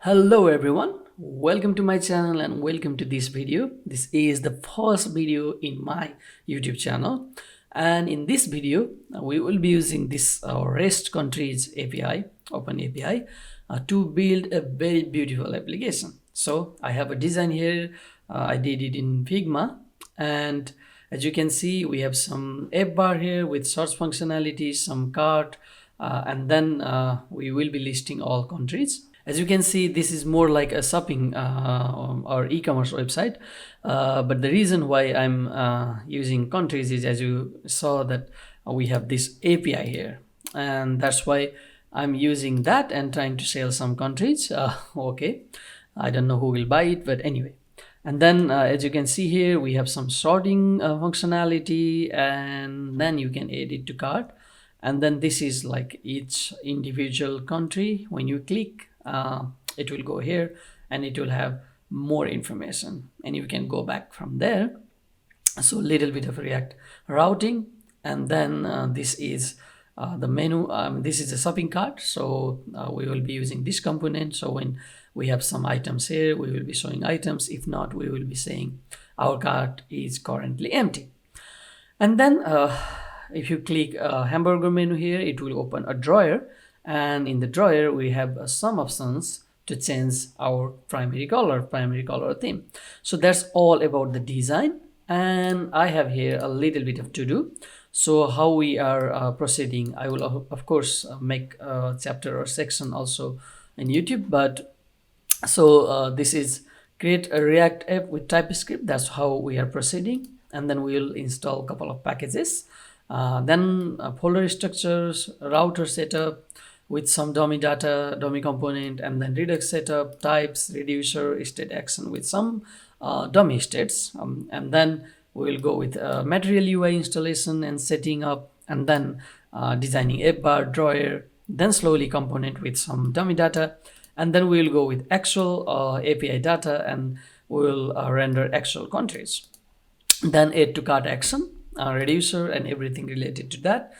Hello everyone, welcome to my channel and welcome to this video. This is the first video in my YouTube channel, and in this video we will be using this REST countries API, open API, to build a very beautiful application. So I have a design here. I did it in Figma, and as you can see we have some Appbar here with search functionality, some cart, and then we will be listing all countries. As you can see, this is more like a shopping or e-commerce website, but the reason why I'm using countries is, as you saw, that we have this API here, and that's why I'm using that and trying to sell some countries. Okay, I don't know who will buy it, but anyway. And then as you can see here, we have some sorting functionality, and then you can add it to cart. And then this is like each individual country. When you click, it will go here and it will have more information, and you can go back from there. So a little bit of React routing, and then this is the menu. This is a shopping cart, so we will be using this component. So when we have some items here, we will be showing items. If not, we will be saying our cart is currently empty. And then if you click hamburger menu here, it will open a drawer, and in the drawer we have some options to change our primary color theme. So that's all about the design, and I have here a little bit of to do. So how we are proceeding, I will of course make a chapter or section also in YouTube, but so this is create a React app with TypeScript. That's how we are proceeding, and then we will install a couple of packages. Then folder structures, router setup with some dummy data, dummy component, and then Redux setup, types, reducer, state action with some dummy states. And then we'll go with material UI installation and setting up, and then designing Appbar, drawer, then slowly component with some dummy data, and then we'll go with actual API data, and we'll render actual countries. Then add to cart action, reducer, and everything related to that.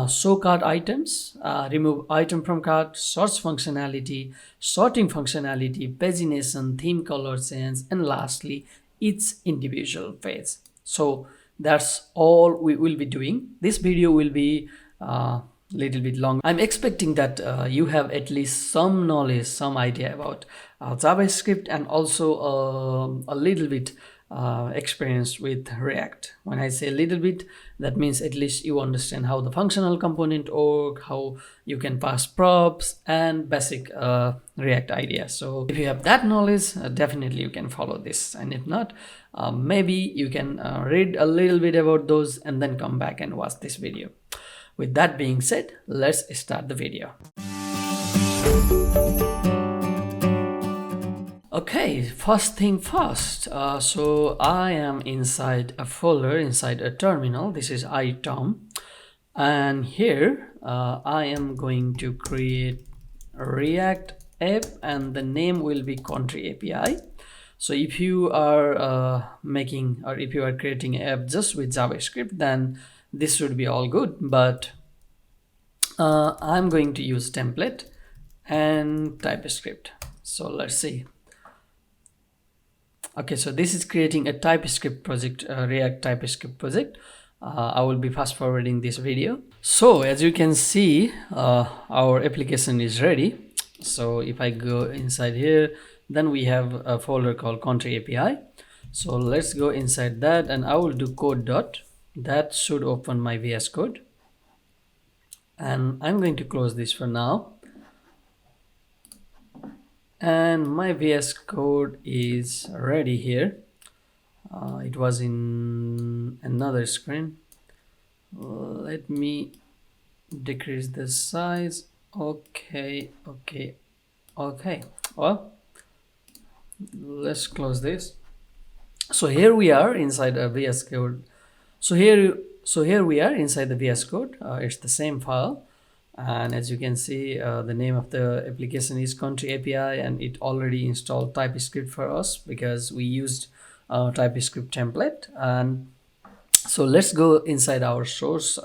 Show cart items, remove item from cart, search functionality, sorting functionality, pagination, theme color change, and lastly each individual page. So that's all we will be doing. This video will be little bit long. I'm expecting that you have at least some knowledge, some idea about JavaScript, and also a little bit experience with React. When I say a little bit, that means at least you understand how the functional component work, how you can pass props, and basic React ideas. So if you have that knowledge, definitely you can follow this, and if not, maybe you can read a little bit about those and then come back and watch this video. With that being said, let's start the video. Okay, first thing first, so I am inside a folder, inside a terminal. This is item, and here I am going to create a React app, and the name will be country API. So if you are making, or if you are creating an app just with JavaScript, then this should be all good, but I'm going to use template and TypeScript. So let's see. Okay, so this is creating a TypeScript project, React TypeScript project. I will be fast forwarding this video. So as you can see, our application is ready. So if I go inside here, then we have a folder called country API. So let's go inside that, and I will do code dot. That should open my VS Code, and I'm going to close this for now. And my VS Code is ready here. It was in another screen. Let me decrease the size. Okay. Well, let's close this. So here we are inside a VS Code. So here we are inside the VS Code. It's the same file. And as you can see, the name of the application is country API, and it already installed TypeScript for us because we used TypeScript template. And so let's go inside our source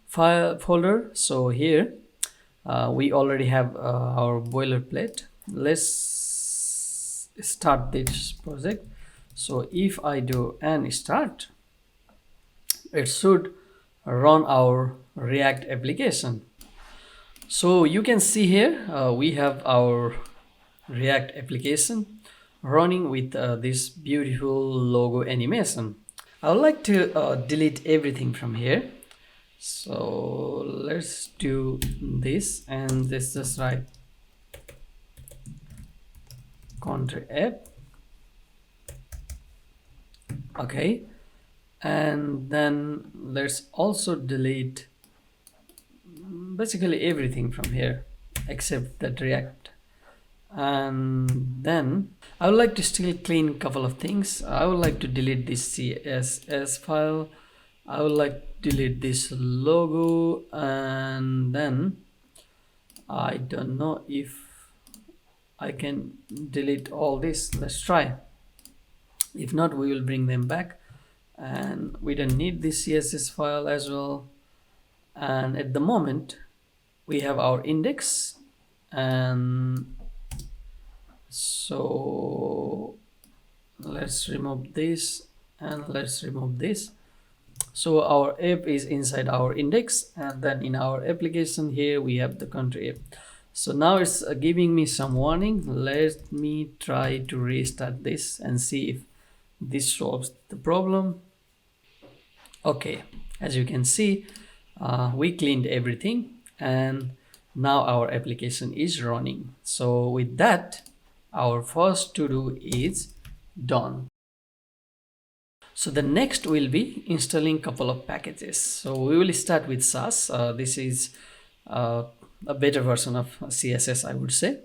file folder. So here we already have our boilerplate. let's start this project. So if I do an start, it should run our React application. So you can see here we have our React application running with this beautiful logo animation. I would like to delete everything from here. So let's do this, and let's just write country app. Okay, and then let's also delete basically everything from here except that React. And then I would like to still clean a couple of things. I would like to delete this CSS file. I would like to delete this logo, and then I don't know if I can delete all this. Let's try. If not, we will bring them back, and we don't need this CSS file as well. And at the moment we have our index, and so let's remove this and let's remove this. So our app is inside our index, and then in our application here we have the country app. So now it's giving me some warning. Let me try to restart this and see if this solves the problem. Okay, as you can see, we cleaned everything, and now our application is running. So with that, our first to do is done. So the next will be installing a couple of packages. So we will start with SASS. This is a better version of CSS, I would say,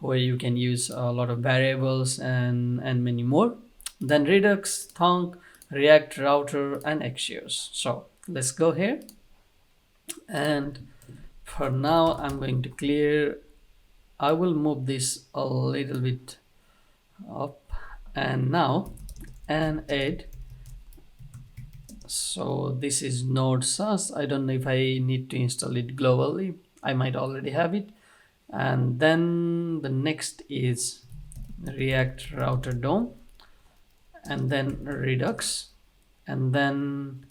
where you can use a lot of variables and many more. Then Redux, Thunk, React Router, and Axios. So let's go here. And for now, I'm going to clear. I will move this a little bit up, and now and add. So this is node SASS. I don't know if I need to install it globally. I might already have it. And then the next is React Router DOM, and then Redux, and then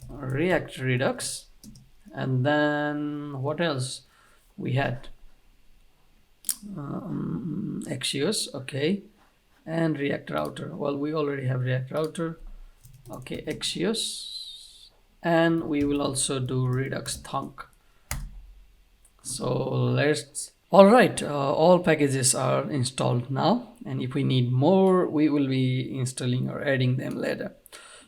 React Redux, and then what else we had? Axios, okay, and React Router. Well, we already have React Router. Okay, Axios, and we will also do Redux-thunk. So let's. All right, all packages are installed now, and if we need more, we will be installing or adding them later.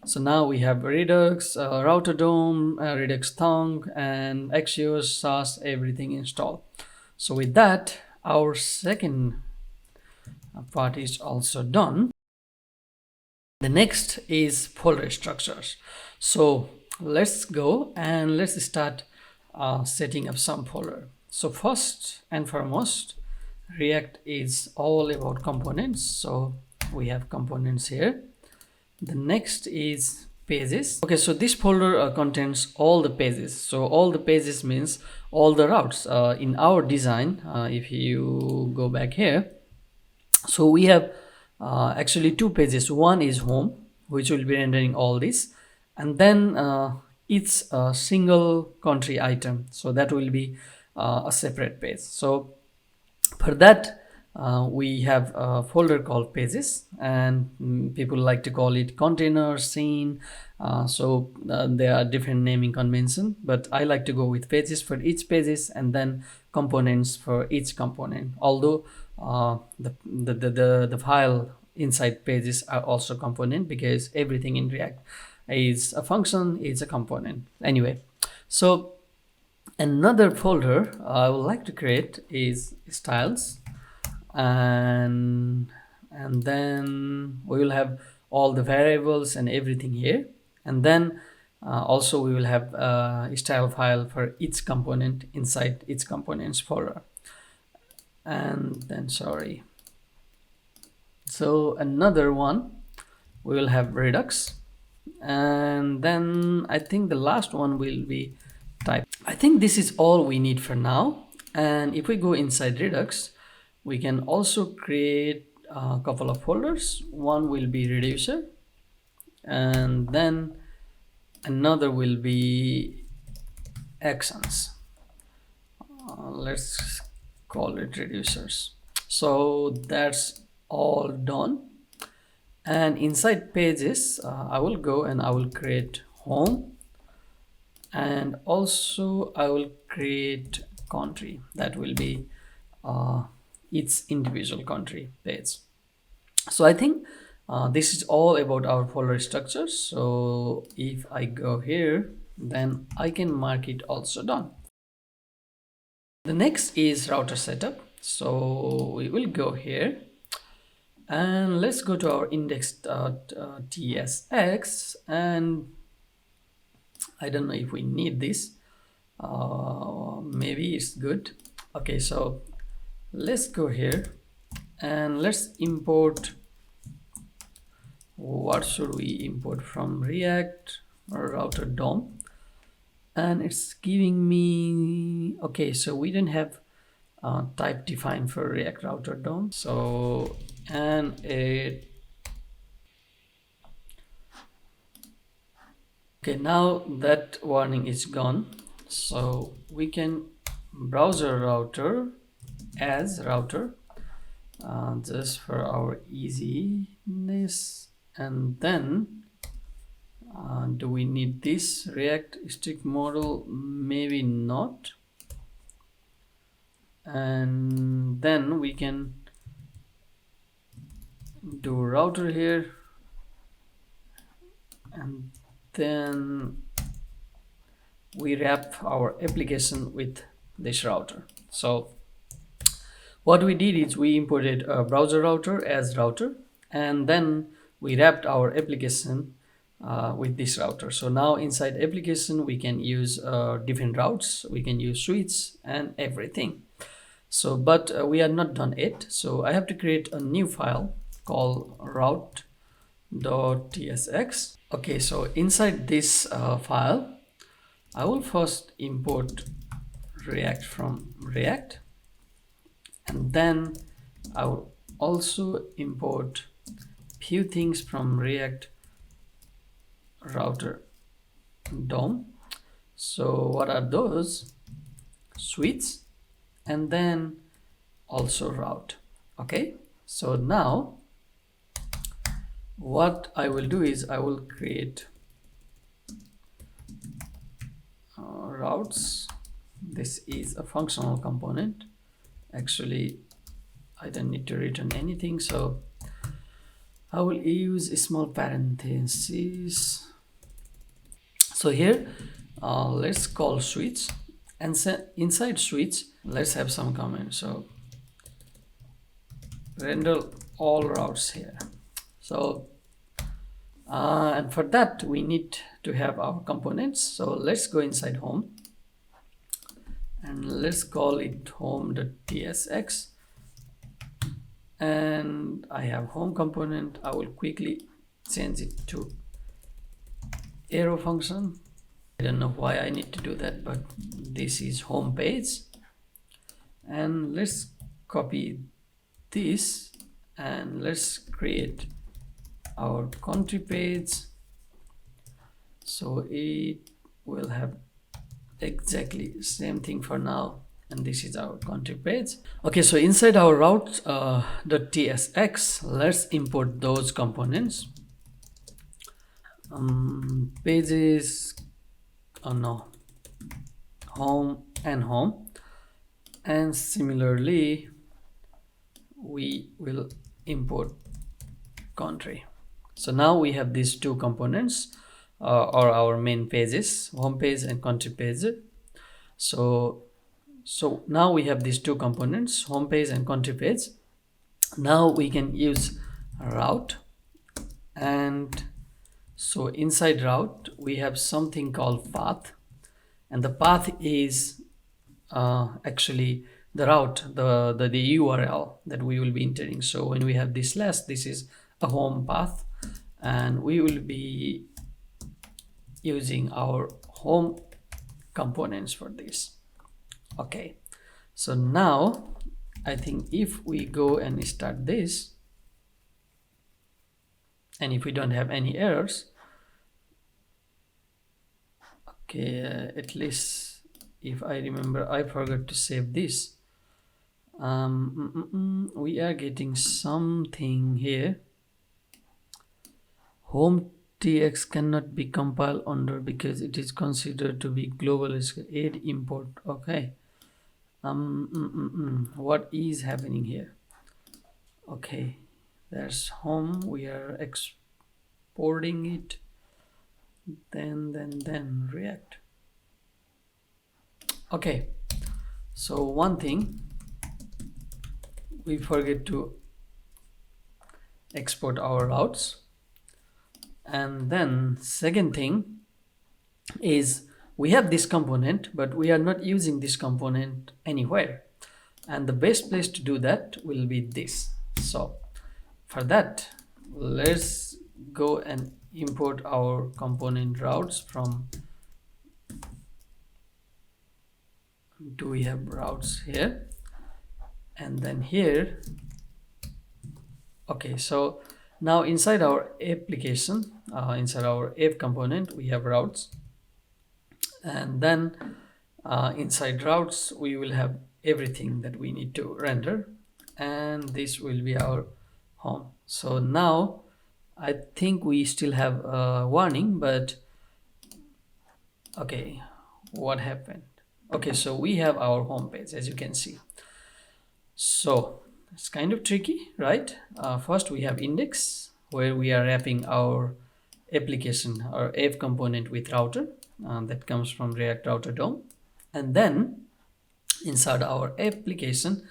So now we have Redux, Router DOM, Redux-thunk, and Axios, SASS, everything installed. So with that, our second part is also done. The next is folder structures. So let's go and let's start setting up some folder. So first and foremost, React is all about components. So we have components here. The next is pages. Okay, so this folder contains all the pages. So all the pages means all the routes. In our design, if you go back here, so we have actually two pages. One is home, which will be rendering all this, and then it's a single country item, so that will be a separate page. So for that we have a folder called pages, and people like to call it container, scene, so there are different naming convention, but I like to go with pages for each pages, and then components for each component, although the file inside pages are also component, because everything in React is a function, is a component anyway. So another folder I would like to create is styles, and then we will have all the variables and everything here, and then also we will have a style file for each component inside each components folder. And then so another one, we will have Redux, and then I think the last one will be type. I think this is all we need for now. And if we go inside Redux, we can also create a couple of folders. One will be reducer, and then another will be actions. Let's call it reducers. So that's all done. And inside pages, I will go and I will create home, and also I will create country. That will be its individual country page. So I think this is all about our folder structure. So if I go here, then I can mark it also done. The next is router setup. So we will go here and let's go to our index.tsx, and I don't know if we need this. Maybe it's good. Okay, so let's go here and let's import. What should we import from React or router DOM? And it's giving me, okay, so we don't have type defined for React router DOM. So, and okay, now that warning is gone. So we can browser router as router just for our easiness. And then do we need this React strict model? Maybe not. And then we can do router here, and then we wrap our application with this router. So what we did is we imported a browser router as router, and then we wrapped our application with this router. So now inside application we can use different routes, we can use suites and everything. So but we are not done yet, so I have to create a new file called route.tsx. Okay, so inside this file I will first import React from React, and then I will also import few things from React router DOM. So what are those? Suites, and then also route. Okay, so now what I will do is I will create routes. This is a functional component. Actually I don't need to return anything, so I will use a small parentheses. So here let's call suites, and inside suites let's have some comments. So render all routes here. So and for that we need to have our components. So let's go inside home and let's call it home.tsx, and I have home component. I will quickly change it to arrow function. I don't know why I need to do that, but this is home page. And let's copy this and let's create our country page. So it will have exactly same thing for now, and this is our country page. Okay, so inside our route.tsx let's import those components. Pages, oh no, home and home, and similarly we will import country. So now we have these two components or our main pages, home page and country page. So now we have these two components, home page and country page. Now we can use route, and so inside route we have something called path, and the path is actually the route, the URL that we will be entering. So when we have this slash, this is a home path, and we will be using our home components for this. Okay, so now I think if we go and start this, and if we don't have any errors, okay, at least if I remember, I forgot to save this. We are getting something here. Home tx cannot be compiled under because it is considered to be global. Add import. Okay. What is happening here? Okay, there's home. We are exporting it. Then React. Okay. So one thing, we forget to export our routes. And then second thing is we have this component, but we are not using this component anywhere. And the best place to do that will be this. So for that, let's go and import our component routes from, do we have routes here? And then here, okay, so now inside our application, inside our app component, we have routes. And then inside routes, we will have everything that we need to render. And this will be our home. So now I think we still have a warning, but okay, what happened? Okay, so we have our home page, as you can see. So it's kind of tricky, right? First we have index, where we are wrapping our application or app component with router that comes from React Router DOM. And then inside our application,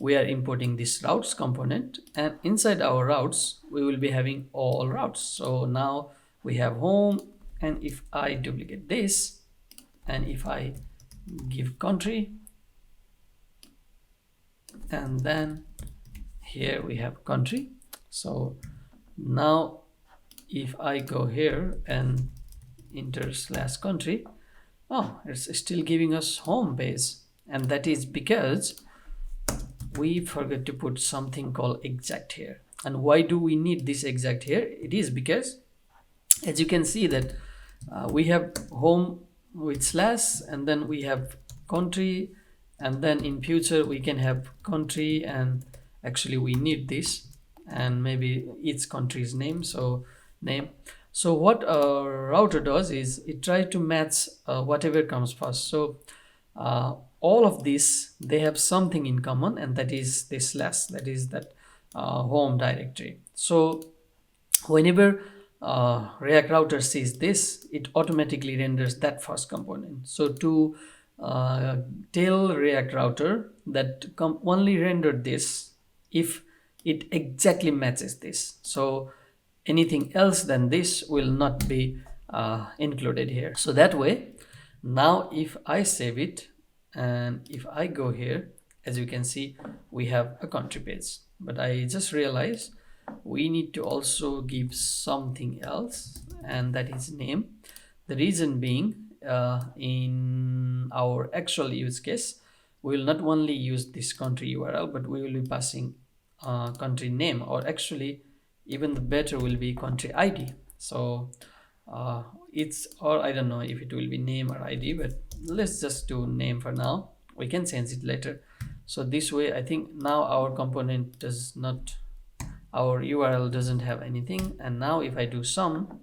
we are importing this routes component, and inside our routes, we will be having all routes. So now we have home, and if I duplicate this, and if I give country, and then here we have country. So now if I go here and enter /country, oh, it's still giving us home page. And that is because we forgot to put something called exact here. And why do we need this exact here? It is because, as you can see, that we have home with slash, and then we have country, and then in future we can have country, and actually we need this, and maybe each country's name. So name. So what a router does is it tries to match whatever comes first. So all of these, they have something in common, and that is this slash, that is that home directory. So whenever React Router sees this, it automatically renders that first component. So to tell React Router that only render this if it exactly matches this. So anything else than this will not be included here. So that way, now if I save it, and if I go here, as you can see, we have a country page. But I just realized we need to also give something else, and that is name. The reason being, in our actual use case, we will not only use this country URL, but we will be passing country name, or actually even the better will be country ID. So it's, or I don't know if it will be name or ID, but let's just do name for now. We can change it later. So this way, I think now our component does not, our URL doesn't have anything. And now if I do sum,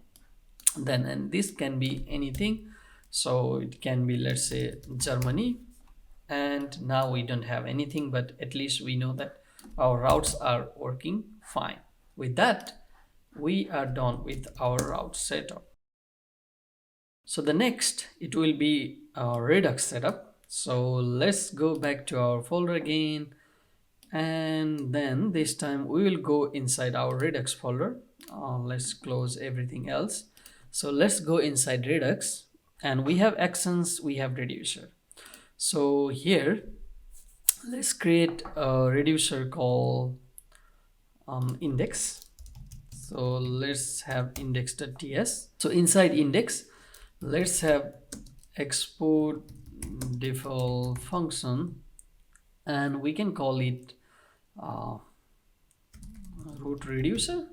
then, and this can be anything. So it can be, let's say, Germany. And now we don't have anything, but at least we know that our routes are working fine. With that, we are done with our route setup. So the next, it will be our Redux setup. So let's go back to our folder again. And then this time we will go inside our Redux folder. Let's close everything else. So let's go inside Redux, and we have actions, we have reducer. So here, let's create a reducer called index. So let's have index.ts. So inside index, let's have export default function, and we can call it root reducer.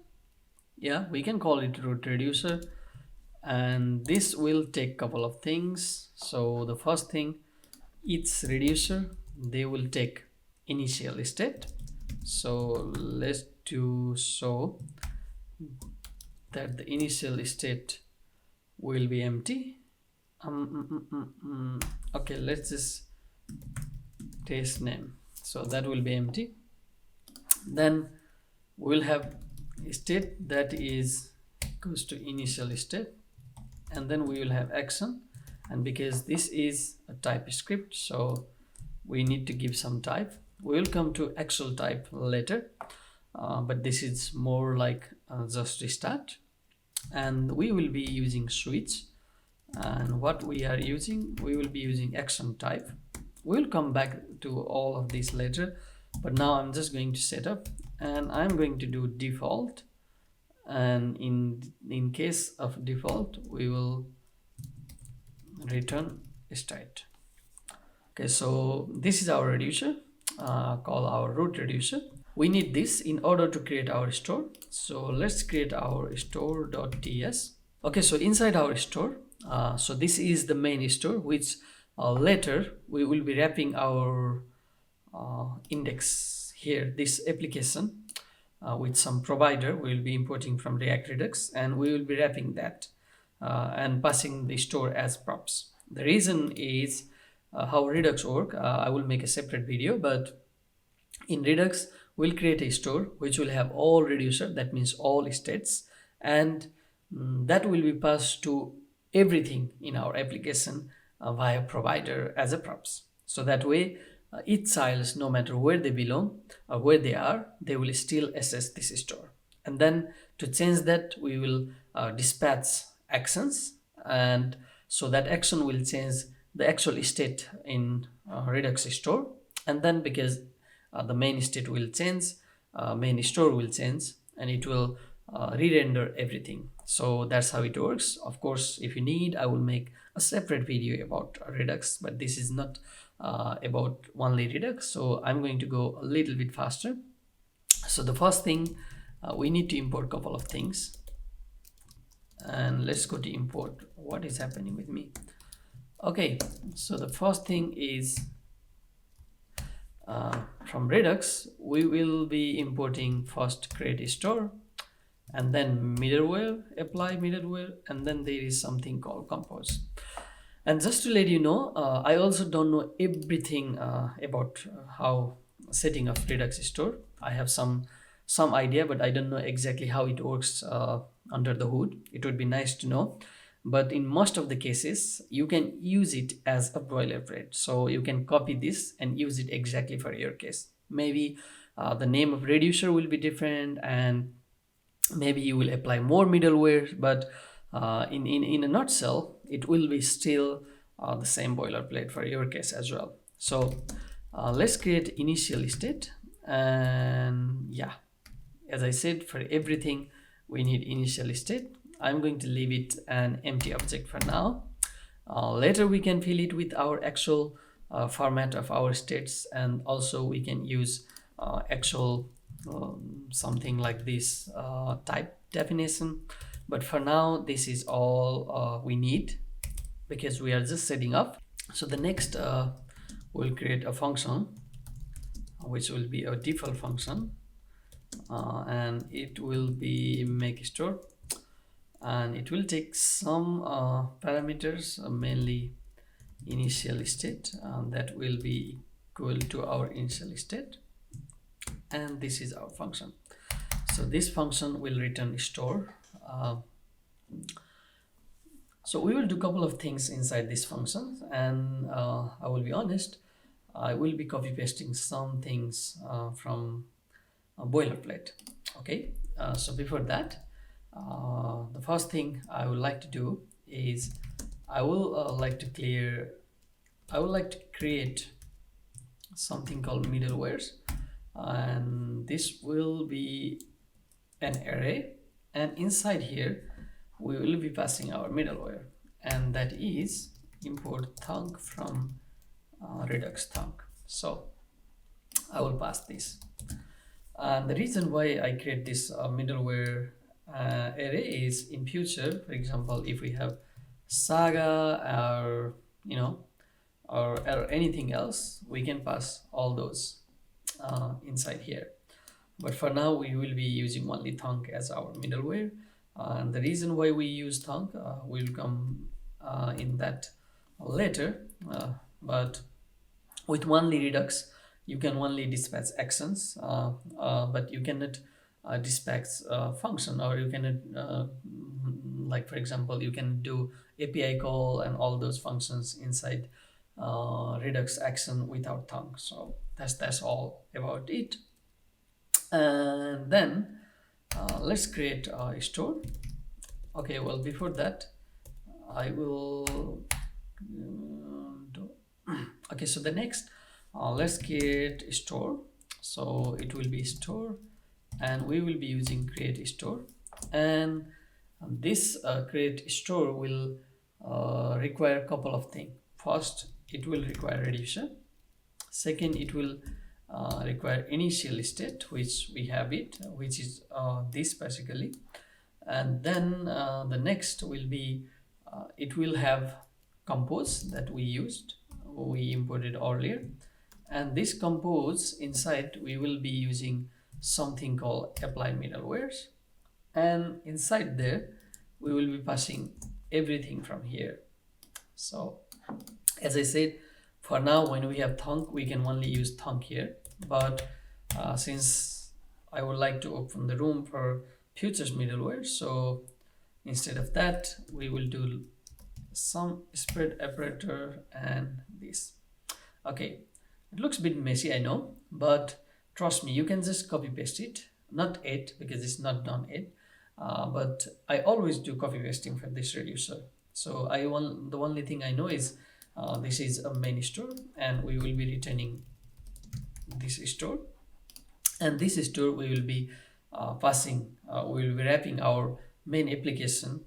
Yeah, we can call it root reducer, and this will take couple of things. So the first thing, its reducer, they will take initial state. So let's do so that the initial state will be empty. Okay, let's just test name, so that will be empty. Then we'll have a state that is equals to initial state, and then we will have action. And because this is a TypeScript, so we need to give some type. We will come to actual type later, but this is more like just restart. And we will be using switch, and what we are using, we will be using action type. We'll come back to all of this later, but now I'm just going to set up, and I'm going to do default, and in case of default we will return state. Okay, so this is our reducer, call our root reducer. We need this in order to create our store. So let's create our store.ts. Okay, so inside our store, so this is the main store, which later we will be wrapping our index here, this application with some provider we will be importing from React Redux, and we will be wrapping that and passing the store as props. The reason is how Redux work. I will make a separate video, but in Redux we'll create a store which will have all reducer, that means all states, and that will be passed to everything in our application via provider as a props. So that way each child, no matter where they belong or where they are, they will still access this store. And then to change that, we will dispatch actions, and so that action will change the actual state in Redux store. And then because the main state will change, main store will change, and it will re-render everything. So that's how it works. Of course, if you need, I will make a separate video about Redux, but this is not about only Redux, so I'm going to go a little bit faster. So the first thing, we need to import a couple of things, and let's go to import. What is happening with me? Okay, so the first thing is from Redux we will be importing first create a store, and then middleware, apply middleware, and then there is something called compose. And just to let you know, I also don't know everything about how setting up Redux store. I have some idea, but I don't know exactly how it works under the hood. It would be nice to know. But in most of the cases, you can use it as a boilerplate. So you can copy this and use it exactly for your case. Maybe the name of reducer will be different, and maybe you will apply more middleware, but in a nutshell, it will be still the same boilerplate for your case as well. So let's create initial state, and yeah, as I said, for everything we need initial state. I'm going to leave it an empty object for now. Later we can fill it with our actual format of our states, and also we can use actual something like this type definition. But for now, this is all we need because we are just setting up. So the next, we'll create a function which will be a default function, and it will be make store, and it will take some parameters, mainly initial state, that will be equal to our initial state, and this is our function. So this function will return store. So we will do a couple of things inside this function, and I will be honest, I will be copy pasting some things from a boilerplate. Okay, so before that, the first thing I would like to do is I would like to create something called middlewares, and this will be an array, and inside here we will be passing our middleware, and that is import thunk from Redux-thunk. So I will pass this. And the reason why I create this middleware array is in future, for example, if we have Saga or or anything else, we can pass all those inside here. But for now, we will be using only Thunk as our middleware. And the reason why we use Thunk will come in that later. But with only Redux, you can only dispatch actions, but you cannot dispatch function, or you cannot, like for example, you can do API call and all those functions inside Redux action without Thunk. So that's all about it. And then let's create a store. Okay, well, before that I will okay, so the next let's create a store. So it will be store, and we will be using create store. And this create store will require a couple of things. First, it will require reducer. Second, it will require initial state, which we have it, which is this basically. And then the next will be it will have compose that we imported earlier. And this compose inside, we will be using something called apply middlewares, and inside there we will be passing everything from here. So as I said, for now, when we have Thunk, we can only use Thunk here. But since I would like to open the room for futures middleware, so instead of that, we will do some spread operator and this. Okay, it looks a bit messy, I know, but trust me, you can just copy paste it. Not it, because it's not done it, but I always do copy pasting for this reducer. So the only thing I know is this is a main store, and we will be returning this store. And this store we will be passing, we will be wrapping our main application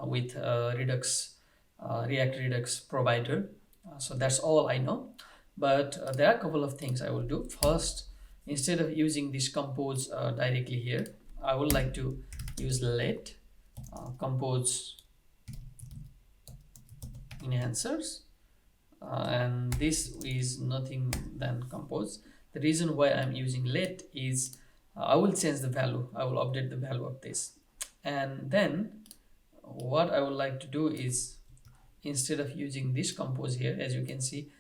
with React Redux provider. So that's all I know. But there are a couple of things I will do. First, instead of using this compose directly here, I would like to use let compose enhancers, and this is nothing than compose. The reason why I'm using let is I will change the value, I will update the value of this. And then what I would like to do is, instead of using this compose here, as you can see,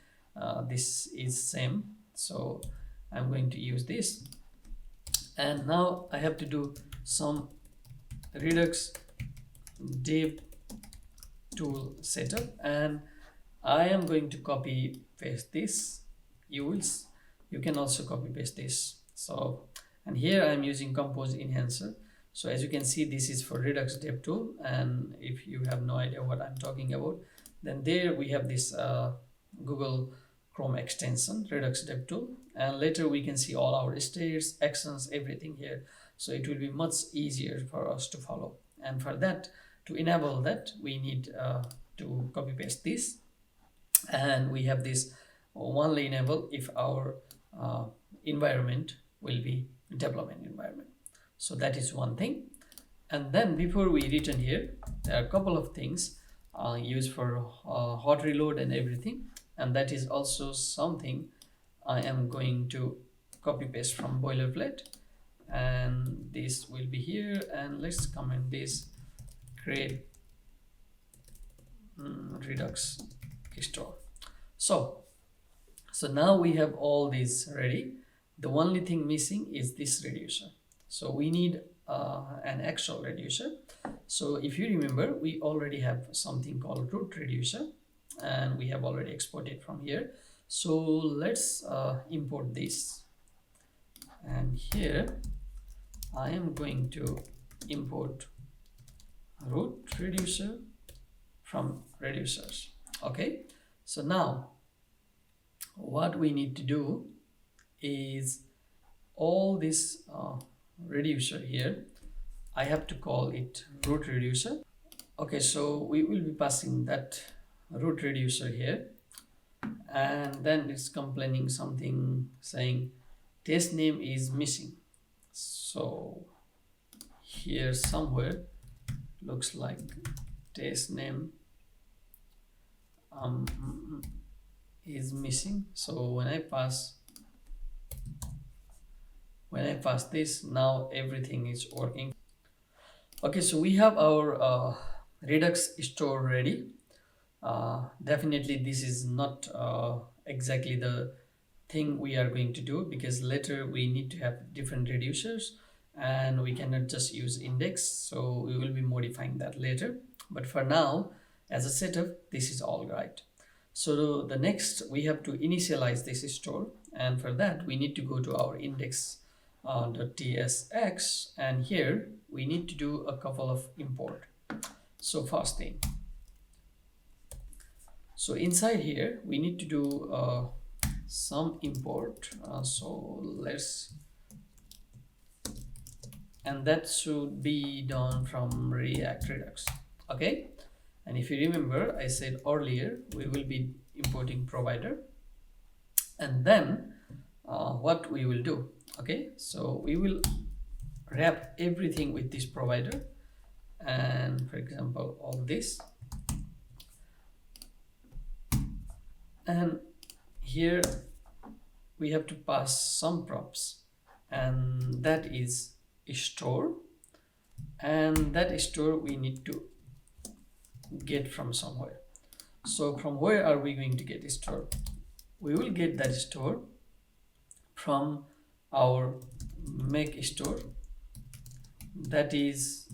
this is same, so I'm going to use this. And now I have to do some Redux dev tool setup, and I am going to copy paste this. You can also copy paste this. So, and here I'm using compose enhancer. So as you can see, this is for Redux dev tool, and if you have no idea what I'm talking about, then there we have this Google Chrome extension, Redux dev tool, and later we can see all our states, actions, everything here. So it will be much easier for us to follow. And for that, to enable that, we need to copy paste this, and we have this only enable if our environment will be development environment. So that is one thing. And then before we return here, there are a couple of things used for hot reload and everything, and that is also something I am going to copy paste from boilerplate, and this will be here. And let's comment this create Redux store. So now we have all these ready. The only thing missing is this reducer. So we need an actual reducer. So if you remember, we already have something called root reducer, and we have already exported from here. So let's import this, and here I am going to import root reducer from reducers. Okay, so now what we need to do is all this reducer here, I have to call it root reducer. Okay, so we will be passing that root reducer here, and then it's complaining something saying test name is missing. So here somewhere looks like test name is missing. So when I pass this, now everything is working. Okay, so we have our Redux store ready. Definitely this is not exactly the thing we are going to do, because later we need to have different reducers and we cannot just use index, so we will be modifying that later. But for now, as a setup, this is all right. So the next, we have to initialize this store, and for that we need to go to our index.tsx, and here we need to do a couple of import. So first thing, so inside here we need to do some import, so let's, and that should be done from React Redux. Okay, and if you remember, I said earlier we will be importing provider, and then what we will do, okay, so we will wrap everything with this provider, and for example all this, and here we have to pass some props, and that is a store, and that store we need to get from somewhere. So from where are we going to get a store? We will get that store from our make store, that is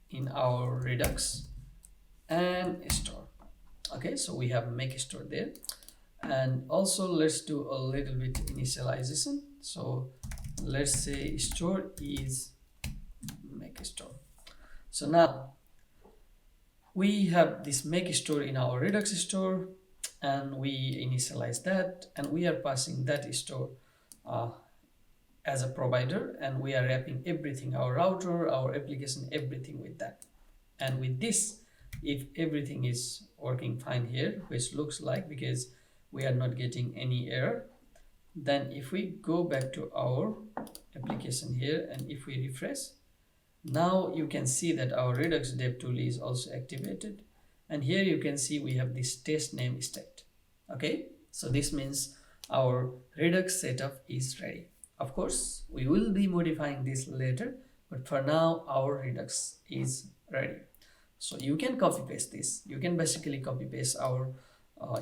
in our Redux and store. Okay, so we have make store there, and also let's do a little bit initialization. So let's say store is make store. So now we have this make store in our Redux store, and we initialize that, and we are passing that store as a provider, and we are wrapping everything, our router, our application, everything with that. And with this, if everything is working fine here, which looks like, because we are not getting any error, then if we go back to our application here, and if we refresh, now you can see that our Redux dev tool is also activated, and here you can see we have this test name state. Okay, so this means our Redux setup is ready. Of course, we will be modifying this later, but for now our Redux is ready. So you can copy paste this. You can basically copy paste our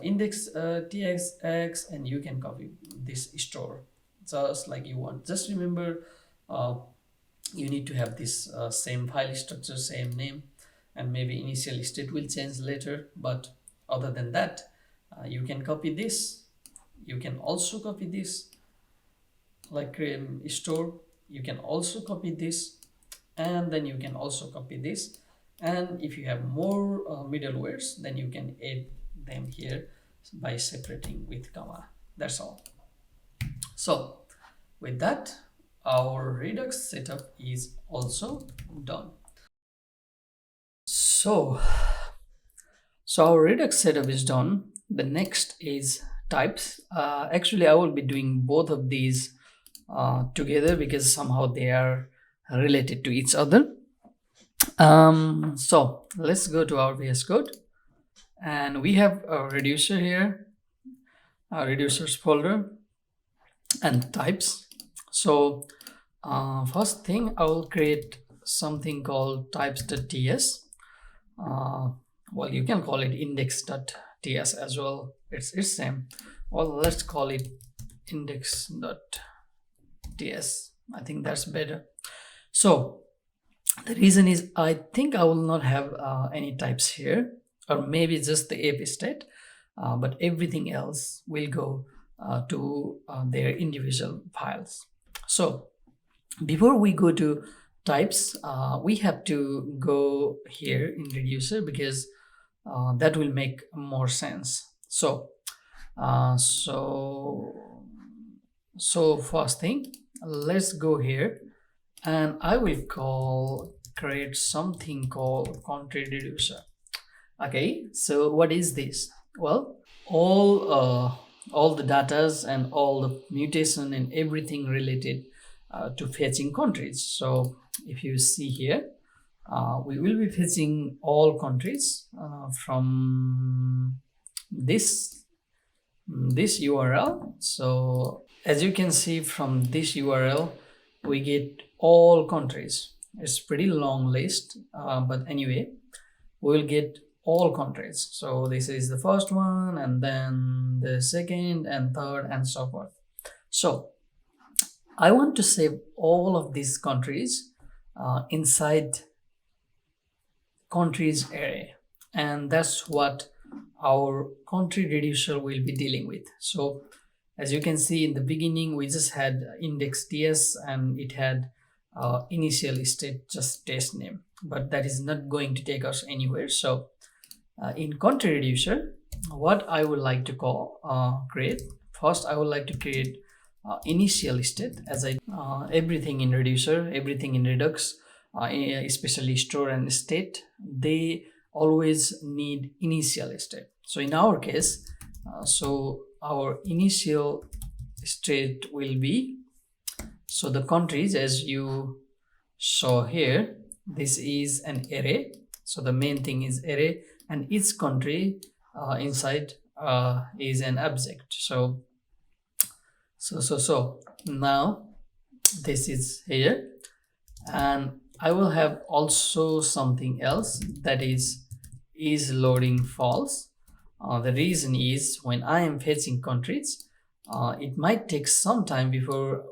index TXX, and you can copy this store just like you want. Just remember, you need to have this same file structure, same name, and maybe initial state will change later, but other than that, you can copy this. You can also copy this, like store. You can also copy this, and then you can also copy this, and if you have more middlewares, then you can add them here by separating with comma. That's all. So with that, our Redux setup is also done. So our Redux setup is done. The next is types. Actually, I will be doing both of these together because somehow they are related to each other. So let's go to our VS Code, and we have a reducer here, a reducers folder, and types. So first thing, I will create something called types.ts. Well, you can call it index.ts as well. It's same. Well, let's call it index.ts. I think that's better. So the reason is, I think I will not have any types here, or maybe just the app state, but everything else will go to their individual files. So before we go to types, we have to go here in reducer, because that will make more sense. So first thing, let's go here, and I will create something called country reducer. Okay, so what is this? Well, all all the datas and all the mutation and everything related to fetching countries. So if you see here, we will be fetching all countries from this URL. So as you can see from this URL, we get all countries. It's pretty long list, but anyway, we will get all countries. So this is the first one, and then the second and third and so forth. So I want to save all of these countries inside countries array, and that's what our country reducer will be dealing with. So as you can see, in the beginning we just had index.ts and it had initial state just test name, but that is not going to take us anywhere. So in country reducer, what I would like to create first, I would like to create initial state, as I everything in reducer, everything in Redux, especially store and state, they always need initial state. So in our case, so our initial state will be, so the countries, as you saw here, this is an array. So the main thing is array, and each country inside is an object. So now this is here, and I will have also something else, that is loading false. The reason is, when I am fetching countries, it might take some time before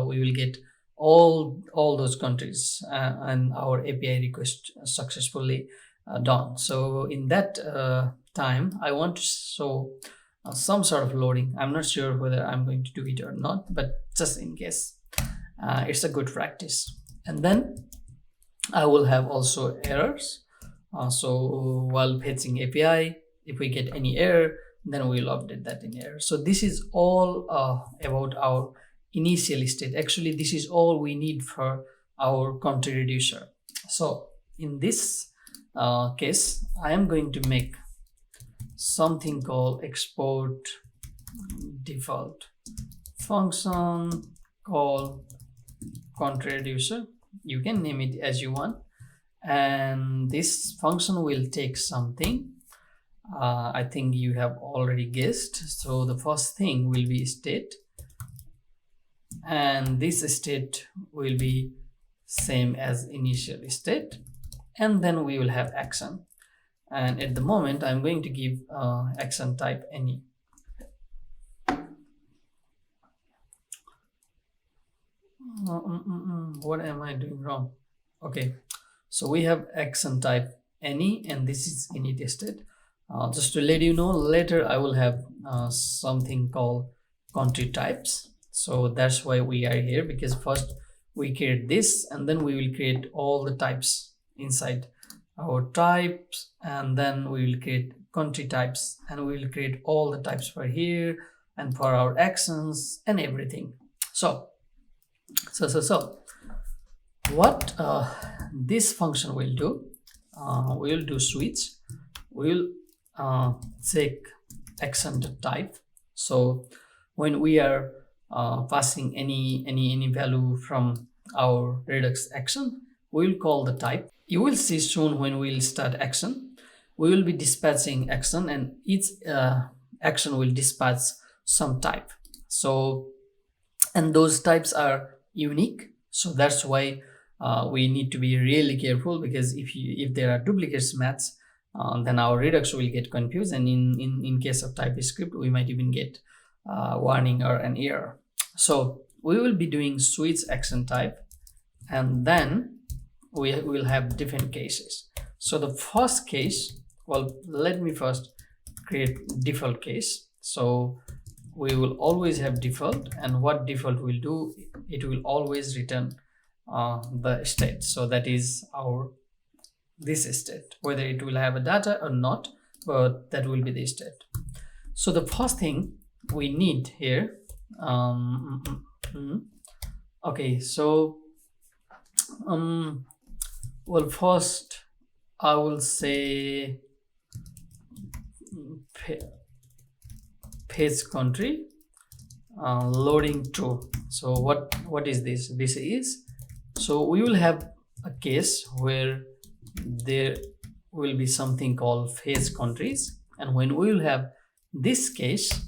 we will get all those countries and our API request successfully done. So in that time, I want to show some sort of loading. I'm not sure whether I'm going to do it or not, but just in case, it's a good practice. And then I will have also errors. So while fetching API, if we get any error, then we will update that in error. So this is all about our initial state. Actually, this is all we need for our country reducer. So in this case, I am going to make something called export default function called country reducer. You can name it as you want, and this function will take something. I think you have already guessed. So the first thing will be state, and this state will be same as initial state, and then we will have action. And at the moment, I'm going to give action type any. What am I doing wrong? Okay, so we have action type any, and this is init state. Just to let you know, later I will have something called country types. So that's why we are here, because first we create this, and then we will create all the types inside our types, and then we will create country types, and we will create all the types for here and for our actions and everything. So what this function will do, we will do switch. We will check action type. So when we are passing any value from our Redux action, we will call the type. You will see soon when we will start action, we will be dispatching action, and each action will dispatch some type. So, and those types are unique. So that's why we need to be really careful, because if there are duplicates matched, then our Redux will get confused, and in case of TypeScript, we might even get warning or an error. So we will be doing switch action type, and then we will have different cases. So the first case, well, let me first create default case. So we will always have default, and what default will do, it will always return the state. So that is our this state, whether it will have a data or not, but that will be the state. So the first thing we need here, okay, so well, first I will say fetch country loading true. So what is this? This is, so we will have a case where there will be something called fetch countries, and when we will have this case,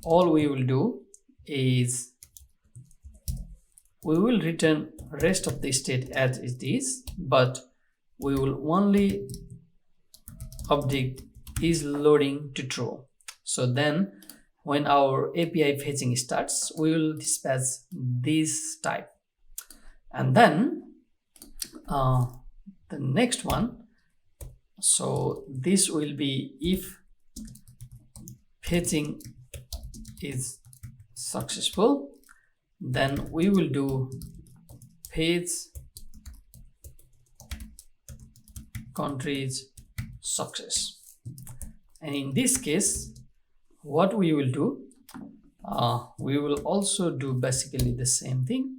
all we will do is we will return rest of the state as it is, but we will only update is loading to true. So then when our API fetching starts, we will dispatch this type. And then the next one, so this will be if fetching is successful, then we will do fetch countries success. And in this case, what we will do, we will also do basically the same thing.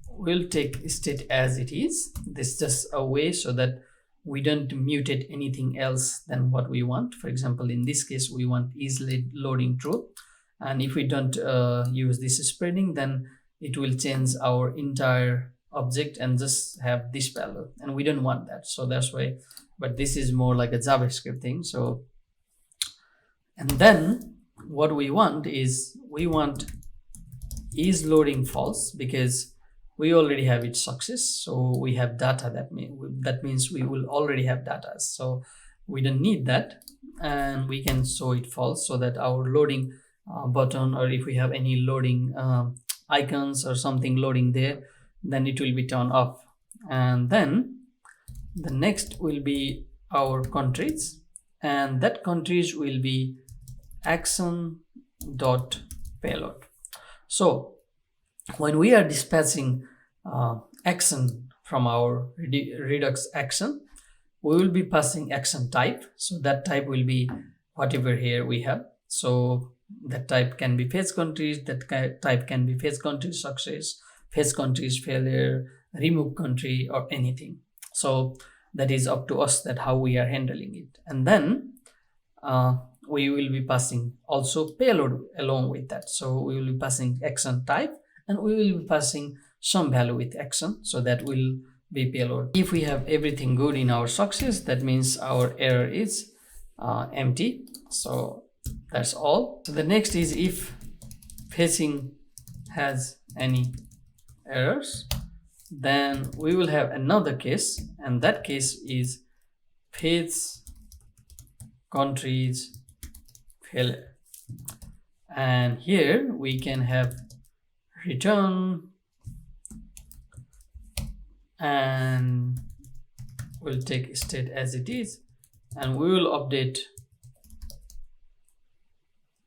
We'll take state as it is. This is just a way so that we don't mutate anything else than what we want. For example, in this case, we want is loading true. And if we don't use this spreading, then it will change our entire object and just have this value. And we don't want that. So that's why, but this is more like a JavaScript thing. So, and then what we want is we want is loading false, because we already have it success. So we have data, that means we will already have data. So we don't need that, and we can show it false so that our loading button, or if we have any loading icons or something loading there, then it will be turned off. And then the next will be our countries, and that countries will be action.payload. So when we are dispatching action from our Redux action, we will be passing action type. So that type will be whatever here we have. So that type can be fetch countries, that type can be fetch countries success, fetch countries failure, remove country, or anything. So that is up to us that how we are handling it. And then we will be passing also payload along with that. So we will be passing action type, and we will be passing some value with action, so that will be payload. If we have everything good in our success, that means our error is empty. So that's all. So the next is if fetching has any errors, then we will have another case, and that case is fetch countries failure. And here we can have return, and we'll take state as it is, and we will update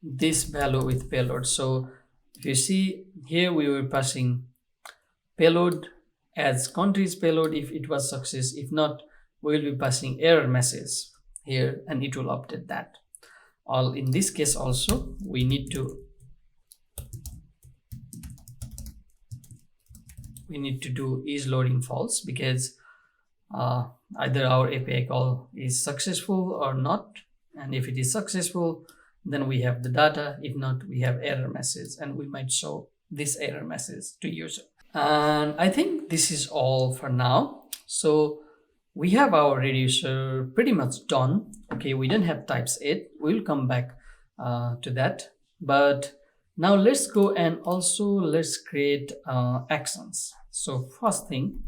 this value with payload. So if you see here, we were passing payload as countries payload if it was success. If not, we will be passing error message here, and it will update that. All in this case also we need to do is loading false, because either our API call is successful or not, and if it is successful, then we have the data. If not, we have error message, and we might show this error message to user. And I think this is all for now. So we have our reducer pretty much done. Okay, we don't have types yet. We'll come back to that. But now let's go and also let's create actions. So first thing,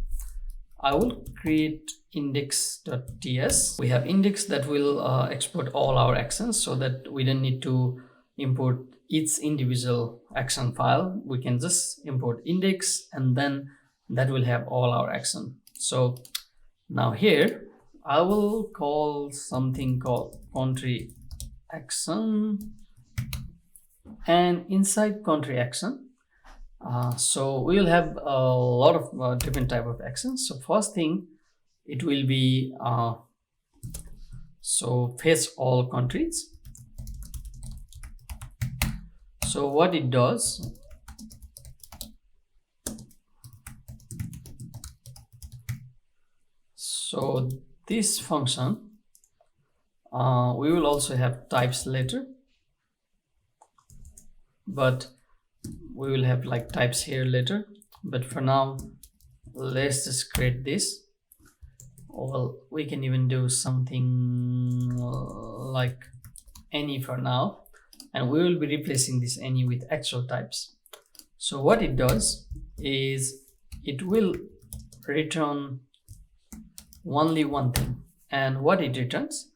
I will create index.ts. We have index that will export all our actions, so that we don't need to import each individual action file. We can just import index, and then that will have all our action. So now here I will call something called country action, and inside country action, so we will have a lot of different type of actions. So first thing, it will be so fetch all countries. So what it does, so this function We will also have types later, but we will have like types here later. But for now, let's just create this. Well, we can even do something like any for now, and we will be replacing this any with actual types. So what it does is it will return only one thing. And what it returns,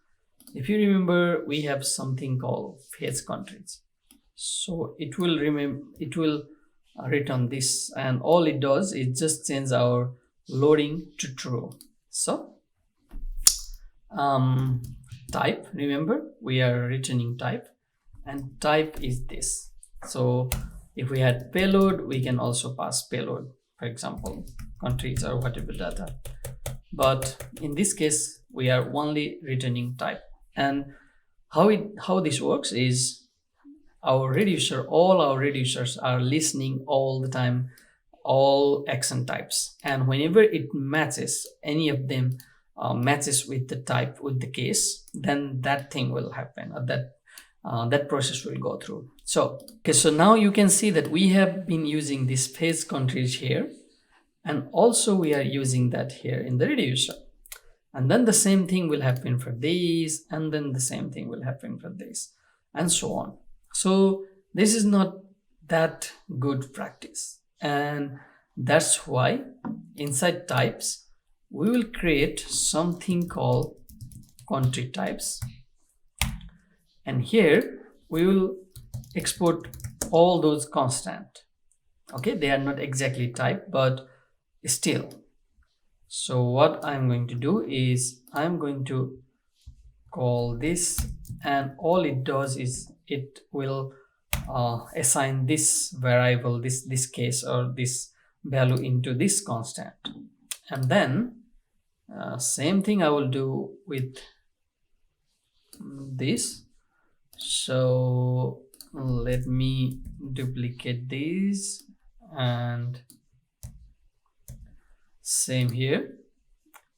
if you remember, we have something called phase countries. So it will return this, and all it does is just change our loading to true. So type, remember, we are returning type, and type is this. So if we had payload, we can also pass payload, for example, countries or whatever data. But in this case, we are only returning type. And how this works is all our reducers are listening all the time, all action types. And whenever it matches, any of them matches with the type, with the case, then that thing will happen, or that process will go through. So now you can see that we have been using this phase countries here, and also we are using that here in the reducer. And then the same thing will happen for these, and then the same thing will happen for this, and so on. So this is not that good practice. And that's why inside types, we will create something called country types. And here we will export all those constant. Okay, they are not exactly type, but still. So what I'm going to do is I'm going to call this, and all it does is it will assign this variable, this case or this value into this constant. And then same thing I will do with this. So let me duplicate these, and same here.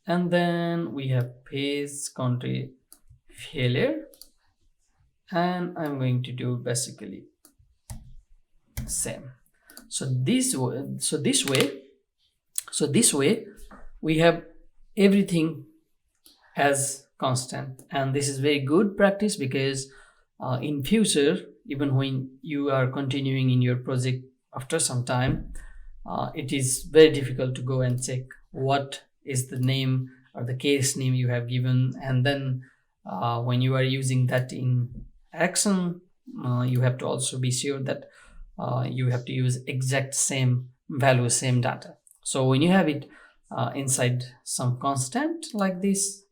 And then we have phase country failure, and I'm going to do basically same. So this way we have everything as constant, and this is very good practice, because in future, even when you are continuing in your project after some time, it is very difficult to go and check what is the name or the case name you have given. And then when you are using that in action, you have to also be sure that you have to use exact same value, same data. So when you have it inside some constant like this,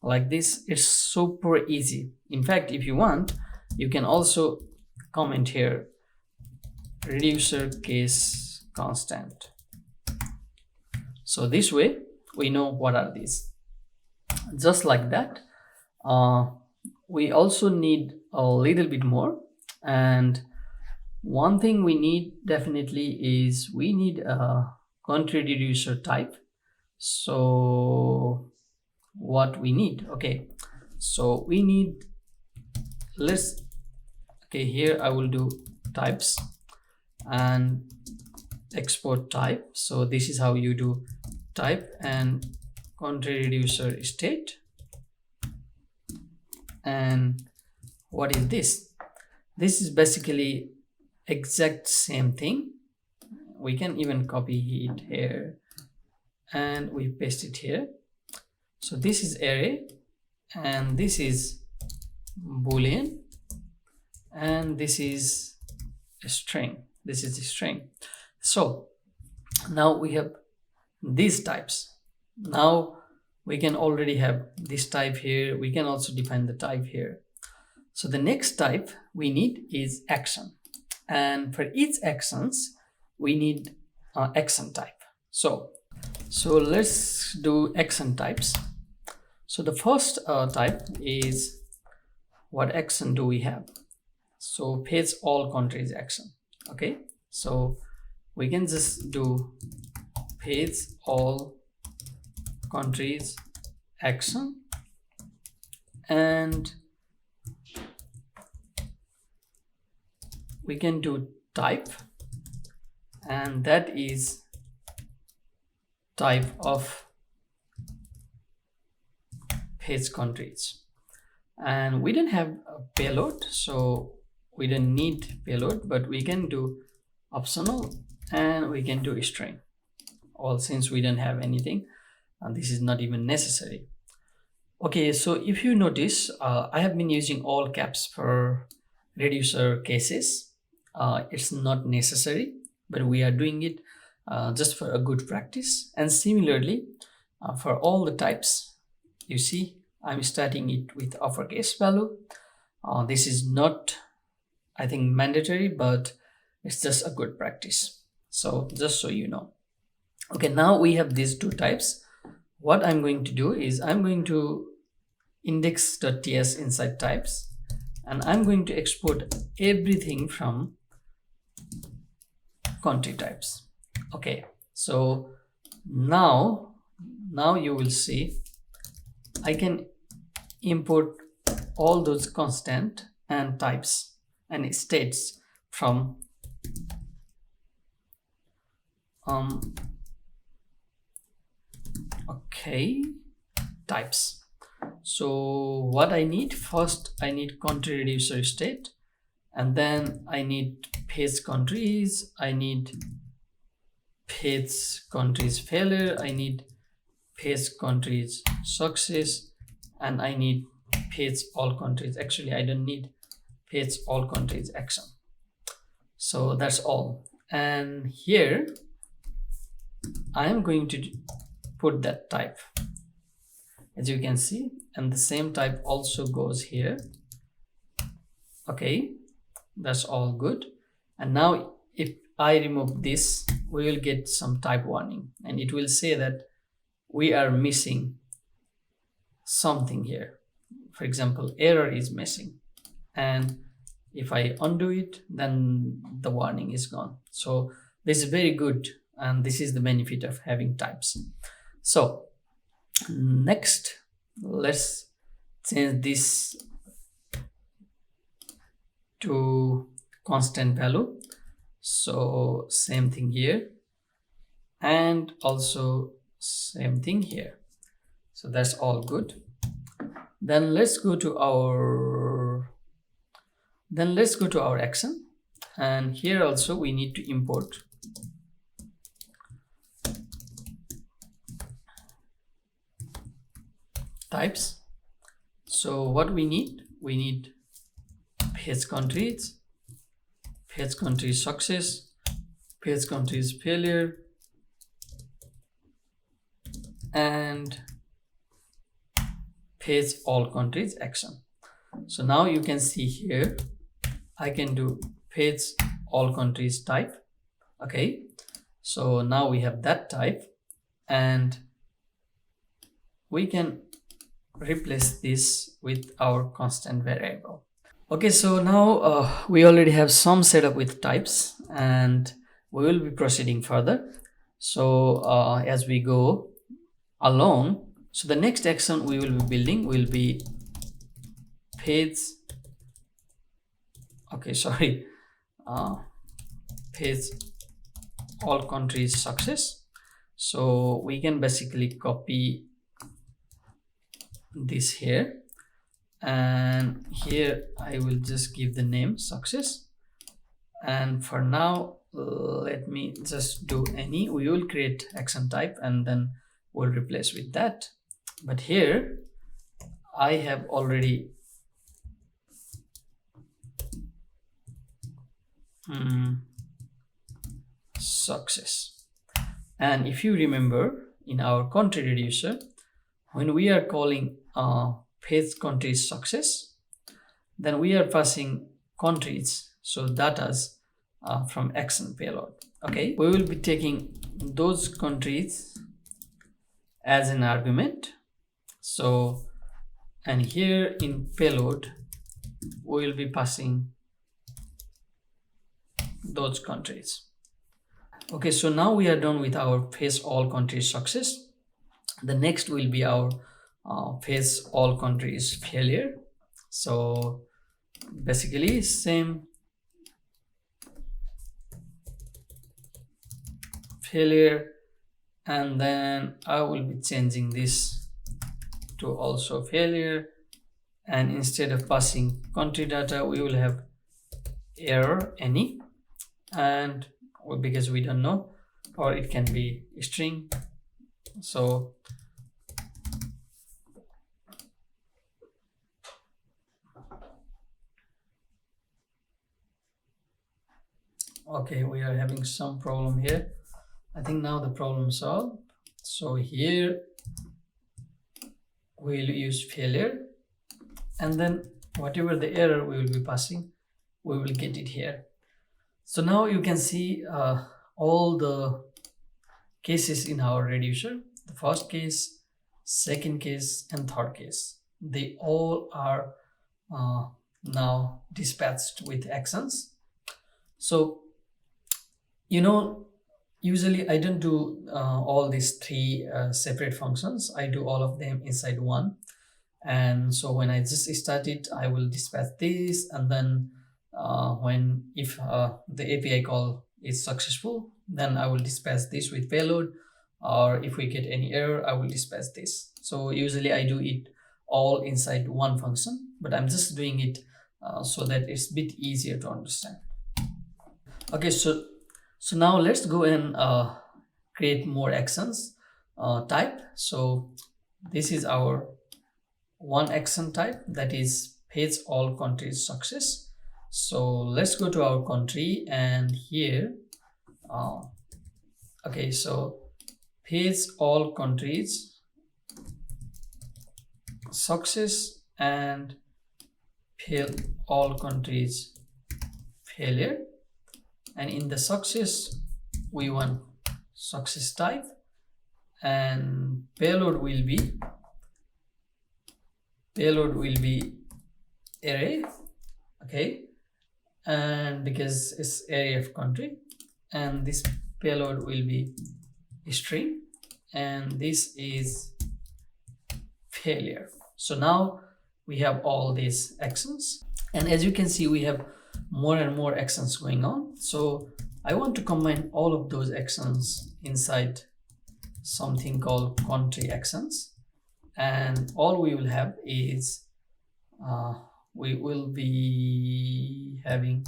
like this, it's super easy. In fact, if you want, you can also comment here reducer case constant. So this way we know what are these. Just like that, we also need a little bit more. And one thing we need definitely is we need a country reducer type. So what we need, okay, so we need, here I will do types and export type. So this is how you do type and country reducer state. And what is this? This is basically exact same thing. We can even copy it here and we paste it here. So this is array, and this is boolean, and this is a string. This is the string. So now we have these types. Now we can already have this type here. We can also define the type here. So the next type we need is action, and for each actions we need action type. So let's do action types. So the first type is, what action do we have? So fetch all countries action. Okay, so we can just do fetch all countries action, and we can do type, and that is type of page countries. And we don't have a payload, so we don't need payload, but we can do optional and we can do string. All since we don't have anything, and this is not even necessary. Okay, so if you notice, I have been using all caps for reducer cases. It's not necessary, but we are doing it just for a good practice. And similarly, for all the types, you see, I'm starting it with uppercase value. This is not, I think, mandatory, but it's just a good practice. So just so you know. Okay, now we have these two types. What I'm going to do is I'm going to index.ts inside types, and I'm going to export everything from country types. Okay, so now you will see I can import all those constant and types and states from types. So what I need first, I need country reducer state, and then I need page countries, I need page countries failure, I need page countries success, and I need page all countries. Actually, I don't need page all countries action. So that's all. And here I am going to put that type, as you can see, and the same type also goes here. Okay, that's all good. And now if I remove this, we will get some type warning, and it will say that we are missing something here. For example, error is missing, and if I undo it, then the warning is gone. So this is very good, and this is the benefit of having types. So next, let's change this to constant value. So same thing here, and also same thing here. So that's all good. Then let's go to our action, and here also we need to import types. So what we need page countries success, page countries failure, and page all countries action. So now you can see here I can do page all countries type. Okay, so now we have that type, and we can replace this with our constant variable. Okay, so now we already have some setup with types, and we will be proceeding further. So as we go along, so the next action we will be building will be page page all countries success. So we can basically copy this here, and here I will just give the name success, and for now let me just do any. We will create action type and then we'll replace with that. But here I have already success. And if you remember, in our country reducer, when we are calling page countries success, then we are passing countries, so datas from action payload. Okay, we will be taking those countries as an argument. So, and here in payload we will be passing those countries. Okay, so now we are done with our page all countries success. The next will be our fetch all countries failure. So basically same failure, and then I will be changing this to also failure, and instead of passing country data we will have error any, and because we don't know, or it can be string. So okay, we are having some problem here. I think now the problem solved. So here we'll use failure, and then whatever the error we will be passing, we will get it here. So now you can see all the cases in our reducer. The first case, second case, and third case, they all are now dispatched with actions. So usually I don't do all these three separate functions. I do all of them inside one. And so when I just start it, I will dispatch this, and then if the API call is successful, then I will dispatch this with payload, or if we get any error, I will dispatch this. So usually I do it all inside one function, but I'm just doing it so that it's a bit easier to understand. Okay, so now let's go and create more actions type. So this is our one action type, that is fetch all countries success. So let's go to our country, and here okay, so fetch all countries success and fail all countries failure. And in the success we want success type, and payload will be array. Okay, and because it's array of country, and this payload will be string, and this is failure. So now we have all these actions, and as you can see we have more and more actions going on. So I want to combine all of those actions inside something called country actions, and all we will have is we will be having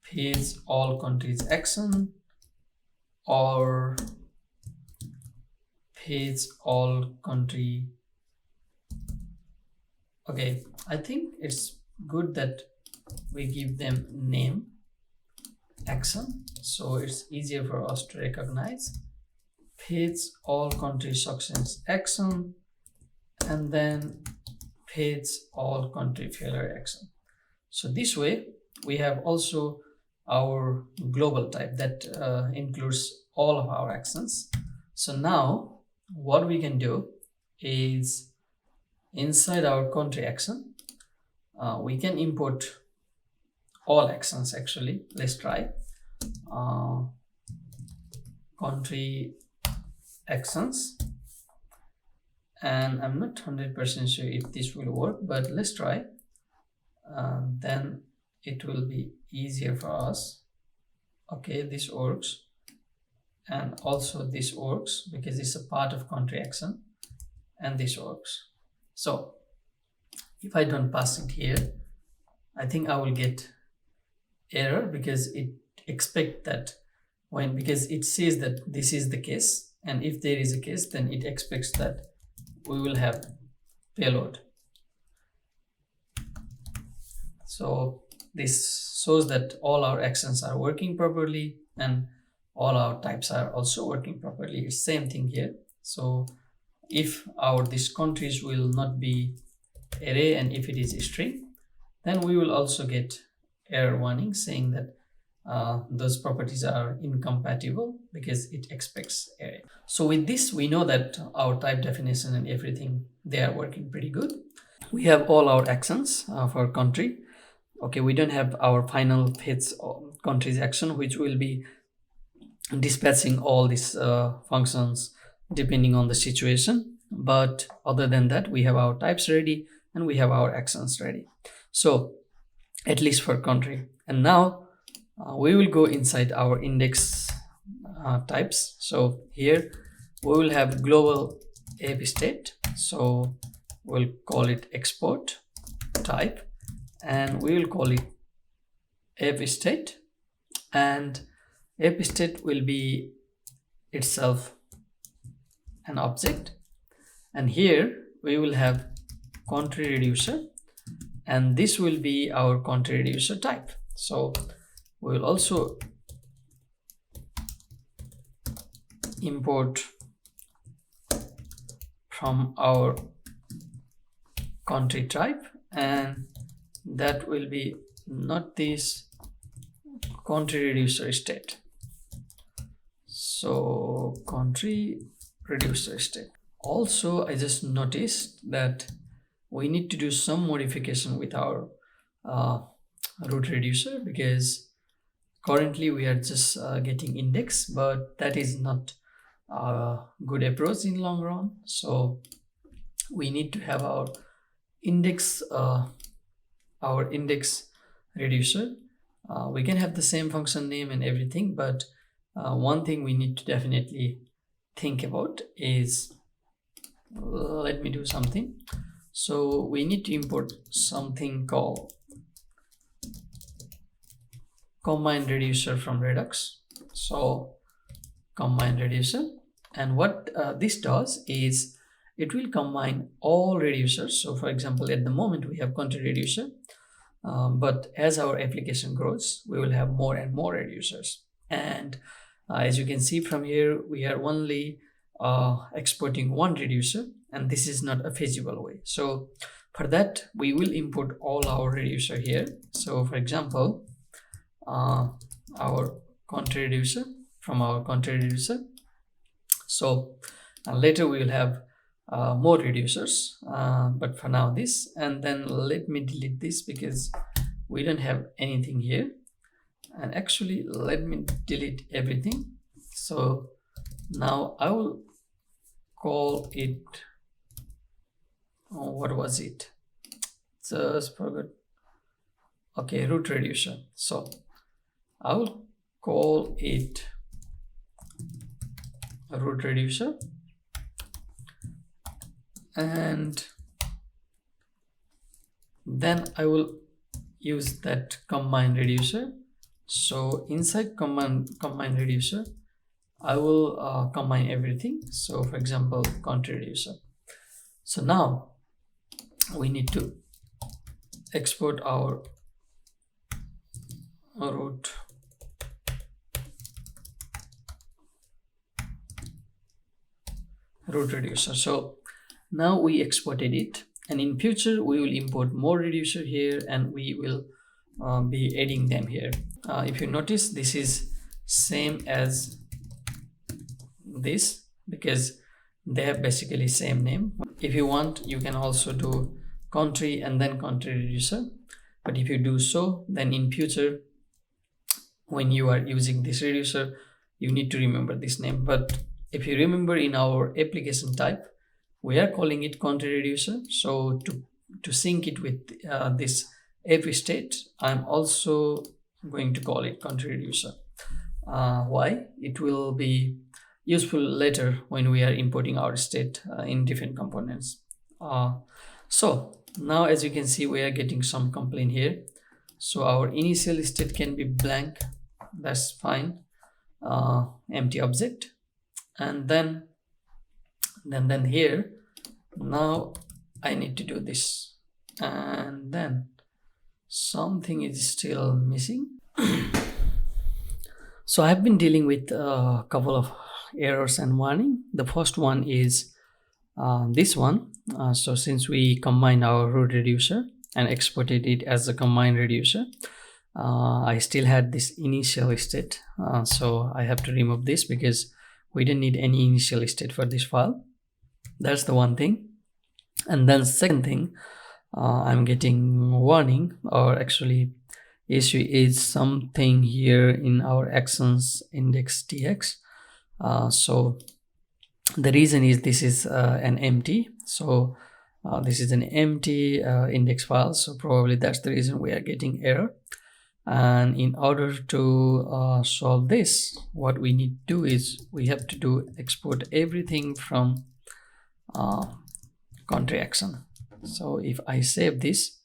fetch all countries action, or fetch all country. Okay, I think it's good that we give them name action, so it's easier for us to recognize. Fetch all country success action, and then fetch all country failure action. So this way we have also our global type that includes all of our actions. So now what we can do is inside our country action we can import all actions. Actually, let's try country actions, and I'm not 100% sure if this will work, but let's try. Then it will be easier for us. Okay, this works, and also this works because it's a part of country action, and this works. So if I don't pass it here, I think I will get error, because it expects that because it says that this is the case, and if there is a case, then it expects that we will have payload. So this shows that all our actions are working properly, and all our types are also working properly. Same thing here. So if these countries will not be array, and if it is a string, then we will also get error warning saying that those properties are incompatible, because it expects array. So with this, we know that our type definition and everything, they are working pretty good. We have all our actions for country. Okay, we don't have our final fetch countries action, which will be dispatching all these functions depending on the situation. But other than that, we have our types ready and we have our actions ready. So at least for country. And now we will go inside our index types. So here we will have global app state. So we'll call it export type, and we will call it app state, and app state will be itself an object. And here we will have country reducer, and this will be our country reducer type. So we will also import from our country type, and that will be not this country reducer state. So country reducer state. Also, I just noticed that we need to do some modification with our root reducer, because currently we are just getting index, but that is not a good approach in long run. So we need to have our index reducer. We can have the same function name and everything, but one thing we need to definitely think about is, let me do something. So we need to import something called combine reducer from Redux. So combine reducer, and what this does is it will combine all reducers. So for example, at the moment we have country reducer, but as our application grows, we will have more and more reducers. And as you can see from here, we are only exporting one reducer, and this is not a feasible way. So for that, we will import all our reducer here. So for example, our country reducer from our country reducer. So later we will have more reducers, but for now this. And then let me delete this because we don't have anything here. And actually, let me delete everything. So now I will call it, what was it? Just forgot. Okay, root reducer. So I will call it a root reducer, and then I will use that combine reducer. So inside combine reducer, I will combine everything. So for example, country reducer. So now we need to export our root reducer. So now we exported it, and in future we will import more reducer here, and we will be adding them here. If you notice, this is same as this because they have basically same name. If you want, you can also do country and then country reducer, but if you do so, then in future when you are using this reducer, you need to remember this name. But if you remember, in our application type, we are calling it country reducer. So to sync it with this app state, I'm also going to call it country reducer. Why? It will be useful later when we are importing our state in different components. So now, as you can see, we are getting some complaint here. So our initial state can be blank, that's fine, empty object. And then here, now I need to do this, and then something is still missing. So I've been dealing with a couple of errors and warning. The first one is this one. So since we combined our root reducer and exported it as a combined reducer, I still had this initial state. So I have to remove this because we didn't need any initial state for this file. That's the one thing. And then second thing, I'm getting warning, or actually issue is something here in our actions index tx. So The reason is this is an empty, so this is an empty index file, so probably that's the reason we are getting error. And in order to solve this, what we need to do is we have to do export everything from country action. So if I save this,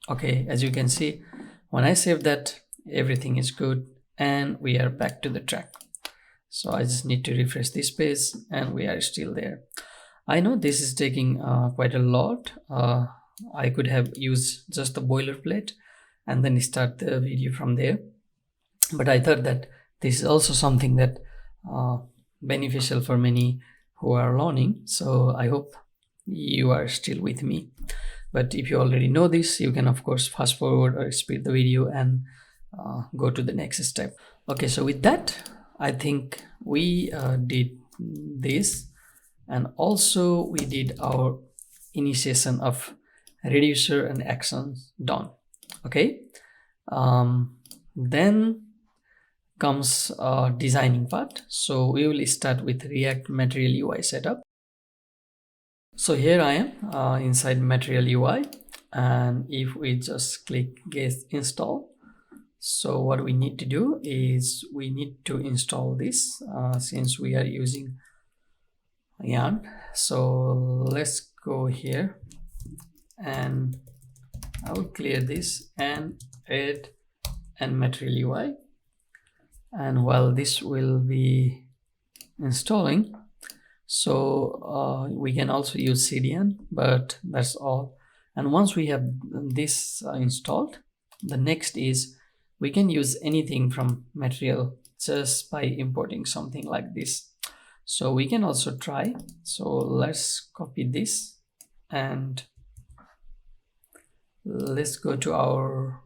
okay, as you can see, when I save that, everything is good and we are back to the track. So I just need to refresh this page and we are still there. I know this is taking quite a lot. I could have used just the boilerplate and then start the video from there, but I thought that this is also something that beneficial for many who are learning. So I hope you are still with me. But if you already know this, you can of course fast forward or speed the video and go to the next step. Okay, so with that, I think we did this, and also we did our initiation of reducer and actions done. Okay, then comes designing part. So we will start with React Material UI setup. So here I am inside Material UI, and if we just click get install, so what we need to do is we need to install this since we are using yarn. So let's go here and I will clear this and add and Material UI, and while this will be installing, so we can also use CDN, but that's all. And once we have this installed, the next is we can use anything from Material just by importing something like this. So we can also try. So let's copy this and let's go to our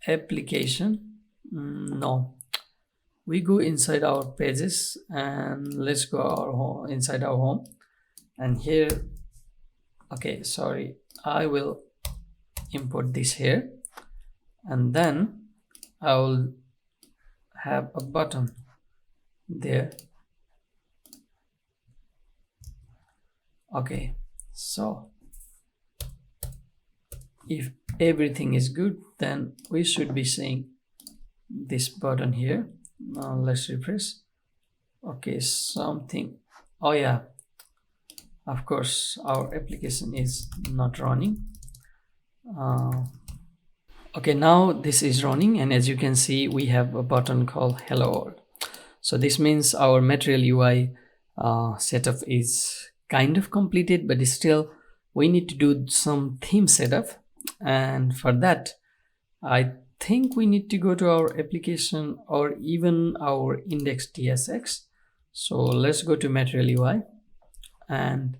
application. No, we go inside our pages and let's go our home, inside our home, and here, okay, sorry, I will import this here, and then I will have a button there. Okay, so if everything is good, then we should be seeing this button here. Now let's refresh. Okay, something, oh yeah, of course our application is not running. Okay, now this is running, and as you can see we have a button called hello world. So this means our Material UI setup is kind of completed, but still we need to do some theme setup, and for that I think we need to go to our application or even our index.tsx. So let's go to Material UI and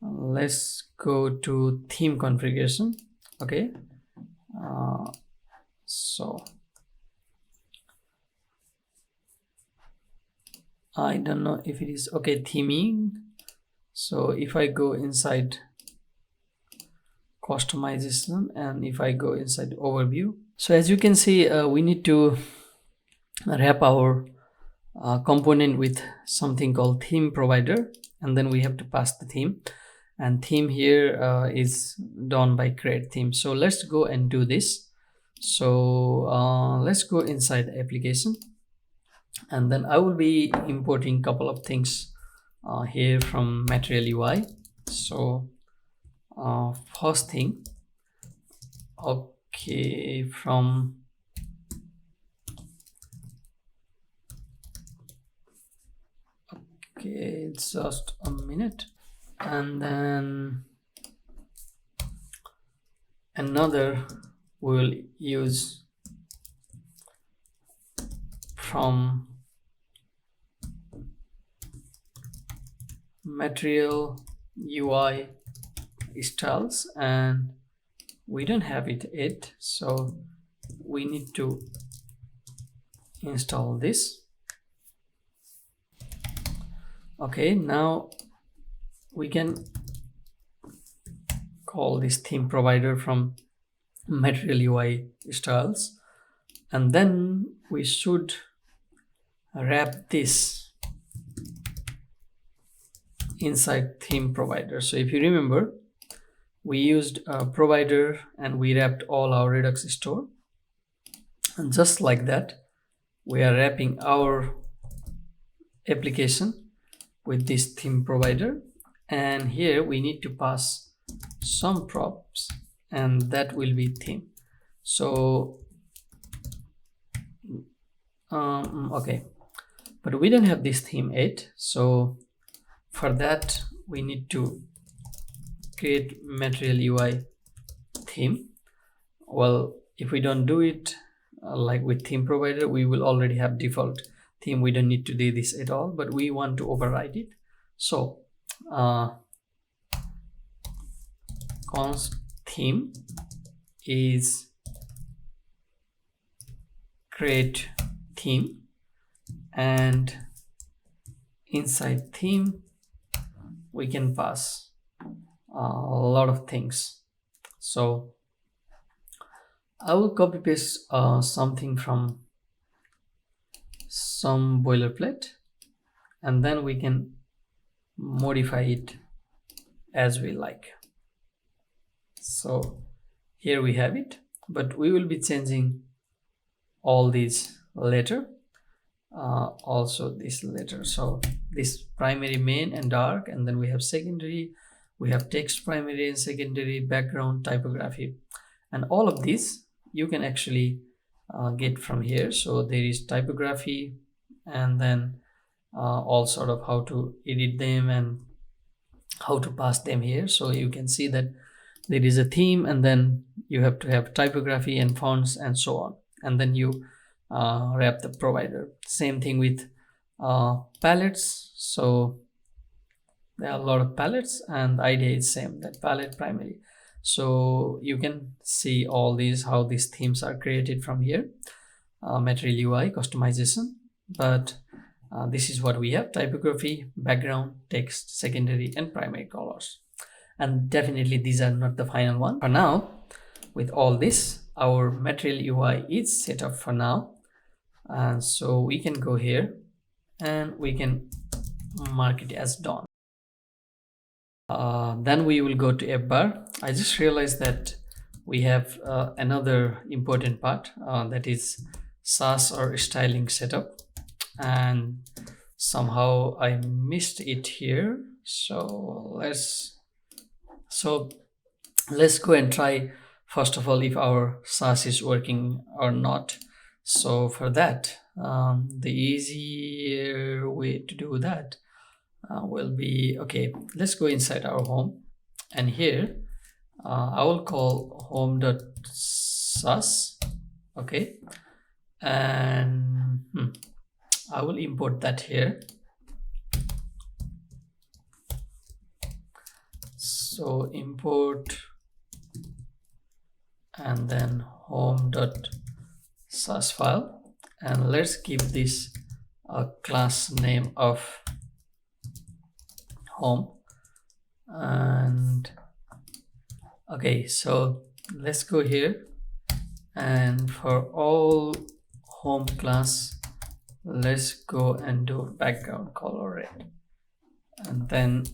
let's go to theme configuration. Okay, so I don't know if it is okay, theming. So if I go inside customization and if I go inside overview, so as you can see we need to wrap our component with something called theme provider, and then we have to pass the theme, and theme here is done by create theme. So let's go and do this. So let's go inside the application, and then I will be importing a couple of things here from Material UI. So first thing, okay, from okay, it's just a minute, and then another we'll use from Material UI styles, and we don't have it yet, so we need to install this. Okay, now we can call this theme provider from material UI styles, and then we should wrap this inside theme provider. So if you remember, we used a provider and we wrapped all our Redux store, and just like that we are wrapping our application with this theme provider. And here we need to pass some props, and that will be theme. So okay, but we don't have this theme yet, so for that we need to create material UI theme. Well, if we don't do it like with theme provider, we will already have default theme. We don't need to do this at all, but we want to override it. So const theme is create theme, and inside theme we can pass a lot of things. So I will copy paste something from some boilerplate, and then we can modify it as we like. So here we have it, but we will be changing all these later, also this later. So this primary, main and dark, and then we have secondary, we have text primary and secondary, background, typography, and all of these you can actually get from here. So there is typography, and then all sort of how to edit them and how to pass them here. So you can see that there is a theme, and then you have to have typography and fonts and so on, and then you wrap the provider. Same thing with palettes. So there are a lot of palettes, and the idea is same, that palette primary. So you can see all these, how these themes are created from here, material UI customization. But this is what we have: typography, background, text, secondary, and primary colors. And definitely these are not the final one. For now, with all this, our material UI is set up for now. And so we can go here and we can mark it as done. Then we will go to Appbar. I just realized that we have another important part, that is SASS or styling setup, and somehow I missed it here. So let's go and try first of all if our SASS is working or not. So for that, the easier way to do that will be, okay, let's go inside our home, and here I will call home.sass. okay, and I will import that here. So import and then home.sass file, and let's give this a class name of home. And okay, so let's go here, and for all home class, let's go and do background color red, and then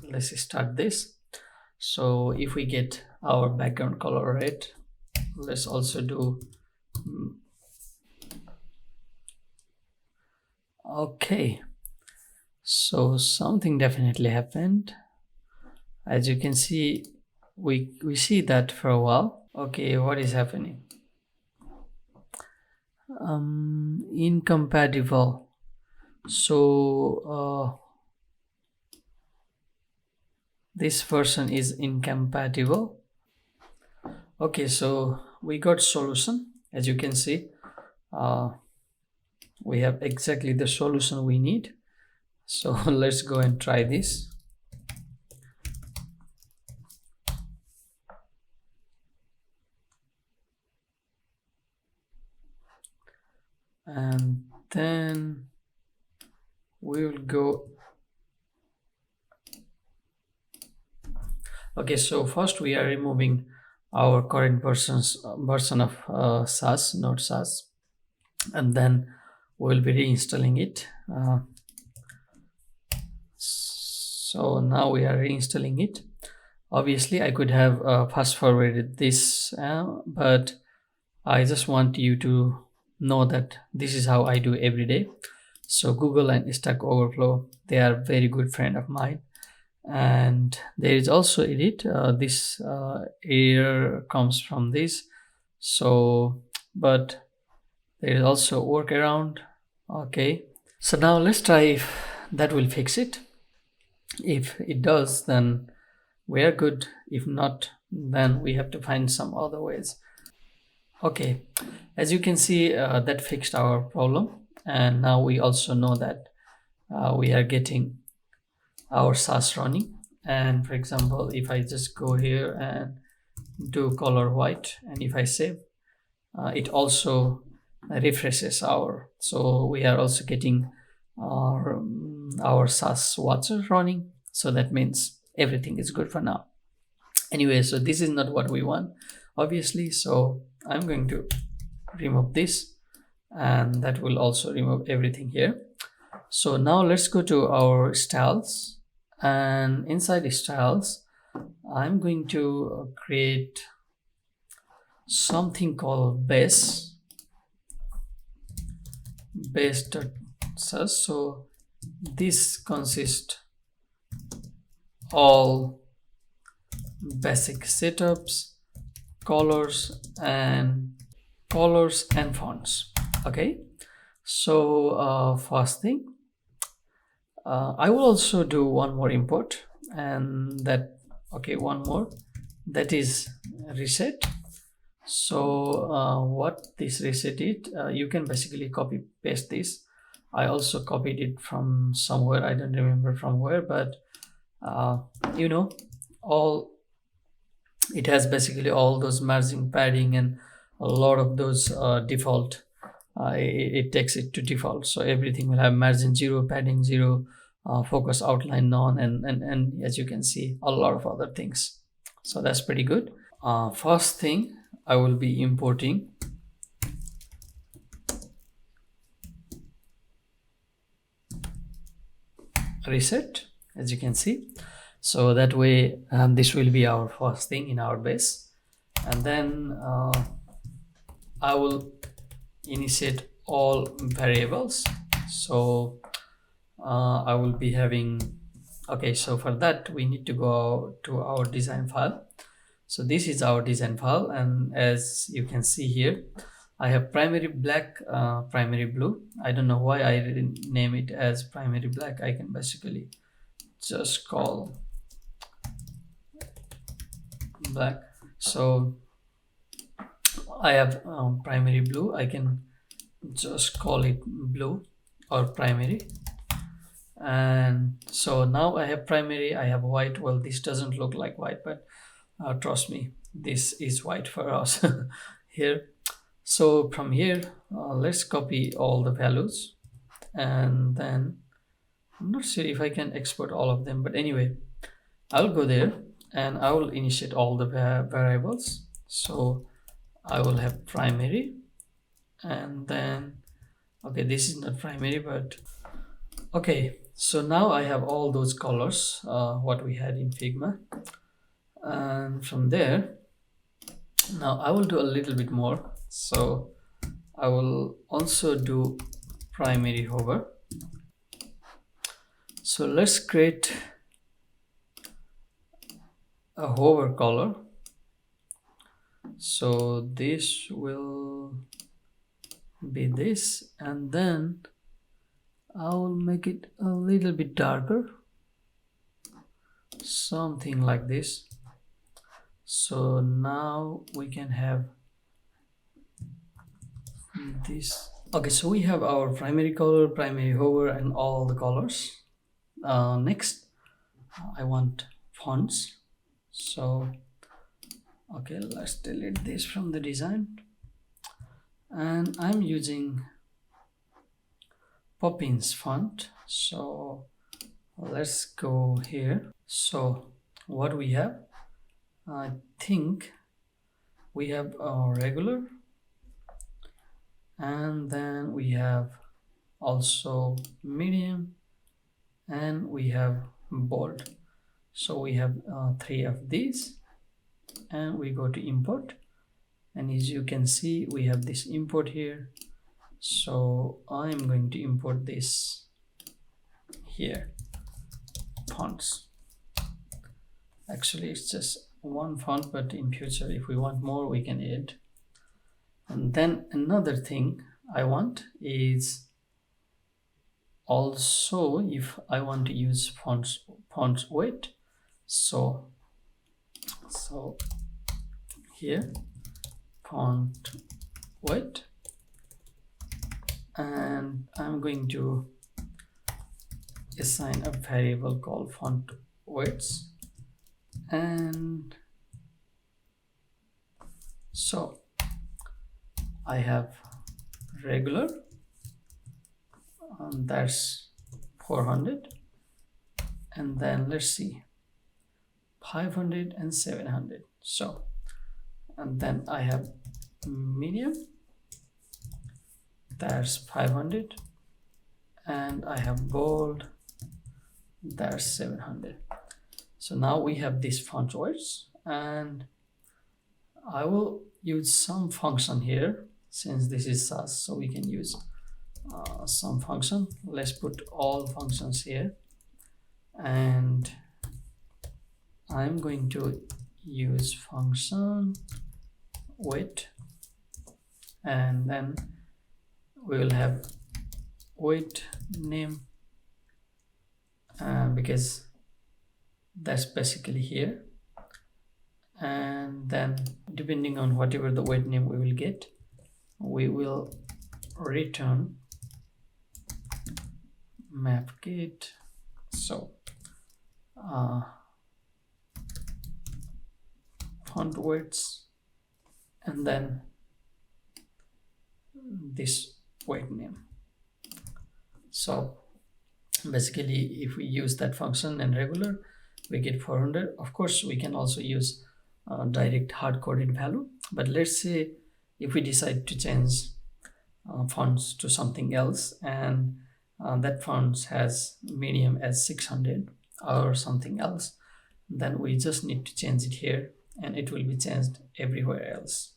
let's start this. So if we get our background color red, let's also do okay. So something definitely happened. As you can see, we see that for a while. Okay, what is happening? Incompatible. So this version is incompatible. Okay, so we got solution. As you can see, we have exactly the solution we need. So let's go and try this. And then we will go. Okay, so first we are removing our current version of SASS, not SASS, and then we'll be reinstalling it. So now we are reinstalling it. Obviously I could have fast forwarded this, but I just want you to know that this is how I do every day. So Google and Stack Overflow, they are very good friend of mine. And there is also edit. This error comes from this. So, but there is also workaround. Okay. So now let's try if that will fix it. If it does, then we are good. If not, then we have to find some other ways. Okay, as you can see, that fixed our problem, and now we also know that we are getting our SASS running. And for example, if I just go here and do color white, and if I save, it also refreshes our, so we are also getting our SASS watcher running. So that means everything is good for now. Anyway, so this is not what we want, obviously, so I'm going to remove this, and that will also remove everything here. So now let's go to our styles, and inside the styles I'm going to create something called base.sass. So this consists all basic setups, colors and fonts. Okay, so first thing, I will also do one more import, and that, okay, one more, that is reset. So what this reset is, you can basically copy paste this. I also copied it from somewhere, I don't remember from where, but you know, all it has basically all those margin, padding, and a lot of those default. It takes it to default, so everything will have margin 0, padding 0, focus outline none, and as you can see, a lot of other things. So that's pretty good. First thing, I will be importing reset, as you can see. So that way, this will be our first thing in our base, and then I will initiate all variables. So I will be having, okay, so for that we need to go to our design file. So this is our design file, and as you can see here, I have primary black, primary blue. I don't know why I didn't name it as primary black. I can basically just call black. So I have primary blue. I can just call it blue or primary. And so now I have primary, I have white. Well, this doesn't look like white, but trust me, this is white for us here. So from here, let's copy all the values, and then I'm not sure if I can export all of them, but anyway, I'll go there and I will initiate all the variables. So I will have primary, and then, okay, this is not primary, but okay, so now I have all those colors, what we had in Figma. And from there, now I will do a little bit more. So I will also do primary hover. So let's create a hover color. So this will be this, and then I will make it a little bit darker, something like this. So now we can have this. Okay, so we have our primary color, primary hover, and all the colors. Next, I want fonts. So okay, let's delete this from the design, and I'm using Poppins font. So let's go here. So what we have, I think we have regular, and then we have also medium, and we have bold. So we have 3 of these, and we go to import, and as you can see we have this import here. So I'm going to import this here, fonts. Actually it's just one font, but in future if we want more we can add. And then another thing I want is also if I want to use font weight. So here font weight, and I'm going to assign a variable called font weights. And so I have regular, and that's 400, and then let's see 500 and 700. So, and then I have medium, that's 500, and I have bold, that's 700. So now we have these font weights, and I will use some function here since this is SASS, so we can use some function. Let's put all functions here, and I'm going to use function weight, and then we will have weight name, because that's basically here. And then depending on whatever the weight name we will get, we will return map kit. So font weights, and then this weight name. So basically if we use that function and regular, we get 400. Of course we can also use direct hard-coded value, but let's say if we decide to change fonts to something else, and that font has medium as 600 or something else, then we just need to change it here and it will be changed everywhere else.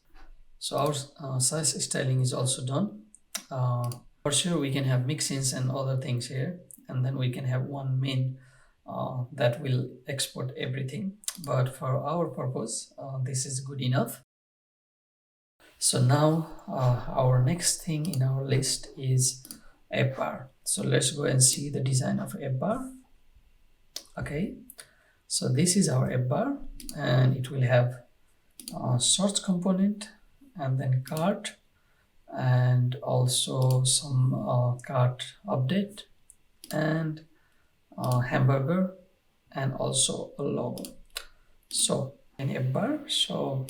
So our SASS styling is also done. For sure we can have mixins and other things here, and then we can have one main that will export everything, but for our purpose this is good enough. So now our next thing in our list is Appbar. So let's go and see the design of Appbar. Okay, so this is our Appbar, and it will have a search component, and then cart, and also some cart update, and hamburger, and also a logo. So in Appbar, so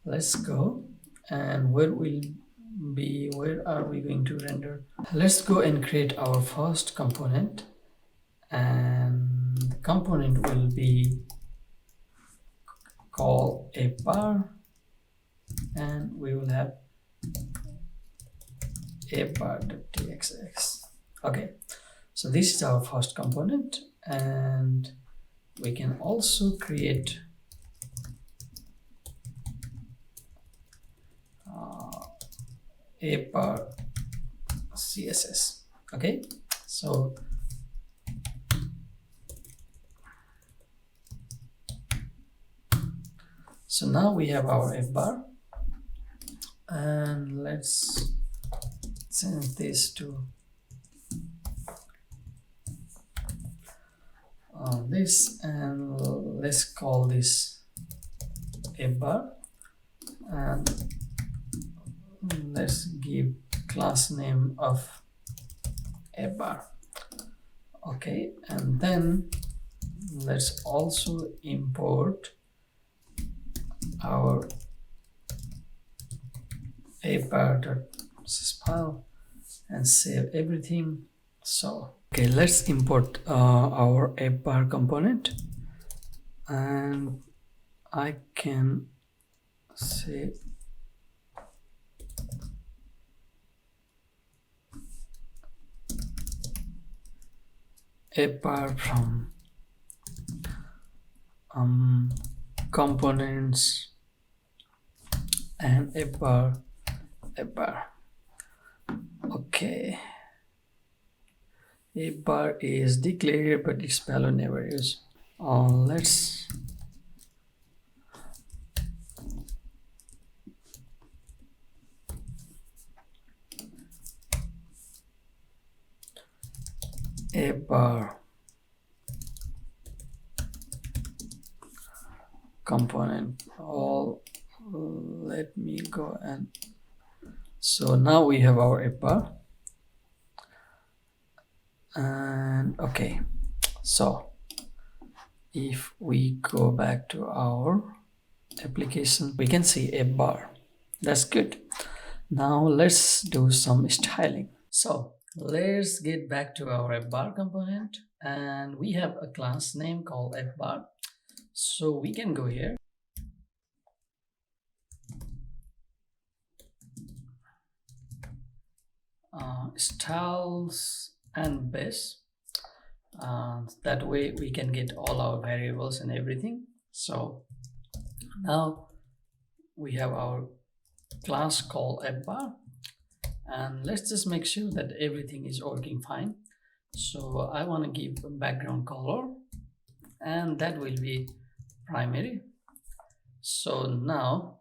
let's go, and where are we going to render? Let's go and create our first component, and the component will be called Appbar, and we will have appbar.txx. Okay, so this is our first component, and we can also create Appbar CSS. Okay, so now we have our Appbar, and let's change this to this, and let's call this Appbar, and let's give class name of Appbar. Okay, and then let's also import our appbar.sys file and save everything. So okay, let's import our Appbar component, and I can say Appbar from components and Appbar. Okay, Appbar is declared but its value never used. Let's Appbar component all. Let me go, and so now we have our Appbar. And okay, so if we go back to our application, we can see Appbar. That's good. Now let's do some styling. So let's get back to our Appbar component, and we have a class name called Appbar. So we can go here, styles and base. That way we can get all our variables and everything. So now we have our class called Appbar, and let's just make sure that everything is working fine. So I want to give a background color, and that will be primary. So now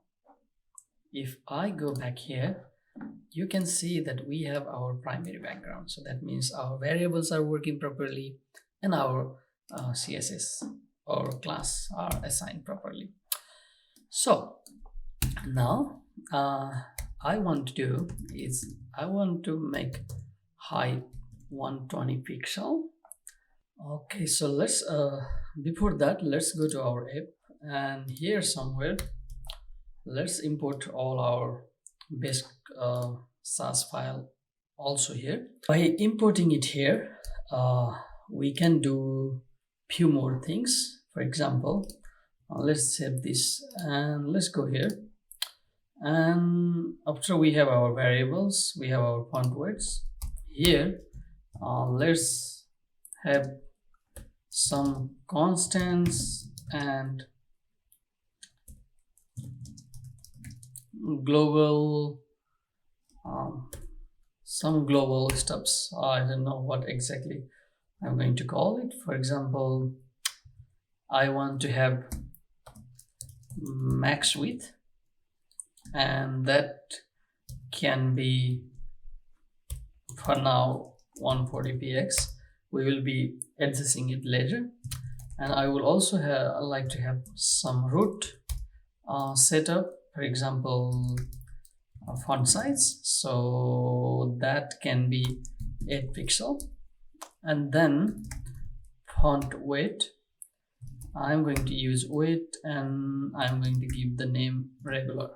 if I go back here, you can see that we have our primary background. So that means our variables are working properly and our CSS or class are assigned properly. So now I want to do is I want to make height 120 pixel. Okay, so let's before that, let's go to our app, and here somewhere let's import all our base SASS file also here. By importing it here, we can do few more things. For example, let's save this and let's go here, and after we have our variables, we have our font weights here. Let's have some constants and global some global stuffs. I don't know what exactly I'm going to call it. For example, I want to have max width, and that can be for now 140px. We will be adjusting it later. And I will also like to have some root setup, for example font size, so that can be 8 pixel. And then font weight, I'm going to use weight, and I'm going to give the name regular.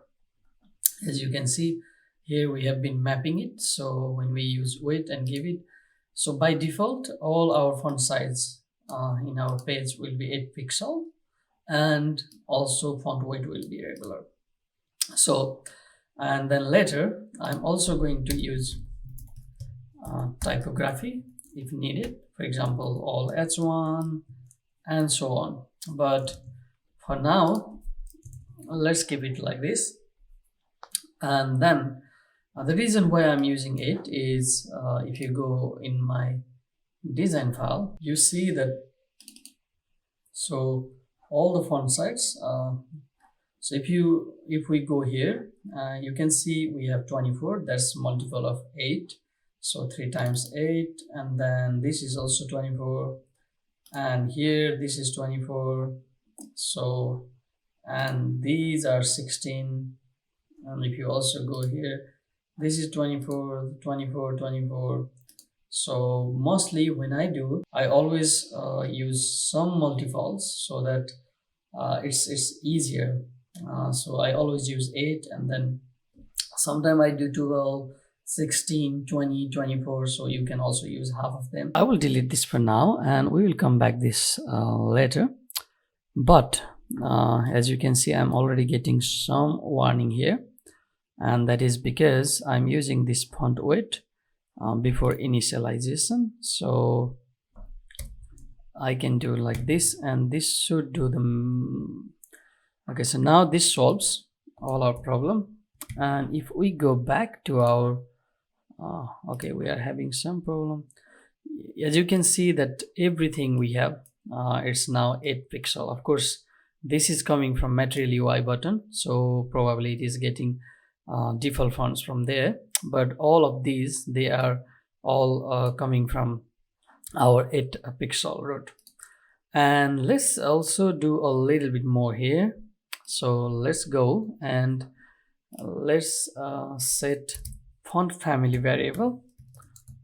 As you can see here, we have been mapping it. So when we use weight and give it, so by default all our font size in our page will be 8 pixel, and also font weight will be regular. So, and then later I'm also going to use typography if needed, for example all H1 and so on. But for now, let's keep it like this. And then the reason why I'm using it is if you go in my design file, you see that so all the font size, so if we go here, you can see we have 24. That's multiple of 8, so 3 times 8, and then this is also 24, and here this is 24. So, and these are 16, and if you also go here, this is 24, 24, 24. So mostly when I do, I always use some multiples so that it's easier. So I always use 8, and then sometimes I do 12, 16, 20, 24. So you can also use half of them. I will delete this for now, and we will come back this later. But as you can see, I'm already getting some warning here, and that is because I'm using this font weight before initialization. So I can do like this, and this should do the okay. So now this solves all our problem. And if we go back to our okay, we are having some problem. As you can see that everything we have, it's now 8 pixel. Of course, this is coming from Material UI button, so probably it is getting default fonts from there. But all of these, they are all coming from our 8 pixel root. And let's also do a little bit more here. So let's go and let's set font family variable.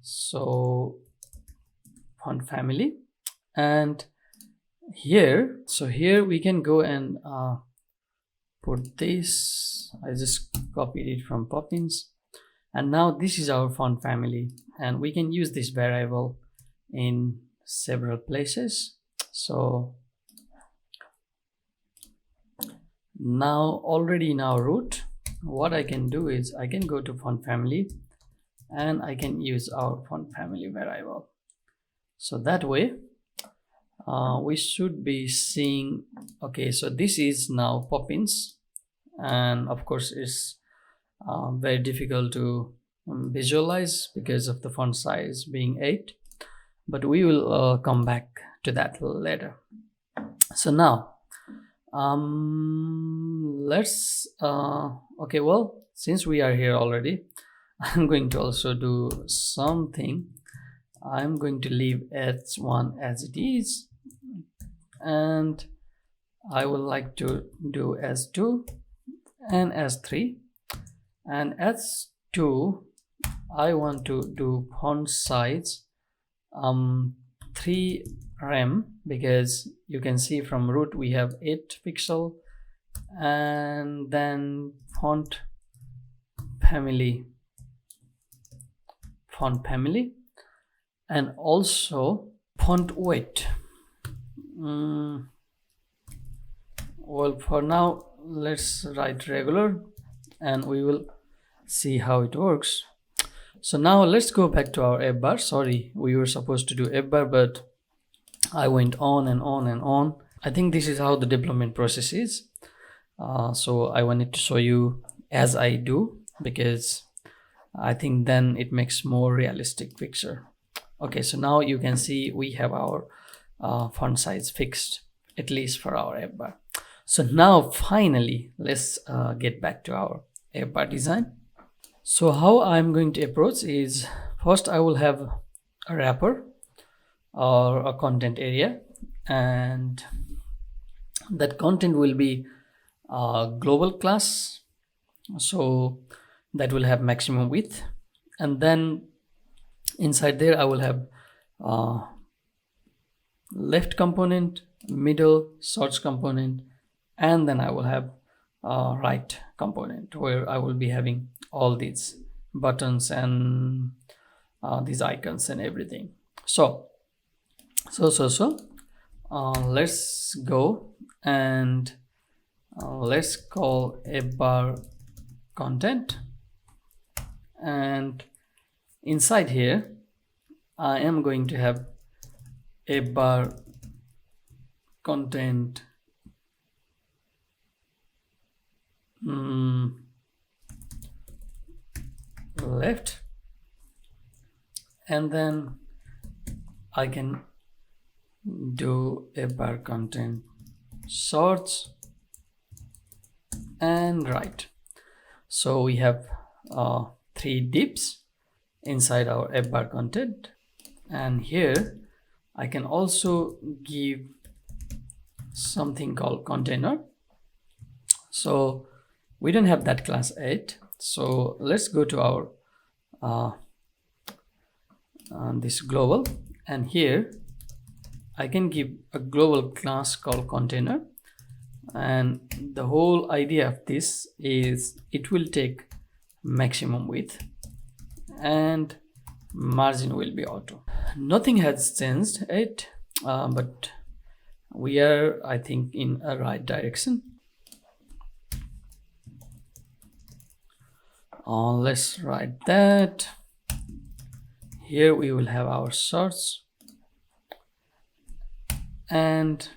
So font family, and here, so here we can go and put this. I just copied it from Poppins, and now this is our font family, and we can use this variable in several places. So now already in our root, what I can do is I can go to font family and I can use our font family variable. So that way we should be seeing, okay, so this is now Poppins, and of course it's very difficult to visualize because of the font size being 8, but we will come back to that later. So now let's okay, well, since we are here already, I'm going to also do something. I'm going to leave S1 as it is, and I would like to do S2 and S3. And S2, I want to do font size 3 rem, because you can see from root we have 8 pixel, and then font family, and also font weight. Well, for now let's write regular, and we will see how it works. So now let's go back to our Appbar. Sorry, we were supposed to do Appbar, but I went on and on and on. I think this is how the development process is. So I wanted to show you as I do, because I think then it makes more realistic picture. Okay, so now you can see we have our font size fixed, at least for our Appbar. So now finally, let's get back to our Appbar design. So how I'm going to approach is, first I will have a wrapper or a content area, and that content will be a global class, so that will have maximum width. And then inside there I will have left component, middle, search component, and then I will have right component, where I will be having all these buttons and these icons and everything. So let's go and let's call Appbar content, and inside here I am going to have Appbar content left, and then I can do Appbar content search and right. So we have 3 divs inside our Appbar content, and here I can also give something called container. So we don't have that class 8, so let's go to our this global, and here I can give a global class called container, and the whole idea of this is it will take maximum width and margin will be auto. Nothing has changed it, but we are, I think, in a right direction. Let's write that. Here we will have our sorts and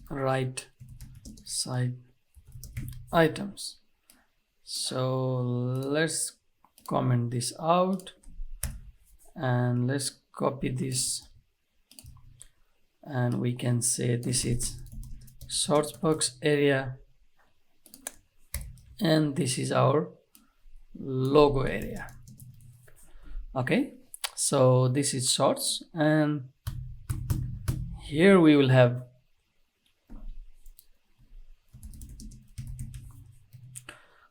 right side items. So let's comment this out and let's copy this, and we can say this is source box area and this is our logo area. Okay, so this is sorts, and here we will have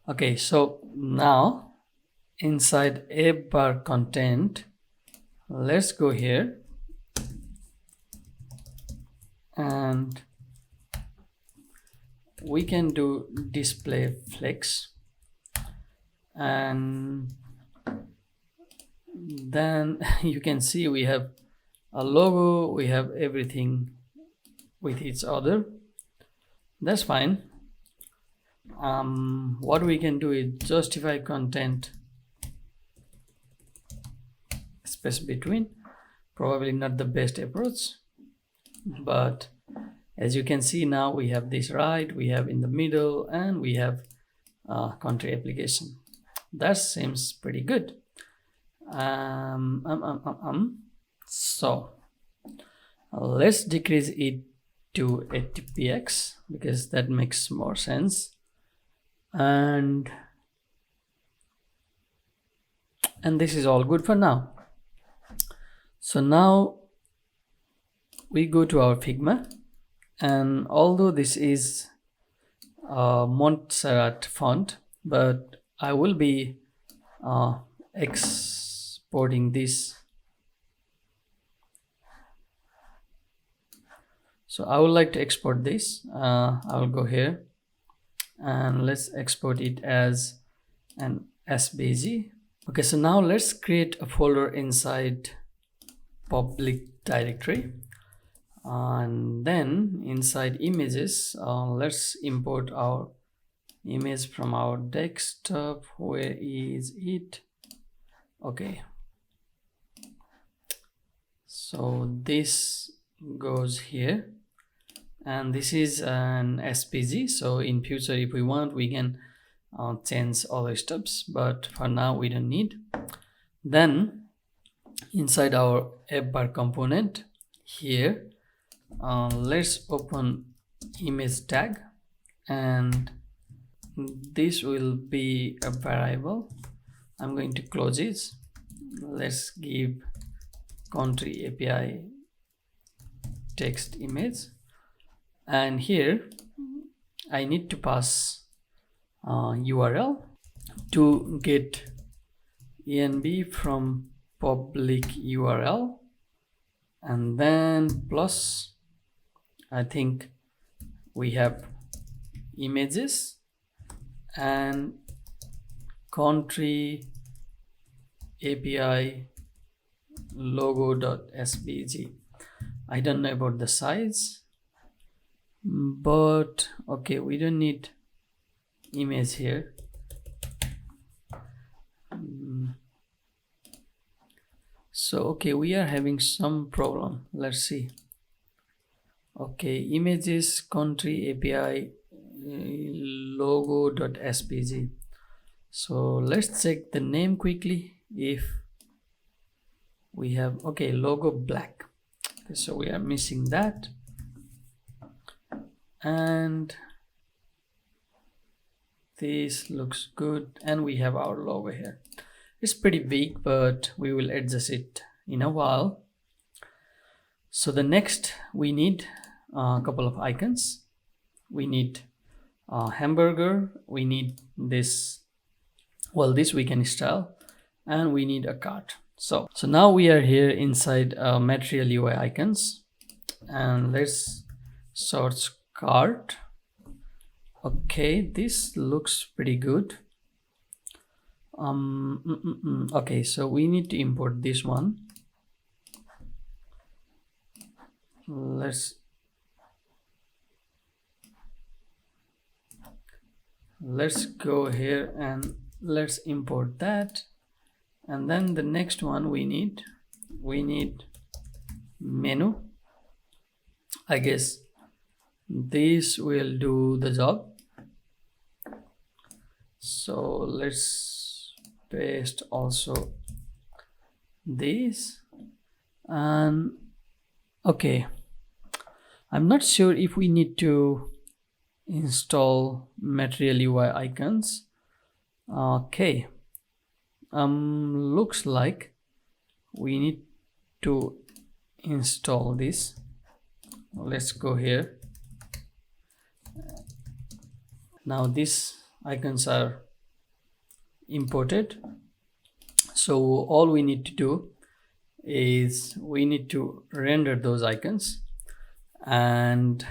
okay. So now inside Appbar content, let's go here and we can do display flex, and then you can see we have a logo, we have everything with each other. That's fine. What we can do is justify content space between. Probably not the best approach, but as you can see now we have this right, we have in the middle, and we have country application. That seems pretty good. So let's decrease it to 80px because that makes more sense, and this is all good for now. So now we go to our Figma, and although this is Montserrat font, but I will be exporting this. So I would like to export this. I will go here and let's export it as an SVG. Okay, so now let's create a folder inside public directory, and then inside images, let's import our image from our desktop. Where is it? Okay, so this goes here, and this is an SVG. So in future, if we want, we can change all the steps, but for now we don't need. Then inside our Appbar component here, let's open image tag, and this will be a variable. I'm going to close it. Let's give country API text image, and here I need to pass URL to get env from public URL, and then plus I think we have images and country API logo.svg. I don't know about the size, but okay, we don't need image here. So okay, we are having some problem. Let's see. Okay, images country API logo.svg. So let's check the name quickly. If we have, okay, logo black. Okay, so we are missing that, and this looks good, and we have our logo here. It's pretty big, but we will adjust it in a while. So the next we need a couple of icons. We need a hamburger, we need this, well, this we can style, and we need a cart. So now we are here inside material UI icons, and let's search cart. Okay, this looks pretty good. Okay, so we need to import this one. let's go here and let's import that. And then the next one we need menu. I guess this will do the job. So let's paste also this. And okay, I'm not sure if we need to install material UI icons. Okay, looks like we need to install this. Let's go here. Now these icons are imported, so all we need to do is we need to render those icons. And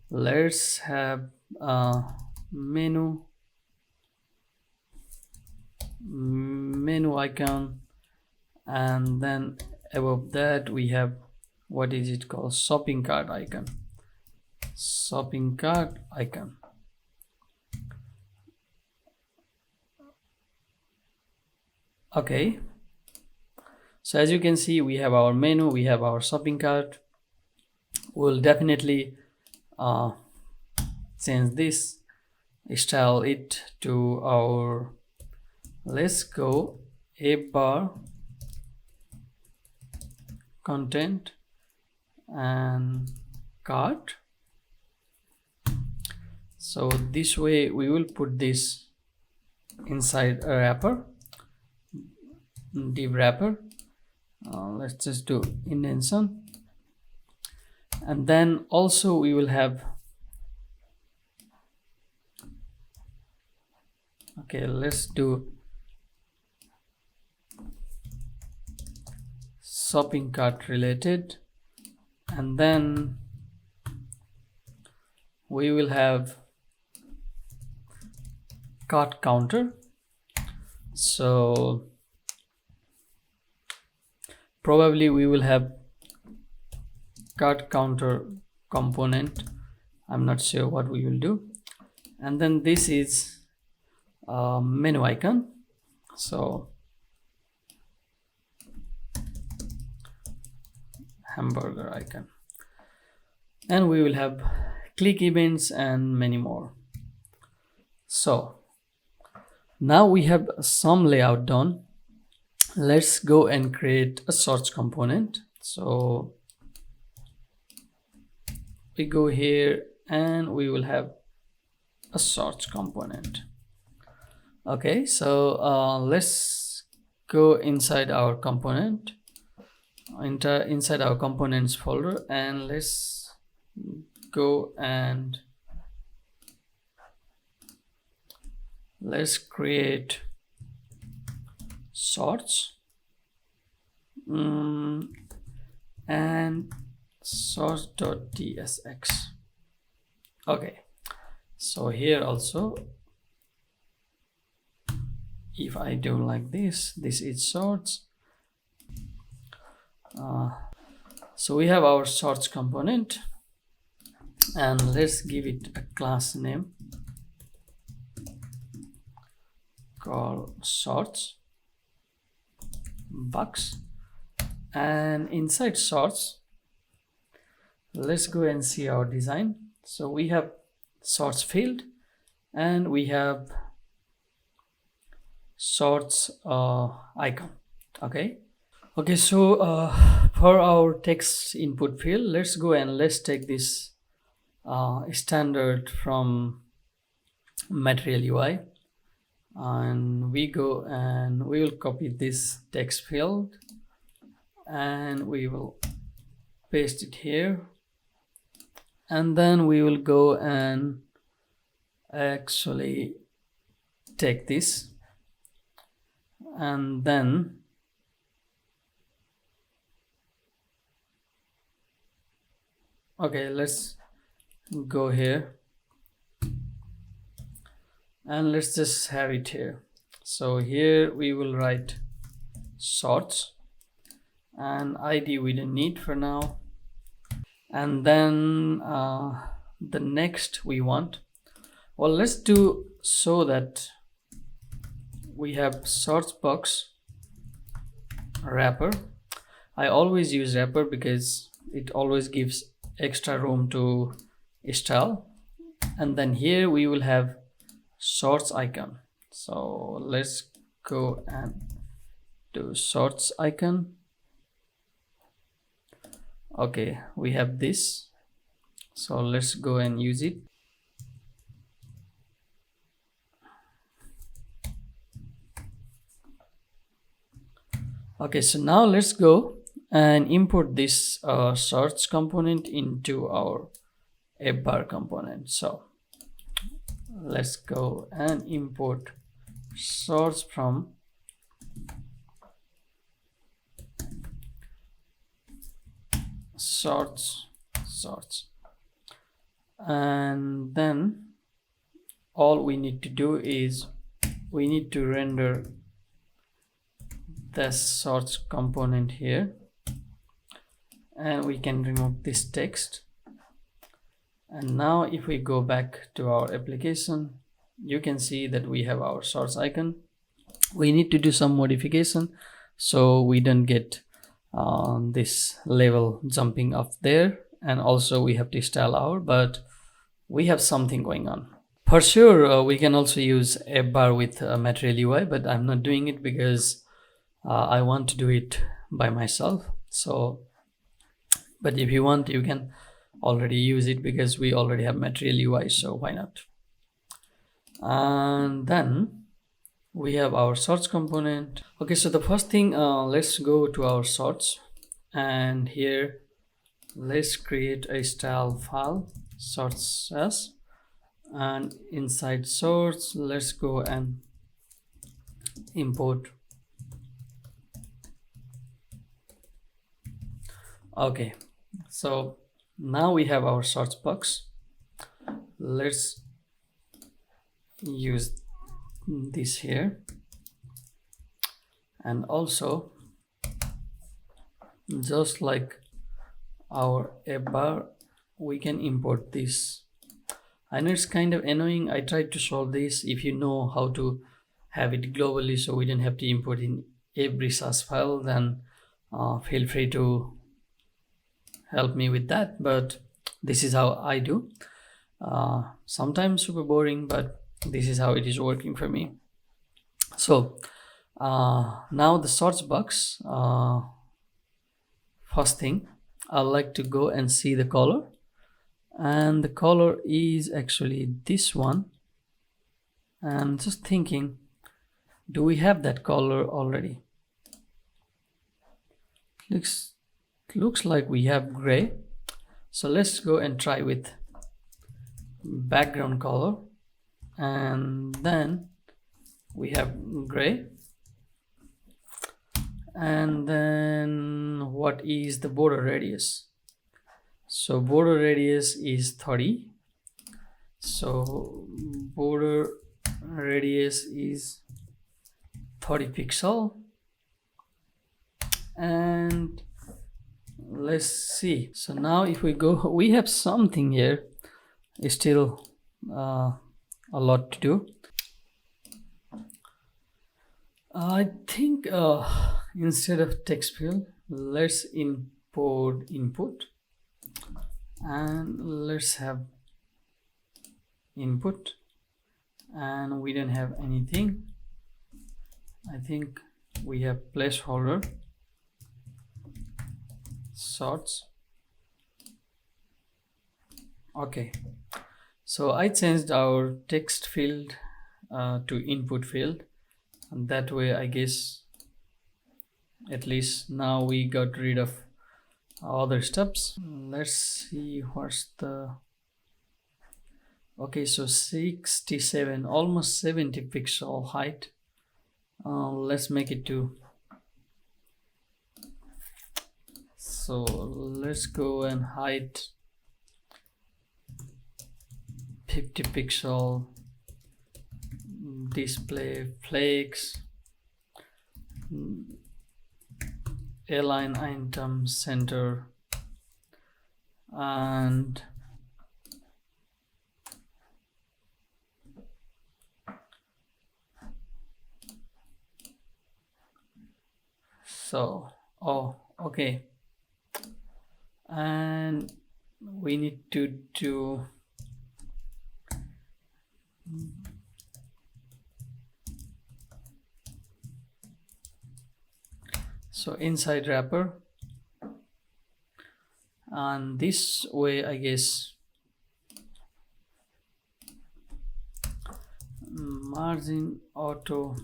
let's have a menu icon, and then above that we have, what is it called, shopping cart icon. Okay, so as you can see, we have our menu, we have our shopping cart. We'll definitely change this, style it to our, let's go Appbar content and cart. So this way we will put this inside a wrapper, div wrapper. Let's just do indentation. And then also we will have, okay, let's do shopping cart related, and then we will have cart counter. So probably we will have cart counter component. I'm not sure what we will do. And then this is a menu icon, so hamburger icon, and we will have click events and many more. So now we have some layout done. Let's go and create a search component. So we go here and we will have a search component. Okay, so let's go inside our component, inside our components folder, and let's go and let's create sorts and source.tsx. Okay, so here also, if I do like this is sorts. So we have our sorts component, and let's give it a class name called sorts box. And inside sorts, let's go and see our design. So we have sorts field and we have sorts icon. Okay, so for our text input field, let's go and let's take this standard from material UI, and we go and we will copy this text field and we will paste it here, and then we will go and actually take this, and then okay, let's go here and let's just have it here. So here we will write sorts, and ID we don't need for now. And then the next we want, well, let's do so that we have source box wrapper. I always use wrapper because it always gives extra room to style. And then here we will have source icon. So let's go and do source icon. Okay, we have this, so let's go and use it. Okay, so now let's go and import this source component into our Appbar component. So let's go and import source from source, and then all we need to do is we need to render the source component here, and we can remove this text. And now if we go back to our application, you can see that we have our source icon. We need to do some modification so we don't get this level jumping up there, and also we have to style our, but we have something going on. For sure we can also use Appbar with Material UI, but I'm not doing it because I want to do it by myself. So, but if you want, you can already use it because we already have Material UI, so why not? And then we have our source component. Okay, so the first thing, let's go to our source, and here let's create a style file, source SASS, and inside source let's go and import. Okay, so now we have our source box. Let's use this here, and also just like our Appbar, we can import this. I know it's kind of annoying. I tried to solve this. If you know how to have it globally so we don't have to import in every SASS file, then feel free to help me with that, but this is how I do. Sometimes super boring, but this is how it is working for me. So now the source box, first thing I like to go and see the color, and the color is actually this one. And just thinking, do we have that color already? Looks like we have gray, so let's go and try with background color, and then we have gray. And then what is the border radius? So border radius is 30, so border radius is 30 pixel. And let's see, so now if we go, we have something here. It's still a lot to do. I think instead of text field, let's import input, and let's have input, and we don't have anything. I think we have placeholder sorts. Okay, so I changed our text field to input field, and that way I guess at least now we got rid of other steps. Let's see what's the, okay, so 67, almost 70 pixel height. Let's make it to, so let's go and height 50 pixel, display flakes, align item center, and so okay, and we need to do so inside wrapper, and this way I guess margin auto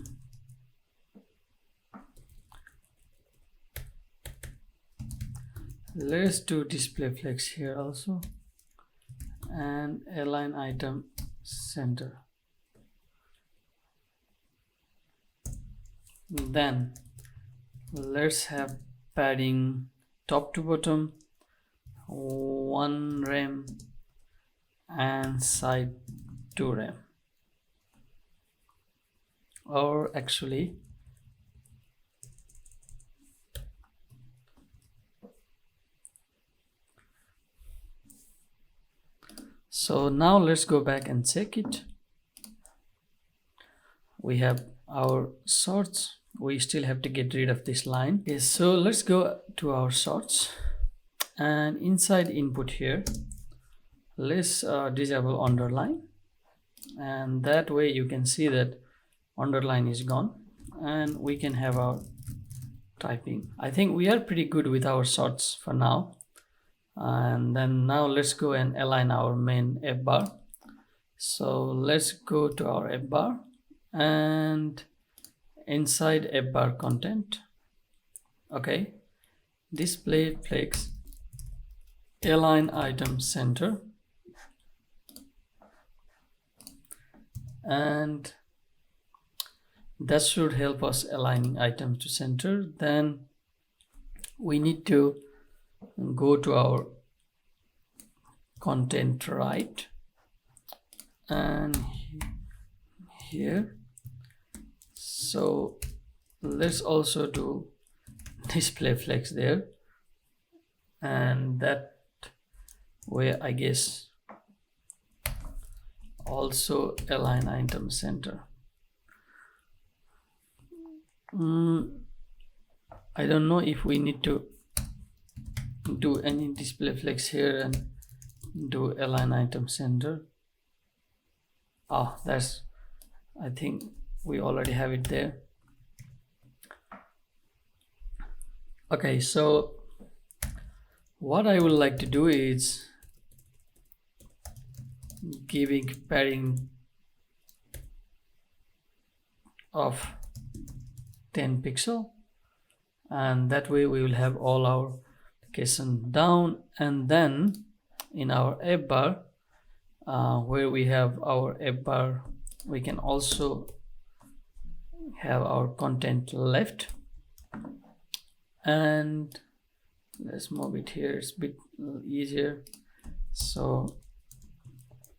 let's do display flex here also, and align item center. Then let's have padding top to bottom 1 rem and side 2 rem, or actually so now let's go back and check it. We have our sorts, we still have to get rid of this line. Okay, so let's go to our sorts, and inside input here let's disable underline, and that way you can see that underline is gone and we can have our typing. I think we are pretty good with our sorts for now. And then now let's go and align our main app bar. So let's go to our app bar, and inside app bar content, okay, display flex align item center, and that should help us aligning items to center. Then we need to go to our content right, and here, so let's also do display flex there, and that way I guess also align item center. I don't know if we need to do any display flex here and do align item center. That's, I think we already have it there. Okay, so what I would like to do is giving padding of 10 pixel, and that way we will have all our application down. And then in our app bar, where we have our app bar, we can also have our content left, and let's move it here, it's a bit easier. So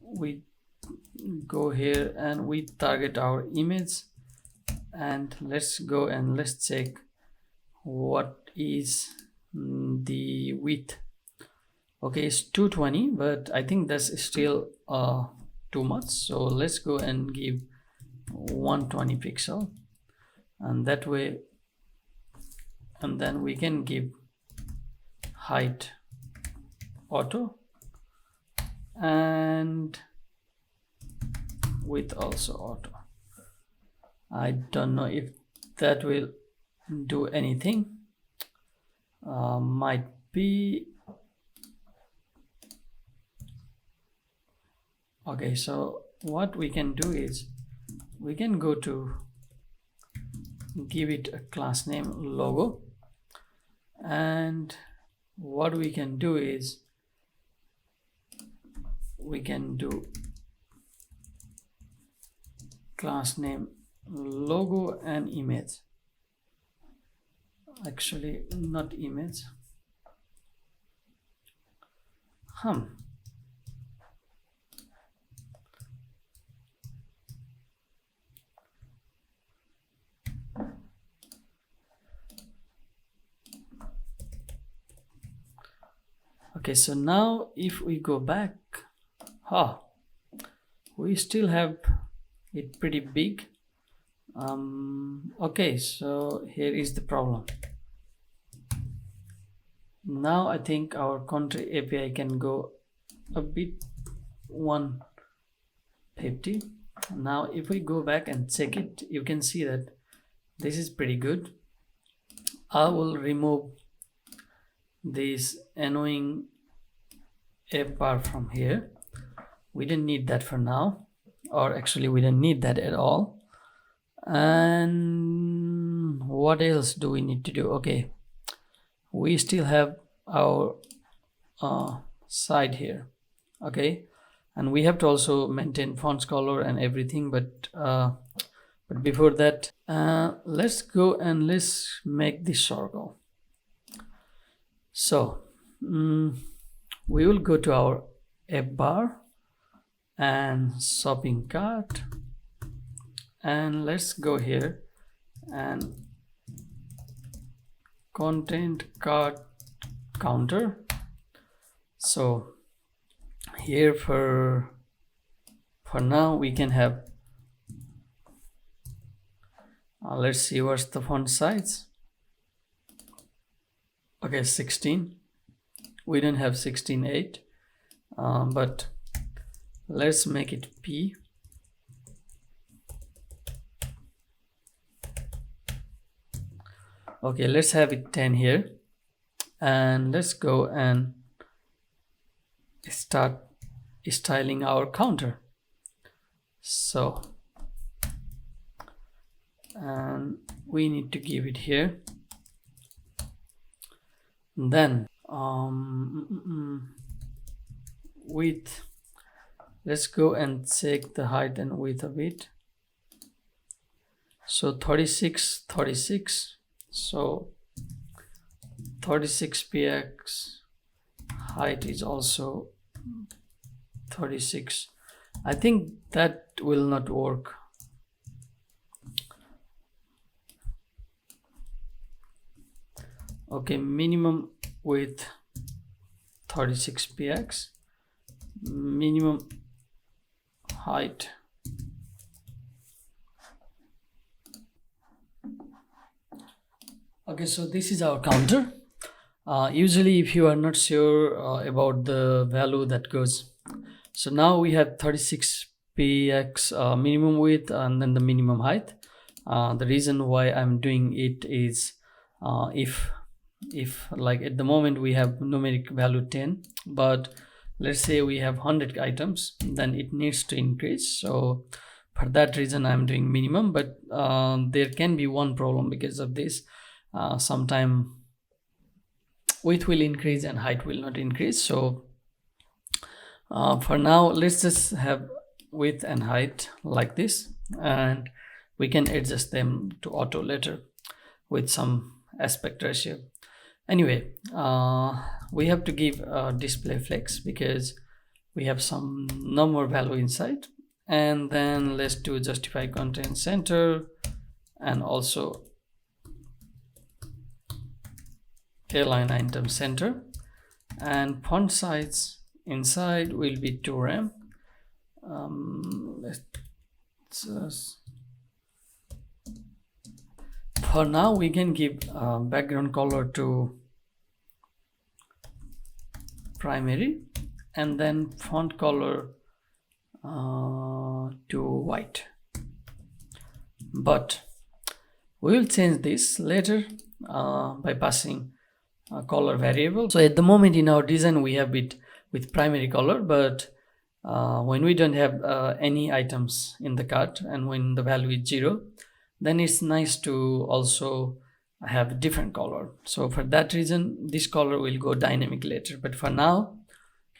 we go here and we target our image, and let's go and let's check what is the width. Okay, it's 220, but I think that's still too much, so let's go and give 120 pixel, and that way, and then we can give height auto and width also auto. I don't know if that will do anything. Might be. Okay, so what we can do is we can go to give it a class name logo, and what we can do is we can do class name logo and image. Actually not image. Okay, so now if we go back, we still have it pretty big. Okay, so here is the problem. Now I think our country API can go a bit 150. Now if we go back and check it, you can see that this is pretty good. I will remove this annoying Appbar from here. We don't need that for now, or actually we don't need that at all. And what else do we need to do? Okay, we still have our side here. Okay, and we have to also maintain fonts color and everything, but before that, let's go and let's make this circle. So we will go to our Appbar and shopping cart, and let's go here and content cart counter. So here for now we can have let's see what's the font size. Okay, 16. We don't have 16.8, but let's make it P. Okay, let's have it 10 here, and let's go and start styling our counter. So, and we need to give it here. Then width, let's go and check the height and width of it. So 36, so 36 px, height is also 36. I think that will not work. Okay, minimum width 36 px, minimum height okay, so this is our counter. Usually if you are not sure about the value that goes, so now we have 36 px minimum width and then the minimum height. The reason why I'm doing it is if like at the moment we have numeric value 10, but let's say we have 100 items, then it needs to increase. So for that reason I'm doing minimum, but there can be one problem because of this. Sometime width will increase and height will not increase. So for now let's just have width and height like this, and we can adjust them to auto later with some aspect ratio. Anyway, we have to give display flex because we have some number value inside, and then let's do justify content center and also align item center, and font size inside will be 2 rem. Let's just, for now we can give background color to primary and then font color to white, but we will change this later by passing a color variable. So at the moment in our design we have it with primary color, but when we don't have any items in the cart and when the value is 0, then it's nice to also have a different color. So for that reason this color will go dynamic later, but for now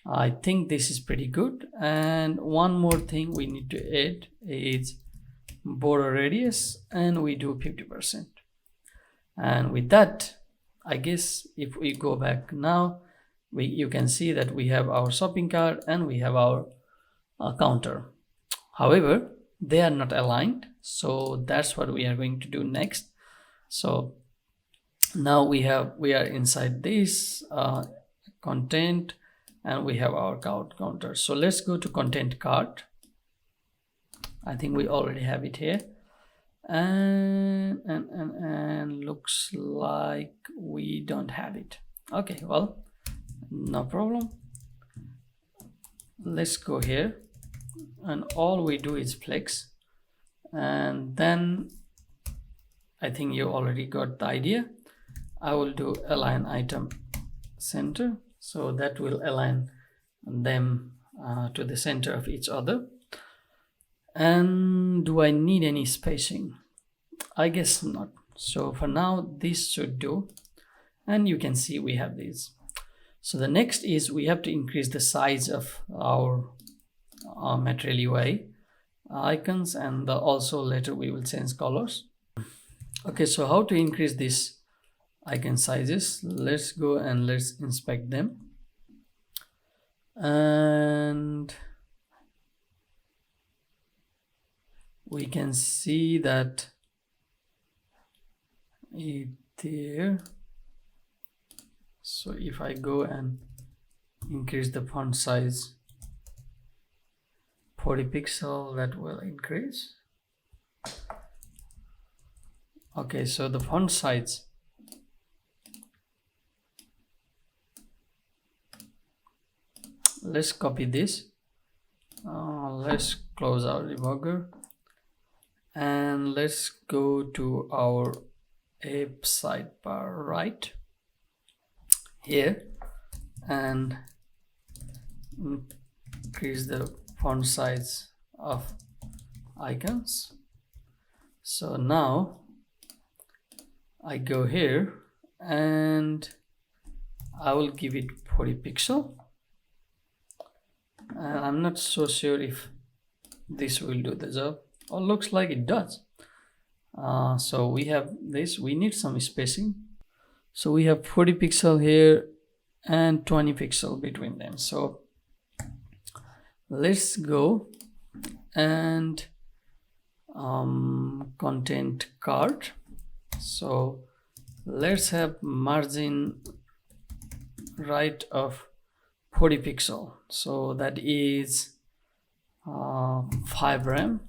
I think this is pretty good. And one more thing we need to add is border radius, and we do 50%. And with that, I guess if we go back now, you can see that we have our shopping cart and we have our counter. However, they are not aligned, so that's what we are going to do next. So now we are inside this content, and we have our count counter. So let's go to content card. I think we already have it here, and looks like we don't have it. Okay, well, no problem. Let's go here, and all we do is flex, and then I think you already got the idea. I will do align item center, so that will align them to the center of each other. And do I need any spacing? I guess not. So for now, this should do, and you can see we have these. So the next is we have to increase the size of our material UI icons, and also later we will change colors. Okay, so how to increase this icon sizes? Let's go and let's inspect them, and we can see that it there. So if I go and increase the font size 40 pixel, that will increase. Okay, so the font size, let's copy this. Let's close our debugger, and let's go to our app sidebar right here and increase the font size of icons. So now I go here and I will give it 40 pixel, and I'm not so sure if this will do the job. Oh, looks like it does. So we have this, we need some spacing. So we have 40 pixel here and 20 pixel between them. So let's go and content card. So let's have margin right of 40 pixel. So that is 5 rem.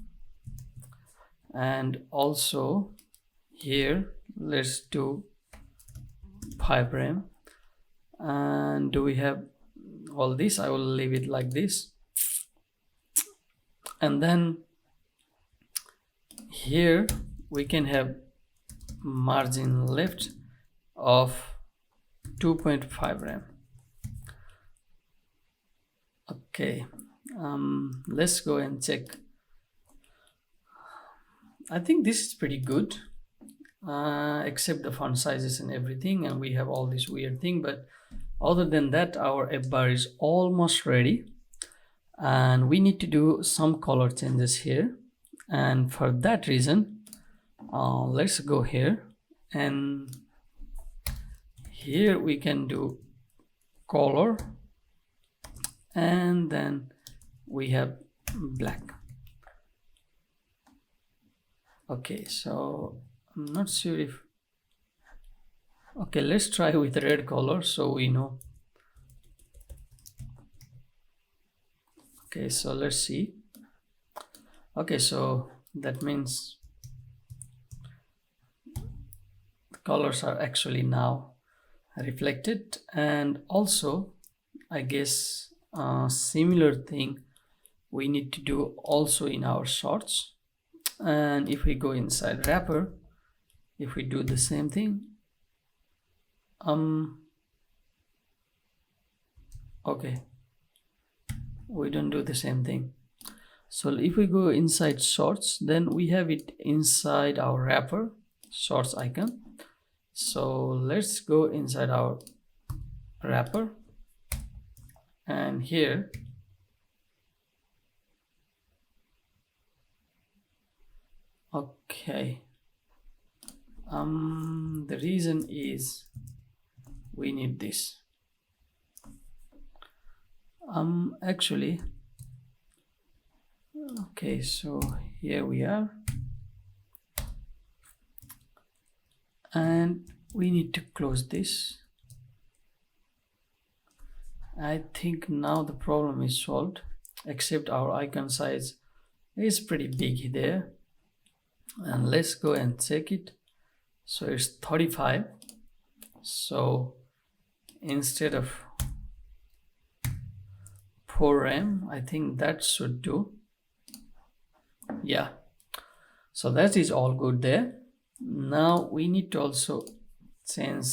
And also here let's do 5 rem. And do we have all this? I will leave it like this. And then here we can have margin left of 2.5 rem. Okay, let's go and check. I think this is pretty good, except the font sizes and everything, and we have all this weird thing, but other than that our app bar is almost ready, and we need to do some color changes here. And for that reason, let's go here, and here we can do color, and then we have black. Okay, so I'm not sure if, okay, let's try with red color so we know. Okay, so let's see. Okay, so that means the colors are actually now reflected. And also I guess similar thing we need to do also in our shorts. And if we go inside wrapper, if we do the same thing, okay, we don't do the same thing. So if we go inside shorts, then we have it inside our wrapper shorts icon. So let's go inside our wrapper, and here okay, the reason is we need this. Actually, okay, so here we are, and we need to close this. I think now the problem is solved, except our icon size is pretty big there. And let's go and check it. So it's 35. So instead of 4 RAM, I think that should do. Yeah, so that is all good there. Now we need to also change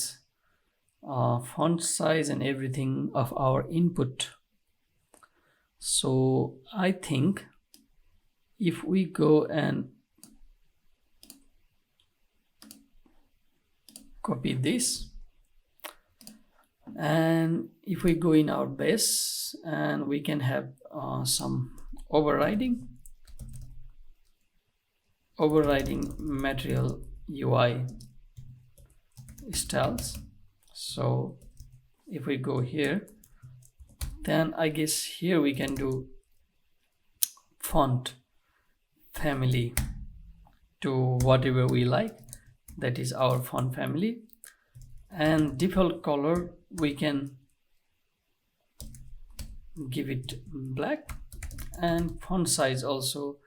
font size and everything of our input. So I think if we go and copy this, and if we go in our base, and we can have some overriding material UI styles. So if we go here, then I guess here we can do font family to whatever we like, that is our font family, and default color we can give it black, and font size also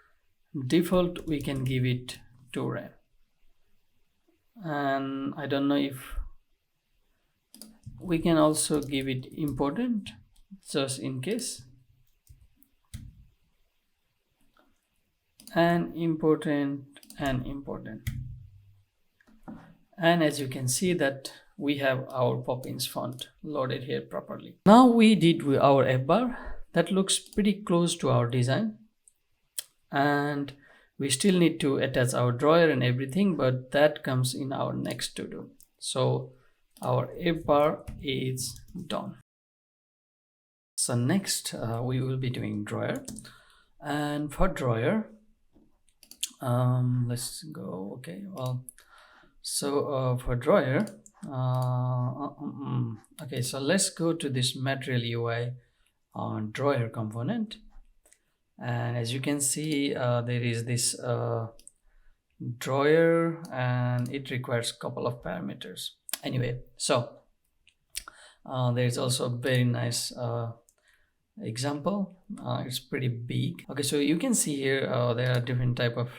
default we can give it 2 RAM. And I don't know if we can also give it important just in case, and important and important. And as you can see that we have our Poppins font loaded here properly. Now we did with our Appbar. That looks pretty close to our design, and we still need to attach our drawer and everything, but that comes in our next to do. So our Appbar is done. So next we will be doing drawer, and for drawer let's go. Okay, well, so for drawer okay, so let's go to this material UI drawer component, and as you can see there is this drawer, and it requires a couple of parameters. Anyway, so there's also a very nice example. It's pretty big. Okay, so you can see here there are different type of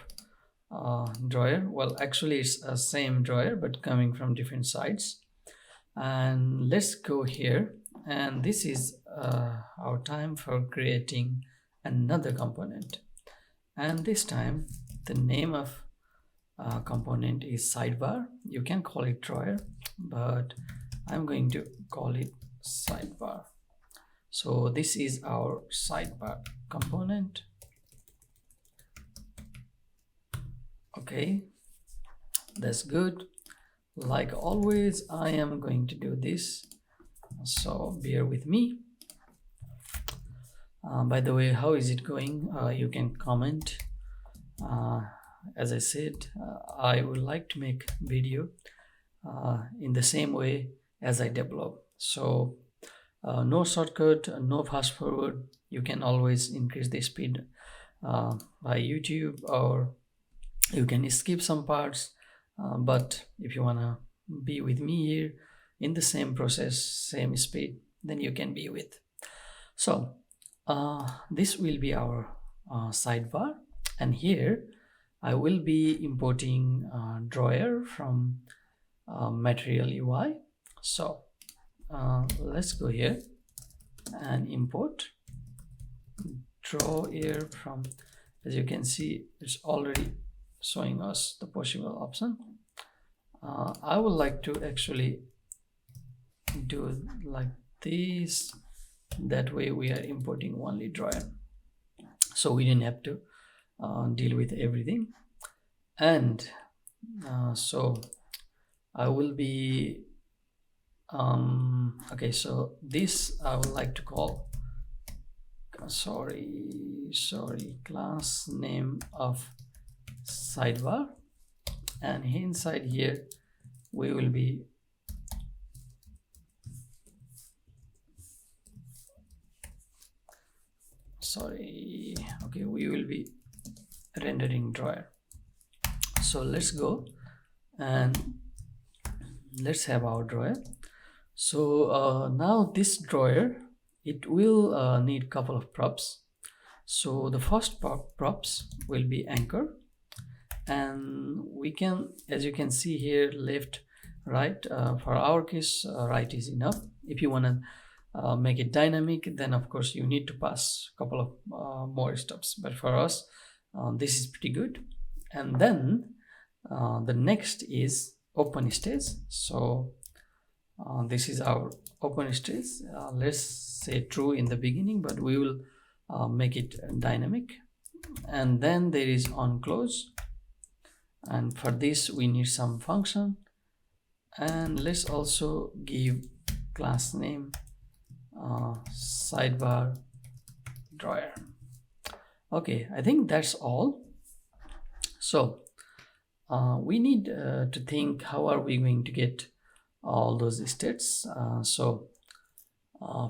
drawer. Well, actually it's a same drawer but coming from different sides. And let's go here, and this is our time for creating another component, and this time the name of component is sidebar. You can call it drawer, but I'm going to call it sidebar. So this is our sidebar component. Okay, that's good. Like always, I am going to do this, so bear with me. By the way, how is it going? You can comment. As I said, I would like to make video in the same way as I develop. So no shortcut, no fast forward. You can always increase the speed by YouTube, or you can skip some parts. But if you wanna be with me here in the same process, same speed, then you can be with. So this will be our sidebar, and here I will be importing drawer from material UI. So let's go here and import drawer from, as you can see, it's already showing us the possible option. I would like to actually do like this. That way we are importing only drawer, so we didn't have to deal with everything. And so I will be okay, so this I would like to call class name of sidebar, and inside here we will be we will be rendering drawer. So let's go and let's have our drawer. So now this drawer it will need couple of props. So the first props will be anchor, and we can, as you can see here, left, right. For our case, right is enough. If you want to make it dynamic, then of course you need to pass a couple of more steps, but for us this is pretty good. And then the next is open stage. So this is our open stage. Let's say true in the beginning, but we will make it dynamic. And then there is on close, and for this we need some function, and let's also give class name sidebar drawer. Okay, I think that's all. So we need to think, how are we going to get all those states? So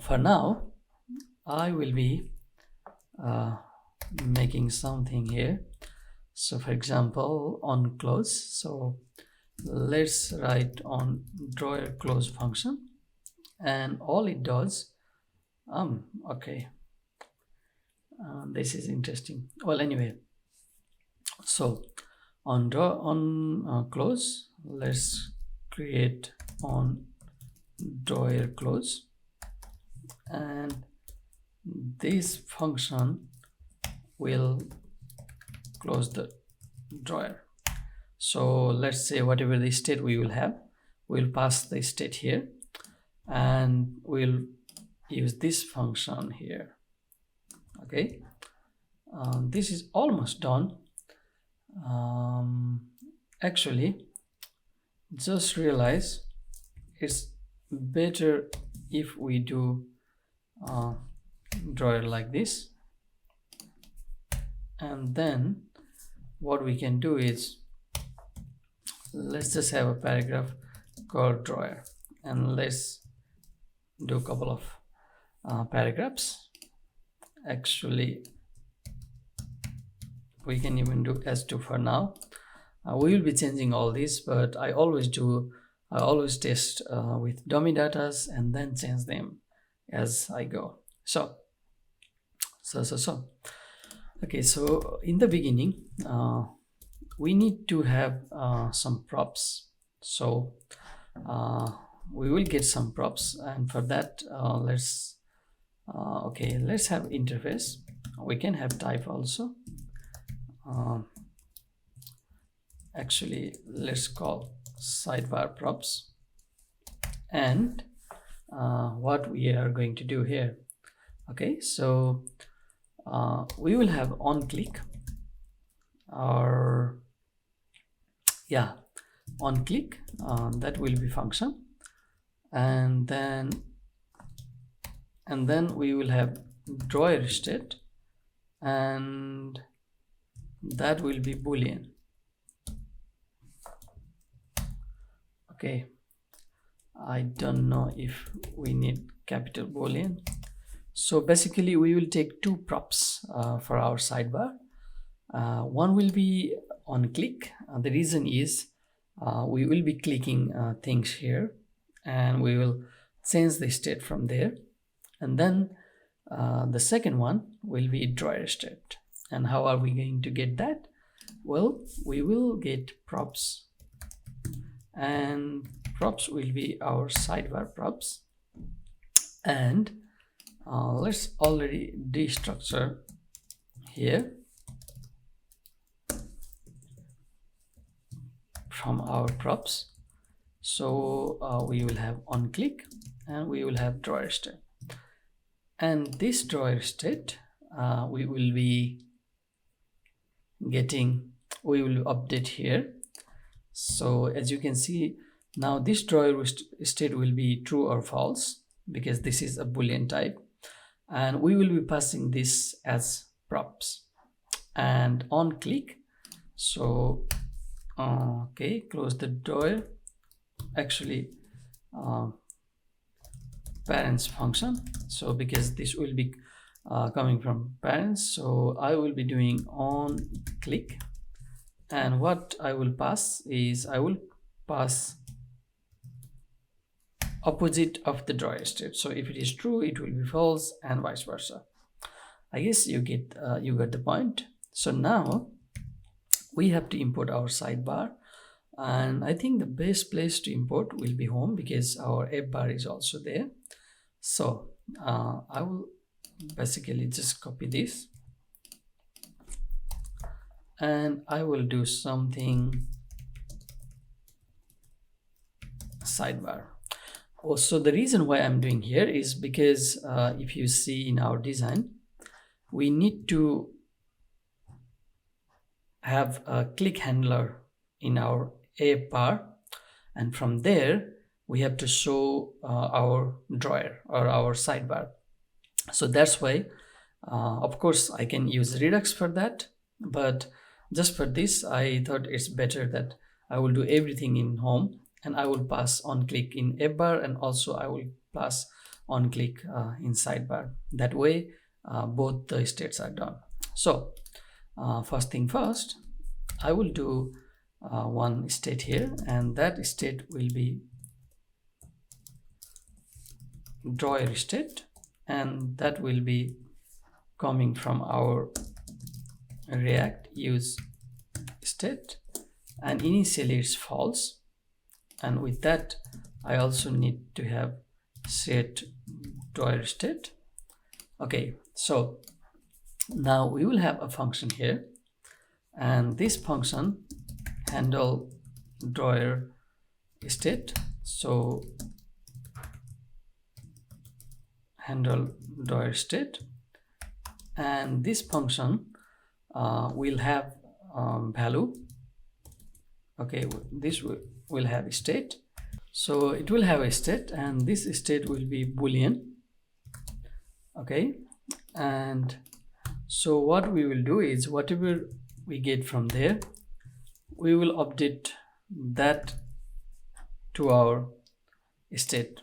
for now I will be making something here. So for example, on close, so let's write on drawer close function, and all it does, okay, this is interesting. Well, anyway, so on close, let's create on drawer close, and this function will close the drawer. So let's say whatever the state we will have, we'll pass the state here, and we'll use this function here. Okay, this is almost done. Actually, just realize it's better if we do drawer like this, and then what we can do is, let's just have a paragraph called drawer, and let's do a couple of paragraphs. Actually, we can even do S2 for now. We will be changing all this, but I always test with dummy datas and then change them as I go. So okay, so in the beginning we need to have some props. So we will get some props, and for that let's have interface. We can have type also. Actually, let's call sidebar props, and what we are going to do here. Okay, so we will have on click, or on click, that will be function, and then we will have drawer state, and that will be boolean. Okay, I don't know if we need capital boolean. So basically we will take two props for our sidebar. One will be on click. The reason is we will be clicking things here, and we will change the state from there. And then the second one will be drawer state. And how are we going to get that? Well, we will get props, and props will be our sidebar props. And let's already destructure here from our props. So we will have on click, and we will have drawer state, and this drawer state we will be getting, we will update here. So as you can see now, this drawer state will be true or false, because this is a boolean type, and we will be passing this as props. And on click, so okay, close the drawer. Actually parents function, so because this will be coming from parents, so I will be doing on click, and what I will pass is, I will pass opposite of the drawer state. So if it is true, it will be false, and vice versa. I guess you got the point. So now we have to import our sidebar, and I think the best place to import will be home because our Appbar is also there. So I will basically just copy this, and I will do something sidebar. Also, the reason why I'm doing here is because if you see in our design, we need to have a click handler in our Appbar, and from there we have to show our drawer or our sidebar. So that's why of course I can use Redux for that, but just for this I thought it's better that I will do everything in home, and I will pass on click in Appbar, and also I will pass on click in sidebar. That way both the states are done. So first thing first, I will do one state here, and that state will be drawer state, and that will be coming from our React use state, and initially it's false, and with that I also need to have set drawer state. Okay, so now we will have a function here, and this function handle drawer state. So handle drawer state, and this function will have value. Okay, this will have a state. So it will have a state, and this state will be Boolean. Okay, and so what we will do is whatever we get from there, we will update that to our state.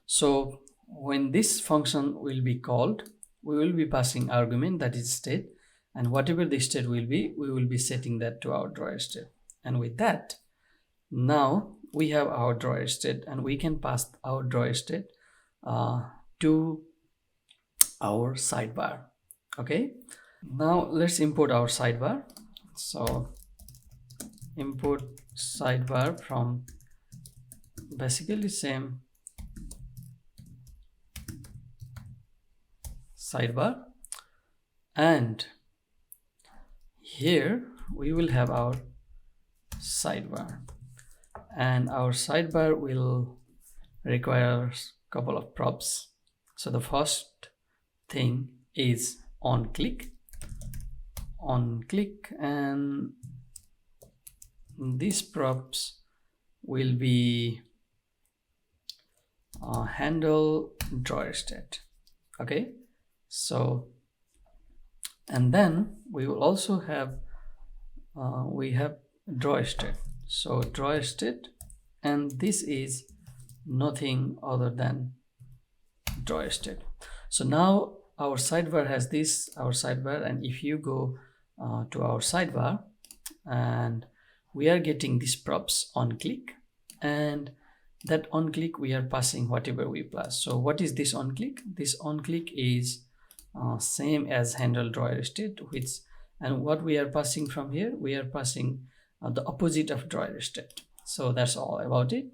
So when this function will be called, we will be passing argument, that is state, and whatever the state will be, we will be setting that to our drawer state. And with that, now we have our drawer state, and we can pass our drawer state to our sidebar. Okay, now let's import our sidebar. So import sidebar from basically same sidebar, and here we will have our sidebar, and our sidebar will require a couple of props. So the first thing is on click, and these props will be handle drawer state. Okay, so and then we will also have we have drawer state. So drawer state, and this is nothing other than drawer state. So now our sidebar has this, our sidebar, and if you go to our sidebar, and we are getting these props on click, and that on click we are passing whatever we pass. So what is this on click? This on click is same as handle drawer state, which, and what we are passing from here, we are passing the opposite of drawer state. So that's all about it.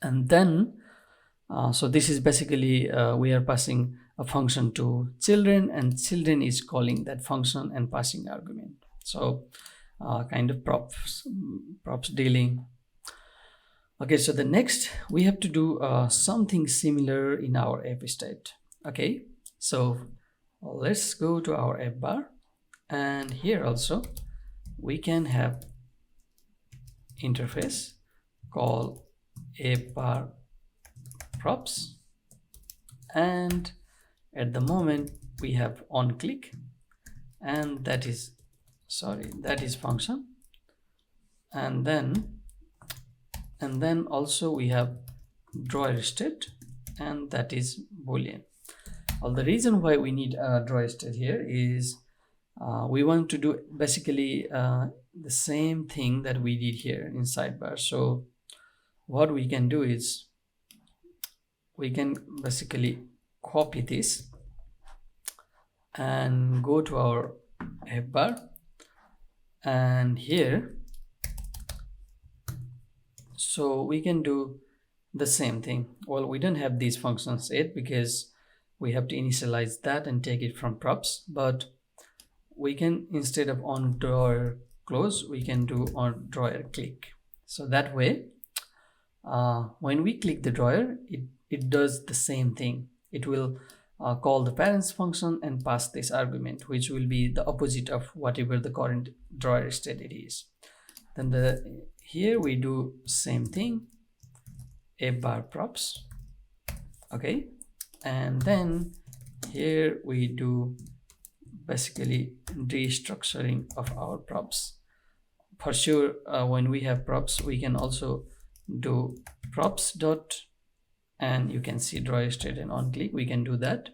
And then so this is basically we are passing a function to children, and children is calling that function and passing argument. So kind of props dealing. Okay, so the next we have to do something similar in our app state. Okay, so let's go to our Appbar, and here also we can have interface called Appbar props, and at the moment we have on click, and that is function, and then also we have drawer state, and that is Boolean. Well, the reason why we need a drawer state here is we want to do basically the same thing that we did here in sidebar. So what we can do is we can basically copy this and go to our Appbar, and here, so we can do the same thing. Well, we don't have these functions yet because we have to initialize that and take it from props, but we can, instead of on drawer close, we can do on drawer click. So that way, when we click the drawer, it does the same thing. It will call the parents function and pass this argument, which will be the opposite of whatever the current drawer state it is. Then here we do same thing, Appbar props, okay, and then here we do basically restructuring of our props. For sure, when we have props, we can also do props dot, and you can see drawer state and on click, we can do that,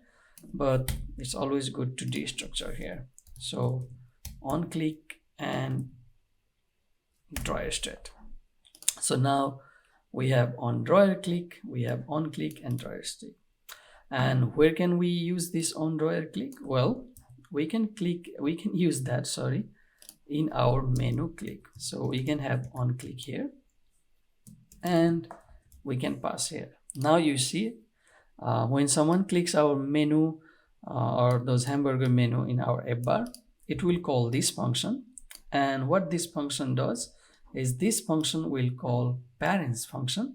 but it's always good to destructure here. So on click and drawer state. So now we have on drawer click, we have on click and drawer state. And where can we use this on drawer click? Well, we can use that, in our menu click. So we can have on click here and we can pass here. Now you see, when someone clicks our menu or those hamburger menu in our Appbar, it will call this function. And what this function does is this function will call parents function,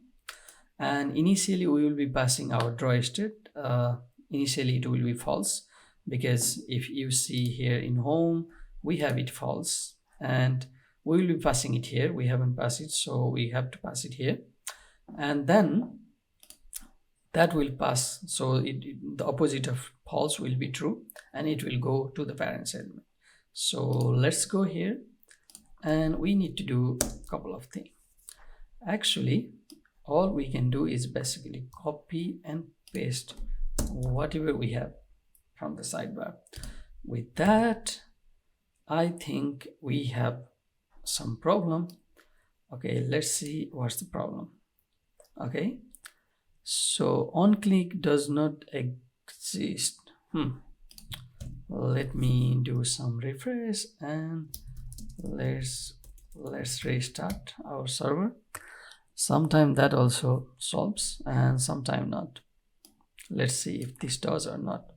and initially we will be passing our drawer state. Initially it will be false, because if you see here in home, we have it false, and we will be passing it here. We haven't passed it, so we have to pass it here, and then that will pass. So the opposite of false will be true, and it will go to the parents element. So let's go here, and we need to do a couple of things. Actually, all we can do is basically copy and paste whatever we have from the sidebar. With that, I think we have some problem. Okay, let's see what's the problem. Okay, so on click does not exist. Let me do some refresh and let's restart our server. Sometime that also solves and sometime not. Let's see if this does or not.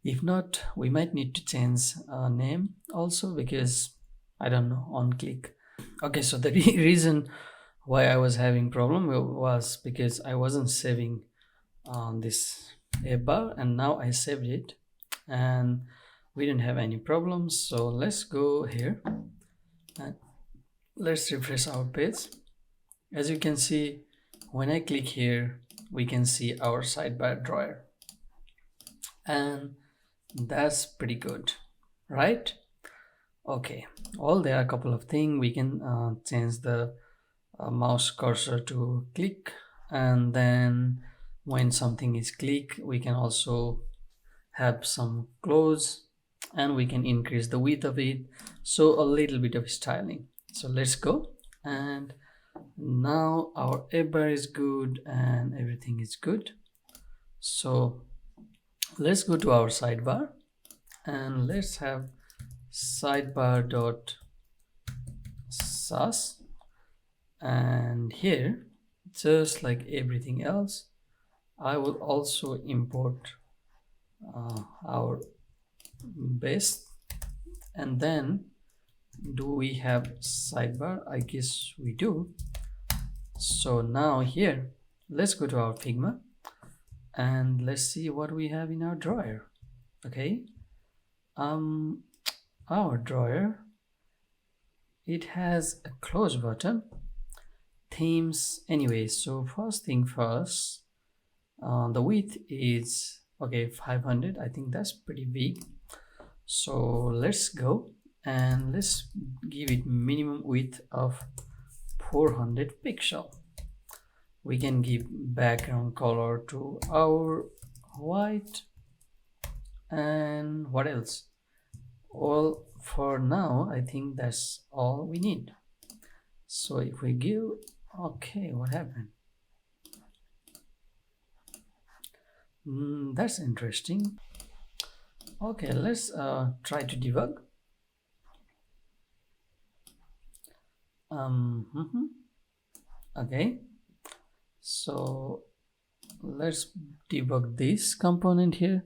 If not, we might need to change name also, because I don't know, on click. Okay, so the reason why I was having problem was because I wasn't saving this Appbar, and now I saved it and we didn't have any problems. So let's go here and let's refresh our page. As you can see, when I click here, we can see our sidebar drawer, and that's pretty good, right? Okay, well, there are a couple of things. We can change the mouse cursor to click, and then when something is click, we can also have some close, and we can increase the width of it, so a little bit of styling. So let's go, and now our Appbar is good and everything is good. So let's go to our sidebar and let's have sidebar.sass, and here, just like everything else, I will also import our base. And then, do we have sidebar? I guess we do. So now here, let's go to our Figma and let's see what we have in our drawer. Okay, our drawer, it has a close button, themes. Anyway, so first thing first, the width is 500. I think that's pretty big, so let's go and let's give it minimum width of 400 pixel. We can give background color to our white, and what else? Well, for now I think that's all we need. So if we give, okay, what happened? That's interesting. Okay, let's try to debug. Okay, so let's debug this component here,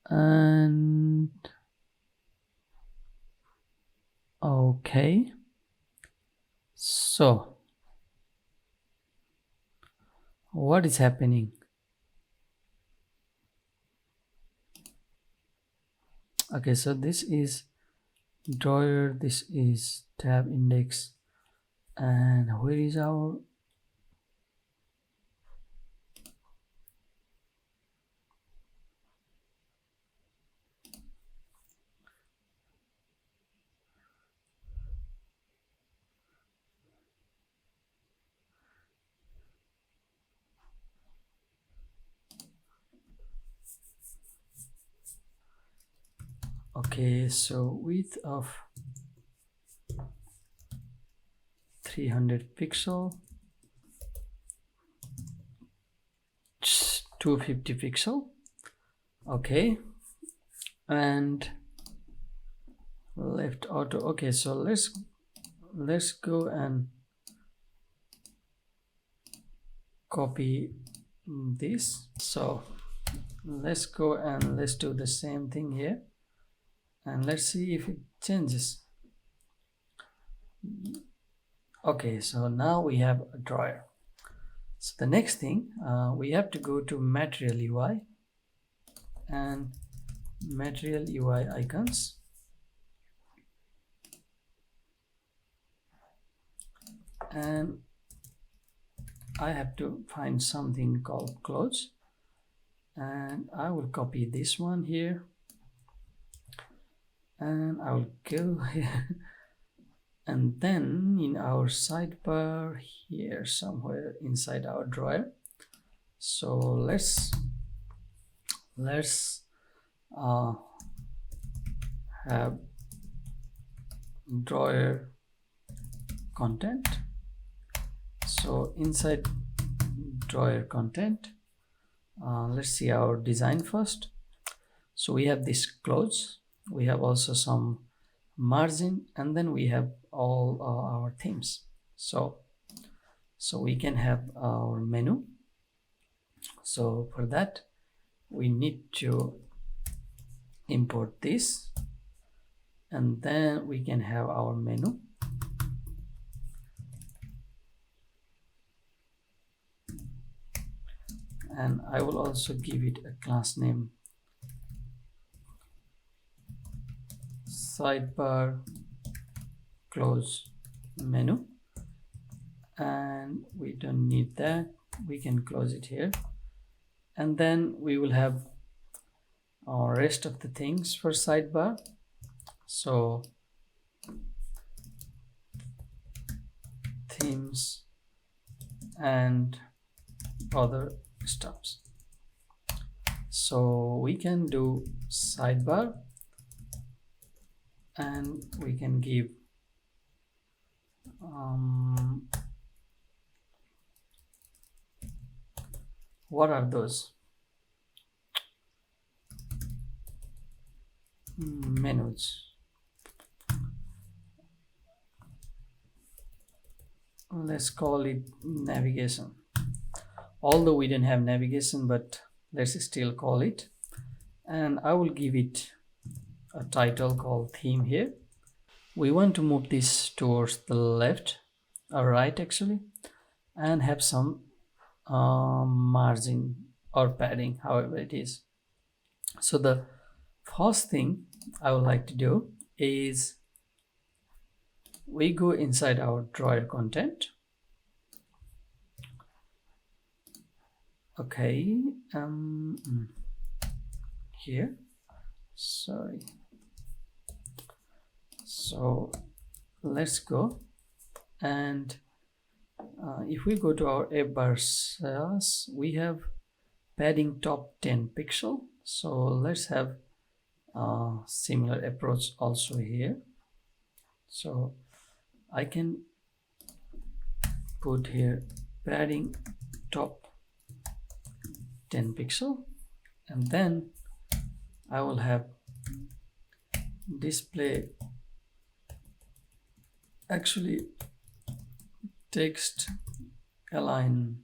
and okay, so what is happening? Okay, so this is drawer, this is tab index, and where is our okay, so width of 300 pixel, 250 pixel. Okay, and left auto. Okay, so let's go and copy this. So let's go and let's do the same thing here, and let's see if it changes. Okay, so now we have a drawer. So the next thing, we have to go to material UI and material UI icons, and I have to find something called clothes, and I will copy this one here, and I will go here, and then in our sidebar here somewhere inside our drawer. So let's have drawer content. So inside drawer content, let's see our design first. So we have this clothes, we have also some margin, and then we have all our themes. So we can have our menu. So for that we need to import this, and then we can have our menu. And I will also give it a class name sidebar close menu, and we don't need that, we can close it here. And then we will have our rest of the things for sidebar. So themes and other stuffs. So we can do sidebar, and we can give what are those menus. Let's call it navigation, although we didn't have navigation, but let's still call it. And I will give it a title called theme here. We want to move this towards the left or right actually, and have some margin or padding, however it is. So the first thing I would like to do is we go inside our drawer content. Okay, here, sorry. So let's go, and if we go to our Appbar SASS, we have padding top 10 pixel. So let's have a similar approach also here. So I can put here padding top 10 pixel, and then I will have display actually text align.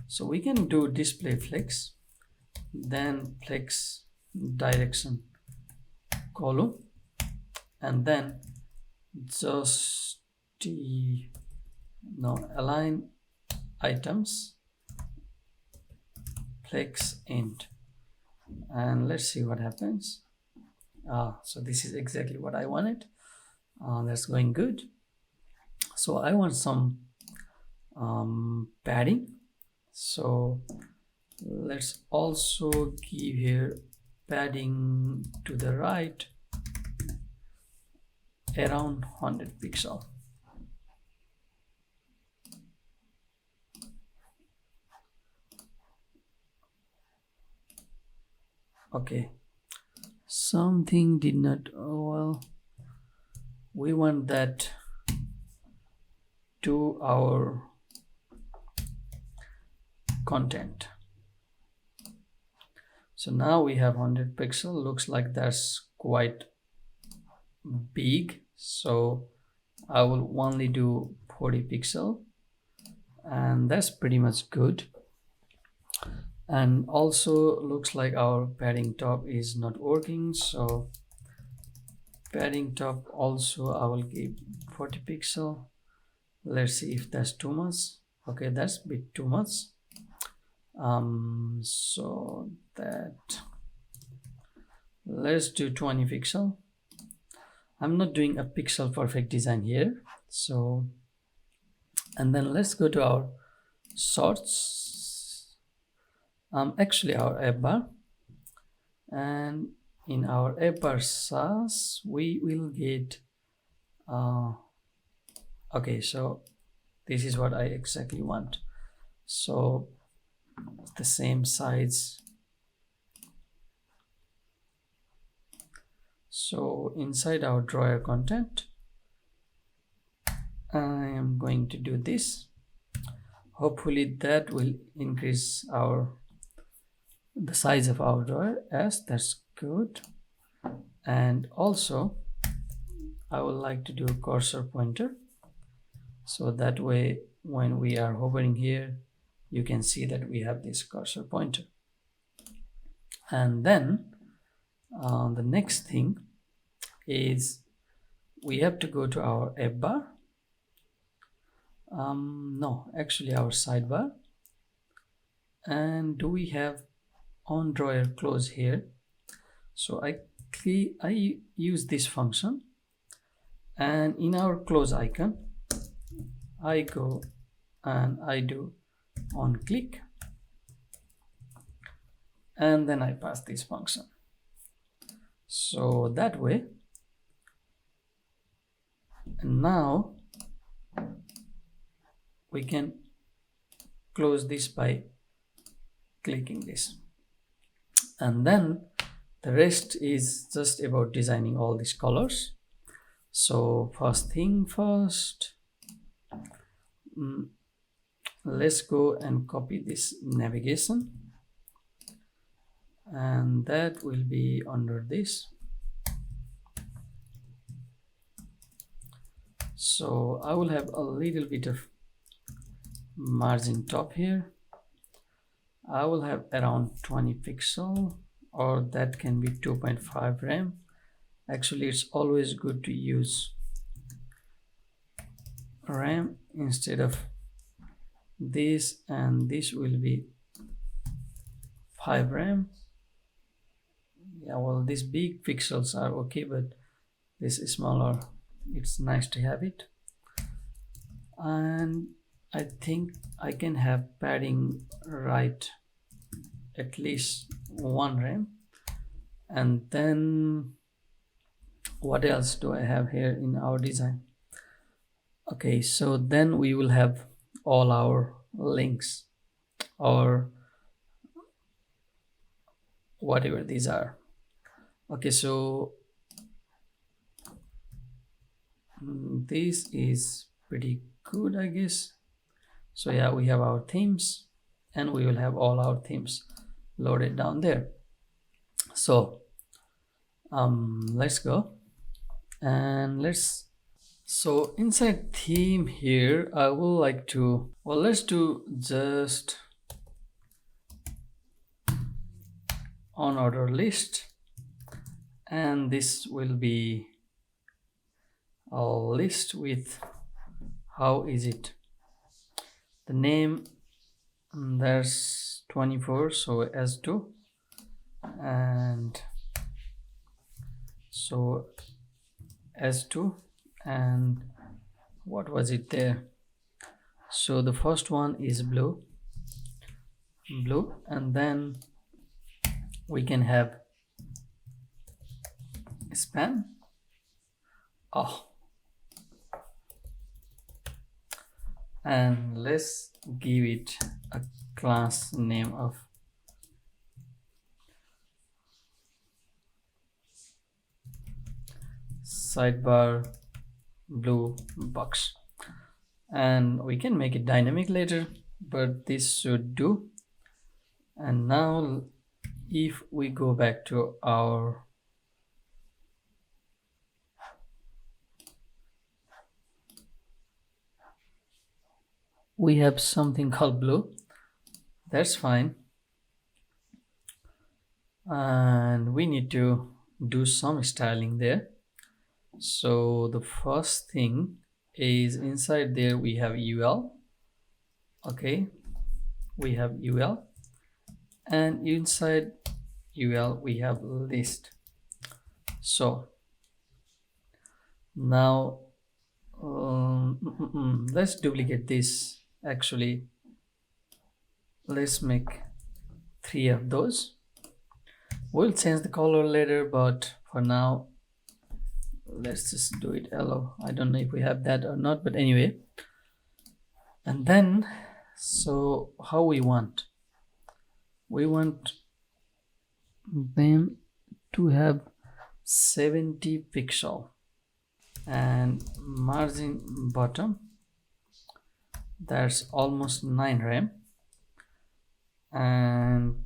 So we can do display flex, then flex direction column, and then just align items flex end, and let's see what happens. So this is exactly what I wanted. That's going good. So I want some padding, so let's also give here padding to the right around 100 pixel. Okay, something did not, well, we want that to our content. So now we have 100 pixel, looks like that's quite big, so I will only do 40 pixel, and that's pretty much good. And also looks like our padding top is not working, so padding top also I will give 40 pixel. Let's see if that's too much. Okay, that's a bit too much. So that, let's do 20 pixel. I'm not doing a pixel perfect design here, so, and then let's go to our sorts, actually our Appbar, and in our Appbar SASS we will get okay, so this is what I exactly want. So the same size. So inside our drawer content, I am going to do this. Hopefully that will increase the size of our drawer. Yes, that's good. And also I would like to do a cursor pointer, so that way when we are hovering here you can see that we have this cursor pointer. And then the next thing is we have to go to our Appbar, no, actually our sidebar, and do we have on drawer close here? So I use this function, and in our close icon I go and I do on click, and then I pass this function. So that way, and now we can close this by clicking this, and then the rest is just about designing all these colors. So first thing first, let's go and copy this navigation, and that will be under this. So I will have a little bit of margin top here. I will have around 20 pixel, or that can be 2.5 rem. Actually, it's always good to use rem instead of this, and this will be 5 rem. Yeah, well, these big pixels are okay, but this is smaller, it's nice to have it. And I think I can have padding right at least 1 rem. And then what else do I have here in our design? Okay, so then we will have all our links or whatever these are. Okay, so this is pretty good, I guess. So yeah, we have our themes, and we will have all our themes loaded down there. So let's go and so inside theme here, I will like to, well, let's do just on order list, and this will be a list with how is it, the name, there's 24, so S2, and so S2, and what was it there, so the first one is blue, and then we can have span, and let's give it a class name of sidebar blue box, and we can make it dynamic later, but this should do. And now if we go back to our we have something called blue, that's fine, and we need to do some styling there. So the first thing is inside there we have UL, okay, we have UL, and inside UL we have list. So now let's duplicate this, actually let's make 3 of those. We'll change the color later, but for now let's just do it yellow. I don't know if we have that or not, but anyway. And then so how we want them to have 70 pixel, and margin bottom, that's almost 9 rem, and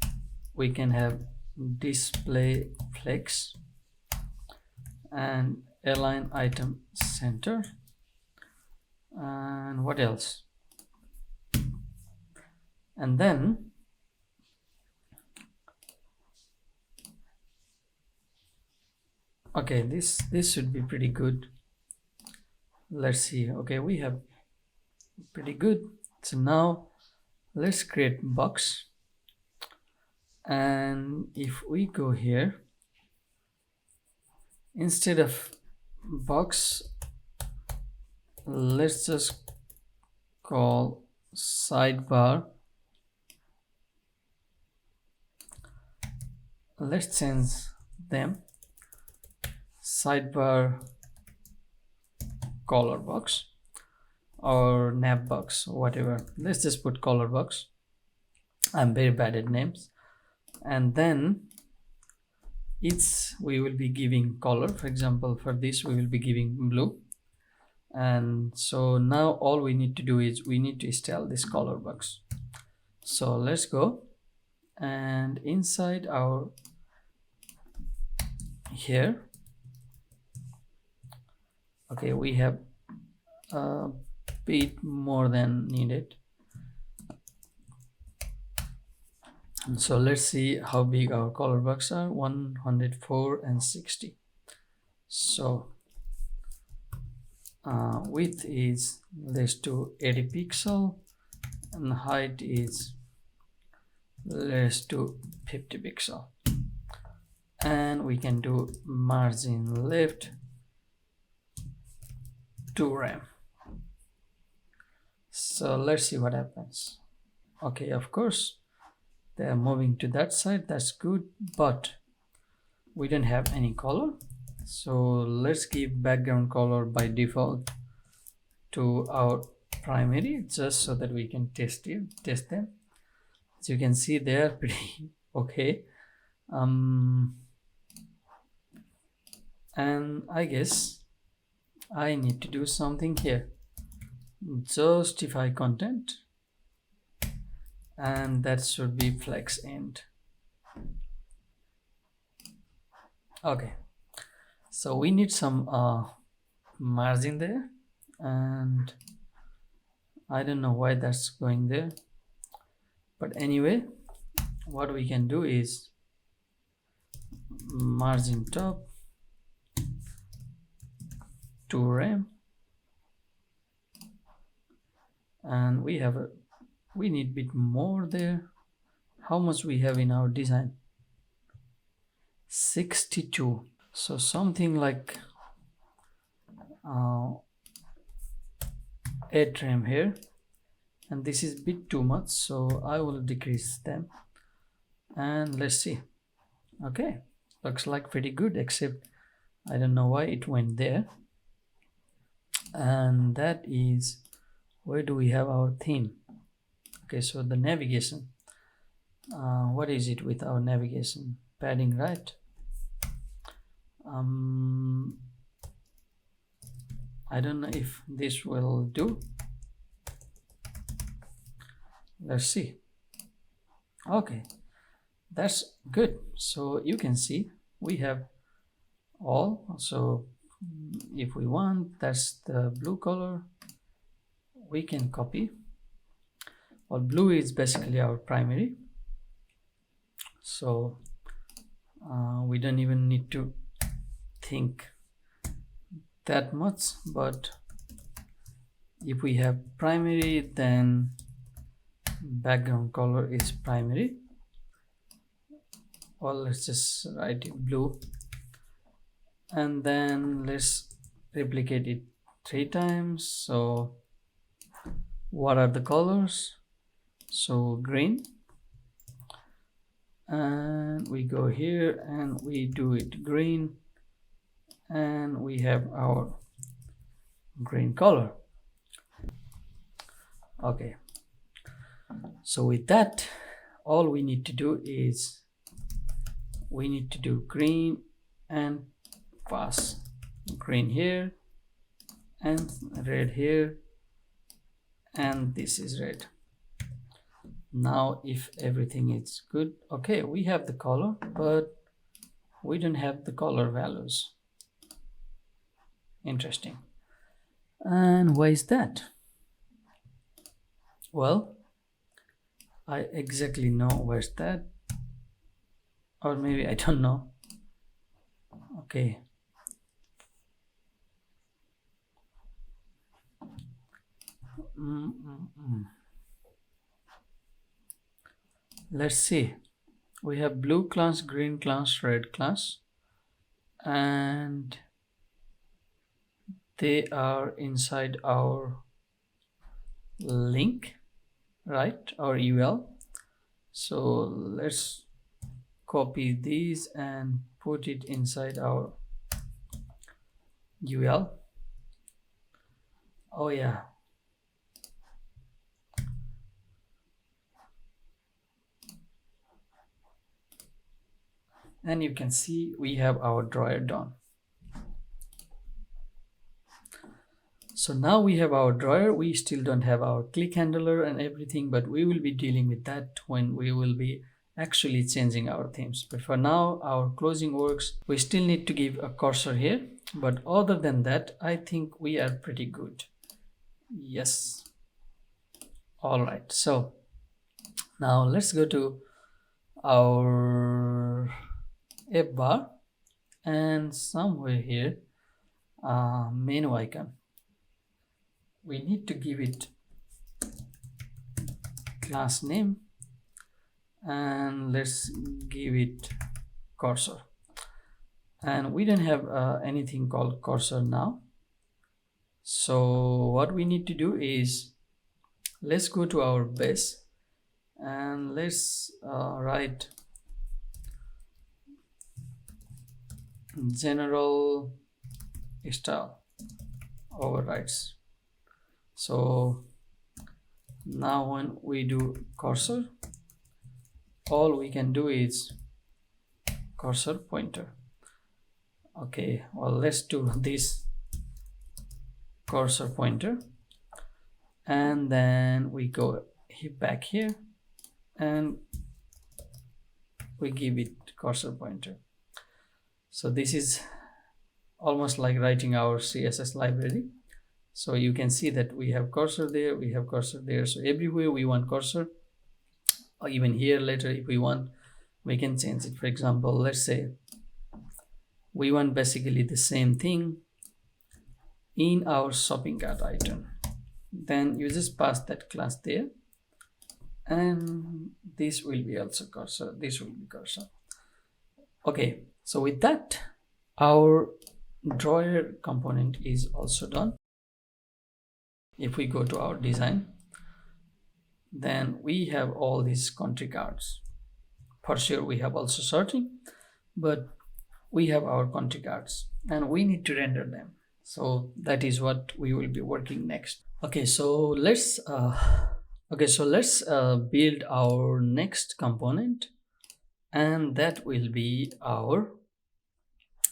we can have display flex and align item center, and what else, and then okay, this should be pretty good. Let's see, okay, we have pretty good. So now let's create box, and if we go here, instead of box, let's just call sidebar. Let's change them, sidebar color box or nav box, whatever. Let's just put color box. I'm very bad at names. And then we will be giving color. For example, for this we will be giving blue. And so now all we need to do is we need to style this color box. So let's go, and inside our here, okay, we have a bit more than needed. And so let's see how big our color box are, 104 and 60. So width is, let's do 80 pixel, and height is, let's do 50 pixel, and we can do margin left 2 rem. So let's see what happens. Okay, of course they are moving to that side, that's good, but we don't have any color, so let's give background color by default to our primary, just so that we can test them. As you can see, they are pretty okay. And I guess I need to do something here. Justify content, and that should be flex end. Okay, so we need some margin there, and I don't know why that's going there, but anyway, what we can do is margin top to rem, and we need bit more there. How much we have in our design? 62. So something like 8 rem here, and this is bit too much, so I will decrease them, and let's see. Okay, looks like pretty good, except I don't know why it went there. And that is, where do we have our theme? Okay, so the navigation, what is it with our navigation? Padding, right? I don't know if this will do. Let's see. Okay, that's good. So you can see we have all. So if we want, that's the blue color, we can copy. Well, blue is basically our primary, so we don't even need to think that much. But if we have primary, then background color is primary. Well, let's just write it blue, and then let's replicate it 3 times. So what are the colors? So green, and we go here and we do it green, and we have our green color. Okay, so with that, all we need to do is we need to do green and pass green here and red here, and this is red. Now if everything is good, okay, we have the color, but we don't have the color values. Interesting. And why is that? Well, I exactly know where's that, or maybe I don't know. Okay, let's see. We have blue class, green class, red class, and they are inside our link, right, our UL. So let's copy these and put it inside our UL. Oh yeah, and you can see we have our drawer done. So now we have our drawer. We still don't have our click handler and everything, but we will be dealing with that when we will be actually changing our themes. But for now, our closing works. We still need to give a cursor here, but other than that, I think we are pretty good. Yes. All right, so now let's go to our Appbar, and somewhere here, menu icon, we need to give it class name, and let's give it cursor. And we don't have anything called cursor now. So what we need to do is, let's go to our base and let's write general style overrides. So now when we do cursor, all we can do is cursor pointer. Okay, well, let's do this cursor pointer, and then we go back here and we give it cursor pointer. So this is almost like writing our CSS library. So you can see that we have cursor there, we have cursor there. So everywhere we want cursor, or even here later if we want, we can change it. For example, let's say we want basically the same thing in our shopping cart item. Then you just pass that class there, and this will be also cursor, this will be cursor. Okay, so with that, our drawer component is also done. If we go to our design, then we have all these country cards. For sure, we have also sorting, but we have our country cards and we need to render them. So that is what we will be working next. Okay, so let's build our next component, and that will be our,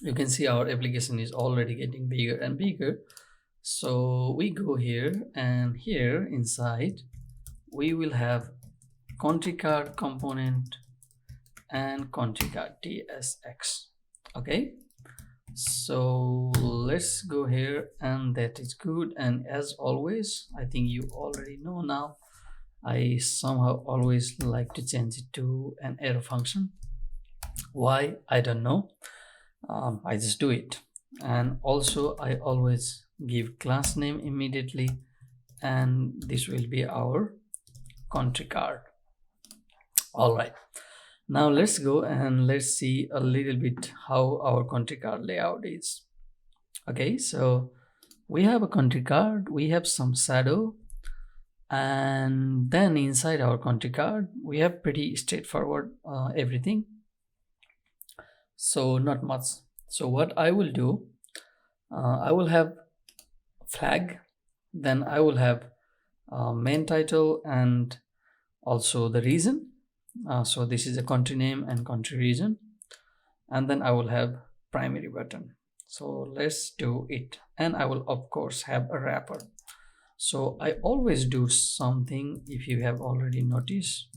you can see our application is already getting bigger and bigger. So we go here, and here inside we will have country card component and country card tsx. Okay, so let's go here, and that is good. And as always, I think you already know now, I somehow always like to change it to an arrow function. Why? I don't know. I just do it. And also I always give class name immediately, and this will be our country card. All right, now let's go and let's see a little bit how our country card layout is. Okay, so we have a country card, we have some shadow, and then inside our country card we have pretty straightforward everything, so not much. So what I will do, I will have flag, then I will have main title and also the region. So this is a country name and country region, and then I will have primary button. So let's do it, and I will of course have a wrapper. So I always do something, if you have already noticed.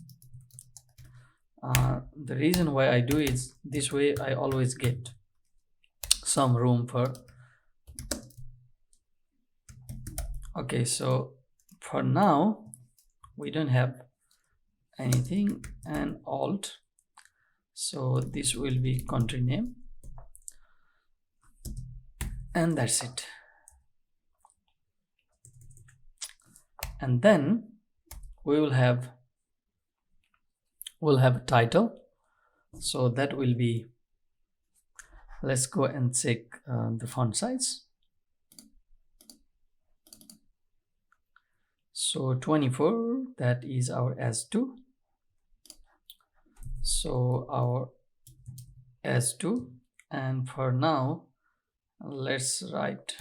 The reason why I do is this way I always get some room for. Okay, so for now we don't have anything, and alt, so this will be country name, and that's it. And then we'll have a title, so that will be, let's go and check the font size. So 24, that is our S2. So our S2, and for now let's write,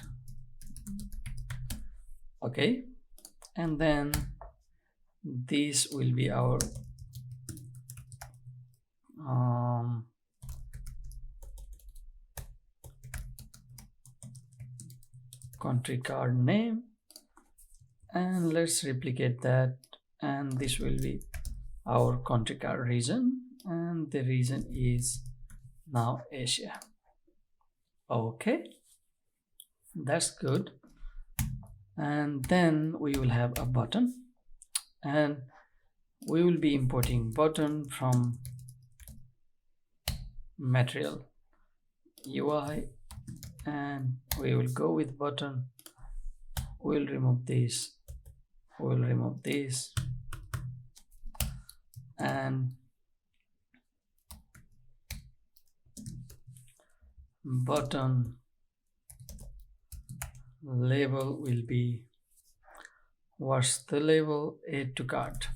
okay, and then this will be our country card name, and let's replicate that, and this will be our country card region, and the region is now Asia. Okay, that's good. And then we will have a button, and we will be importing button from material UI, and we will go with button. We'll remove this, we'll remove this, and button label will be, what's the label? Add to cart.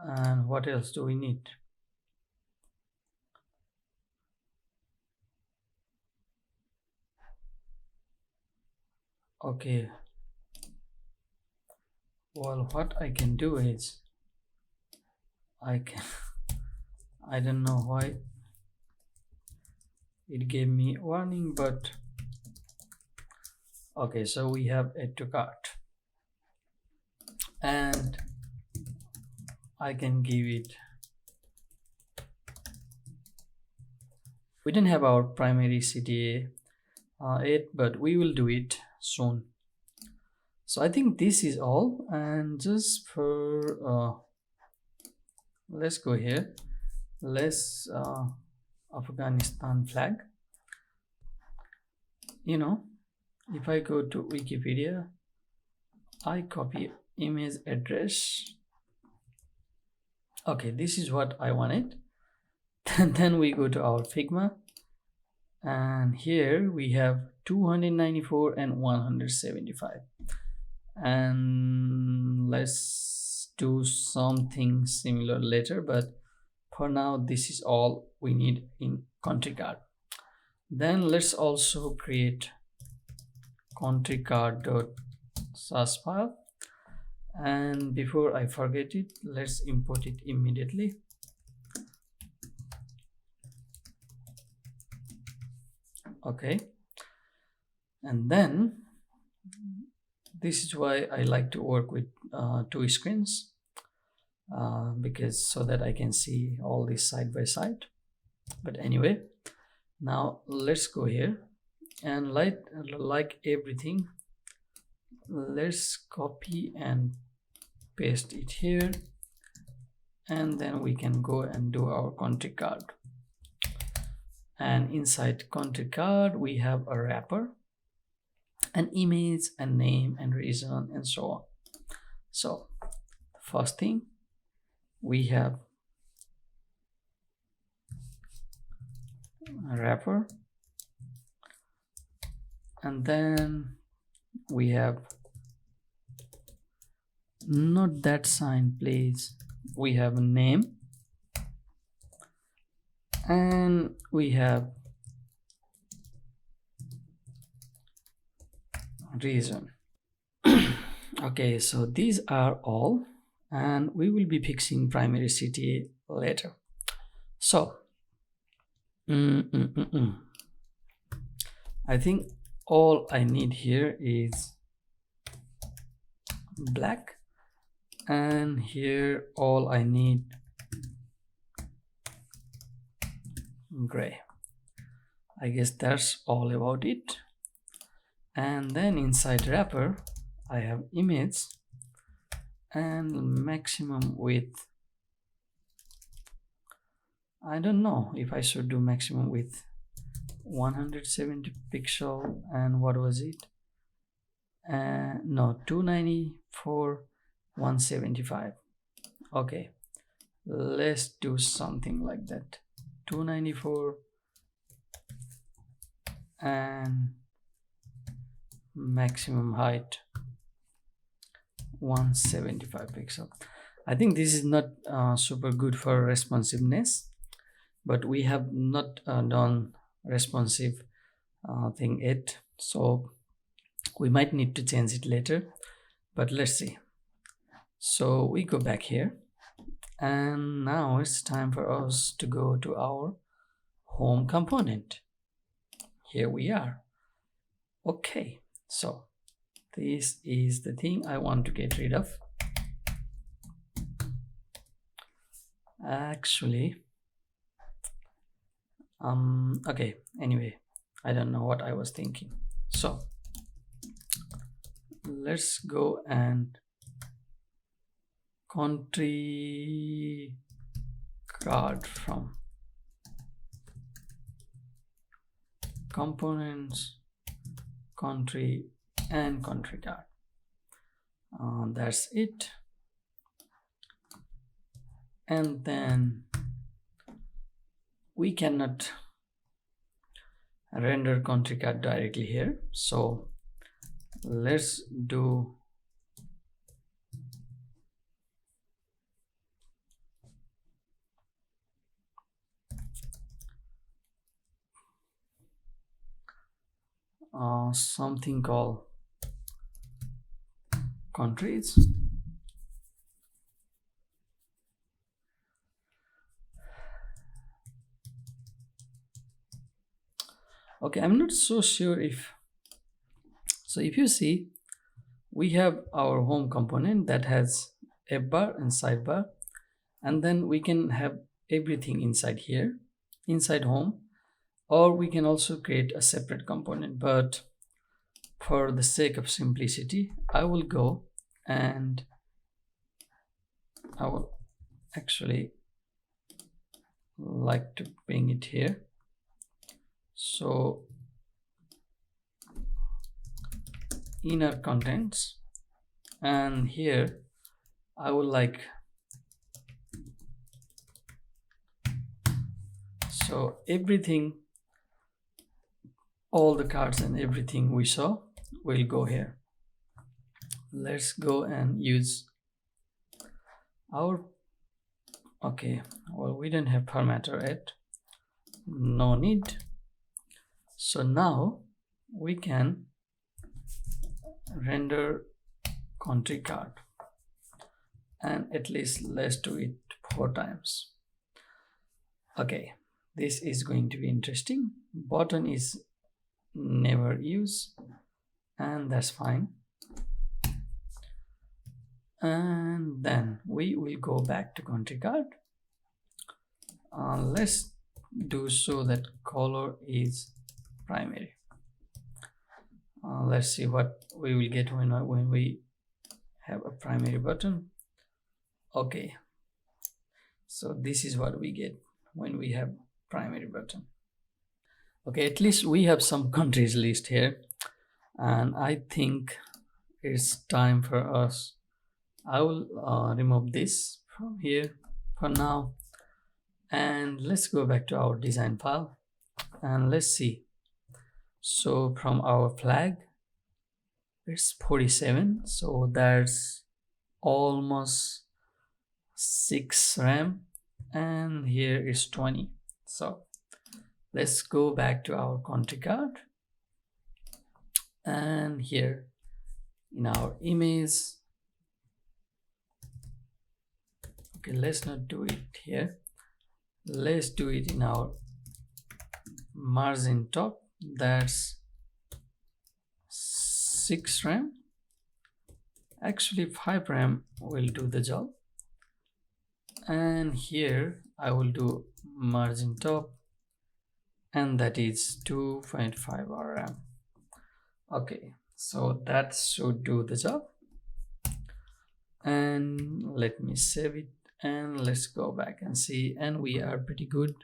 And what else do we need? Okay, well, what I can do is I don't know why it gave me warning, but okay, so we have add to cart, and I can give it. We don't have our primary CTA yet, but we will do it soon. So I think this is all, and just for let's go here. Let's Afghanistan flag. You know, if I go to Wikipedia, I copy image address. Okay, this is what I wanted. And then we go to our Figma, and here we have 294 and 175. And let's do something similar later, but for now this is all we need in country card. Then let's also create country card.sass file, and before I forget it, let's import it immediately. Okay, and then this is why I like to work with two screens, because so that I can see all this side by side. But anyway, now let's go here, and like everything, let's copy and paste it here, and then we can go and do our country card. And inside country card we have a wrapper, an image, a name, and reason, and so on. So first thing, we have a wrapper, and then we have not that sign, please. We have a name, and we have reason. Okay, so these are all, and we will be fixing primary CTA later. So I think all I need here is black, and here all I need gray. I guess that's all about it. And then inside wrapper I have image and maximum width. I don't know if I should do maximum width 170 pixel, and what was it? No, 294 175. Okay, let's do something like that. 294 and maximum height 175 pixel. I think this is not super good for responsiveness, but we have not done responsive thing yet, so we might need to change it later, but let's see. So we go back here, and now it's time for us to go to our home component. Here we are. Okay, so this is the thing I want to get rid of. Actually, okay, anyway, I don't know what I was thinking. So let's go and country card from components, country, and country card. That's it. And then we cannot render country card directly here, so let's do something called countries. Okay, I'm not so sure if so. If you see, we have our home component that has Appbar and sidebar, and then we can have everything inside here, inside home, or we can also create a separate component. But for the sake of simplicity, I will go and I will actually like to bring it here. So inner contents, and here I would like, so everything, all the cards and everything we saw will go here. Let's go and use our, okay, well, we don't have formatter yet, no need. So now we can render country card, and at least let's do it 4 times. Okay, this is going to be interesting. Button is never use, and that's fine. And then we will go back to country card. Let's do so that color is primary. Let's see what we will get when we have a primary button. Okay, so this is what we get when we have primary button. Okay, at least we have some countries list here, and I think it's time for us. I will remove this from here for now, and let's go back to our design file and let's see. So from our flag, it's 47, so that's almost 6 RAM, and here is 20. So let's go back to our country card, and here in our image, okay, let's not do it here, let's do it in our margin top, that's 6 RAM, actually 5 RAM will do the job. And here I will do margin top, and that is 2.5 RAM. Okay, so that should do the job, and let me save it, and let's go back and see, and we are pretty good.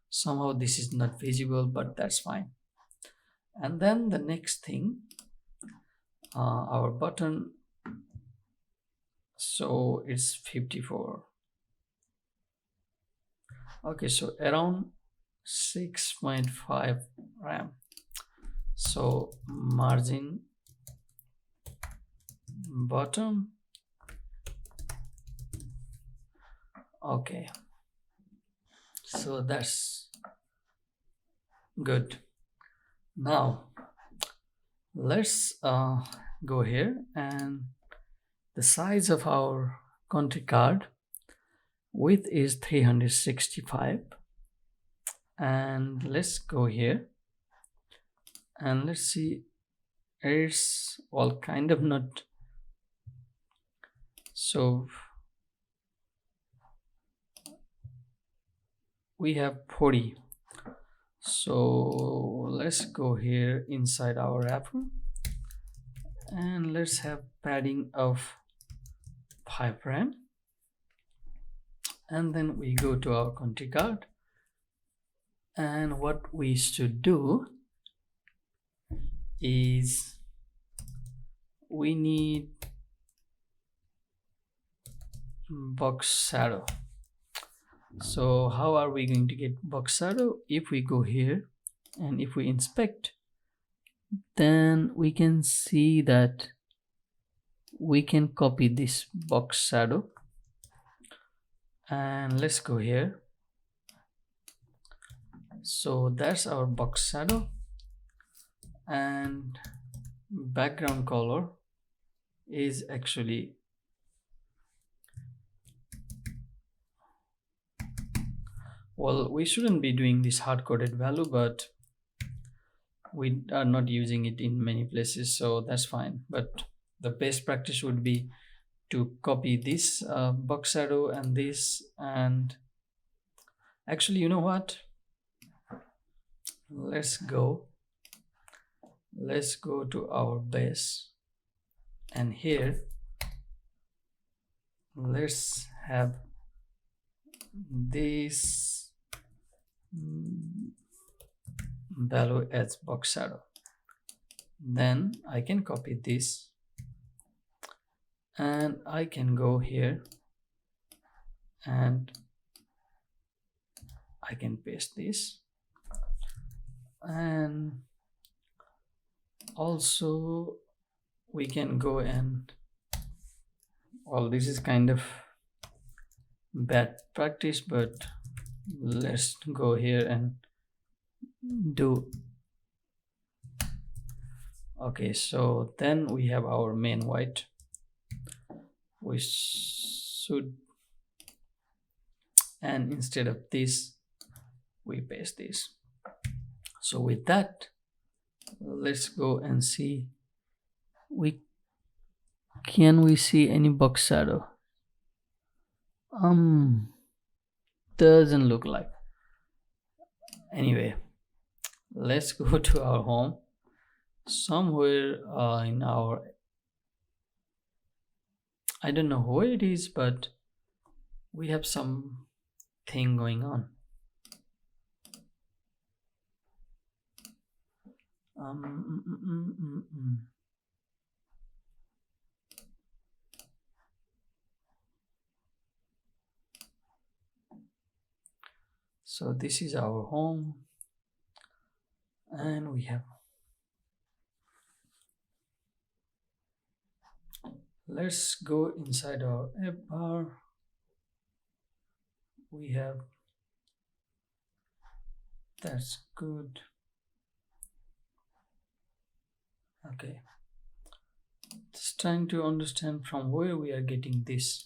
Somehow this is not visible, but that's fine. And then the next thing, our button, so it's 54. Okay, so around 6.5 RAM. So margin bottom, okay, so that's good. Now let's go here, and the size of our country card width is 365, and let's go here and let's see, it's all kind of not, so we have 40. So let's go here inside our wrapper, and let's have padding of 5 RAM, and then we go to our country card, and what we should do is we need box shadow. So how are we going to get box shadow? If we go here and if we inspect, then we can see that we can copy this box shadow, and let's go here. So that's our box shadow, and background color is actually, well, we shouldn't be doing this hard-coded value, but we are not using it in many places, so that's fine. But the best practice would be to copy this box shadow and this, and actually, you know what, let's go to our base, and here let's have this value as box shadow. Then I can copy this and I can go here and I can paste this, and also we can go and, well, this is kind of bad practice, but let's go here and do. Okay, so then we have our main white. We should, and instead of this we paste this. So with that, let's go and see, can we see any box shadow? Doesn't look like. Anyway, let's go to our home. Somewhere in our, I don't know where it is, but we have some thing going on. So this is our home, and we have, let's go inside our Appbar. We have, that's good. Okay, just trying to understand from where we are getting this.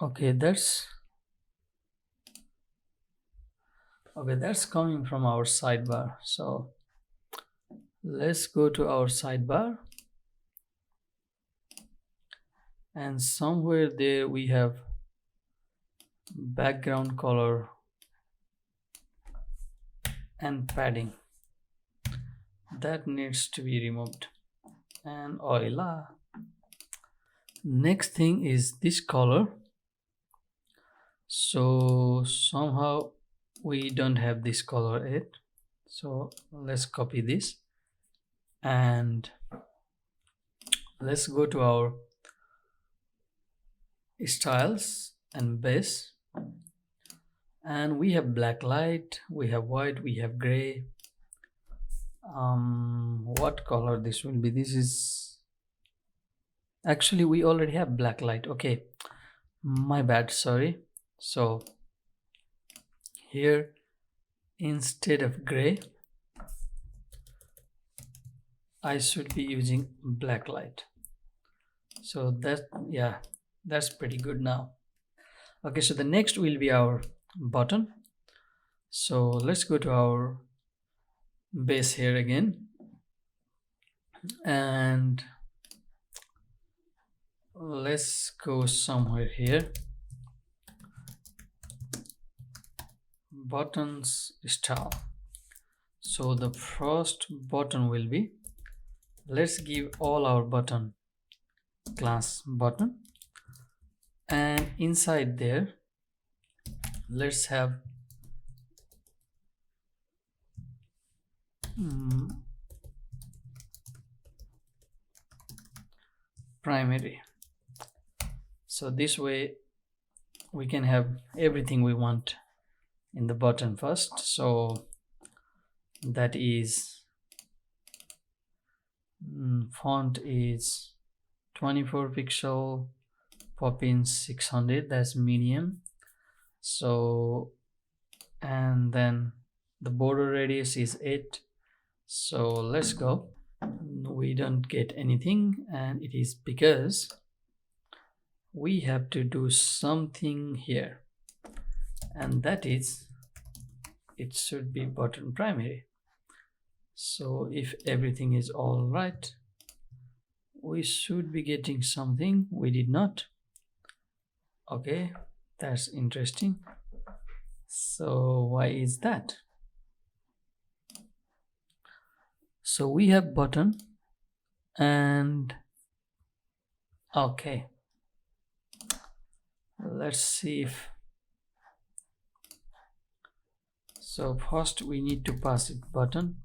Okay, that's coming from our sidebar. So let's go to our sidebar, and somewhere there we have background color and padding that needs to be removed, and voila. Next thing is this color. So somehow we don't have this color yet, so let's copy this and let's go to our styles and base, and we have black light, we have white, we have gray. What color this will be? This is, actually we already have black light. Okay, my bad, sorry. So here, instead of gray, I should be using black light. So that, yeah, that's pretty good now. Okay, so the next will be our button. So let's go to our base here again, and let's go somewhere here, buttons style. So the first button will be, let's give all our button class button, and inside there let's have primary. So this way we can have everything we want in the button first. So that is, font is 24 pixel, pop-in 600, that's medium. So, and then the border radius is 8. So let's go. we don't get anything, and it is because we have to do something here, and that is it should be button primary. So if everything is all right, we should be getting something. We did not. Okay, that's interesting. So why is that? So we have button, and okay, let's see if so. First we need to pass it button,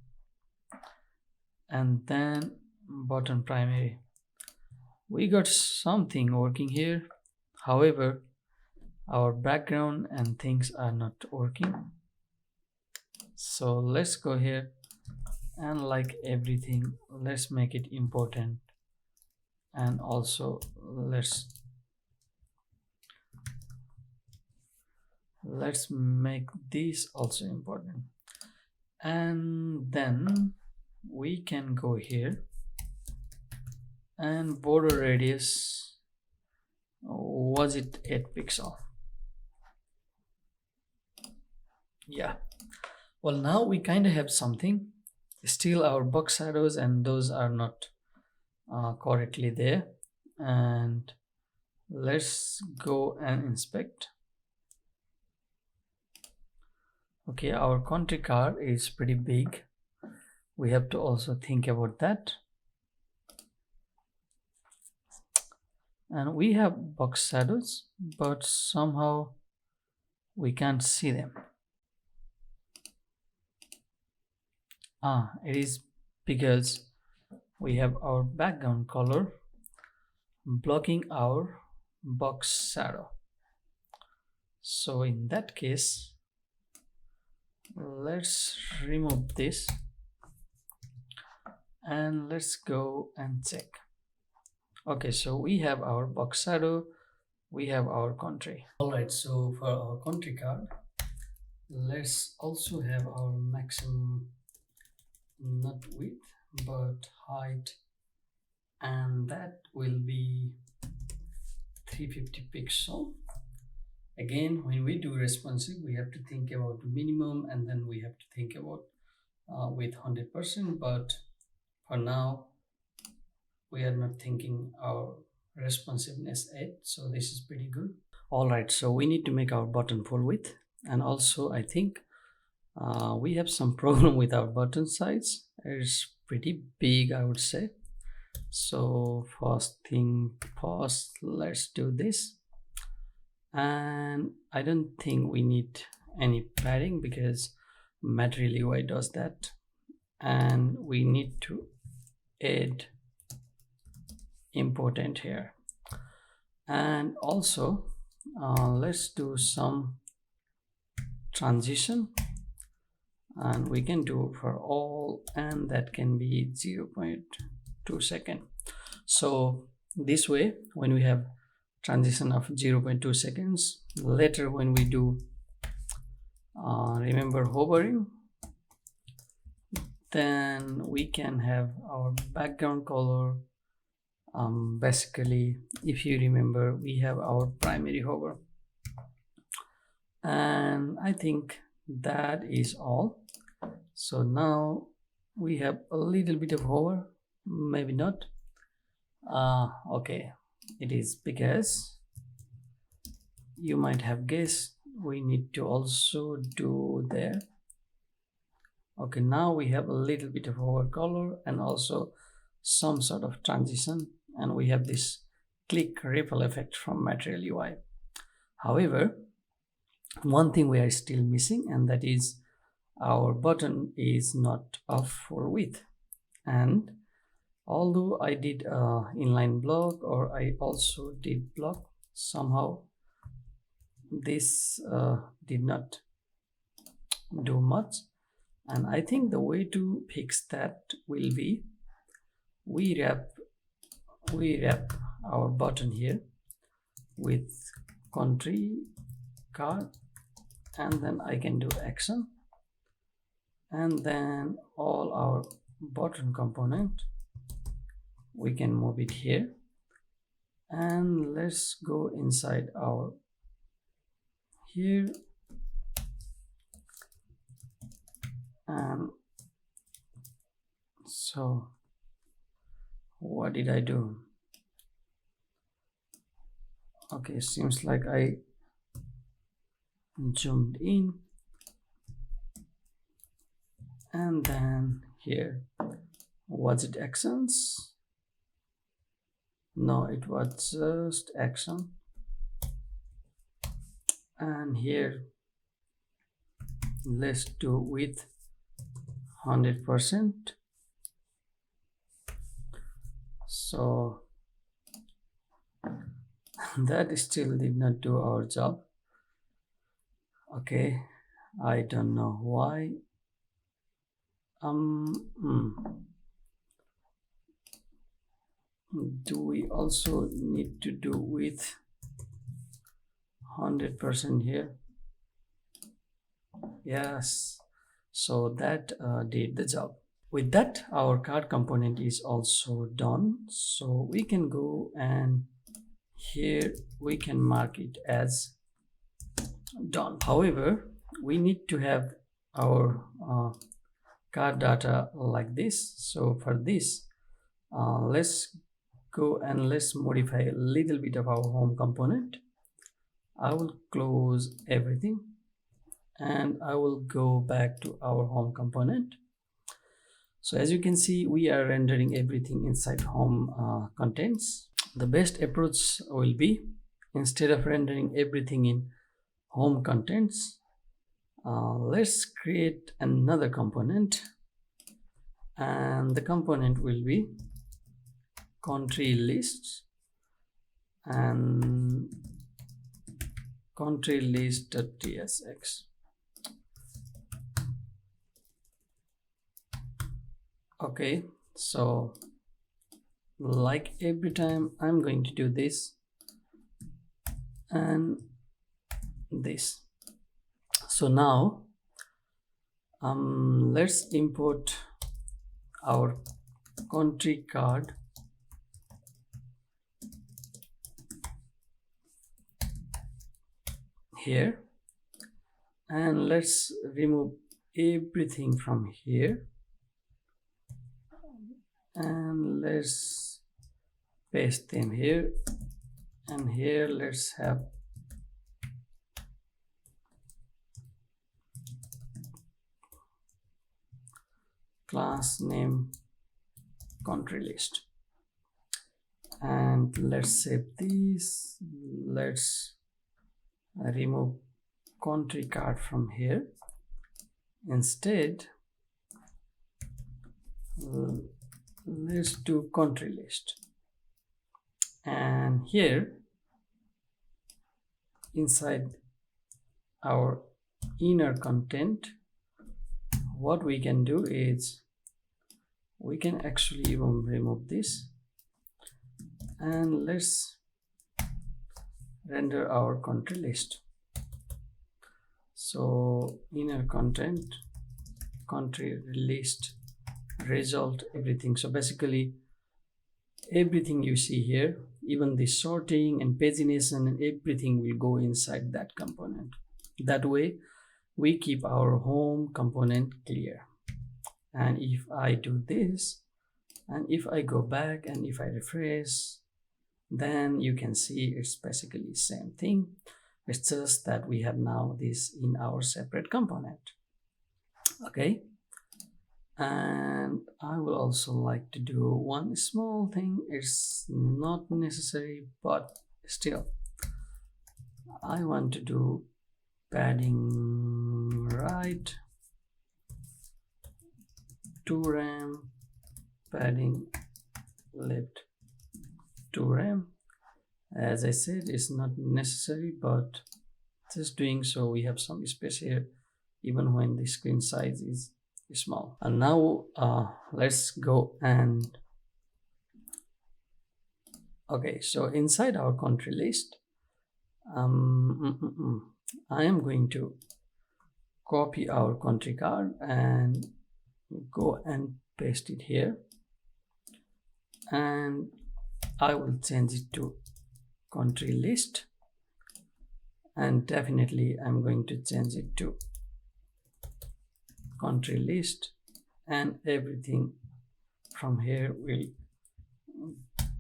and then button primary. We got something working here. However, our background and things are not working. So let's go here, and like everything, let's make it important, and also let's make this also important. And then we can go here, and border radius, was it 8 pixel? Yeah. Well, now we kind of have something. Still our box shadows and those are not correctly there. And let's go and inspect. Okay, our country card is pretty big. We have to also think about that. And we have box shadows, but somehow we can't see them. It is because we have our background color blocking our box shadow. So in that case, let's remove this and let's go and check. Okay, so we have our box shadow, we have our country. All right, so for our country card, let's also have our maximum, not width but height, and that will be 350 pixel. Again, when we do responsive, we have to think about minimum, and then we have to think about with 100%, but for now we are not thinking our responsiveness 8, so this is pretty good. All right, so we need to make our button full width, and also I think we have some problem with our button size. It's pretty big, I would say. So first thing first, let's do this. And I don't think we need any padding because Material UI does that. And we need to add important here. And also let's do some transition, and we can do for all, and that can be 0.2 second. So this way, when we have transition of 0.2 seconds, later when we do remember hovering, then we can have our background color. Basically, if you remember, we have our primary hover, and I think that is all. So now we have a little bit of hover, maybe not. Okay, it is because you might have guessed we need to also do there. Okay, now we have a little bit of hover color and also some sort of transition, and we have this click ripple effect from Material UI. However, one thing we are still missing, and that is our button is not of full width. And although I did inline block, or I also did block, somehow this did not do much. And I think the way to fix that will be we wrap our button here with country card, and then I can do action, and then all our button component, we can move it here, and let's go inside our here, and so what did I do? Okay, seems like I zoomed in, and then here, was it actions? No, it was just action. And here, let's do with 100%. So that still did not do our job. Okay, I don't know why. Do we also need to do with 100% here? Yes, so that did the job. With that, our card component is also done, so we can go and here we can mark it as done. However, we need to have our card data like this. So for this, let's go and let's modify a little bit of our home component. I will close everything and I will go back to our home component. So as you can see, we are rendering everything inside home contents. The best approach will be, instead of rendering everything in home contents, let's create another component, and the component will be country list and country list.tsx. Okay, so like every time I'm going to do this and this. So now let's import our country card here, and let's remove everything from here, and let's paste them here, and here let's have class name country list, and let's save this. Let's remove country card from here. Instead, let's do country list, and here inside our inner content, what we can do is we can actually remove this, and let's render our country list. So inner content, country list, result, everything. So basically everything you see here, even the sorting and pagination and everything, will go inside that component. That way we keep our home component clear. And if I do this, and if I go back and if I refresh, then you can see it's basically the same thing. It's just that we have now this in our separate component. Okay, and I will also like to do one small thing. It's not necessary, but still I want to do padding right to rem, padding left to rem. As I said, it's not necessary, but just doing so we have some space here even when the screen size is small. And now let's go and okay, so inside our country list, I am going to copy our country card and go and paste it here, and I will change it to country list, and definitely I'm going to change it to country list, and everything from here will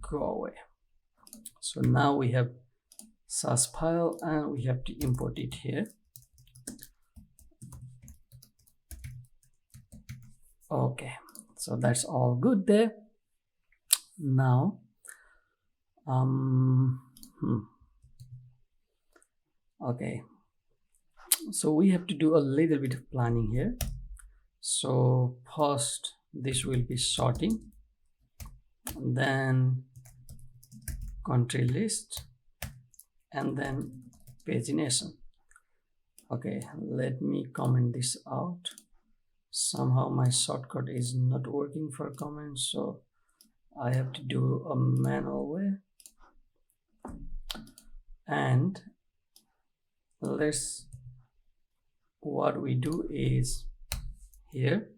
go away. So now we have SASS file and we have to import it here. Okay, so that's all good there. Now okay, so we have to do a little bit of planning here. So first this will be sorting, then country list, and then pagination. Okay, let me comment this out. Somehow my shortcut is not working for comments, so I have to do a manual way. And what we do is here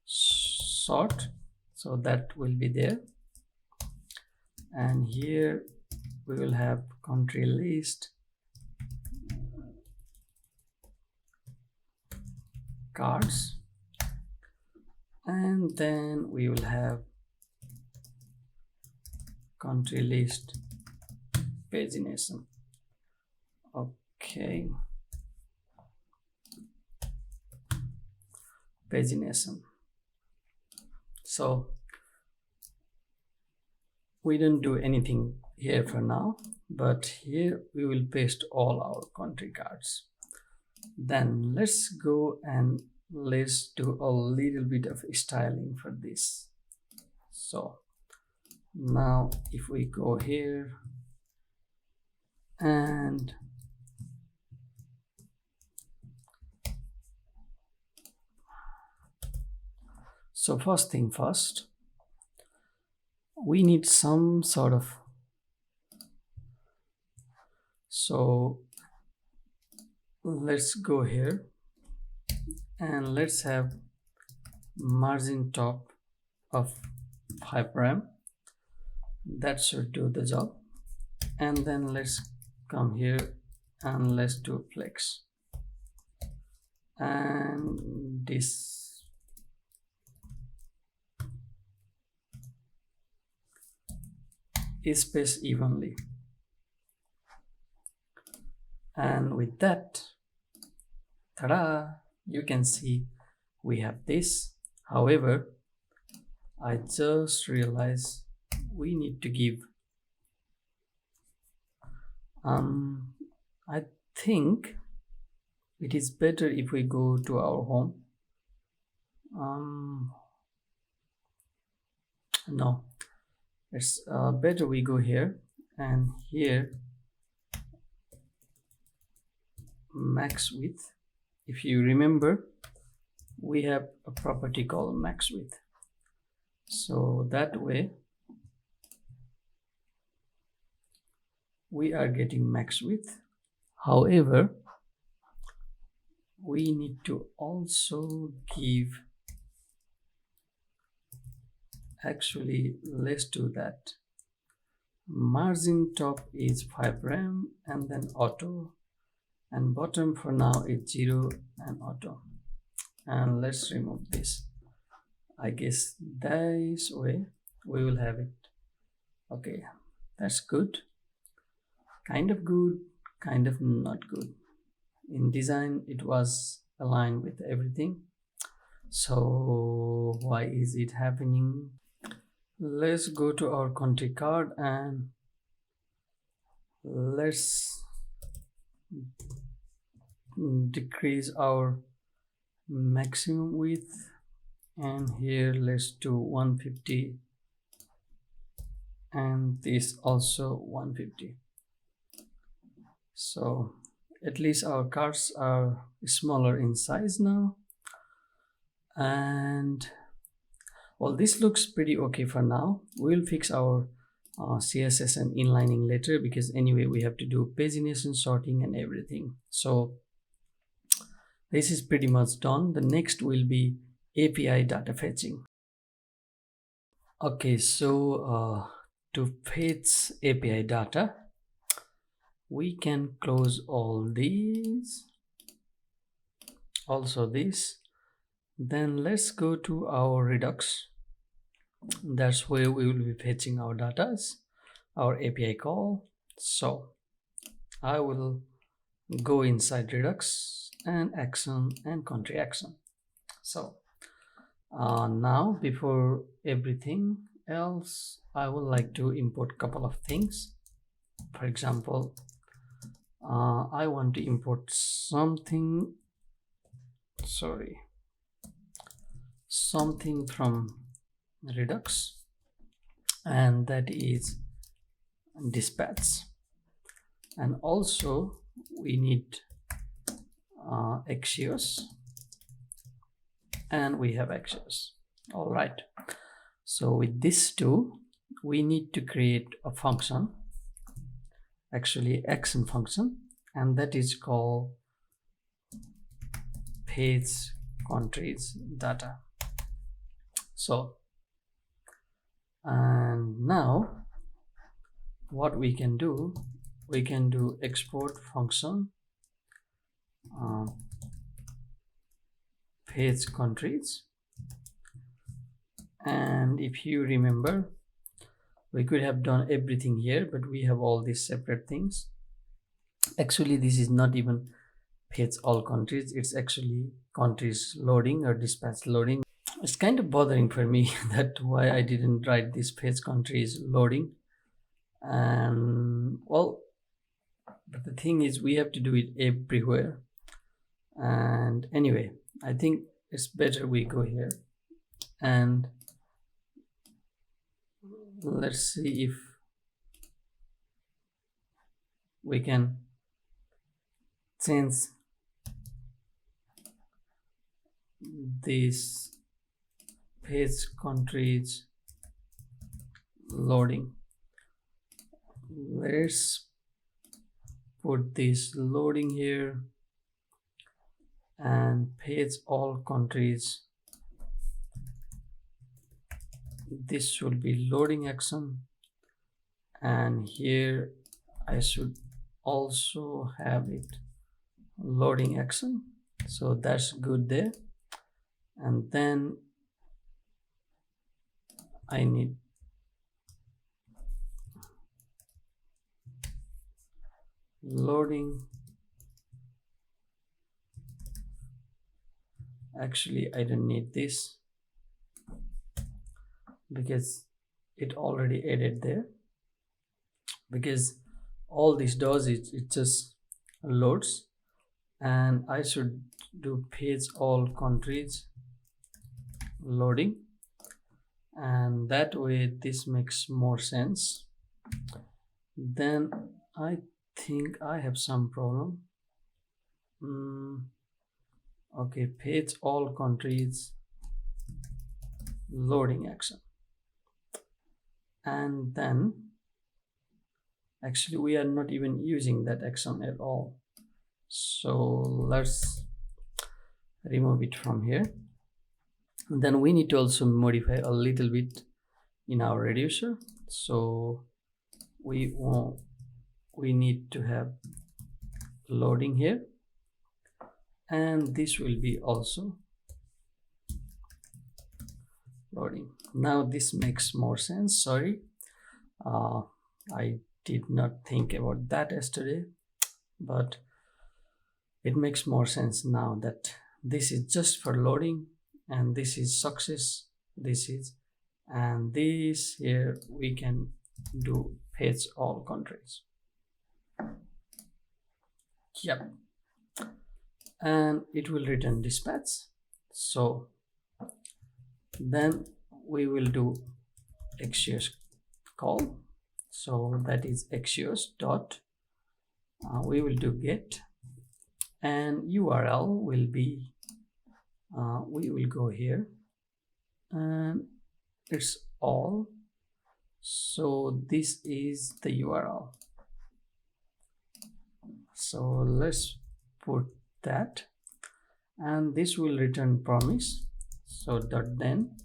sort, so that will be there, and here we will have country list, cards, and then we will have country list pagination. Okay, pagination. So we don't do anything here for now, but here we will paste all our country cards. Then let's go and let's do a little bit of styling for this. So now if we go here and so first thing first, we need some sort of, so let's go here and let's have margin top of 5 rem. That should do the job. And then let's come here and let's do flex, and this is spaced evenly. And with that, ta-da, you can see we have this. However, I just realized we need to give I think it is better if we go to our home. No, it's better we go here, and here max width. If you remember, we have a property called max width, so that way we are getting max width. However, we need to also give, actually let's do that. Margin top is 5 rem, and then auto, and bottom for now is 0 and auto. And let's remove this. I guess this way we will have it. Okay, that's good. Kind of good, kind of not good. In design it was aligned with everything, so why is it happening? Let's go to our country card and let's decrease our maximum width, and here let's do 150, and this also 150. So at least our cards are smaller in size now, and well, this looks pretty okay for now. We'll fix our CSS and inlining later, because anyway we have to do pagination, sorting and everything. So this is pretty much done. The next will be API data fetching. Okay, so to fetch API data, we can close all these, also this. Then let's go to our Redux. That's where we will be fetching our data, our API call. So I will go inside Redux and action and country action. So now before everything else, I would like to import a couple of things. For example, I want to import something from Redux, and that is dispatch. And also we need Axios, and we have Axios. All right, so with these two we need to create a function, actually action function, and that is called page countries data. So and now what we can do export function page countries. And if you remember, we could have done everything here, but we have all these separate things. Actually, this is not even page all countries, it's actually countries loading or dispatch loading. It's kind of bothering for me that why I didn't write this page countries loading. And well, but the thing is we have to do it everywhere. And anyway, I think it's better we go here and let's see if we can change this page countries loading. Let's put this loading here and page all countries. This should be loading action, and here I should also have it loading action. So that's good there. And then I need loading. Actually, I don't need this because it already added there, because all this does is it just loads, and I should do page all countries loading, and that way this makes more sense. Then I think I have some problem. Okay, page all countries loading action, and then actually we are not even using that action at all, so let's remove it from here. And then we need to also modify a little bit in our reducer. So we need to have loading here, and this will be also loading. Now this makes more sense. Sorry, I did not think about that yesterday, but it makes more sense now that this is just for loading, and this is success, this is, and this here we can do page all countries. Yep, and it will return dispatch. So then we will do Axios call. So that is Axios dot we will do get, and URL will be we will go here and it's all. So this is the URL. So let's put that, and this will return promise. So dot then,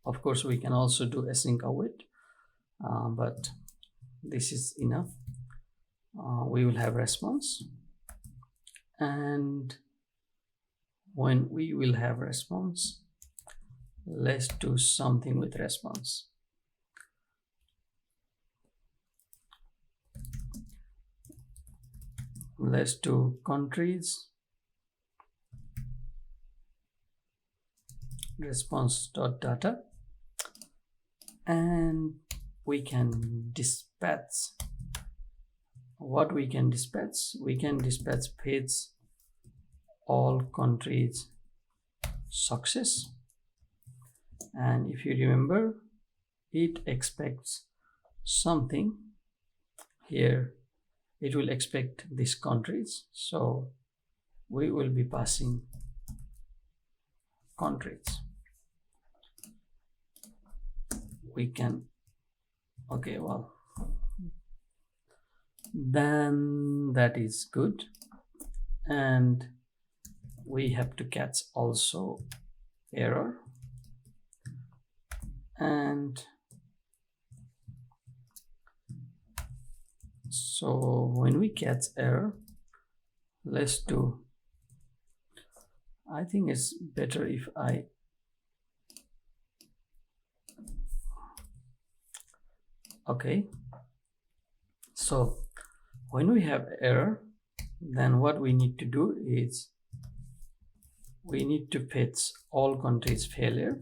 of course we can also do async await, but this is enough. We will have response, and when we will have response, let's do something with response. Let's do countries response.data, and we can dispatch. What we can dispatch? We can dispatch page all countries success, and if you remember, it expects something here. It will expect these countries, so we will be passing countries. We can, okay, well, then that is good. And we have to catch also error, and so when we catch error, let's do, I think it's better if I okay, so when we have error, then what we need to do is we need to fetch all countries failure,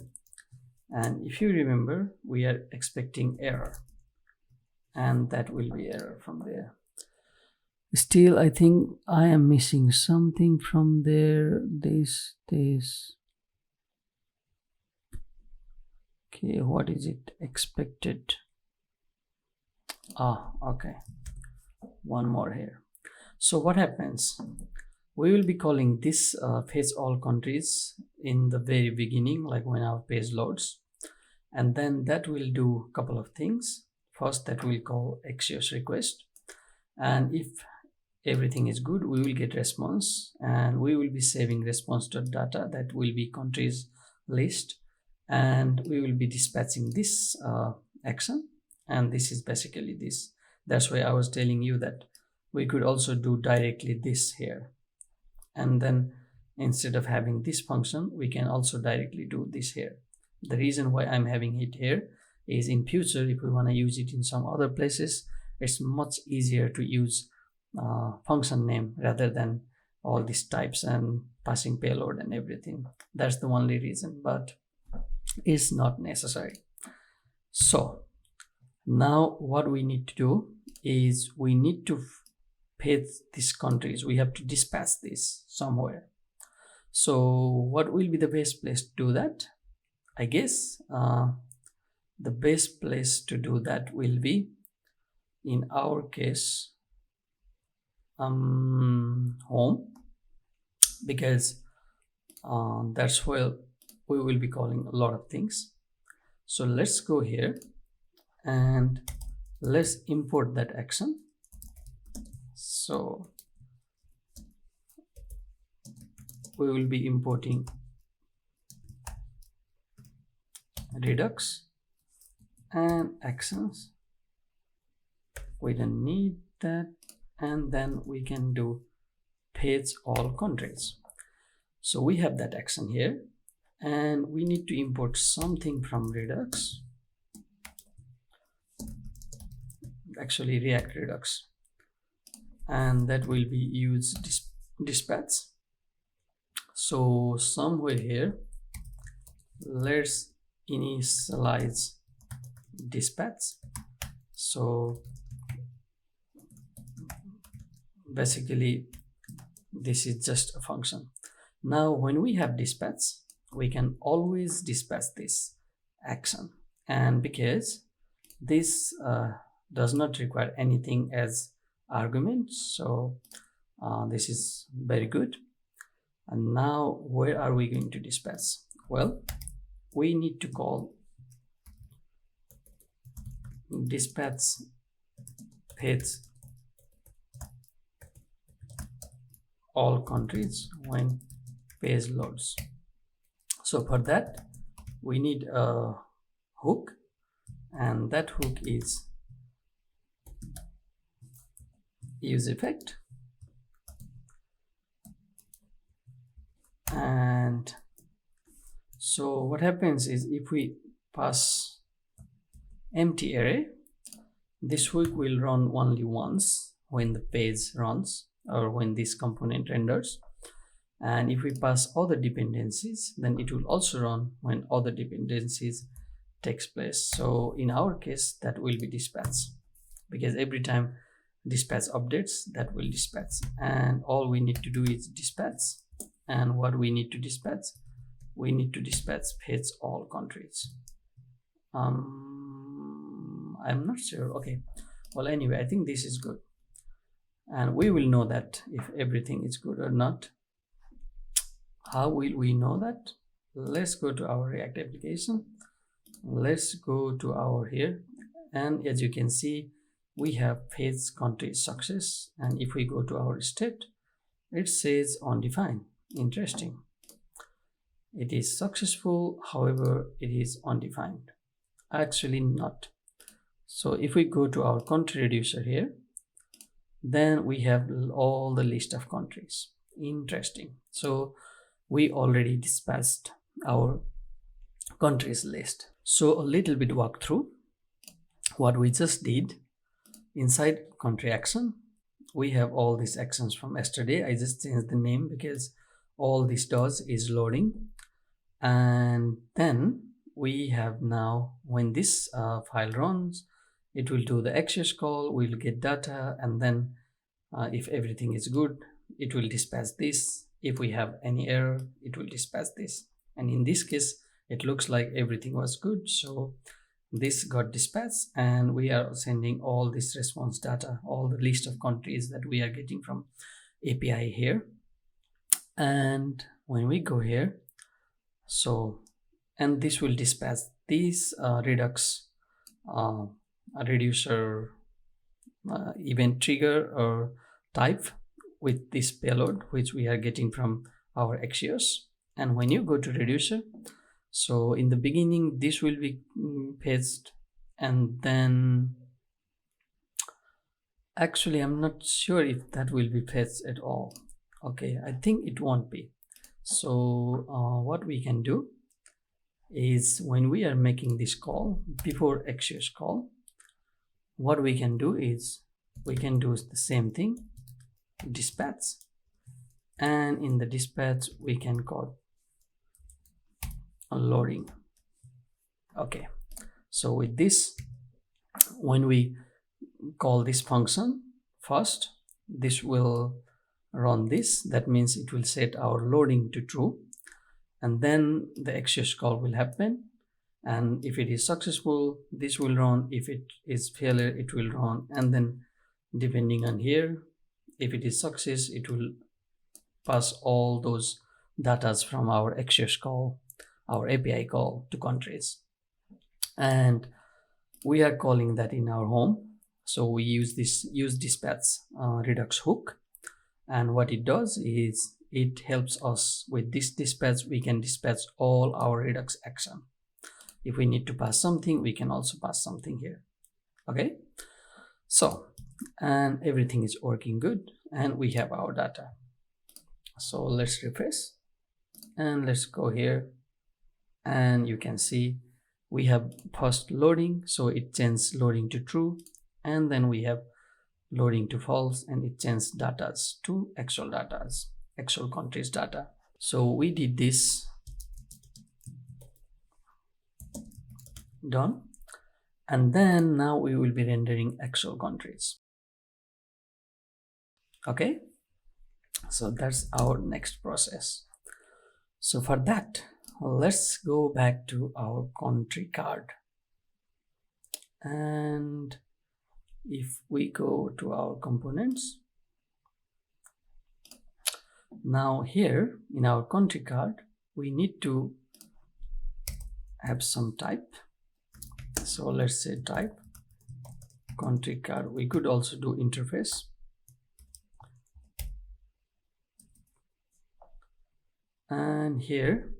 and if you remember, we are expecting error, and that will be error from there. Still, I think I am missing something from there. This okay, what is it expected? Okay, one more here. So what happens, we will be calling this fetch all countries in the very beginning, like when our page loads, and then that will do a couple of things. First, that will call Axios request, and if everything is good, we will get response, and we will be saving response.data, that will be countries list, and we will be dispatching this action, and this is basically this. That's why I was telling you that we could also do directly this here, and then instead of having this function, we can also directly do this here. The reason why I'm having it here is in future, if we want to use it in some other places, it's much easier to use function name rather than all these types and passing payload and everything. That's the only reason, but it's not necessary. So now what we need to do is we need to fetch these countries. We have to dispatch this somewhere. So what will be the best place to do that? I guess the best place to do that will be, in our case, home, because that's where we will be calling a lot of things. So let's go here and let's import that action. So we will be importing Redux and actions. We don't need that, and then we can do page all countries. So we have that action here, and we need to import something from Redux, actually React Redux, and that will be use dispatch. So somewhere here, let's initialize dispatch. So basically this is just a function. Now when we have dispatch, we can always dispatch this action, and because this does not require anything as arguments, so this is very good. And now where are we going to dispatch? Well, we need to call dispatch page all countries when page loads. So for that we need a hook, and that hook is use effect, and so what happens is if we pass empty array, this hook will run only once when the page runs or when this component renders, and if we pass other dependencies, then it will also run when other dependencies takes place. So in our case that will be dispatch, because every time dispatch updates, that will dispatch, and all we need to do is dispatch. And what we need to dispatch? We need to dispatch page all countries. I'm not sure. Okay, well, anyway, I think this is good, and we will know that if everything is good or not. How will we know that? Let's go to our React application. Let's go to our here, and as you can see, we have page country success, and if we go to our state, it says undefined. Interesting. It is successful, however it is undefined. Actually not. So if we go to our country reducer here, then we have all the list of countries. Interesting. So we already dispatched our countries list. So a little bit walk through what we just did. Inside country action, we have all these actions from yesterday. I just changed the name because all this does is loading. And then we have now, when this file runs, it will do the Axios call, we'll get data, and then if everything is good, it will dispatch this. If we have any error, it will dispatch this. And in this case, it looks like everything was good, so this got dispatched, and we are sending all this response data, all the list of countries that we are getting from API here. And when we go here, so, and this will dispatch this Redux reducer event trigger or type with this payload, which we are getting from our Axios. And when you go to reducer, so in the beginning, this will be fetched, and then actually I'm not sure if that will be fetched at all. Okay, I think it won't be. So what we can do is, when we are making this call before Axios call, what we can do is we can do the same thing, dispatch, and in the dispatch we can call loading. Okay, so with this, when we call this function first, this will run this. That means it will set our loading to true, and then the Axios call will happen, and if it is successful, this will run. If it is failure, it will run, and then depending on here, if it is success, it will pass all those datas from our Axios call, our API call, to countries. And we are calling that in our home. So we use this use dispatch Redux hook, and what it does is it helps us with this dispatch. We can dispatch all our Redux action. If we need to pass something, we can also pass something here. Okay, so, and everything is working good, and we have our data. So let's refresh, and let's go here, and you can see we have first loading, so it changes loading to true, and then we have loading to false, and it changes datas to actual datas, actual countries data. So we did this, done, and then now we will be rendering actual countries. Okay, so that's our next process. So for that, let's go back to our country card, and if we go to our components, now here in our country card, we need to have some type. So let's say type country card. We could also do interface, and here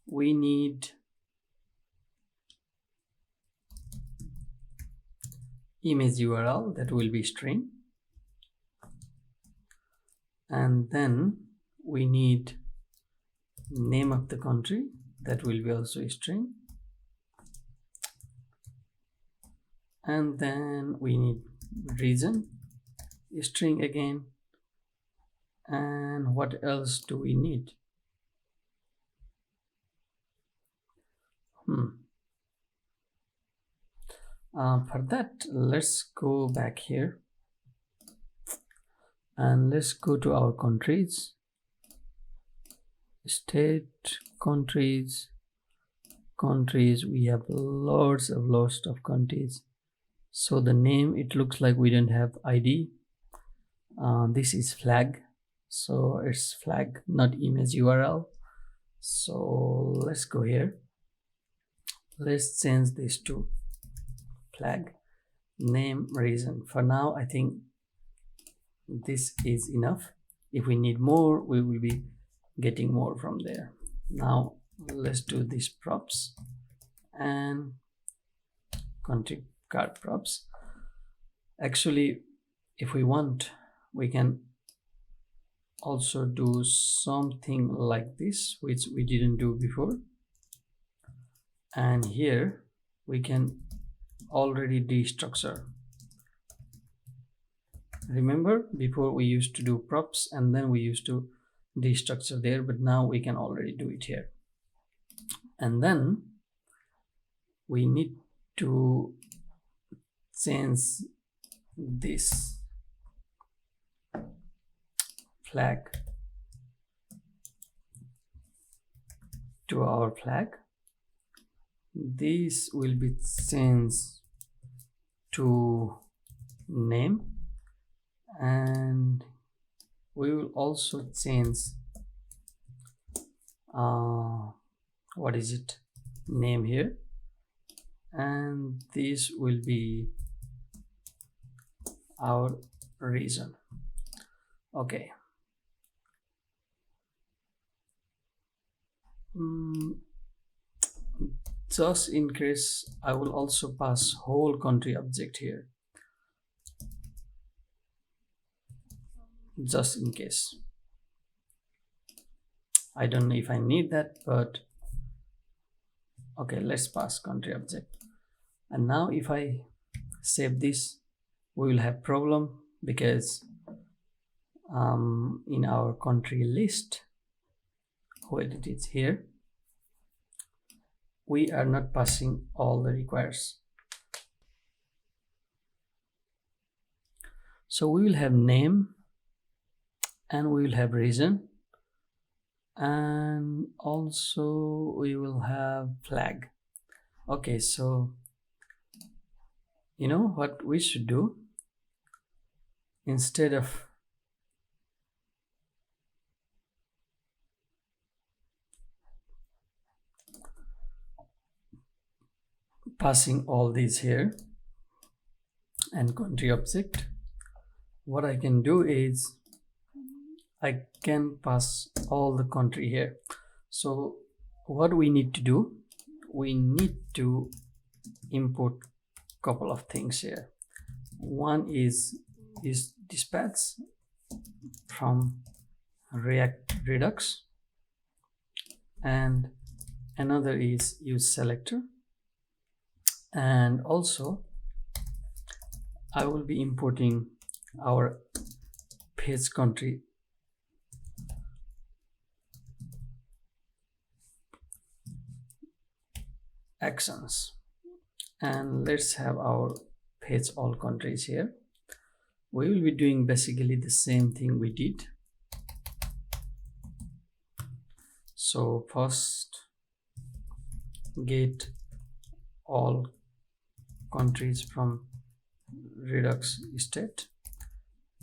we need image URL, that will be string, and then we need name of the country, that will be also a string, and then we need region, a string again, and what else do we need? For that, let's go back here and let's go to our countries, state, countries. We have lots of countries. So the name, it looks like we don't have ID. This is flag, so it's flag, not image URL. So let's go here, let's change this to flag, name, region. For now, I think this is enough. If we need more, we will be getting more from there. Now let's do these props and country card props. Actually, if we want, we can also do something like this, which we didn't do before. And here we can already destructure. Remember, before we used to do props and then we used to destructure there, but now we can already do it here. And then we need to change this flag to our flag. This will be changed to name, and we will also change name here, and this will be our region. Okay. Just in case, I will also pass whole country object here, just in case. I don't know if I need that, but okay, let's pass country object. And now if I save this, we will have problem, because in our country list, where it is here, we are not passing all the requires. So we will have name, and we will have region, and also we will have flag. Okay, so you know what we should do? Instead of passing all these here and country object, what I can do is I can pass all the country here. So what we need to do, we need to import couple of things here. One is dispatch from React Redux, and another is use selector, and also I will be importing our page country actions, and let's have our page all countries here. We will be doing basically the same thing we did. So first get all countries from Redux state,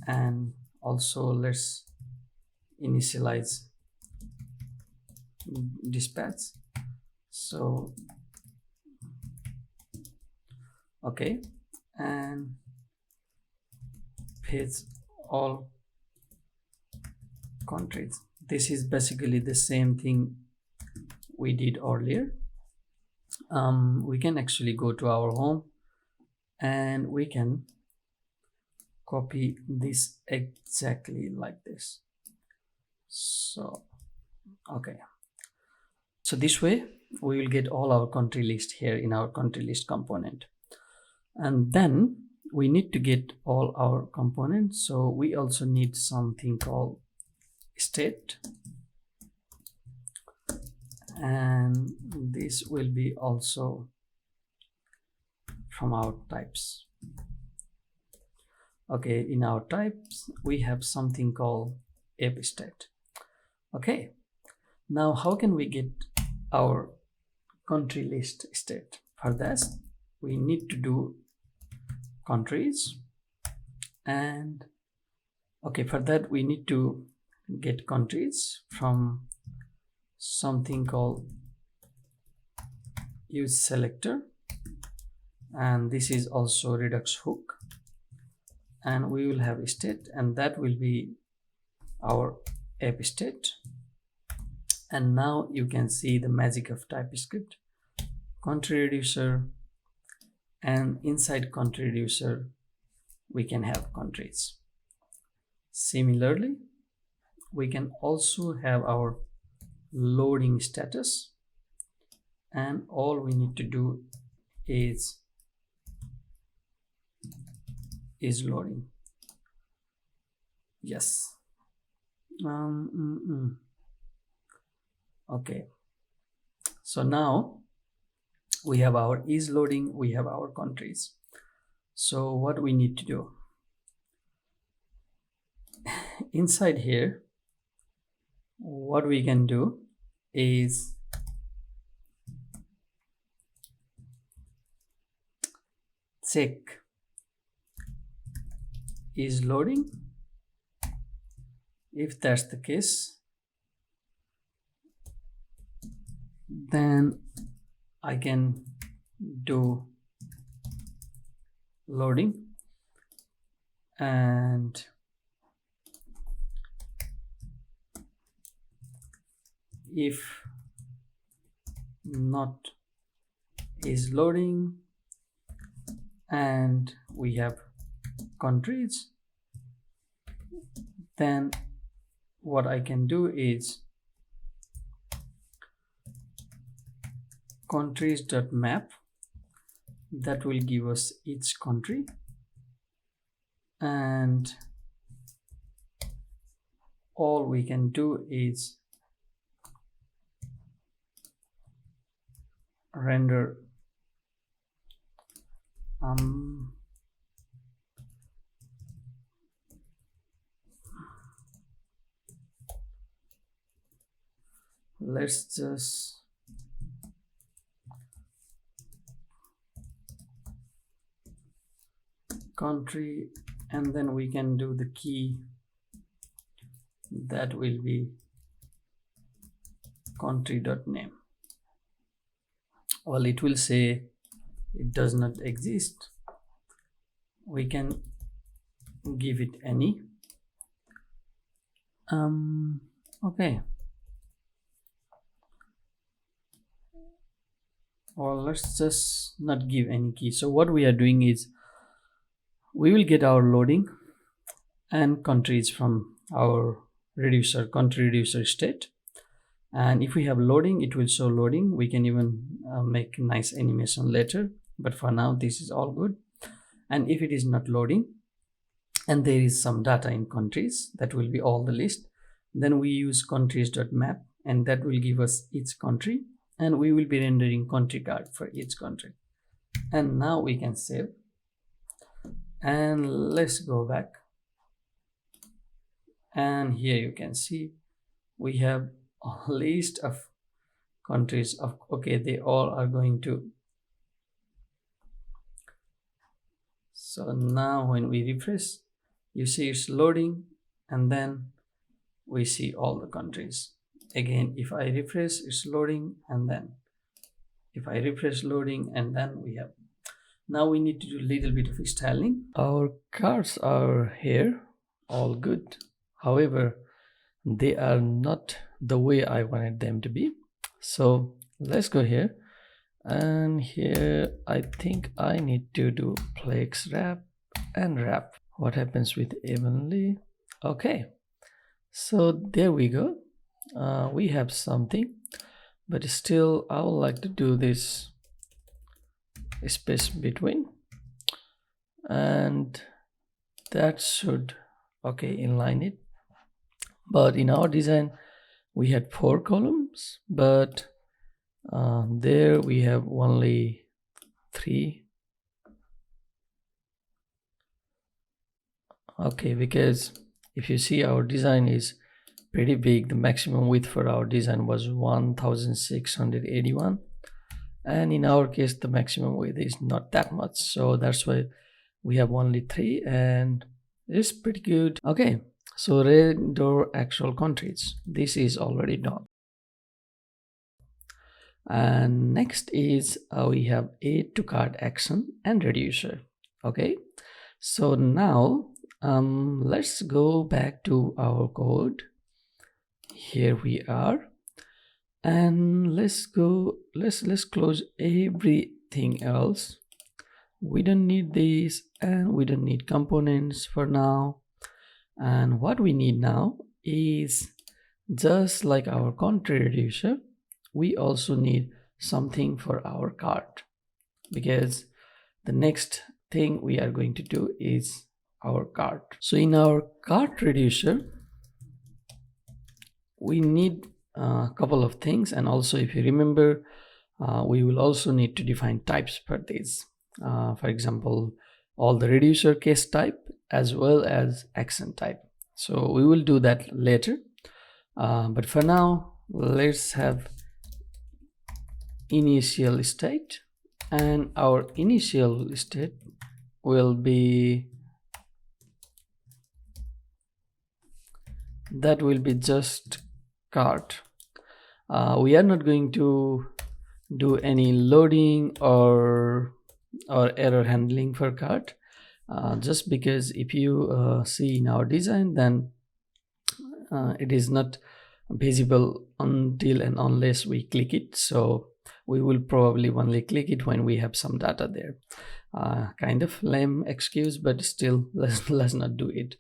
and also let's initialize dispatch. So okay, and page all countries, this is basically the same thing we did earlier. We can actually go to our home and we can copy this exactly like this. So okay, so this way we will get all our country list here in our country list component. And then we need to get all our components, so we also need something called state, and this will be also from our types. Okay, in our types we have something called app state. Okay, now how can we get our country list state? For that we need to do countries, and okay, for that we need to get countries from something called use selector, and this is also Redux hook, and we will have a state, and that will be our app state. And now you can see the magic of TypeScript. Country reducer, and inside country reducer we can have countries. Similarly, we can also have our loading status, and all we need to do is loading. Yes. Okay, so now we have our is loading, we have our countries. So what we need to do inside here, what we can do is check is loading. If that's the case, then I can do loading, and if not is loading and we have countries, then what I can do is countries.map, that will give us each country, and all we can do is render let's just country, and then we can do the key, that will be country.name. Well, it will say it does not exist. We can give it any. Okay, well, let's just not give any key. So what we are doing is we will get our loading and countries from our reducer, country reducer state, and if we have loading, it will show loading. We can even make nice animation later, but for now this is all good. And if it is not loading and there is some data in countries, that will be all the list, then we use countries.map, and that will give us each country, and we will be rendering country card for each country. And now we can save, and let's go back, and here you can see we have a list of countries of, okay, they all are going to. So now when we refresh, you see it's loading, and then we see all the countries. Again, if I refresh, it's loading, and then if I refresh, loading, and then we have. Now we need to do a little bit of styling. Our cards are here, all good. However, they are not the way I wanted them to be. So let's go here, and here I think I need to do plex wrap and wrap. What happens with evenly? Okay, so there we go. We have something, but still I would like to do this space between, and that should inline it. But in our design we had 4 columns, but there we have only 3. Okay, because if you see, our design is pretty big. The maximum width for our design was 1681, and in our case the maximum width is not that much, so that's why we have only 3, and it's pretty good. Okay, so render actual countries, this is already done. And next is we have add to cart action and reducer. Okay, so now let's go back to our code. Here we are, and let's close everything else. We don't need this, and we don't need components for now. And what we need now is, just like our country reducer, we also need something for our cart, because the next thing we are going to do is our cart. So in our cart reducer we need a couple of things, and also if you remember, we will also need to define types for this. For example, all the reducer case type as well as action type. So we will do that later, but for now let's have initial state, and our initial state will be just cart. We are not going to do any loading or error handling for cart, just because if you see in our design, then it is not visible until and unless we click it. So we will probably only click it when we have some data there. Kind of lame excuse, but still let's not do it.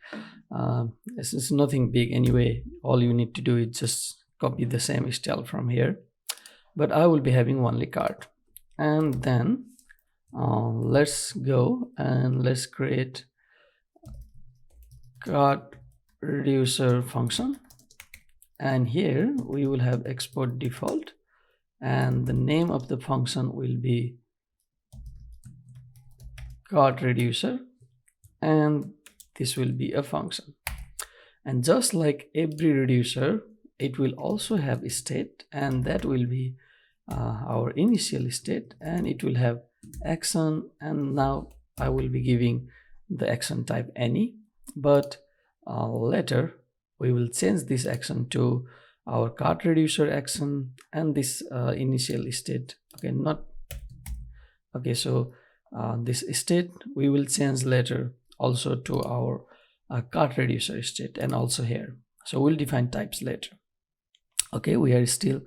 It's nothing big anyway. All you need to do is just copy the same style from here, but I will be having only cart. And then let's go and let's create cart reducer function, and here we will have export default, and the name of the function will be cart reducer, and this will be a function. And just like every reducer, it will also have a state, and that will be our initial state, and it will have action. And now I will be giving the action type any, but later we will change this action to our cart reducer action, and this initial state, so this state we will change later also to our cart reducer state, and also here. So we'll define types later. Okay, we are still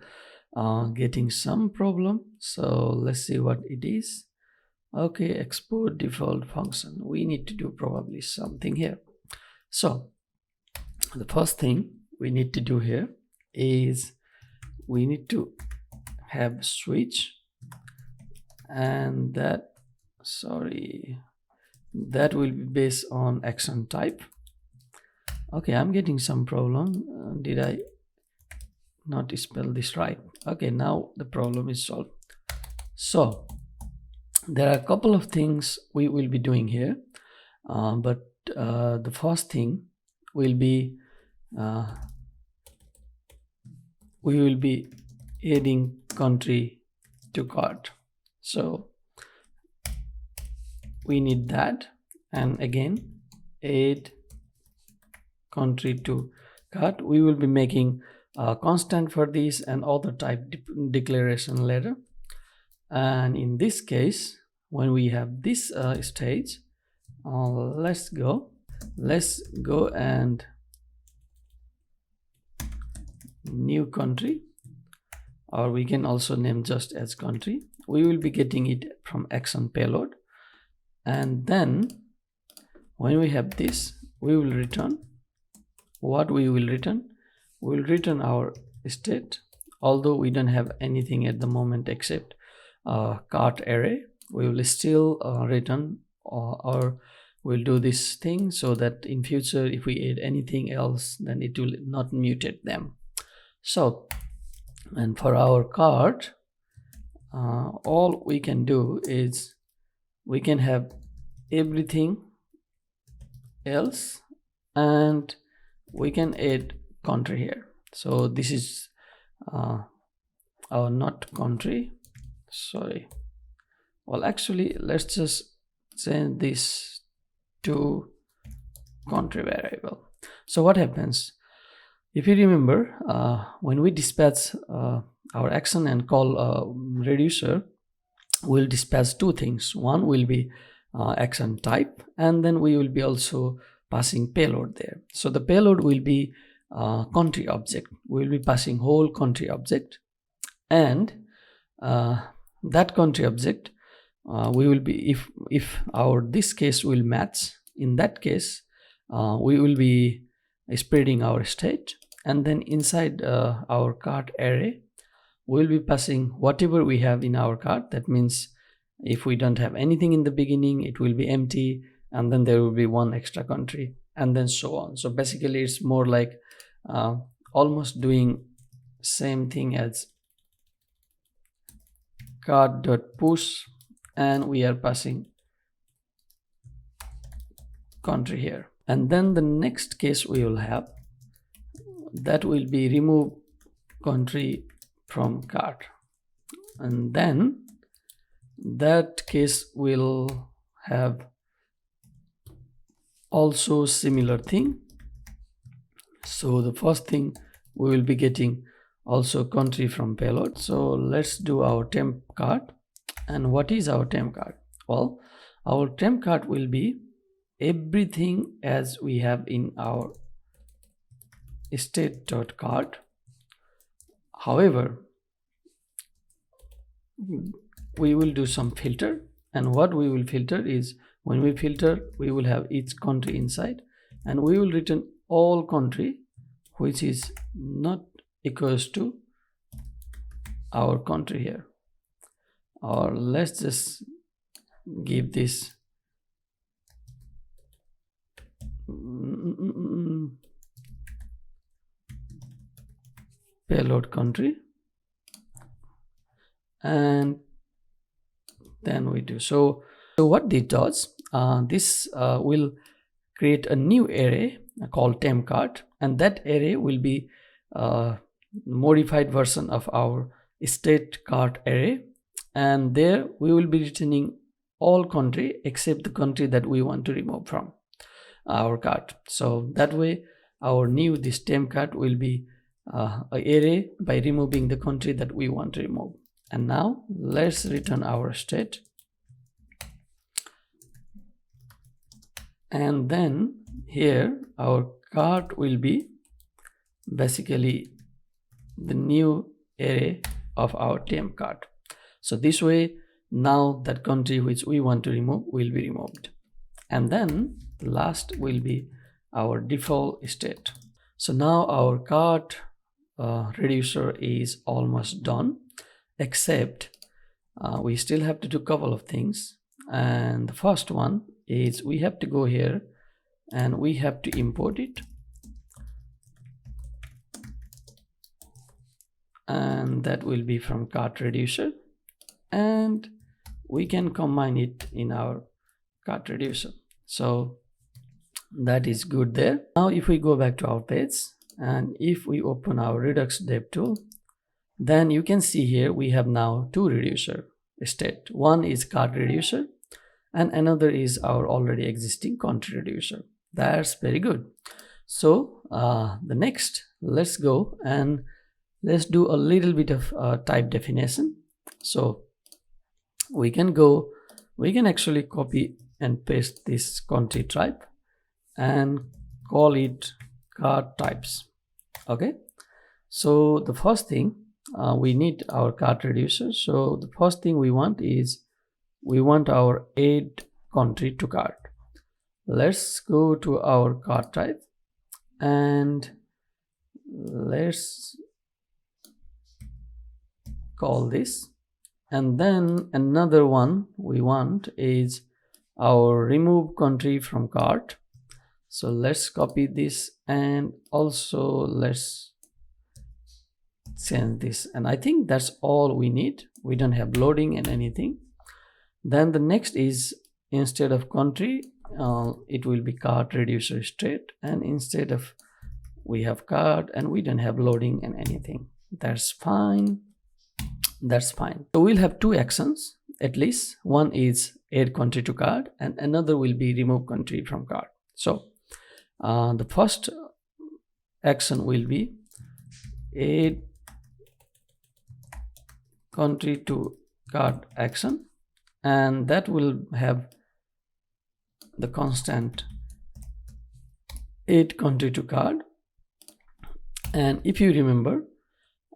getting some problem, so let's see what it is. Okay, export default function, we need to do probably something here. So the first thing we need to do here is we need to have switch, and that will be based on action type. Okay, I'm getting some problem. Did I not spell this right? Okay, now the problem is solved. So there are a couple of things we will be doing here, but the first thing will be we will be adding country to cart. So we need that, and again add country to cart. We will be making a constant for this and other type declaration later. And in this case, when we have this stage, let's go and new country, or we can also name just as country. We will be getting it from action payload, and then when we have this, we will return what we will return. We will return our state, although we don't have anything at the moment except cart array. We will still return or we'll do this thing so that in future if we add anything else, then it will not mutate them. So, and for our cart, all we can do is we can have everything else and we can add country here. So this is our not country, sorry. Well, actually let's just send this to country variable. So what happens, if you remember, when we dispatch our action and call reducer, we'll dispatch two things. One will be action type, and then we will be also passing payload there. So the payload will be country object. We'll be passing whole country object, and that country object we will be, if our this case will match, in that case we will be spreading our state, and then inside our cart array we'll be passing whatever we have in our cart. That means if we don't have anything in the beginning, it will be empty, and then there will be one extra country, and then so on. So basically it's more like almost doing same thing as cart.push, and we are passing country here. And then the next case we will have, that will be remove country from cart, and then that case will have also similar thing. So the first thing we will be getting also country from payload. So let's do our temp cart. And what is our temp cart? Well, our temp cart will be everything as we have in our state.cart. However, we will do some filter, and what we will filter is, when we filter, we will have each country inside, and we will return all country which is not equals to our country here. Or let's just give this payload country, and then we do so what this does, this will create a new array called temp cart, and that array will be modified version of our state cart array, and there we will be returning all country except the country that we want to remove from our cart. So that way our new this temp cart will be an array by removing the country that we want to remove. And now let's return our state, and then here our cart will be basically the new array of our temp cart. So this way now that country which we want to remove will be removed, and then last will be our default state. So now our cart reducer is almost done, except we still have to do a couple of things. And the first one is we have to go here and we have to import it, and that will be from cart reducer, and we can combine it in our cart reducer. So that is good there. Now if we go back to our page and if we open our Redux dev tool, then you can see here we have now two reducer state. One is cart reducer and another is our already existing country reducer. That's very good. So the next, let's go and let's do a little bit of type definition. So we can actually copy and paste this country type and call it cart types. Okay, So the first thing, we need our cart reducer. So the first thing we want is we want our add country to cart. Let's go to our cart type and let's call this. And then another one we want is our remove country from cart. So let's copy this and also let's change this. And I think that's all we need. We don't have loading and anything. Then the next is, instead of country, it will be cart reducer state, and instead of we have cart and we don't have loading and anything. That's fine. That's fine. So we'll have two actions at least. One is add country to cart and another will be remove country from cart. So the first action will be add country to cart action, and that will have the constant add country to cart. And if you remember,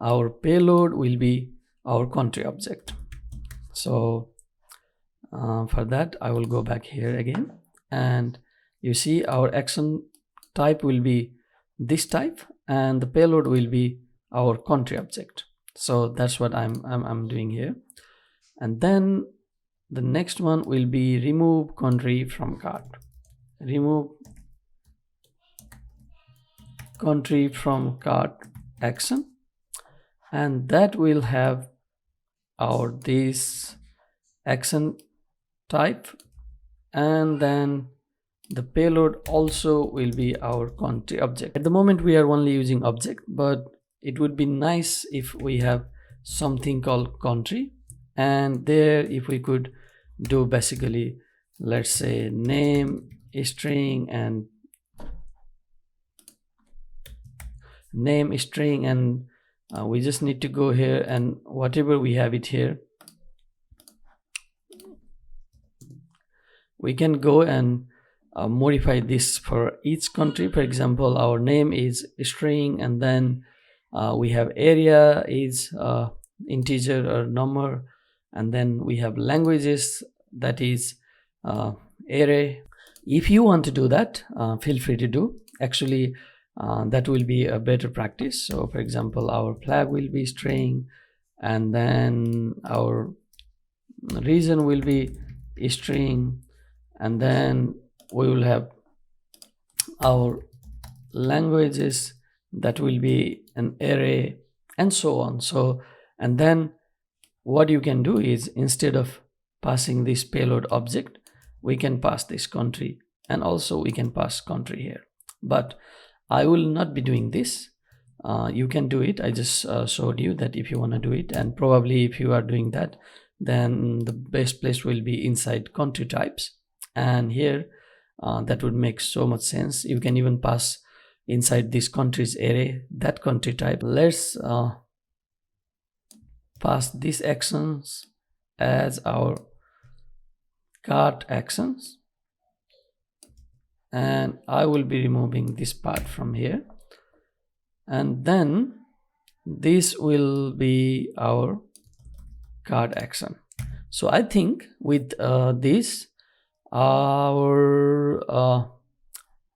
our payload will be our country object. So for that I will go back here again, and you see our action type will be this type and the payload will be our country object. So that's what I'm doing here. And then the next one will be remove country from cart. Remove country from cart action, and that will have our this action type, and then the payload also will be our country object. At the moment we are only using object, but it would be nice if we have something called country, and there if we could do basically, let's say, name string and name string, and we just need to go here and whatever we have it here, we can go and modify this for each country. For example, our name is string, and then we have area is integer or number, and then we have languages, that is array. If you want to do that, feel free to do. Actually that will be a better practice. So for example, our flag will be string, and then our reason will be string, and then we will have our languages, that will be an array, and so on. So, and then what you can do is, instead of passing this payload object, we can pass this country, and also we can pass country here. But I will not be doing this. You can do it. I just showed you that if you want to do it, and probably if you are doing that, then the best place will be inside country types, and here that would make so much sense. You can even pass inside this countries array that country type. Let's pass these actions as our cart actions, and I will be removing this part from here, and then this will be our cart action. So I think with this, our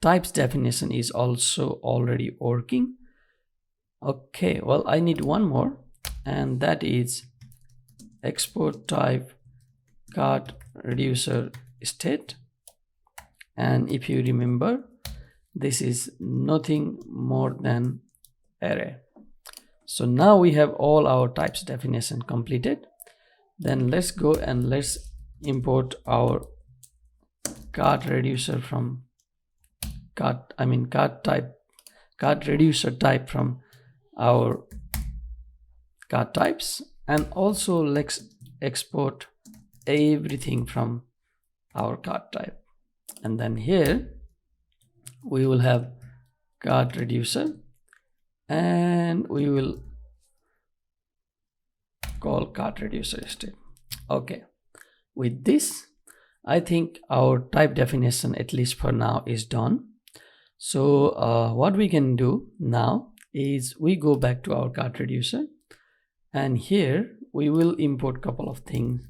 types definition is also already working. Okay, well, I need one more, and that is export type cart reducer state. And if you remember, this is nothing more than array. So now we have all our types definition completed. Then let's go and let's import our cart reducer from cart reducer type from our cart types, and also let's export everything from our cart type. And then here we will have cart reducer, and we will call cart reducer state. Okay, with this I think our type definition, at least for now, is done. So what we can do now is we go back to our cart reducer, and here we will import couple of things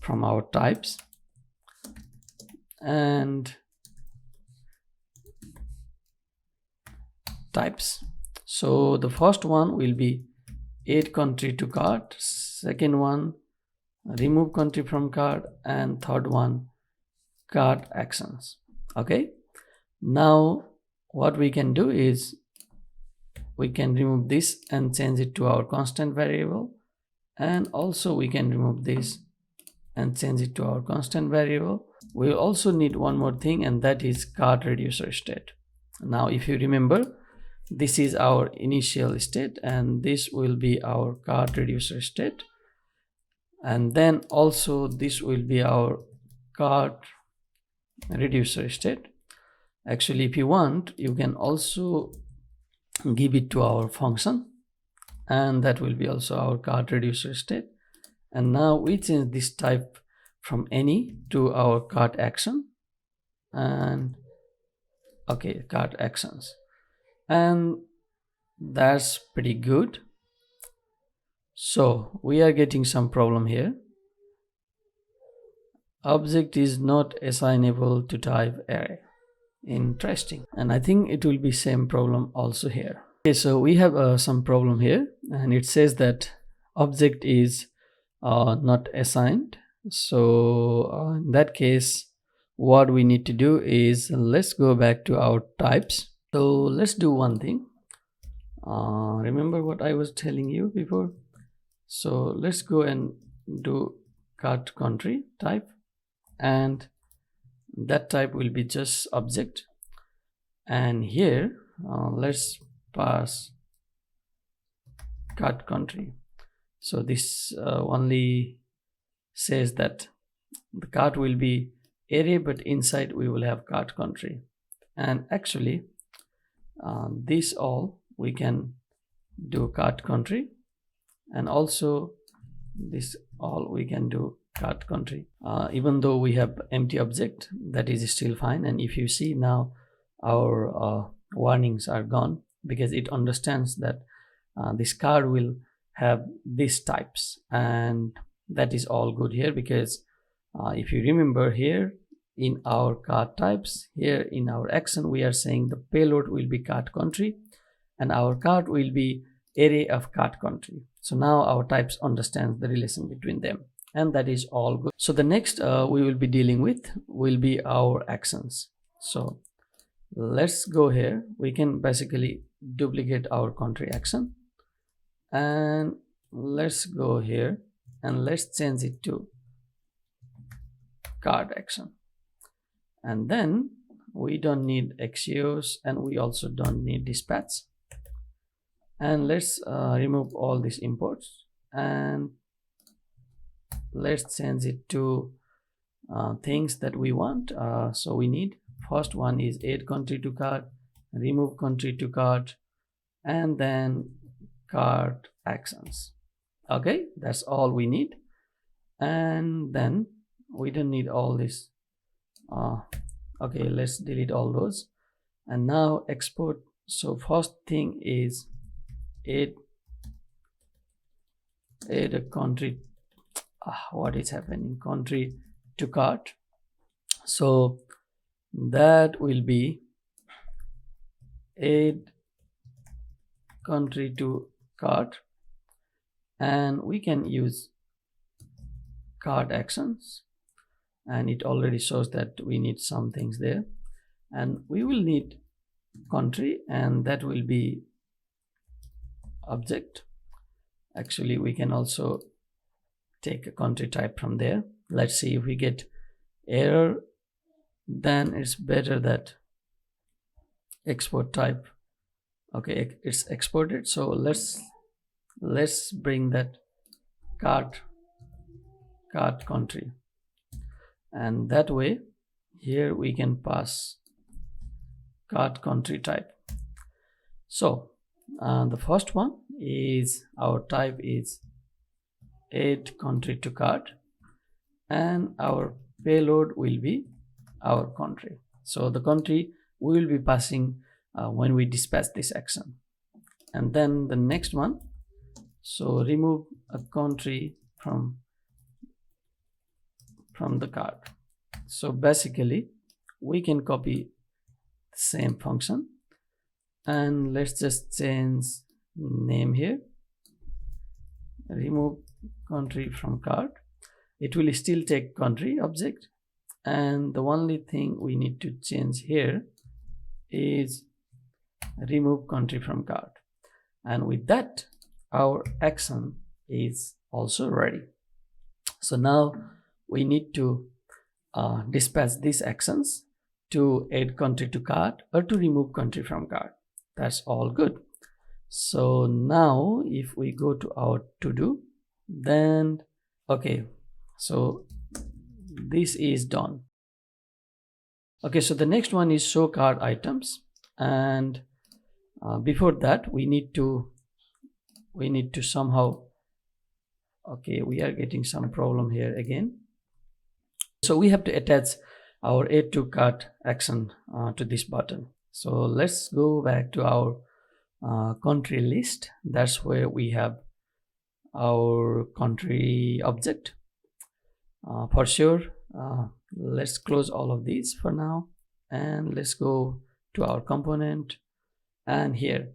from our types. And types, so the first one will be add country to cart, second one remove country from cart, and third one cart actions. Okay, now what we can do is we can remove this and change it to our constant variable, and also we can remove this and change it to our constant variable. We also need one more thing, and that is cart reducer state. Now if you remember, this is our initial state and this will be our cart reducer state, and then also this will be our cart reducer state. Actually, if you want, you can also give it to our function, and that will be also our cart reducer state. And now we change this type from any to our cart action, and okay, cart actions, and that's pretty good. So we are getting some problem here. Object is not assignable to type array. Interesting. And I think it will be same problem also here. Okay, so we have some problem here, and it says that object is not assigned. So in that case, what we need to do is let's go back to our types. So let's do one thing. Remember what I was telling you before? So let's go and do cart country type, and that type will be just object. And here let's pass cart country. So this only says that the cart will be array, but inside we will have cart country. And actually this all we can do cart country, and also this all we can do cart country. Even though we have empty object, that is still fine. And if you see now, our warnings are gone, because it understands that this card will have these types, and that is all good here. Because if you remember here in our card types, here in our action, we are saying the payload will be cart country and our cart will be array of cart country. So now our types understand the relation between them, and that is all good. So the next we will be dealing with will be our actions. So let's go here. We can basically duplicate our country action, and let's go here and let's change it to card action. And then we don't need Axios, and we also don't need dispatch. And let's remove all these imports, and let's change it to things that we want. So we need, first one is add country to cart, remove country to cart, and then cart actions. Okay, that's all we need. And then we don't need all this. Okay, let's delete all those. And now export. So first thing is add a country. What is happening? Country to cart. So that will be add country to cart, and we can use cart actions, and it already shows that we need some things there. And we will need country, and that will be object. Actually, we can also take a country type from there. Let's see if we get error. Then it's better that export type. Okay, it's exported. So let's bring that cart country, and that way here we can pass cart country type. So the first one is our type is add country to cart, and our payload will be our country. So the country we will be passing when we dispatch this action. and then the next one, so remove a country from the card. So basically we can copy the same function, and let's just change name here, remove country from card. It will still take country object, and the only thing we need to change here is remove country from card. And with that, our action is also ready. So now we need to dispatch these actions to add country to cart or to remove country from cart. That's all good. So now if we go to our to do, then okay, so this is done. Okay, so the next one is show cart items, and before that we need to somehow, okay, we are getting some problem here again. So we have to attach our add to cart action to this button. So let's go back to our country list. That's where we have our country object. For sure, let's close all of these for now, and let's go to our component, and here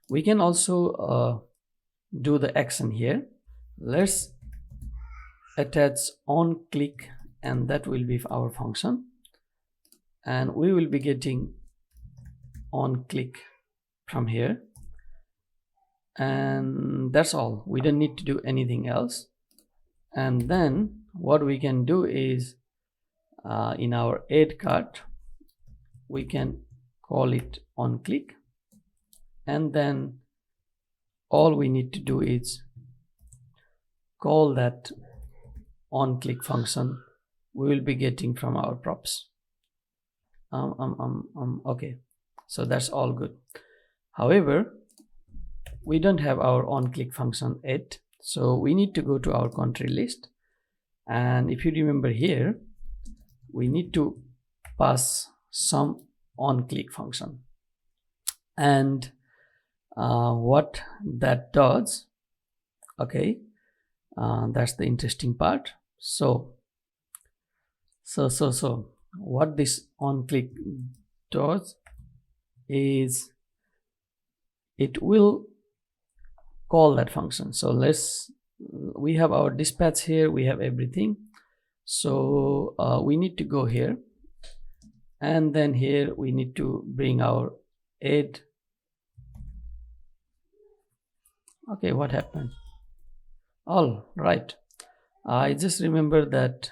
we can also do the action here. Let's attach on click, and that will be our function, and we will be getting on click from here, and that's all. We don't need to do anything else. And then what we can do is in our add cart we can call it on click, and then all we need to do is call that on click function we will be getting from our props. Okay, so that's all good. However, we don't have our on click function yet, so we need to go to our country list, and if you remember here we need to pass some on click function, and what that does, okay, that's the interesting part. So what this on click does is it will call that function. So we have our dispatch here, we have everything. So we need to go here, and then here we need to bring our add. Okay, what happened? All right, I just remember that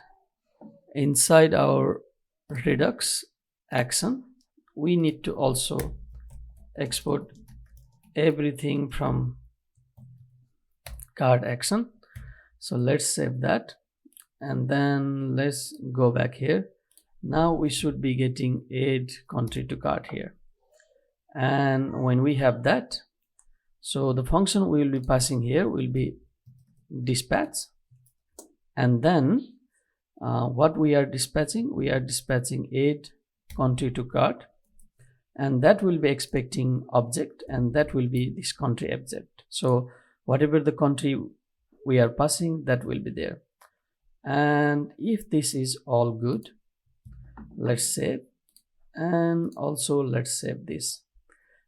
inside our Redux action we need to also export everything from card action. So let's save that, and then let's go back here. Now we should be getting add country to cart here, and when we have that, so the function we will be passing here will be dispatch, and then what we are dispatching add country to cart, and that will be expecting object, and that will be this country object. So whatever the country we are passing, that will be there. And if this is all good, let's save, and also let's save this.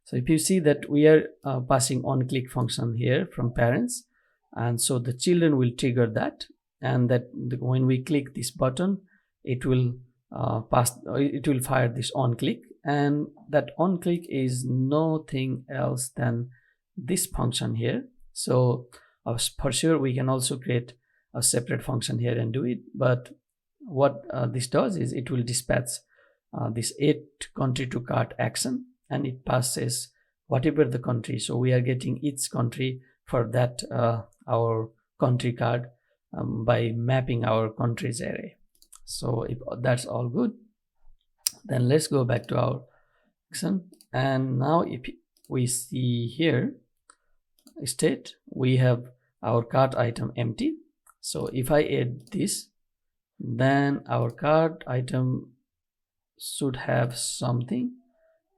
So if you see that we are passing on click function here from parents, and so the children will trigger that, and that when we click this button it will fire this on click, and that on click is nothing else than this function here. So for sure we can also create a separate function here and do it, but what this does is it will dispatch this add country to cart action, and it passes whatever the country. So we are getting each country for that our country card by mapping our countries array. So if that's all good, then let's go back to our action, and now if we see here state, we have our cart item empty. So if I add this, then our cart item should have something,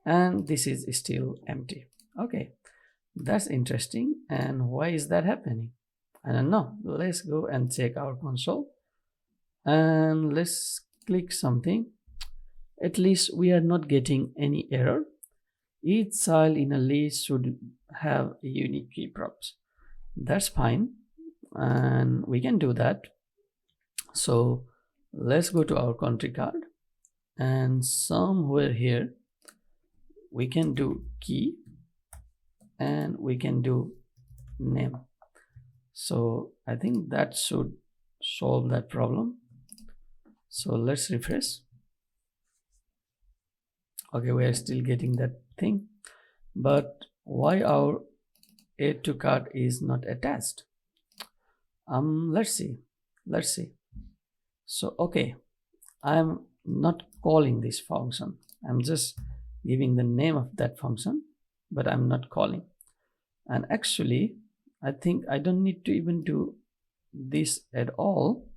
and this is still empty. Okay, That's interesting. And why is that happening? I don't know. Let's go and check our console and let's click something. At least we are not getting any error. Each child in a list should have a unique key props. That's fine, and we can do that. So let's go to our country card, and somewhere here we can do key and we can do name. So I think that should solve that problem. So let's refresh. Okay, we are still getting that thing, but why our add to cart is not attached? Let's see. So okay, I'm not calling this function. I'm just giving the name of that function, but I'm not calling. And actually, I think I don't need to even do this at all.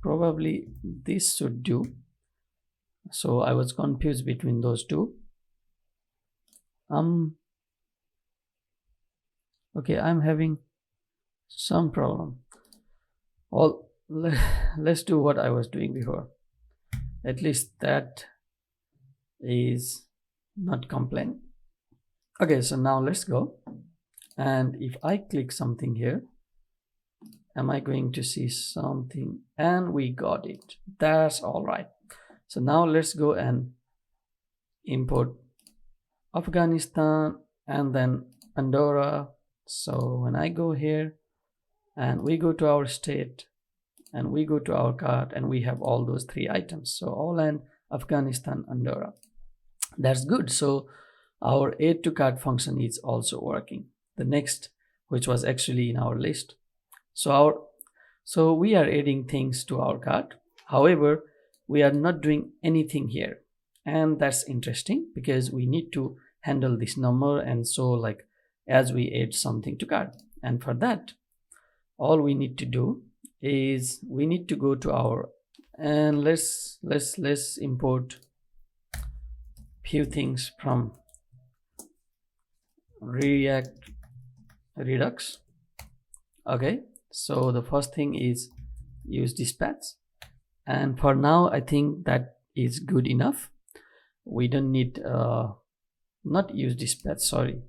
Probably this should do. So I was confused between those two. Okay, I'm having some problem. Well, let's do what I was doing before. At least that is not complaining. Okay, so now let's go. And if I click something here, am I going to see something? And we got it. That's all right. So now let's go and import Afghanistan and then Andorra. So when I go here and we go to our state and we go to our cart and we have all those three items. So all and Afghanistan, Andorra. That's good. So our add to cart function is also working. The next, which was actually in our list. So we are adding things to our cart. However, we are not doing anything here. And that's interesting because we need to handle this number and so like as we add something to cart. And for that, all we need to do is we need to go to our and let's import few things from React Redux. Okay, so the first thing is use dispatch, and for now I think that is good enough. We don't need not use dispatch, sorry,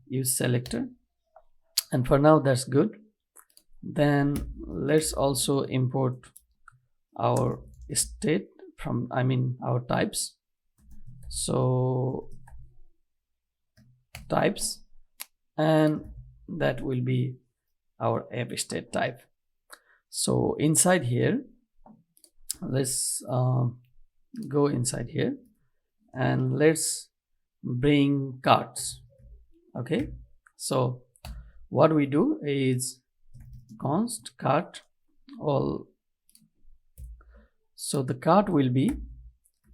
use selector, and for now that's good. Then let's also import our state from our types. So types, and that will be our app state type. So inside here, let's go inside here and let's bring carts. Okay, so what we do is const cart all. So the cart will be,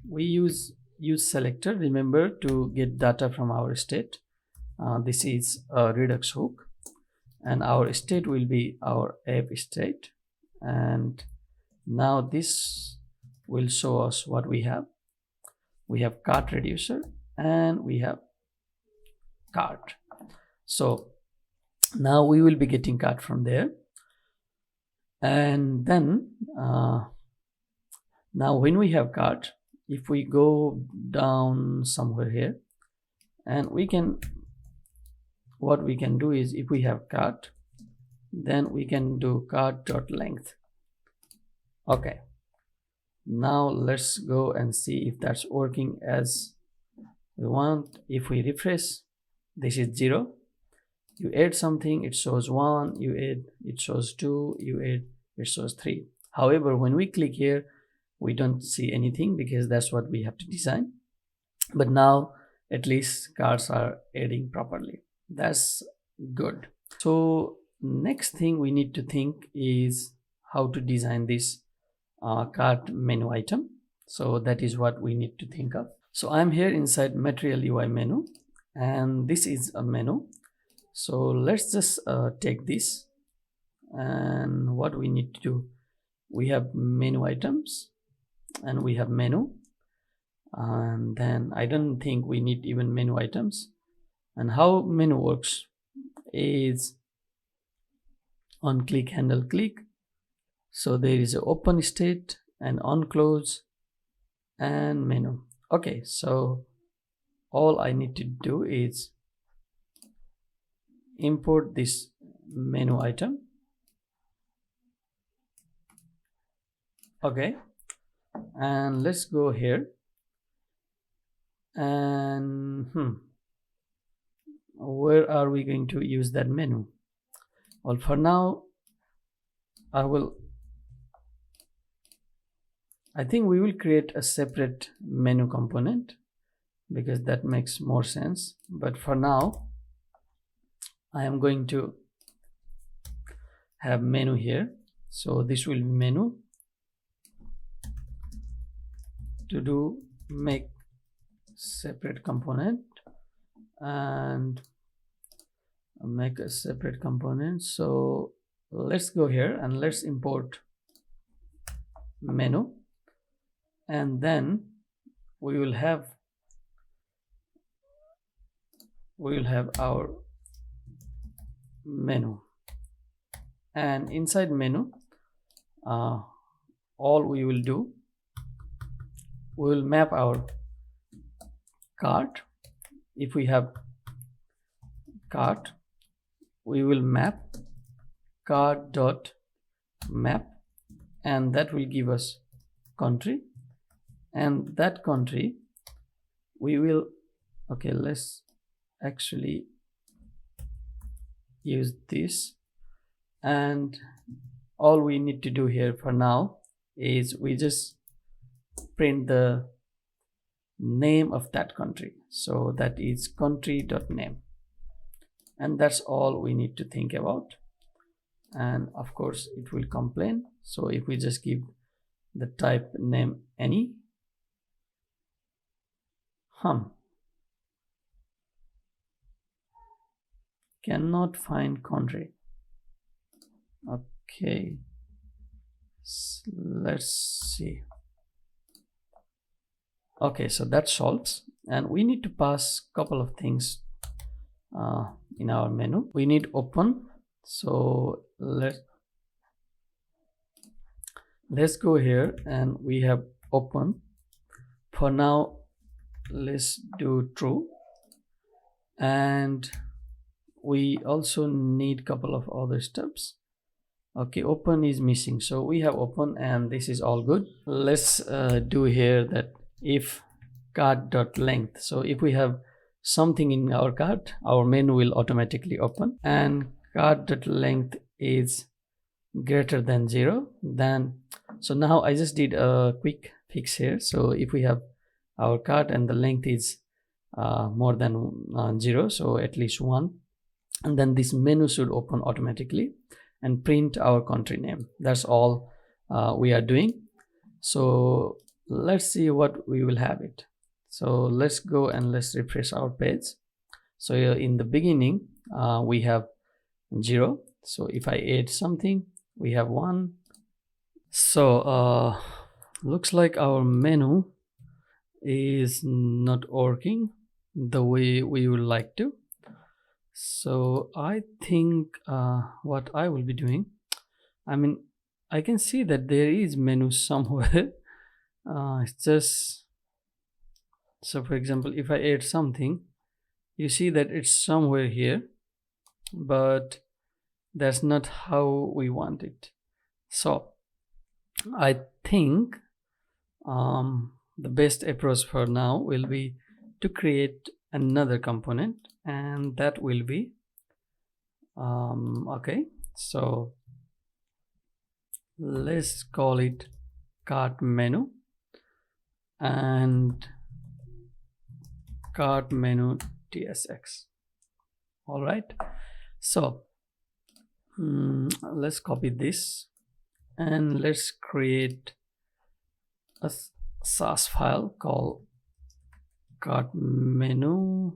we use selector, remember, to get data from our state. This is a Redux hook, and our state will be our app state. And now this will show us what we have. We have cart reducer and we have cart. So now we will be getting cart from there. And then now when we have cart, if we go down somewhere here, and we can, what we can do is, if we have cart, then we can do cart.length. Okay, now let's go and see if that's working as we want. If we refresh, this is 0. You add something, it shows 1. You add, it shows 2. You add, it shows 3. However, when we click here, we don't see anything because that's what we have to design. But now at least cards are adding properly. That's good. So next thing we need to think is how to design this cart menu item. So that is what we need to think of. So I'm here inside material UI menu, and this is a menu. So let's just take this, and what we need to do, we have menu items and we have menu, and then I don't think we need even menu items. And how menu works is on click handle click. So there is an open state and on close and menu. Okay, so all I need to do is import this menu item. Okay, and let's go here and where are we going to use that menu? Well, for now I think we will create a separate menu component because that makes more sense. But for now, I am going to have menu here. So this will be menu. To do make separate component and make a separate component. So let's go here and let's import menu, and then we will have our menu, and inside menu all we will do, we will map our cart. If we have cart, we will map cart dot map, and that will give us country, and that country we will, okay, let's actually use this, and all we need to do here for now is we just print the name of that country. So that is country.name, and that's all we need to think about. And of course it will complain. So if we just give the type name any, cannot find country. Okay, let's see. Okay, so that solves, and we need to pass a couple of things in our menu. We need open, so let's go here and we have open. For now let's do true, and we also need a couple of other steps. Okay, open is missing, so we have open, and this is all good. Let's do here that if cart.length. So if we have something in our cart, our menu will automatically open, and cart.length is greater than 0, then so now I just did a quick fix here. So if we have our cart and the length is more than 0, so at least 1, and then this menu should open automatically and print our country name. That's all we are doing. So let's see what we will have it. So let's go and let's refresh our page. So in the beginning we have 0. So if I add something, we have 1. So looks like our menu is not working the way we would like to. So I think what I will be doing, I mean, I can see that there is menu somewhere. It's just, so for example, if I add something, you see that it's somewhere here, but that's not how we want it. So I think the best approach for now will be to create another component, and that will be okay, so let's call it cart menu and cart menu tsx. All right, so let's copy this and let's create a SASS file called cart menu.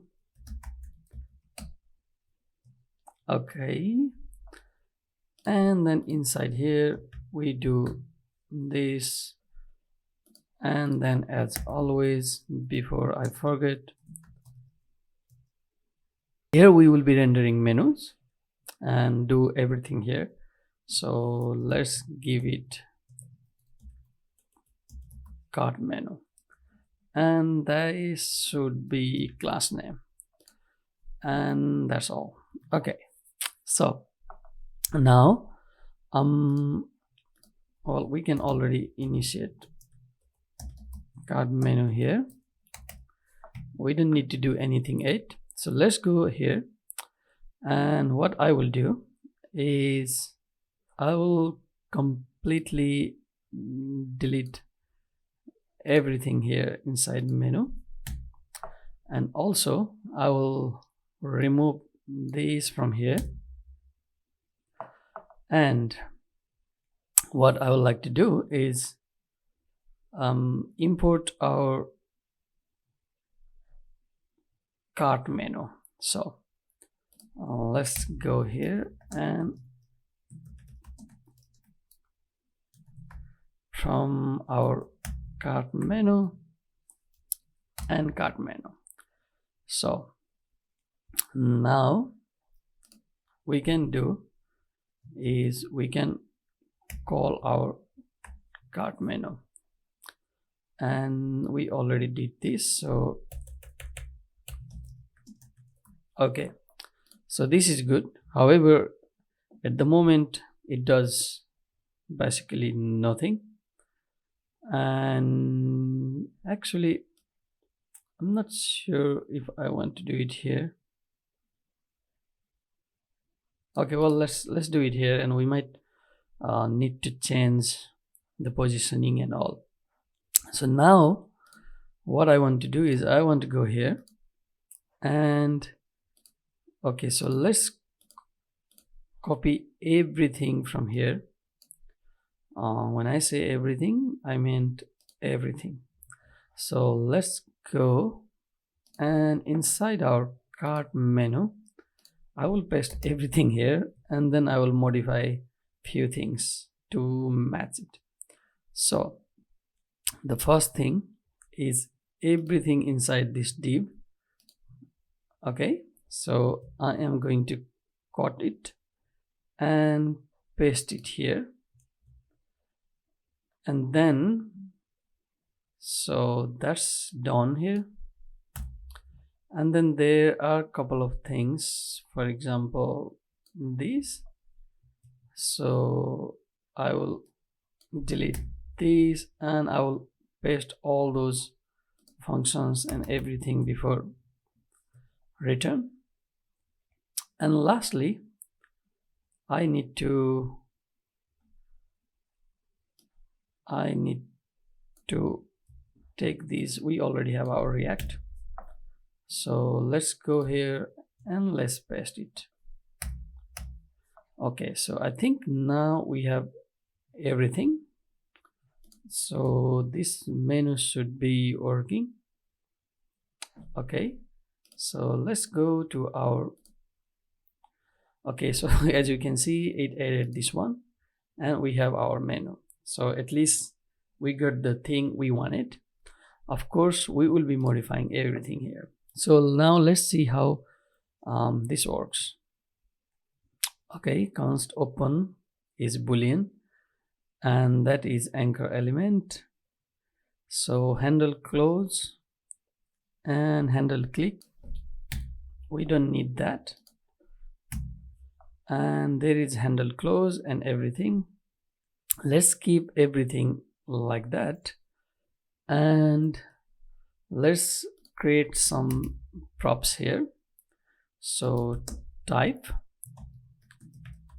Okay, and then inside here we do this, and then as always, before I forget, here we will be rendering menus and do everything here. So let's give it cart menu, and that should be class name, and that's all. Okay, so now well, we can already initiate cart menu here. We don't need to do anything yet. So let's go here, and what I will do is I will completely delete everything here inside menu, and also I will remove these from here. And what I would like to do is import our cart menu. So let's go here, and from our cart menu and cart menu. So now we can do is we can call our cart menu, and we already did this. So okay, so this is good. However, at the moment it does basically nothing, and actually I'm not sure if I want to do it here. Okay, well, let's do it here, and we might need to change the positioning and all. So now what I want to do is I want to go here, and okay, so let's copy everything from here. When I say everything, I meant everything. So let's go, and inside our cart menu I will paste everything here, and then I will modify few things to match it. So the first thing is everything inside this div. Okay, so I am going to cut it and paste it here, and then so that's done here. And then there are a couple of things, for example these. So I will delete these, and I will paste all those functions and everything before return. And lastly, I need to take these. We already have our React, so let's go here and let's paste it. Okay, so I think now we have everything. So this menu should be working. Okay, so let's go to our, okay, so as you can see, it added this one, and we have our menu. So at least we got the thing we wanted. Of course, we will be modifying everything here. So now let's see how this works. Okay, const open is boolean, and that is anchor element. So handle close and handle click, we don't need that. And there is handle close and everything. Let's keep everything like that, and let's create some props here. So type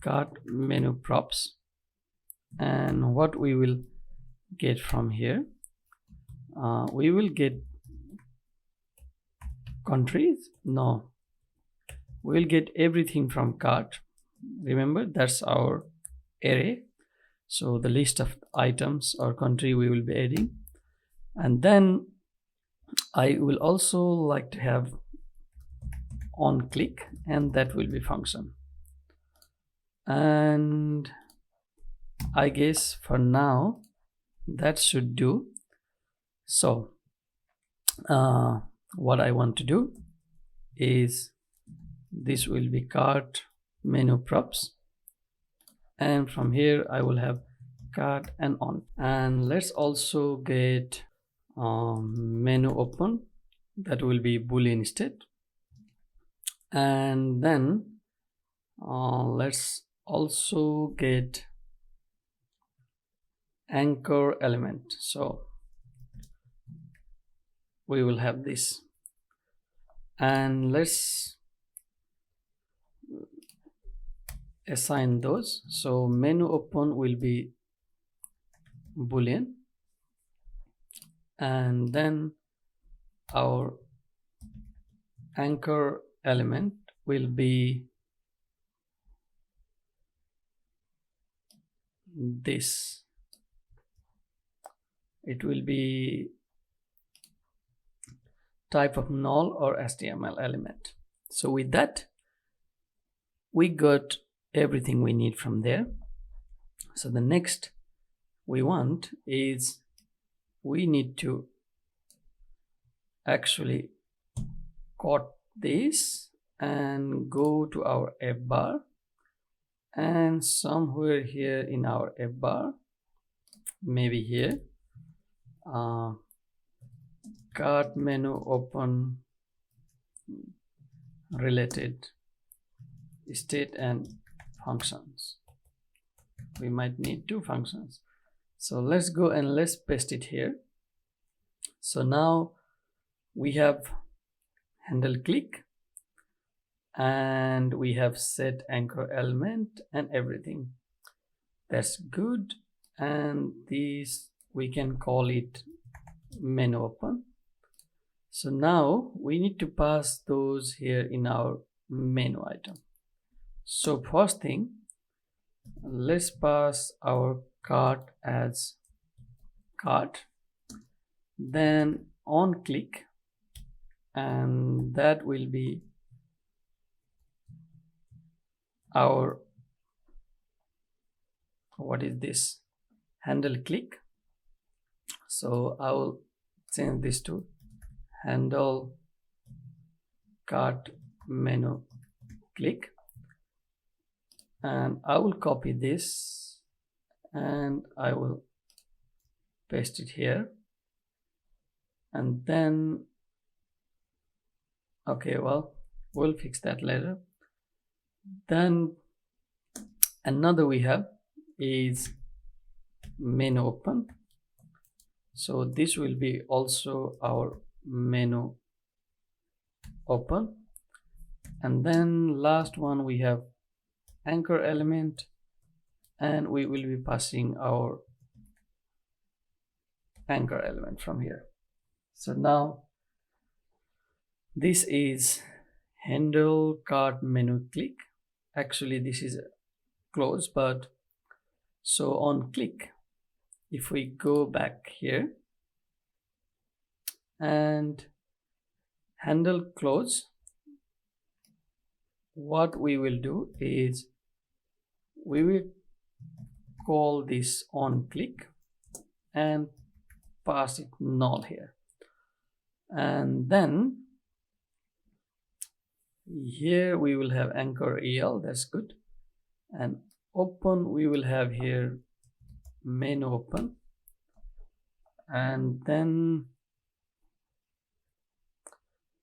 cart menu props, and what we will get from here, we will get countries. No, we will get everything from cart. Remember, that's our array. So the list of items or country we will be adding, and then I will also like to have on click, and that will be function. And I guess for now that should do. So what I want to do is this will be cart menu props, and from here I will have cart and on. And let's also get menu open, that will be boolean state. And then let's also get anchor element, so we will have this. And let's assign those. So menu open will be boolean, and then our anchor element will be this. It will be type of null or HTML element. So with that, we got everything we need from there. So the next we want is we need to actually cut this and go to our Appbar, and somewhere here in our Appbar, maybe here, cart menu open related state and functions. We might need 2 functions. So let's go and let's paste it here. So now we have handle click, and we have set anchor element and everything. That's good. And this we can call it menu open. So now we need to pass those here in our menu item. So first thing, let's pass our cart as cart, then on click, and that will be our, what is this, handle click. So I will change this to handle cart menu click, and I will copy this and I will paste it here. And then okay, well, we'll fix that later. Then another we have is menu open. So this will be also our menu open. And then last one we have anchor element, and we will be passing our anchor element from here. So now this is handle cart menu click. Actually this is close, but so on click, if we go back here and handle close, what we will do is we will call this on click and pass it null here. And then here we will have anchor el, that's good. And open, we will have here menu open. And then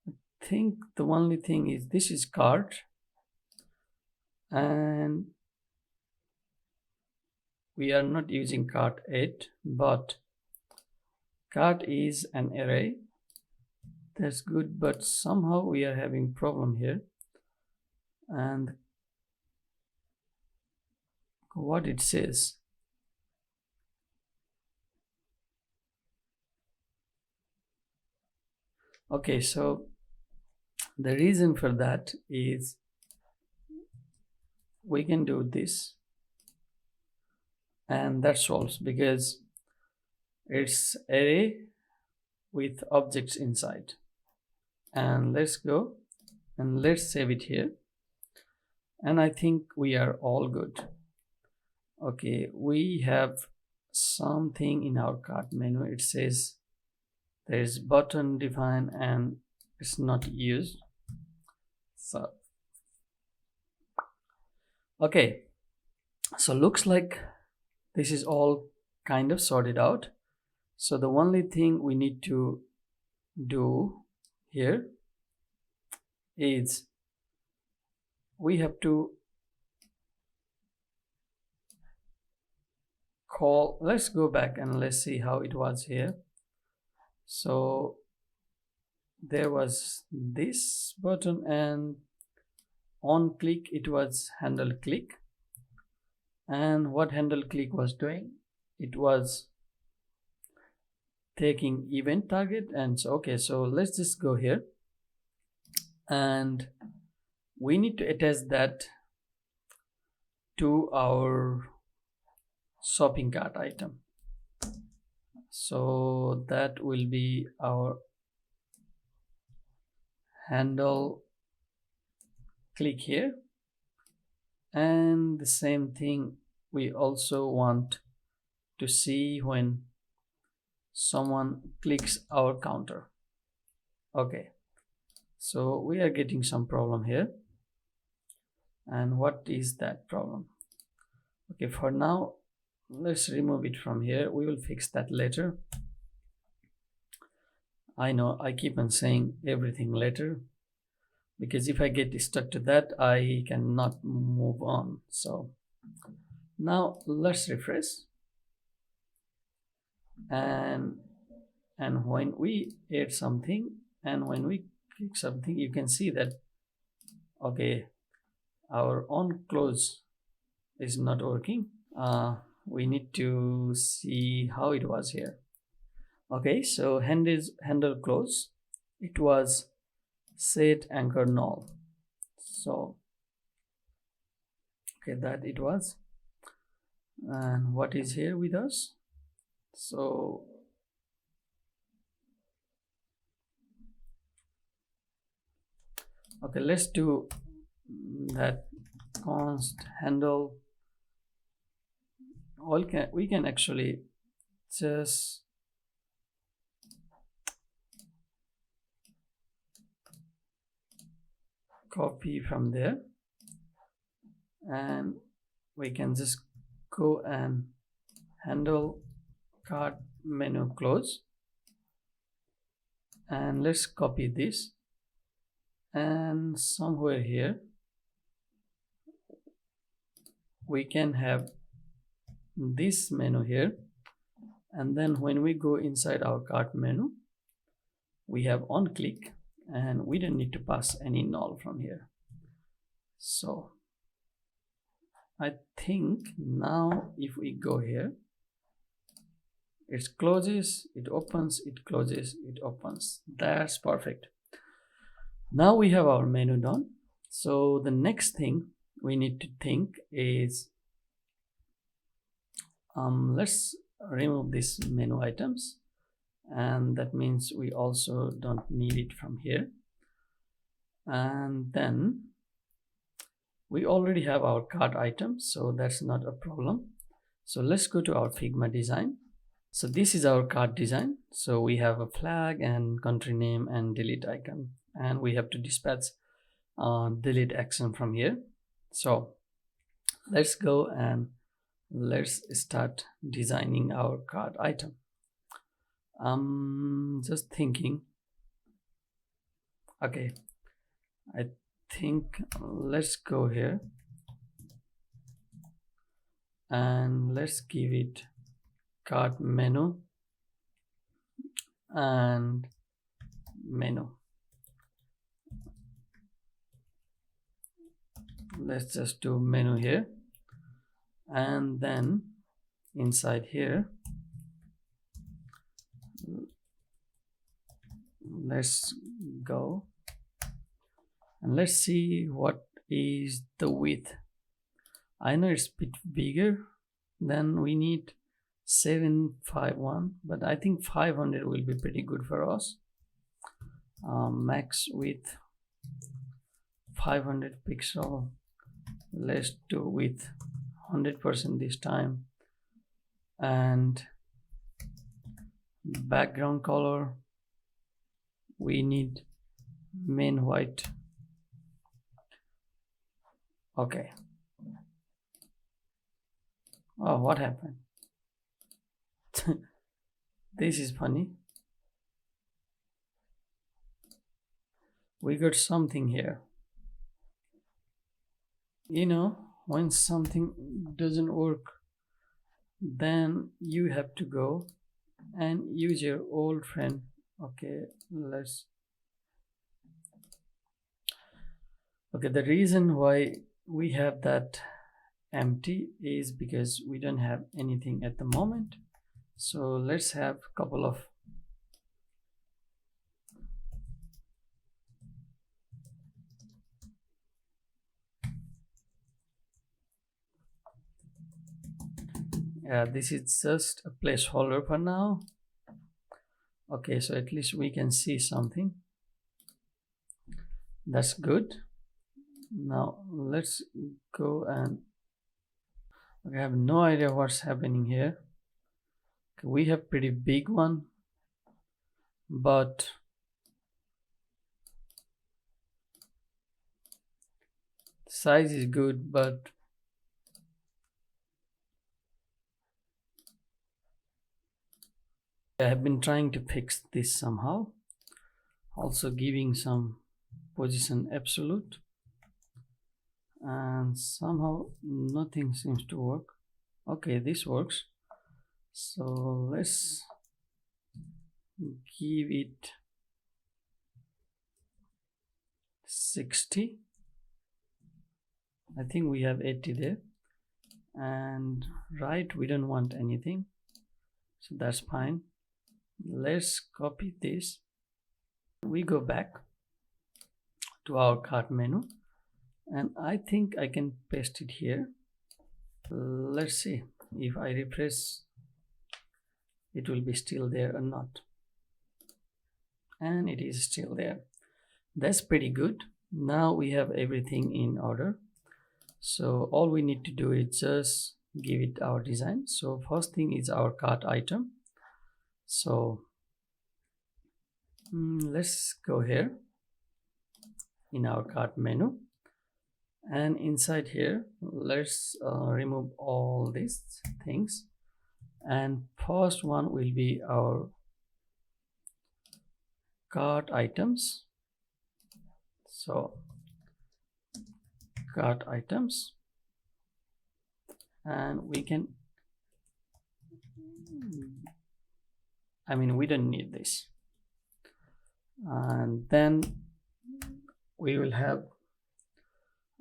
I think the only thing is this is cart, and we are not using cart 8, but cart is an array. That's good, but somehow we are having problem here. And what it says, okay, so the reason for that is we can do this, and that solves, because it's array with objects inside. And let's go and let's save it here, and I think we are all good. Okay, we have something in our cart menu. It says there is button defined and it's not used. So Okay, so looks like this is all kind of sorted out. So the only thing we need to do here is we have to call, let's go back and let's see how it was here. So there was this button, and on click it was handle click, and what handle click was doing, it was taking event target. And so okay, so let's just go here and we need to attach that to our shopping cart item. So that will be our handle click here, and the same thing we also want to see when someone clicks our counter. Okay, so we are getting some problem here, and what is that problem? Okay, for now let's remove it from here, we will fix that later. I know I keep on saying everything later, because if I get stuck to that I cannot move on. So now let's refresh, and when we add something and when we click something, you can see that okay, our on close is not working. We need to see how it was here. Okay, so handle close, it was set anchor null. So okay, that it was. And what is here with us? So okay, let's do that const handle. We can actually just copy from there, and we can just go and handle cart menu close, and let's copy this, and somewhere here we can have this menu here, and then when we go inside our cart menu we have on click, and we don't need to pass any null from here. So I think now if we go here, it closes, it opens, it closes, it opens. That's perfect. Now we have our menu done. So the next thing we need to think is let's remove these menu items, and that means we also don't need it from here. And then we already have our cart items, so that's not a problem. So let's go to our Figma design. So this is our cart design. So we have a flag and country name and delete icon, and we have to dispatch delete action from here. So let's go and let's start designing our cart item. Just thinking. Okay, I think let's go here and let's give it cart menu and menu. Let's just do menu here, and then inside here let's go and let's see what is the width. I know it's a bit bigger than we need, 751, but I think 500 will be pretty good for us. Max width 500 pixel. Let's do with 100% this time, and background color we need main white. Okay, Oh, what happened? This is funny. We got something here. You know, when something doesn't work, then you have to go and use your old friend. Okay, the reason why we have that empty is because we don't have anything at the moment. So let's have a couple of this is just a placeholder for now. Okay, so at least we can see something. That's good. Now let's go and I have no idea what's happening here. We have pretty big one, but size is good, but I have been trying to fix this somehow, also giving some position absolute, and somehow nothing seems to work. Okay, this works. So let's give it 60. I think we have 80 there, and right, we don't want anything, so that's fine. Let's copy this. We go back to our cart menu, and I think I can paste it here. Let's see if I refresh, it will be still there or not. And it is still there. That's pretty good. Now we have everything in order. So all we need to do is just give it our design. So first thing is our cart item. So let's go here in our cart menu, and inside here let's remove all these things, and first one will be our cart items. So cart items, and we can, we don't need this. And then we will have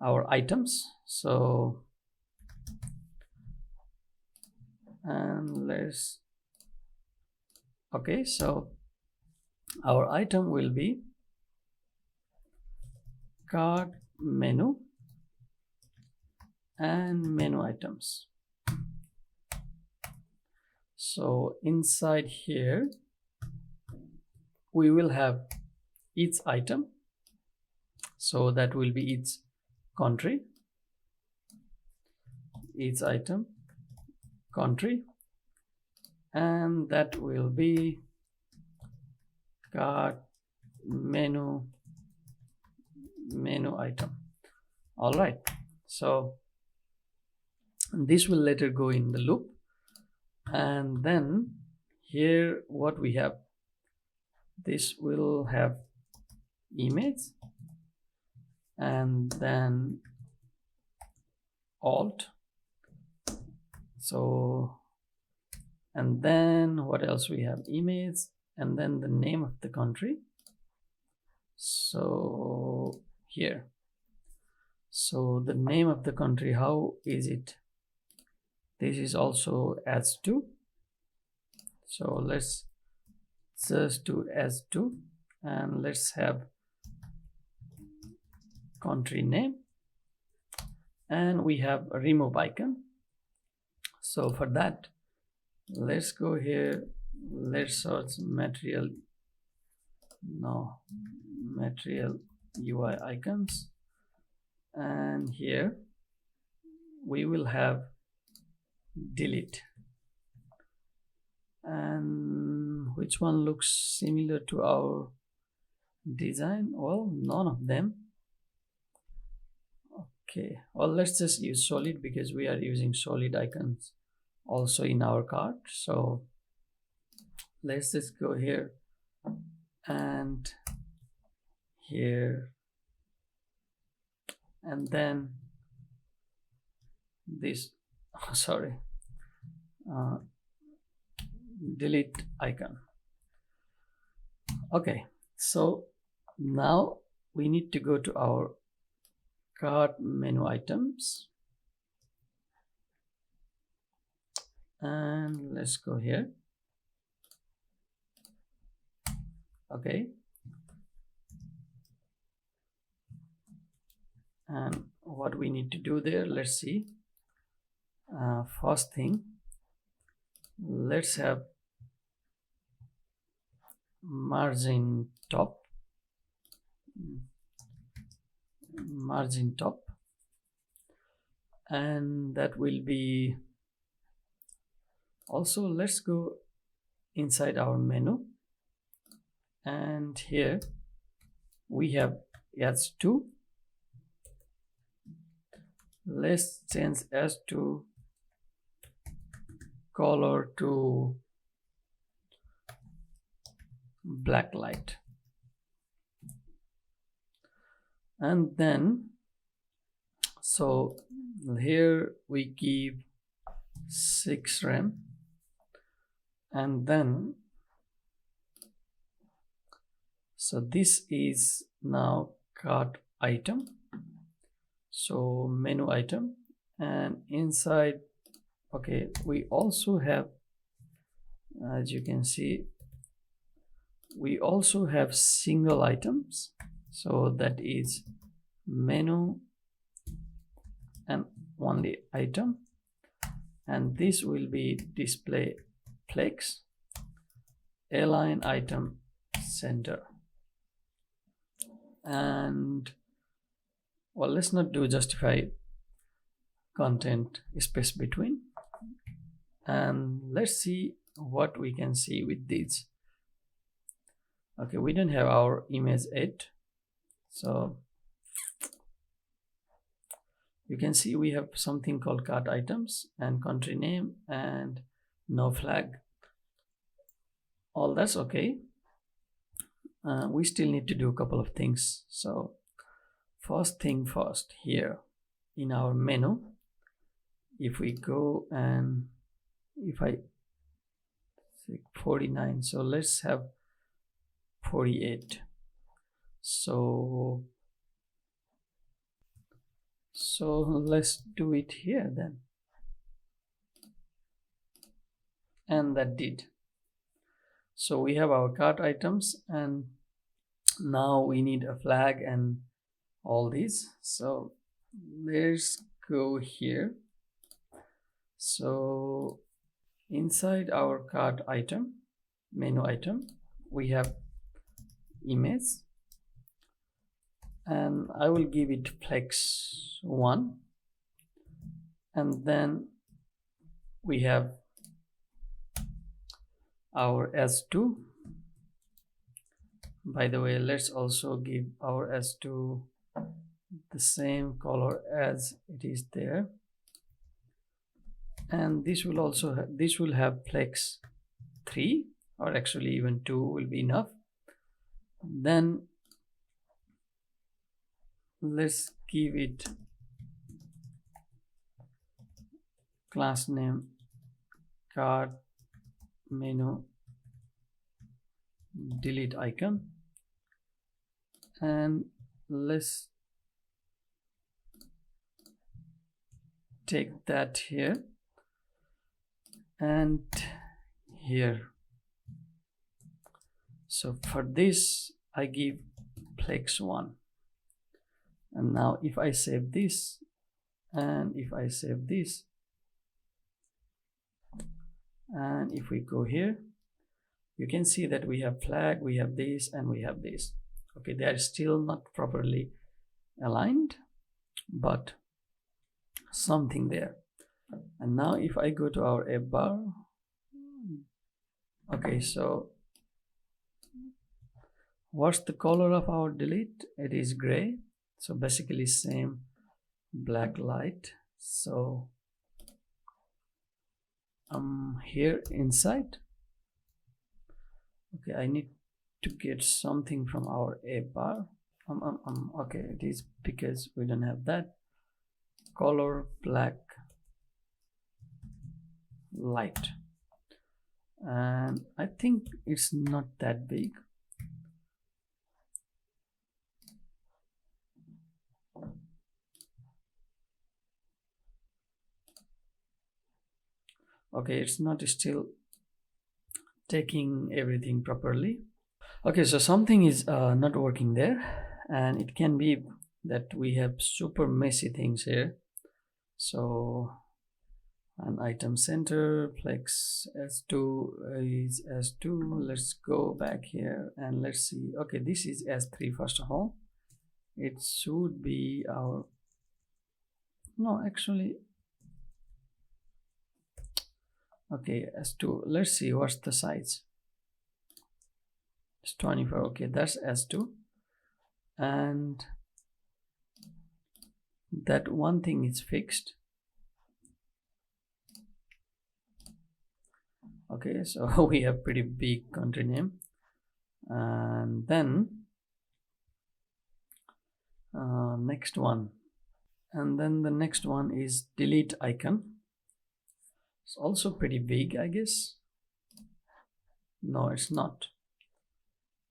our items. So, and let's, okay, so our item will be cart menu and menu items. So inside here we will have each item, so that will be its country, each item country, and that will be cart menu item. All right, so this will later go in the loop. And then here what we have, this will have image, and then alt. So, and then what else we have, image, and then the name of the country. So here, so the name of the country, how is it? This is also as to, so let's just do as to, and let's have country name, and we have a remove icon. So for that, let's go here, let's search material UI icons, and here we will have delete. And which one looks similar to our design? Well, none of them. Okay, well, let's just use solid because we are using solid icons also in our cart. So let's just go here and here, and then this sorry, delete icon. Okay, so now we need to go to our cart menu items, and let's go here. Okay, and what we need to do there, let's see. First thing, let's have margin top, and that will be also, let's go inside our menu, and here we have S2. Let's change S2 color to black light, and then so here we give 6 RAM, and then so this is now cart item, so menu item, and inside, okay, we also have, as you can see, we also have single items, so that is menu and only item, and this will be display flex align item center. And well, let's not do justify content space between, and let's see what we can see with these. Okay, we don't have our image 8, so you can see we have something called cart items and country name and no flag. All that's okay. We still need to do a couple of things. So first thing first, here in our menu, if we go and if I say 49, so let's have 48. So let's do it here then, and that did. So we have our cart items, and now we need a flag and all these. So let's go here. So inside our cart item, menu item, we have image, and I will give it flex 1, and then we have our S2. By the way, let's also give our S2 the same color as it is there, and this will also this will have flex 3, or actually even 2 will be enough. Then let's give it class name cart menu delete icon, and let's take that here and here. So for this I give flex 1, and now if I save this and if I save this, and if we go here, you can see that we have flag, we have this, and we have this. Okay, they are still not properly aligned, but something there. And now if I go to our Appbar, okay, so what's the color of our delete? It is gray, so basically same black light. So here inside. Okay, I need to get something from our Appbar. Okay, it is because we don't have that. Color black light, and I think it's not that big. Okay, it's not still taking everything properly. Okay, so something is not working there, and it can be that we have super messy things here. So an item center flex s2 is s2. Let's go back here and let's see. Okay, this is s3 first of all. It should be our, no, actually, okay, s2. Let's see what's the size. It's 24. Okay, that's s2, and that one thing is fixed. Okay, so we have pretty big country name, and then next one, and then the next one is delete icon. It's also pretty big, I guess. No, it's not.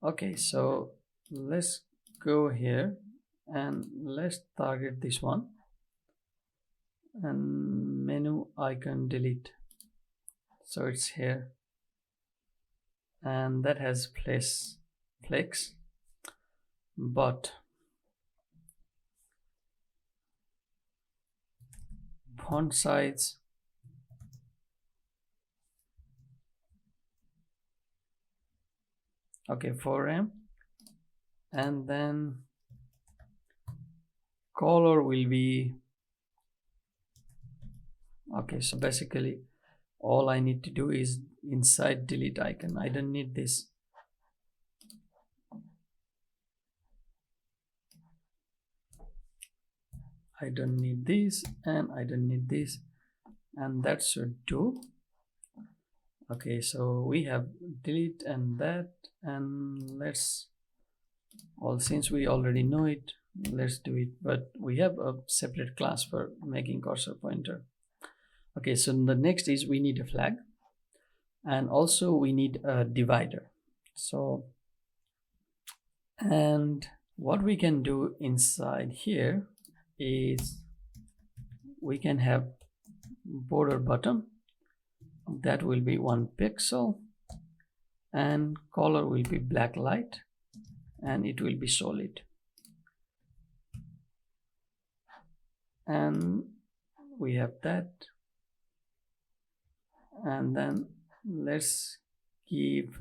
Okay, so let's go here and let's target this one, and menu icon delete. So it's here, and that has flex, but font size, okay, 4M, and then color will be, okay, so basically all I need to do is inside delete icon. I don't need this. I don't need this, and I don't need this, and that should do. Okay, so we have delete and that, and let's, well, since we already know it, let's do it, but we have a separate class for making cursor pointer. Okay, so the next is we need a flag, and also we need a divider. So, and what we can do inside here is we can have border bottom, that will be 1 pixel, and color will be black light, and it will be solid, and we have that. And then let's give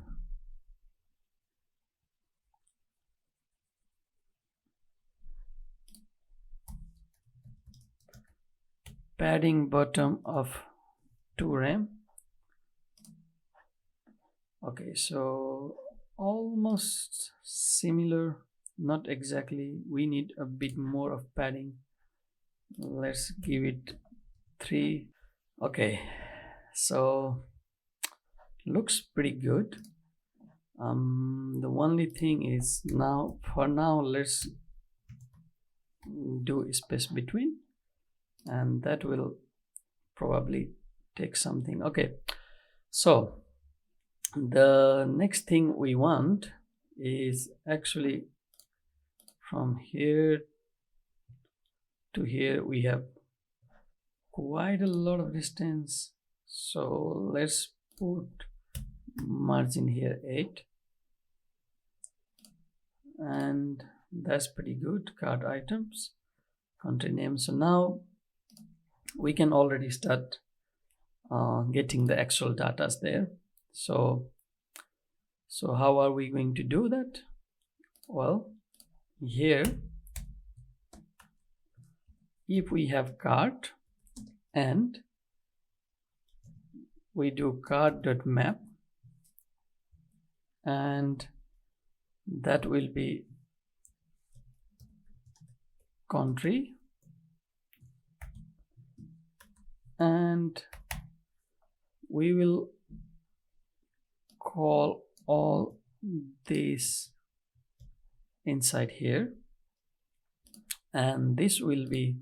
padding bottom of 2 rem. Okay, so almost similar, not exactly. We need a bit more of padding. Let's give it 3. Okay, so looks pretty good. The only thing is, now for now let's do a space between, and that will probably take something. Okay, so the next thing we want is actually from here to here we have quite a lot of distance, so let's put margin here 8, and that's pretty good. Card items, country name. So now we can already start getting the actual data there. So how are we going to do that? Well, here if we have card and we do card.map, and that will be country, we will call all these inside here, and this will be,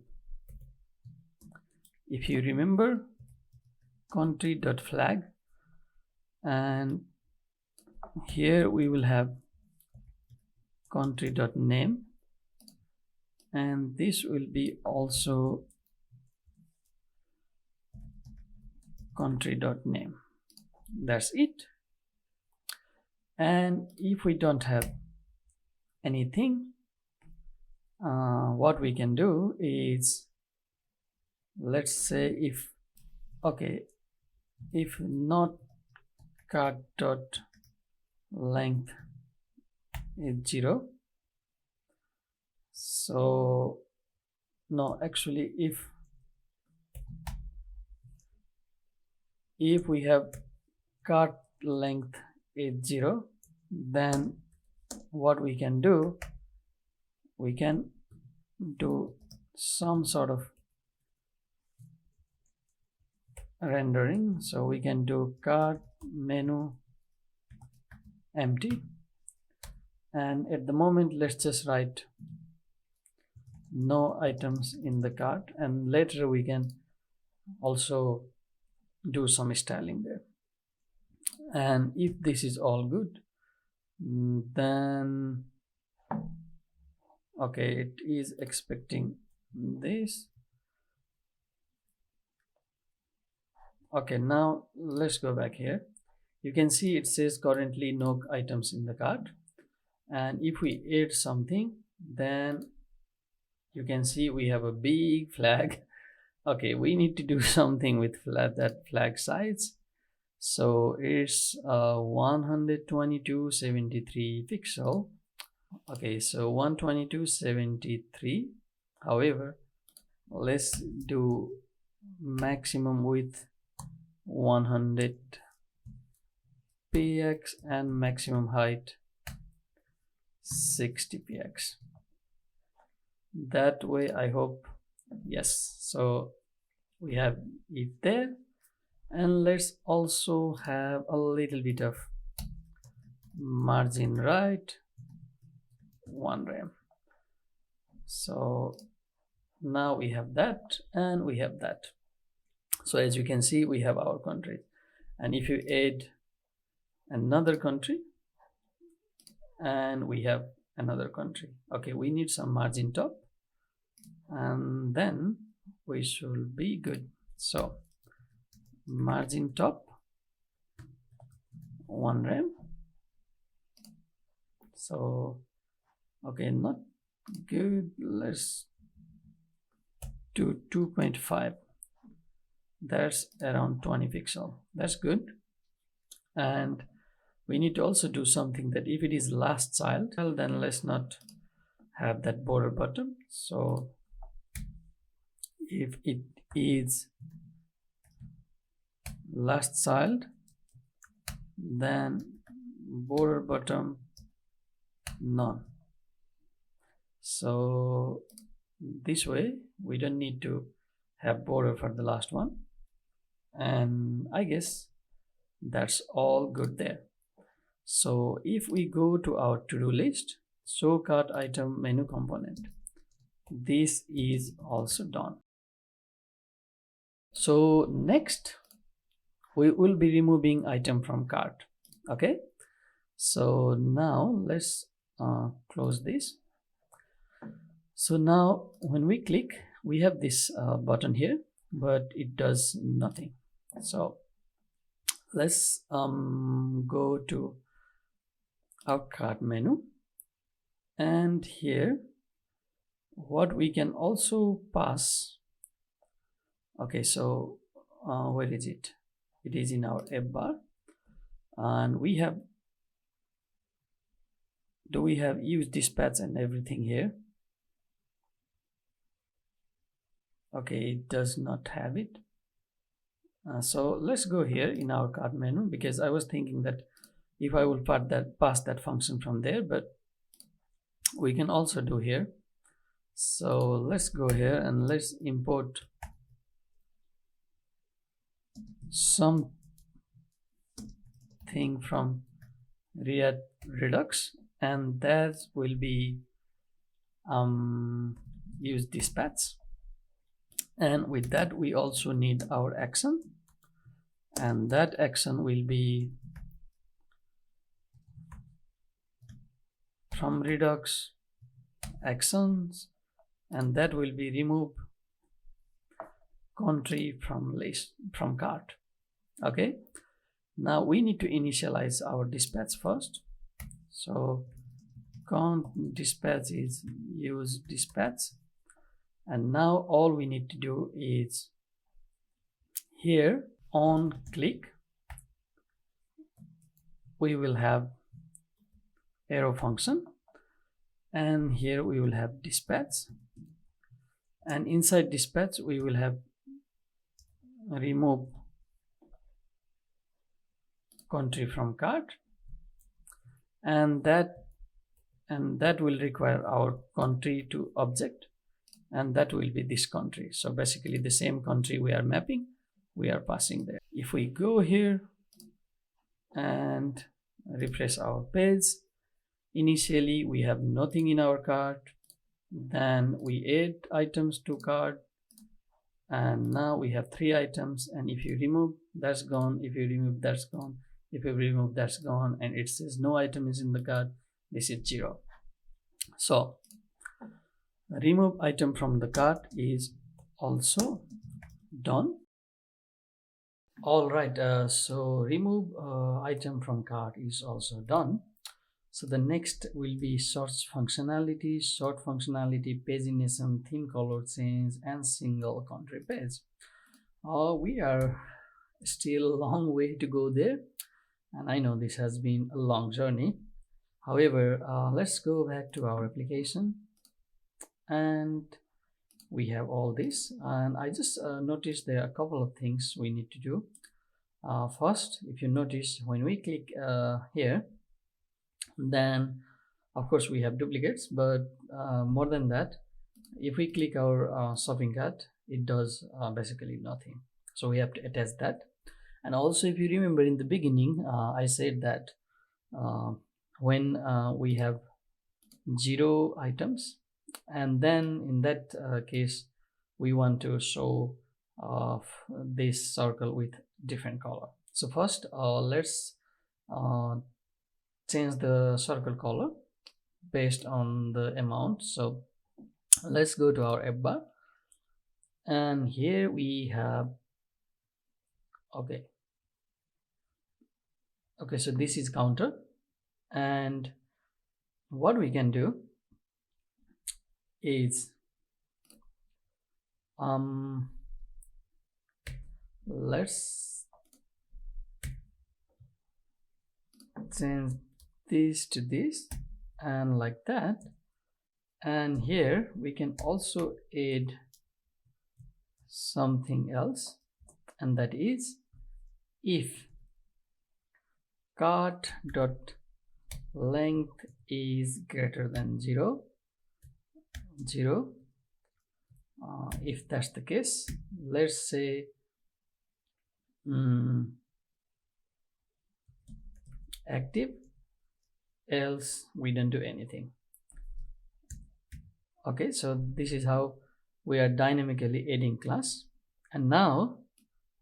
if you remember, country.flag, and here we will have country.name, and this will be also country.name. That's it. And if we don't have anything, what we can do is, let's say if not cart.length is 0, so no, actually if we have cart length is 0, then what we can do, we can do some sort of rendering. So we can do cart menu empty, and at the moment let's just write no items in the cart, and later we can also do some styling there. And if this is all good, then okay, it is expecting this. Okay, now let's go back here. You can see it says currently no items in the cart, and if we add something, then you can see we have a big flag. Okay, we need to do something with that flag size. So it's 122.73 pixel. Okay, so 122.73. However, let's do maximum width 100 px and maximum height 60 px. That way, I hope, yes. So we have it there, and let's also have a little bit of margin right, 1 rem. So now we have that, and we have that. So as you can see, we have our country, and if you add another country, and we have another country. Okay, we need some margin top, and then we should be good. So margin top 1 rem. So okay, not good, let's do 2.5. That's around 20 pixel. That's good. And we need to also do something that if it is last child, well, then let's not have that border bottom. So if it is last child, then border bottom none. So this way we don't need to have border for the last one, and I guess that's all good there. So if we go to our to-do list, show cart item menu component, this is also done. So next we will be removing item from cart. Okay, so now let's close this. So now when we click, we have this button here, but it does nothing. So let's go to our cart menu, and here what we can also pass. Okay, so where is it? It is in our Appbar, and we have, do we have use dispatch and everything here? Okay, it does not have it. So let's go here in our cart menu, because I was thinking that if I will pass that function from there, but we can also do here. So let's go here and let's import some thing from React Redux, and that will be use dispatch. And with that we also need our action, and that action will be from Redux actions, and that will be remove country from list from cart. Okay, now we need to initialize our dispatch first. So count dispatch is use dispatch, and now all we need to do is here on click we will have arrow function, and here we will have dispatch, and inside dispatch we will have remove country from cart, and that will require our country to object, and that will be this country. So basically the same country we are mapping, we are passing there. If we go here and refresh our page, initially we have nothing in our cart, then we add items to cart, and now we have 3 items, and if you remove, that's gone, if you remove, that's gone, if you remove, that's gone, and it says no item is in the cart. This is 0. So remove item from the cart is also done. All right, so remove item from cart is also done. So the next will be search functionality, sort functionality, pagination, theme color change, and single country page. We are still a long way to go there, and I know this has been a long journey. However, let's go back to our application, and we have all this, and I just noticed there are a couple of things we need to do. First, if you notice, when we click here, then of course we have duplicates, but more than that, if we click our shopping cart, it does basically nothing. So we have to attach that. And also, if you remember in the beginning, I said that when we have 0 items, and then in that case we want to show this circle with different color. So first let's change the circle color based on the amount. So let's go to our Appbar, and here we have okay, so this is counter, and what we can do is let's change this to this, and like that. And here we can also add something else, and that is if cart dot length is greater than 0, if that's the case, let's say active, else we don't do anything. Okay, so this is how we are dynamically adding class. And now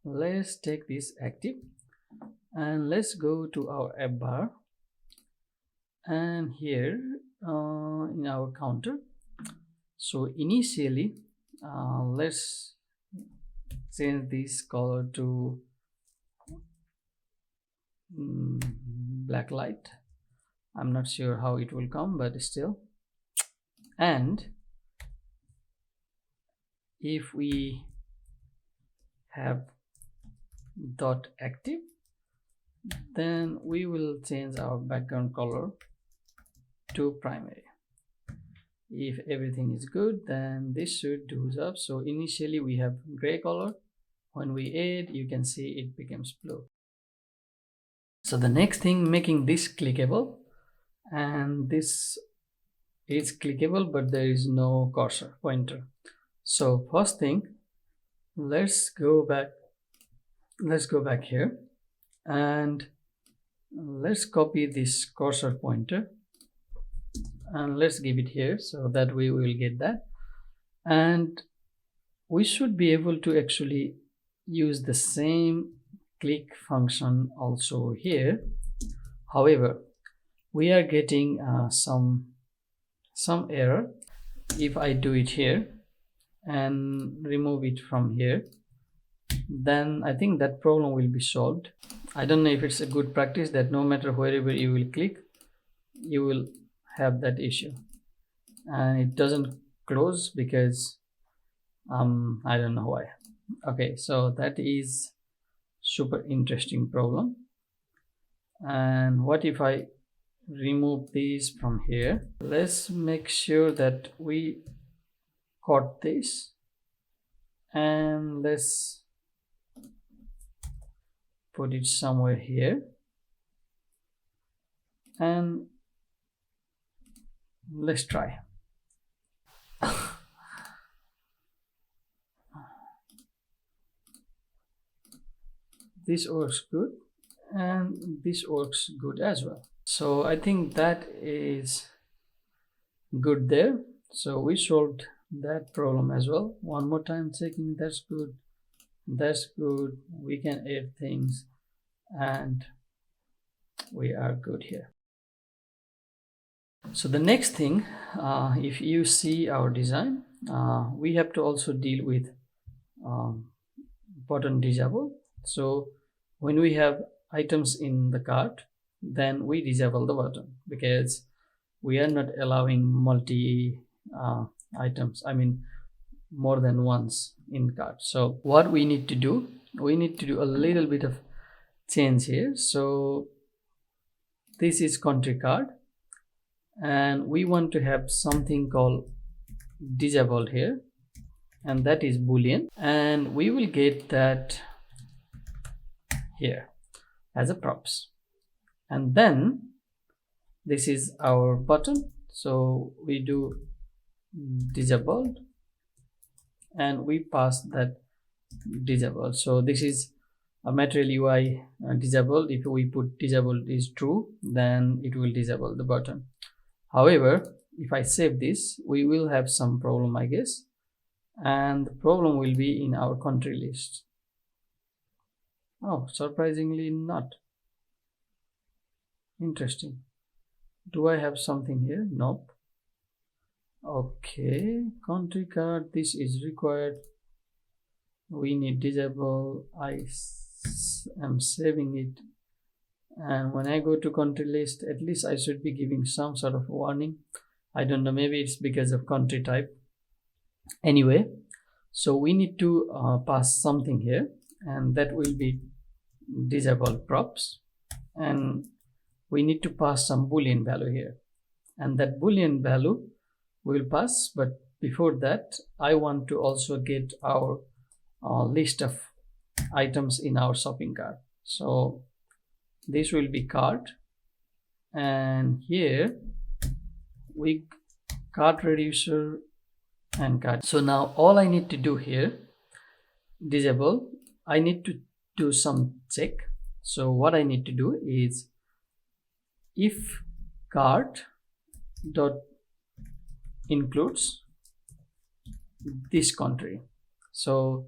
let's take this active, and let's go to our Appbar, and here in our counter, so initially let's change this color to black light. I'm not sure how it will come, but still. And if we have dot active, then we will change our background color to primary. If everything is good, then this should do up. So initially we have gray color. When we add, you can see it becomes blue. So the next thing, making this clickable, and this is clickable, but there is no cursor pointer. So first thing, let's go back here, and let's copy this cursor pointer and let's give it here, so that we will get that, and we should be able to actually use the same click function also here. However, we are getting some error. If I do it here and remove it from here, then I think that problem will be solved. I don't know if it's a good practice that no matter wherever you will click, you will have that issue, and it doesn't close because I don't know why. Okay, so that is super interesting problem. And what if I remove these from here? Let's make sure that we caught this, and let's put it somewhere here, and let's try. This works good, and this works good as well. So I think that is good there. So we solved that problem as well. One more time checking, that's good, that's good. We can add things and we are good here. So the next thing, if you see our design, we have to also deal with button disable. So when we have items in the cart, then we disable the button because we are not allowing multi items, I mean more than once in cart. So what we need to do, we need to do a little bit of change here. So this is country card, and we want to have something called disabled here, and that is boolean, and we will get that here as a props. And then this is our button, so we do disabled and we pass that disabled. So this is a material UI disabled. If we put disabled is true, then it will disable the button. However, if I save this, we will have some problem, I guess, and the problem will be in our country list. Oh, surprisingly not. Interesting. Do I have something here? Nope. Okay, country card, this is required. We need disable. I am saving it, and when I go to country list, at least I should be giving some sort of warning. I don't know, maybe it's because of country type. Anyway, so we need to pass something here, and that will be disable props, and we need to pass some boolean value here, and that boolean value will pass. But before that, I want to also get our list of items in our shopping cart. So this will be cart, and here we cart reducer and cart. So now all I need to do here, disable, I need to do some check. So what I need to do is if cart dot includes this country. So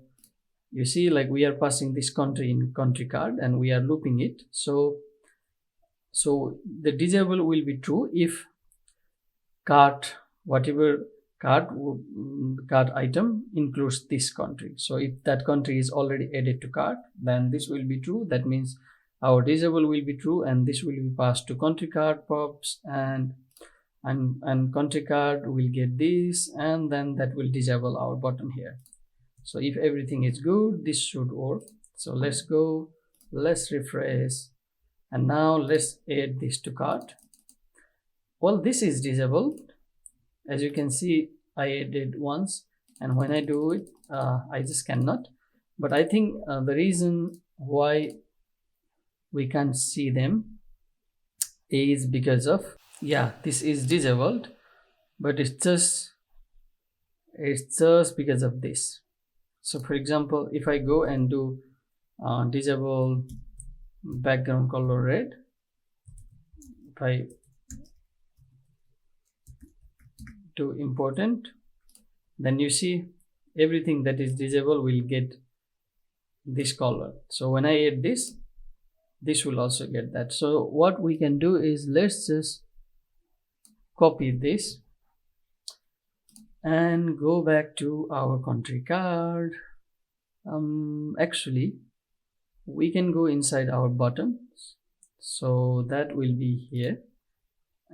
you see, like, we are passing this country in country card and we are looping it. So the disable will be true if cart, whatever cart item includes this country. So if that country is already added to cart, then this will be true. That means our disable will be true, and this will be passed to country card props, and country card will get this, and then that will disable our button here. So if everything is good, this should work. So let's go, let's refresh, and now let's add this to cart. Well, this is disabled. As you can see, I added once, and when I do it, I just cannot. But I think the reason why we can't see them is because of, yeah, this is disabled, but it's just because of this. So for example, if I go and do disable background color red, if I do important, then you see everything that is disabled will get this color. So when I add this will also get that. So what we can do is, let's just copy this and go back to our country card. Actually we can go inside our buttons, so that will be here,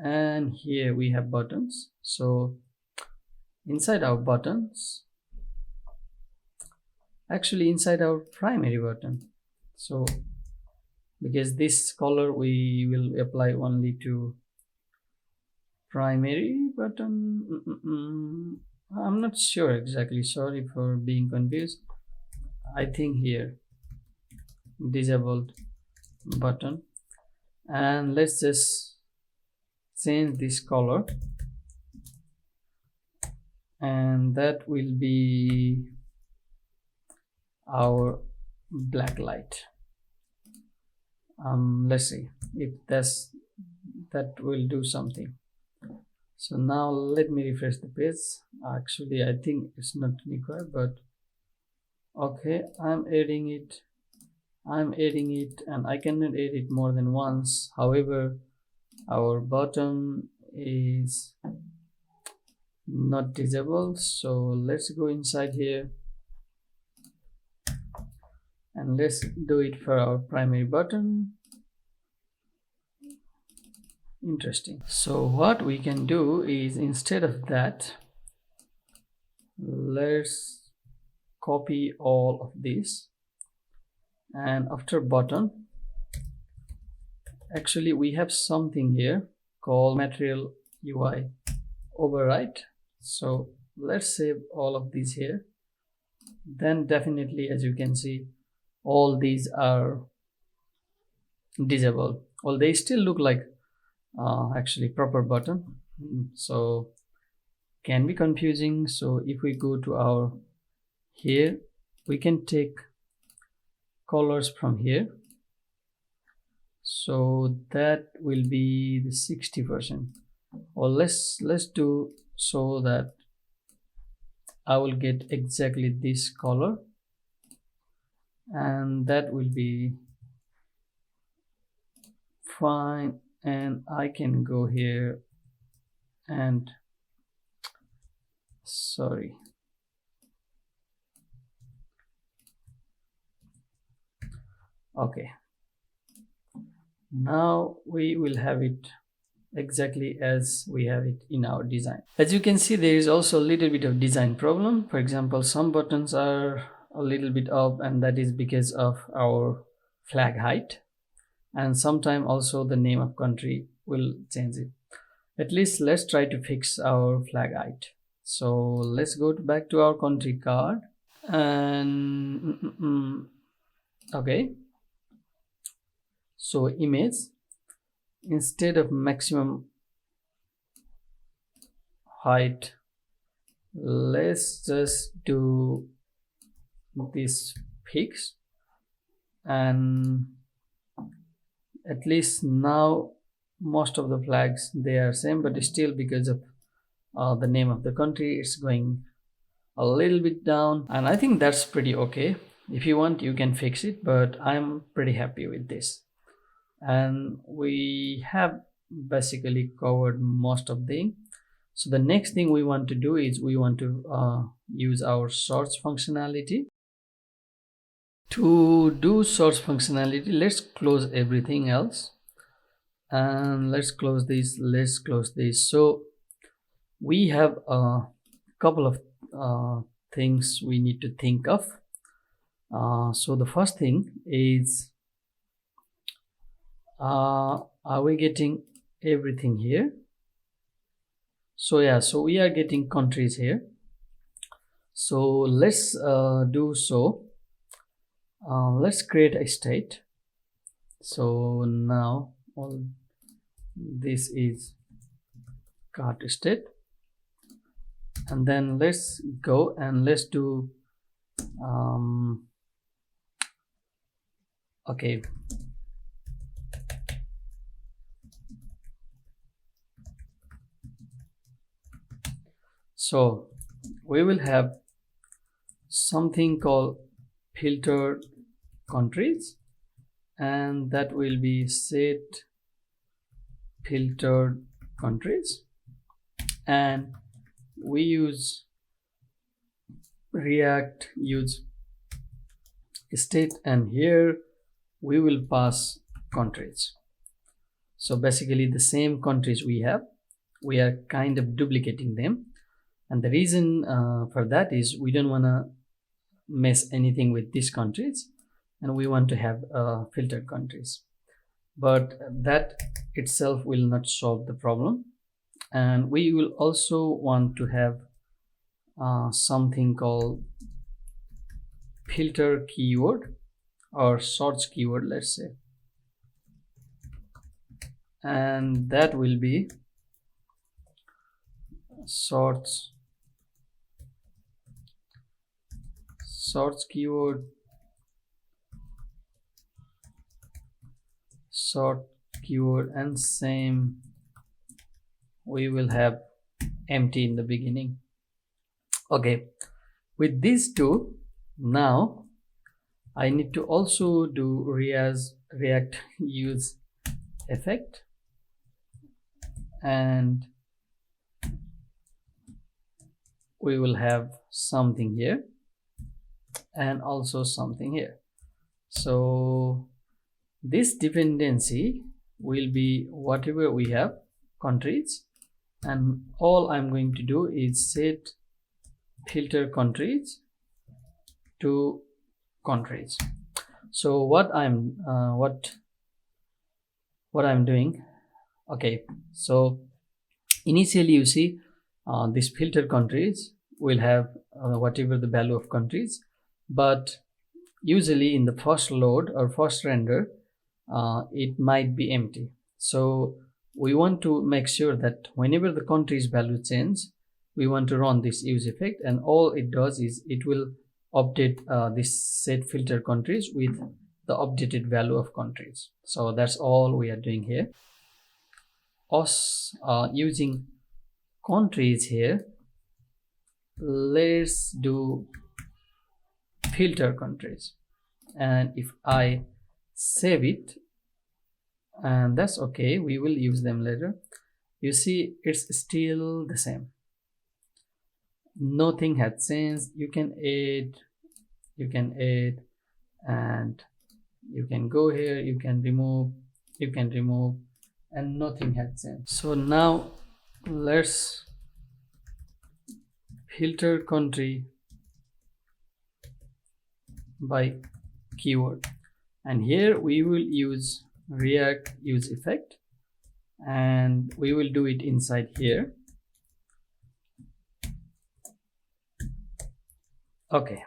and here we have buttons. So inside our buttons, actually inside our primary button, so because this color we will apply only to primary button. I'm not sure exactly, sorry for being confused. I think here disabled button, and let's just change this color, and that will be our black light. Let's see if that will do something. So now let me refresh the page. Actually I think it's not required, but okay, I'm adding it, and I cannot add it more than once. However, our button is not disabled, so let's go inside here and let's do it for our primary button. Interesting. So what we can do is, instead of that, let's copy all of this, and after button, actually we have something here called material UI override. So let's save all of these here. Then definitely, as you can see, all these are disabled. Well, they still look like actually proper button, so can be confusing. So if we go to our here, we can take colors from here, so that will be the 60%. Or let's do so that I will get exactly this color, and that will be fine. And I can go here and sorry, okay, now we will have it exactly as we have it in our design. As you can see, there is also a little bit of design problem. For example, some buttons are a little bit up, and that is because of our flag height, and sometimes also the name of country will change it. At least let's try to fix our flag height. So let's go back to our country card, and okay, so image, instead of maximum height, let's just do this fix, and at least now most of the flags, they are same, but still because of the name of the country, it's going a little bit down, and I think that's pretty okay. If you want, you can fix it, but I'm pretty happy with this. And we have basically covered most of the. So the next thing we want to do is we want to use our search functionality. To do search functionality, let's close everything else, and let's close this, let's close this. So we have a couple of things we need to think of. So the first thing is, are we getting everything here? So yeah, so we are getting countries here. So let's do so. Let's create a state. So now all this is cart state, and then let's go and let's do okay, So we will have something called filtered countries, and that will be set filtered countries, and we use React use state, and here we will pass countries. So basically the same countries we have, we are kind of duplicating them, and the reason for that is we don't want to mess anything with these countries, and we want to have filtered countries, but that itself will not solve the problem. And we will also want to have something called filter keyword or search keyword, let's say, and that will be search keyword, and same, we will have empty in the beginning. Okay, with these two, now I need to also do React use effect, and we will have something here and also something here. So this dependency will be whatever we have countries, and all I'm going to do is set filter countries to countries. So what I'm doing, okay, so initially you see this filter countries will have whatever the value of countries, but usually in the first load or first render it might be empty. So we want to make sure that whenever the country's value change, we want to run this use effect, and all it does is it will update this set filter countries with the updated value of countries. So that's all we are doing here. Us using countries here, let's do filter countries, and if I save it, and that's okay, we will use them later. You see it's still the same, nothing has changed. You can add, and you can go here, you can remove, and nothing has changed. So now let's filter country by keyword, and here we will use React use effect, and we will do it inside here. Okay,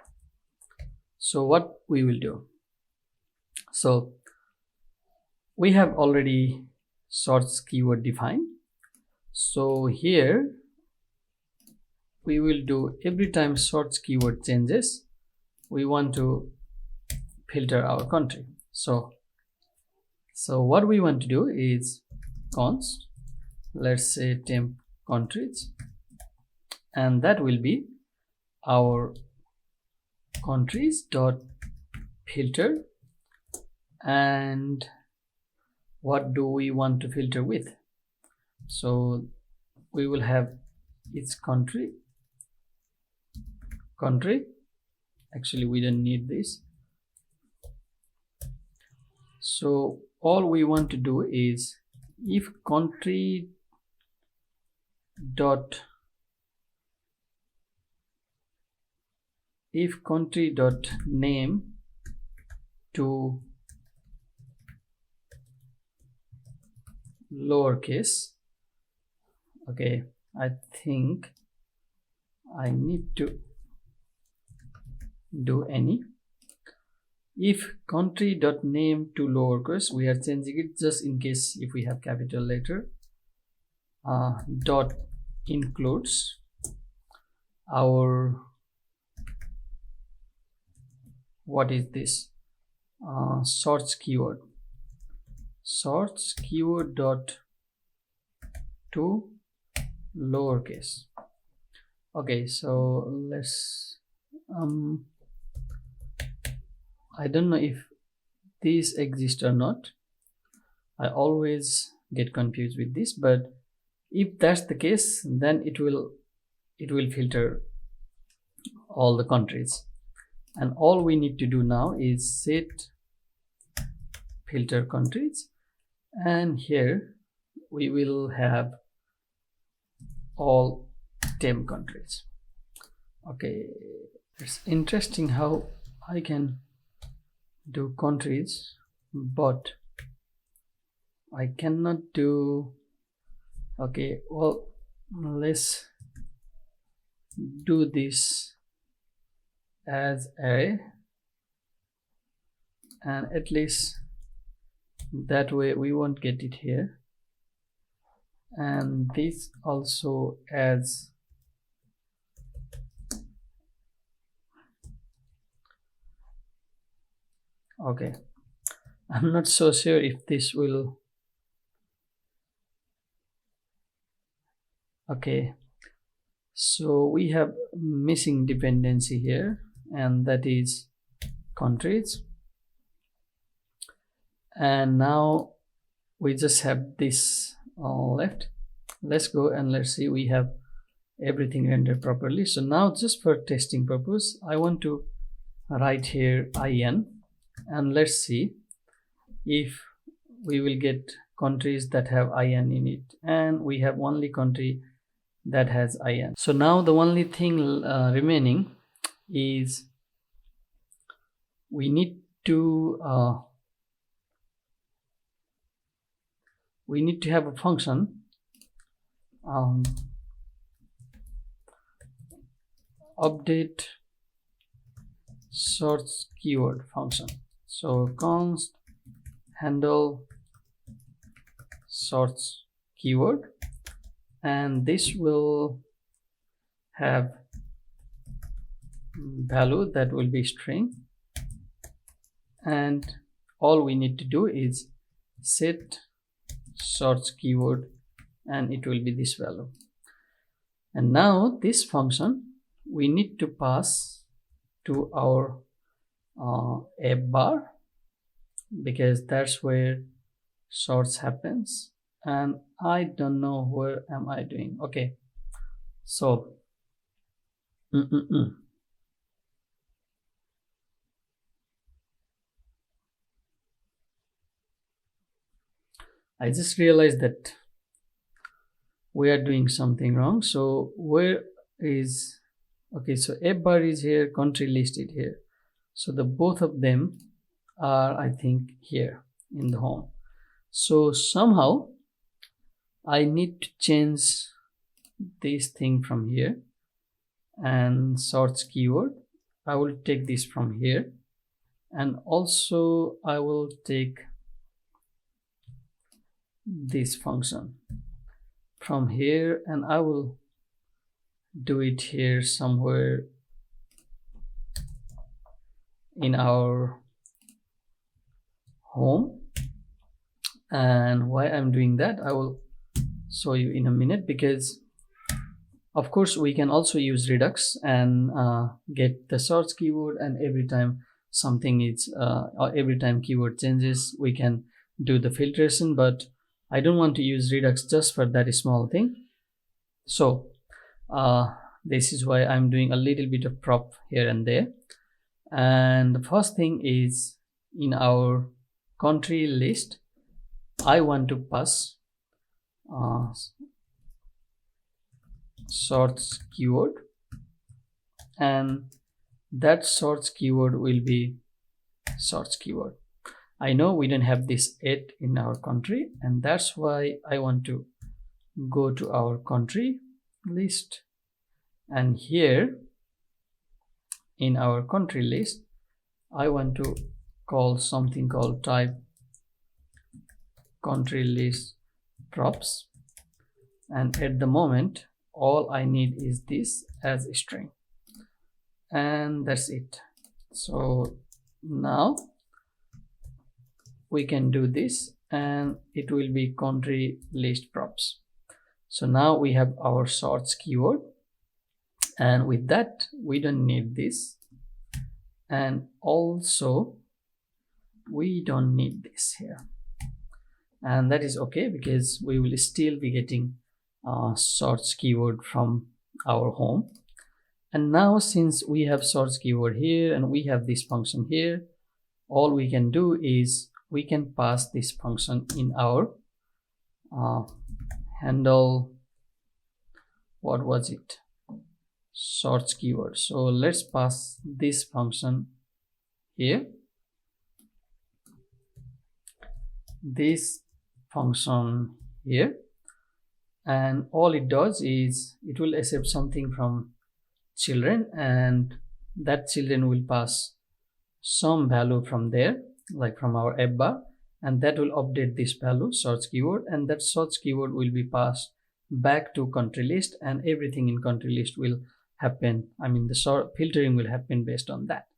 so what we will do, so we have already search keyword defined. So here we will do every time search keyword changes, we want to filter our country. So what we want to do is const, let's say temp countries, and that will be our countries dot filter, and what do we want to filter with? So we will have its country, actually we don't need this. So all we want to do is if country dot name to lowercase, okay, I think I need to do any. If country dot name to lowercase, we are changing it just in case if we have capital later. Dot includes our, what is this, search keyword dot to lowercase, Okay, so let's I don't know if these exist or not. I always get confused with this, but if that's the case, then it will filter all the countries, and all we need to do now is set filter countries, and here we will have all 10 countries. Okay, it's interesting how I can do countries, but I cannot do. Okay, well, let's do this as array, and at least that way we won't get it here, and this also as okay. I'm not so sure if this will. Okay, so we have missing dependency here, and that is countries, and now we just have this left. Let's go and let's see we have everything rendered properly. So now, just for testing purpose, I want to write here in, and let's see if we will get countries that have in it, and we have only country that has in. So now the only thing remaining is we need to have a function update source keyword function. So const handle source keyword, and this will have value that will be string, and all we need to do is set source keyword, and it will be this value. And now this function we need to pass to our Appbar, because that's where source happens, and I don't know where am I doing. Okay, so I just realized that we are doing something wrong. So where is, okay, so Appbar is here, country listed here, so the both of them are, I think, here in the home. So somehow I need to change this thing from here, and source keyword I will take this from here, and also I will take this function from here, and I will do it here somewhere in our home. And why I'm doing that I will show you in a minute, because of course we can also use Redux and get the source keyword, and every time something is or every time keyword changes we can do the filtration, but I don't want to use Redux just for that small thing. So this is why I'm doing a little bit of prop here and there. And the first thing is, in our country list I want to pass source keyword, and that source keyword will be source keyword. I know we don't have this 8 in our country, and that's why I want to go to our country list, and here in our country list I want to call something called type country list props, and at the moment all I need is this as a string, and that's it. So now we can do this, and it will be country list props. So now we have our source keyword, and with that we don't need this, and also we don't need this here, and that is okay because we will still be getting source keyword from our home. And now since we have source keyword here and we have this function here, all we can do is we can pass this function in our handle, what was it, source keyword. So let's pass this function here, this function here, and all it does is it will accept something from children, and that children will pass some value from there, like from our Appbar, and that will update this value, search keyword, and that search keyword will be passed back to country list, and everything in country list will happen. I mean, the filtering will happen based on that.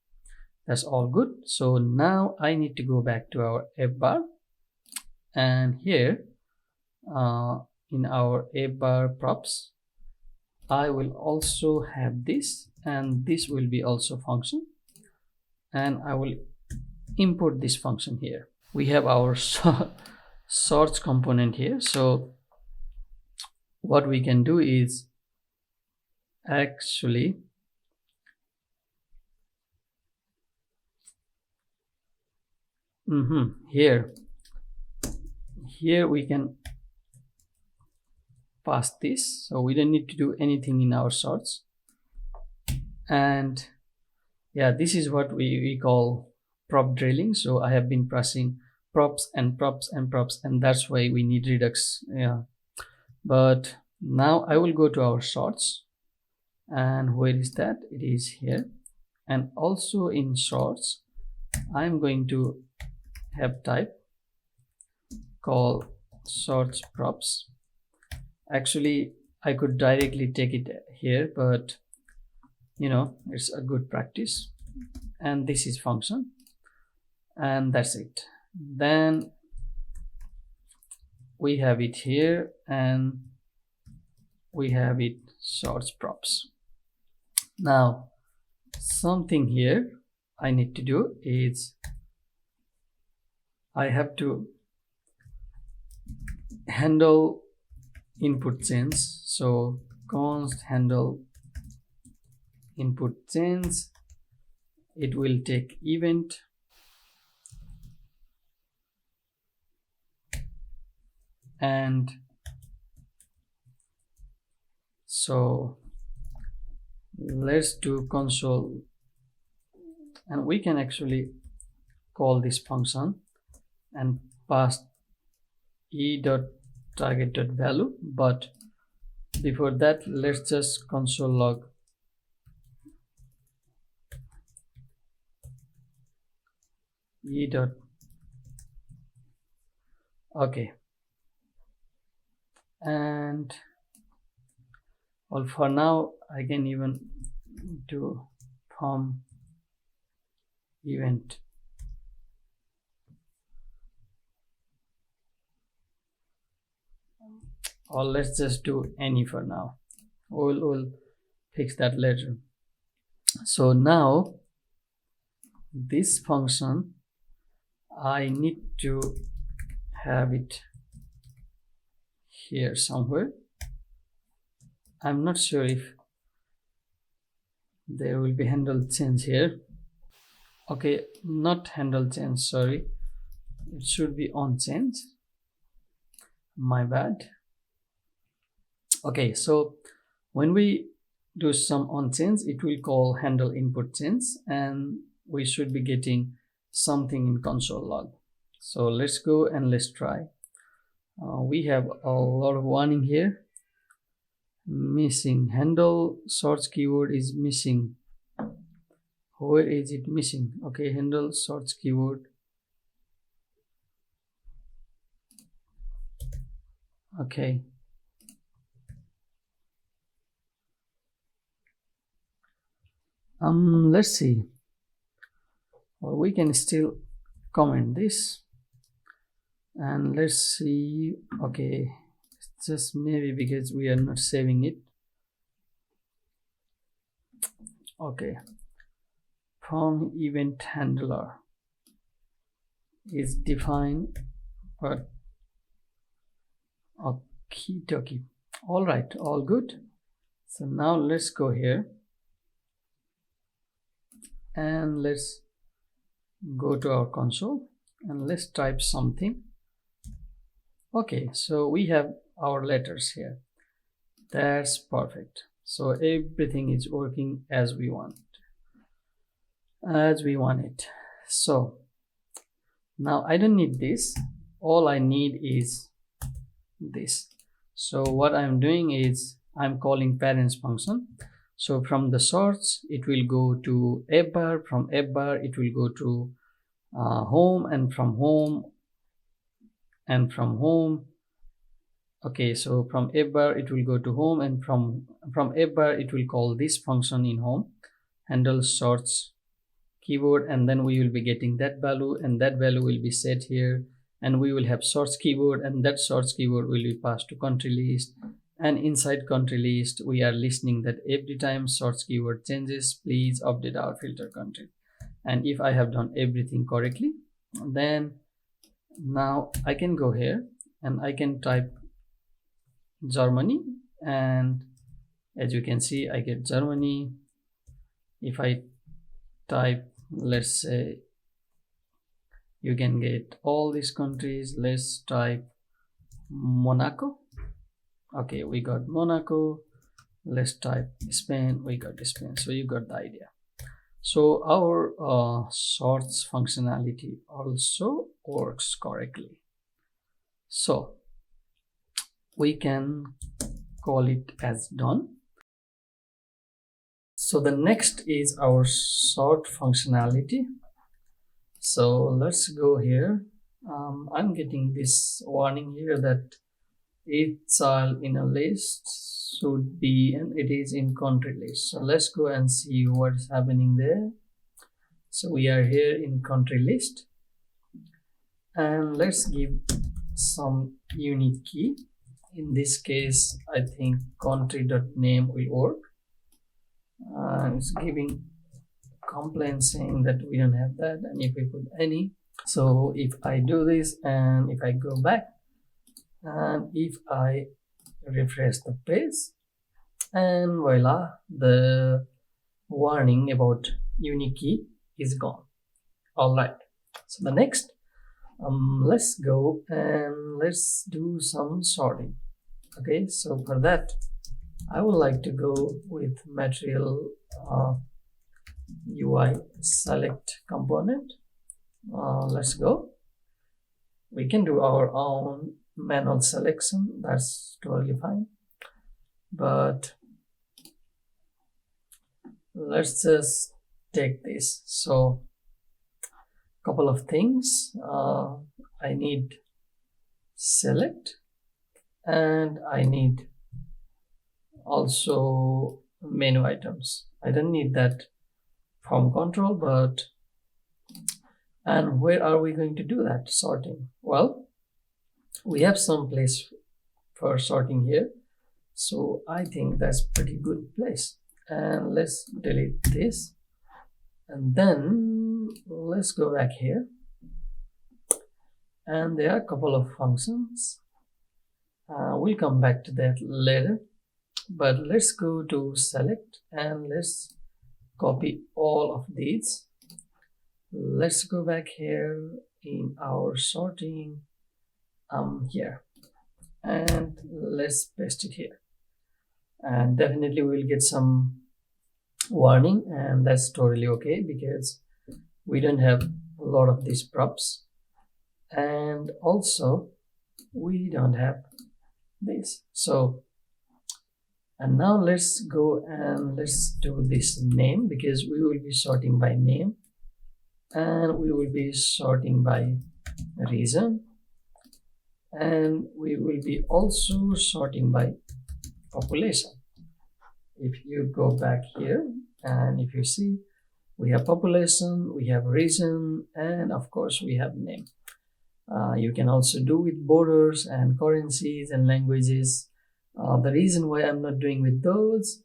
That's all good. So now I need to go back to our Appbar, and here in our Appbar props, I will also have this, and this will be also function, and I will import this function here. We have our source component here. So what we can do is actually here we can pass this, so we don't need to do anything in our source. And yeah, this is what we call prop drilling. So I have been pressing props and props and props, and that's why we need Redux. Yeah, but now I will go to our source, and where is that? It is here. And also in source I'm going to have type call source props. Actually I could directly take it here, but you know, it's a good practice. And this is function, and that's it. Then we have it here, and we have it source props. Now something here I need to do is I have to handle input change. So const handle input change, it will take event, and so let's do console, and we can actually call this function and pass e.target.value, but before that let's just console log e dot. Okay, and well, for now I can even do from event, or let's just do any for now. We'll fix that later. So now this function I need to have it here somewhere. I'm not sure if there will be handle change here. Okay, not handle change, sorry, it should be on change, my bad. Okay, so when we do some on change, it will call handle input change, and we should be getting something in console log. So let's go and let's try. We have a lot of warning here. Missing handle source keyword is missing. Where is it missing? Okay, handle source keyword. Okay, let's see. Well, we can still comment this, and let's see. Okay, it's just maybe because we are not saving it. Okay, from event handler is defined, but okie dokie. All right, all good. So now let's go here and let's go to our console and let's type something. Okay, so we have our letters here. That's perfect. So everything is working as we want it. So now I don't need this. All I need is this. So what I'm doing is I'm calling parents function. So from the source it will go to Appbar, from Appbar it will go to home, and from home okay, so from Appbar it will go to home, and from Appbar it will call this function in home, handle source keyword, and then we will be getting that value, and that value will be set here, and we will have source keyword, and that source keyword will be passed to country list, and inside country list we are listening that every time source keyword changes, please update our filter country. And if I have done everything correctly, then now I can go here and I can type Germany, and as you can see I get Germany. If I type, let's say, you can get all these countries. Let's type Monaco. Okay, we got Monaco. Let's type Spain. We got Spain. So you got the idea. So our sorts functionality also works correctly. So we can call it as done. So the next is our sort functionality. So let's go here. I'm getting this warning here that each child in a list should be, and it is in country list. So let's go and see what's happening there. So we are here in country list, and let's give some unique key. In this case I think country.name will work. It's giving complaint saying that we don't have that, and if we put any, so if I do this and if I go back and if I refresh the page, and voila, the warning about unique key is gone. All right, so the next, let's go and let's do some sorting. Okay, so for that I would like to go with material UI select component. Let's go. We can do our own manual selection, that's totally fine, but let's just take this. So couple of things, I need select, and I need also menu items. I don't need that from control, but and where are we going to do that sorting? Well, we have some place for sorting here, so I think that's pretty good place. And let's delete this, and then let's go back here, and there are a couple of functions. We'll come back to that later, but let's go to select and let's copy all of these. Let's go back here in our sorting here, and let's paste it here, and definitely we'll get some warning, and that's totally okay because we don't have a lot of these props, and also we don't have this. So, and now let's go and let's do this name, because we will be sorting by name and we will be sorting by reason, and we will be also sorting by population. If you go back here and if you see, we have population, we have region, and of course we have name. You can also do with borders and currencies and languages. The reason why I'm not doing with those,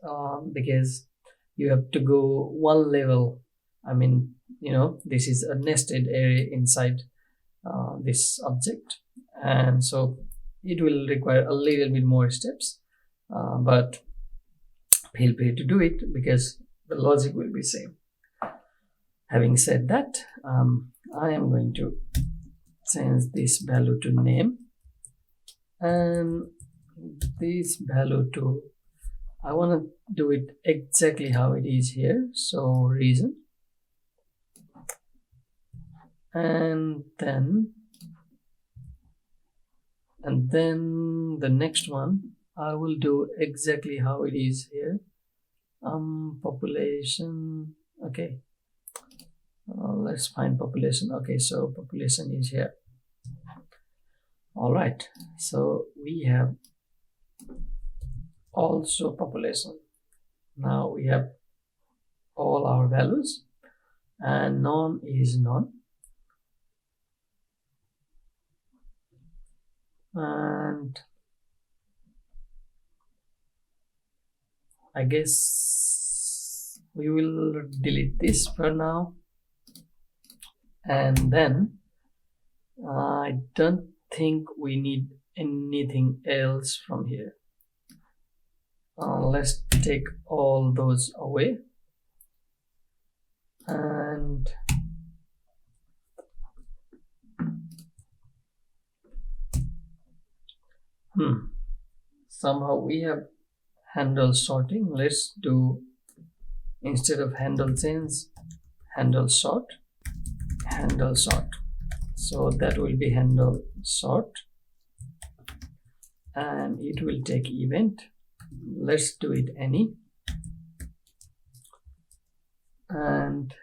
because you have to go one level. I mean, this is a nested array inside this object, and so it will require a little bit more steps, but feel free to do it because the logic will be same. Having said that, I am going to change this value to name and this value to, I want to do it exactly how it is here, so reason, and then the next one I will do exactly how it is here. Population. Okay, let's find population. Okay, so population is here. All right, so we have also population. Now we have all our values, and none is none, and I guess we will delete this for now, and then I don't think we need anything else from here. Let's take all those away, and somehow we have handle sorting. Let's do, instead of handle change, handle sort. So that will be handle sort, and it will take event. Let's do it any, and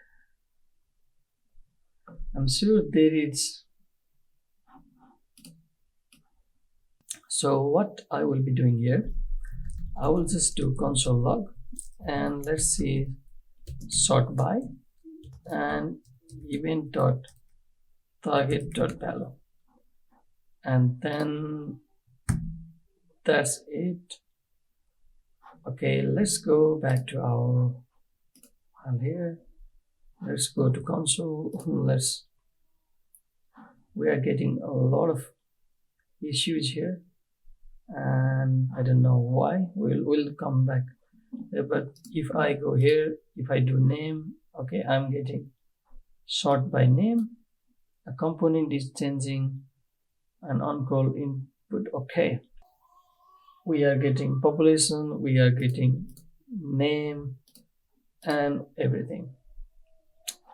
I'm sure there is. So what I will be doing here, I will just do console log, and let's see sort by and event dot target dot value, and then that's it. Okay, let's go back to our file here. Let's go to console. We are getting a lot of issues here, and I don't know why. We'll come back there, but if I go here, if I do name, okay, I'm getting sort by name, a component is changing, an on-call input. Okay, we are getting population, we are getting name and everything.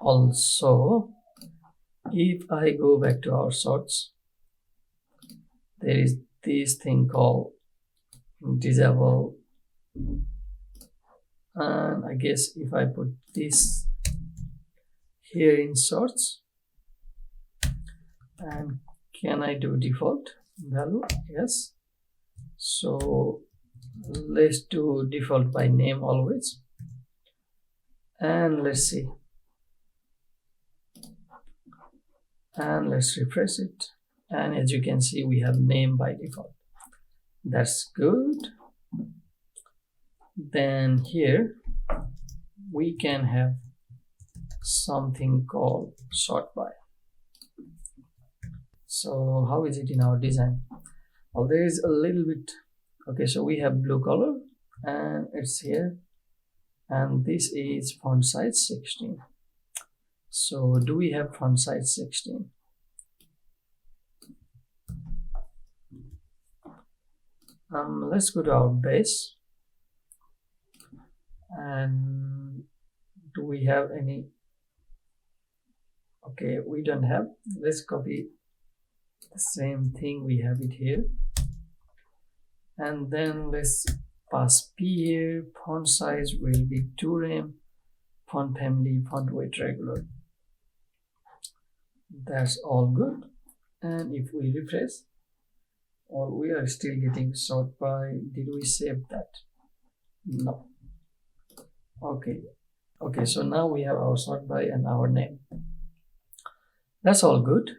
Also, if I go back to our sorts, there is this thing called disable, and I guess if I put this here in sorts, and can I do default value? Yes. So let's do default by name always, and let's see, and let's refresh it, and as you can see we have name by default. That's good. Then here we can have something called sort by. So how is it in our design? Well, there is a little bit. Okay, so we have blue color and it's here, and this is font size 16. So do we have font size 16? Let's go to our base, and do we have any? Okay, we don't have. Let's copy the same thing, we have it here, and then let's pass p here. Font size will be 2 rem, font family, font weight regular. That's all good. And if we refresh, or we are still getting sort by. Did we save that? No. Okay, so now we have our sort by and our name. That's all good.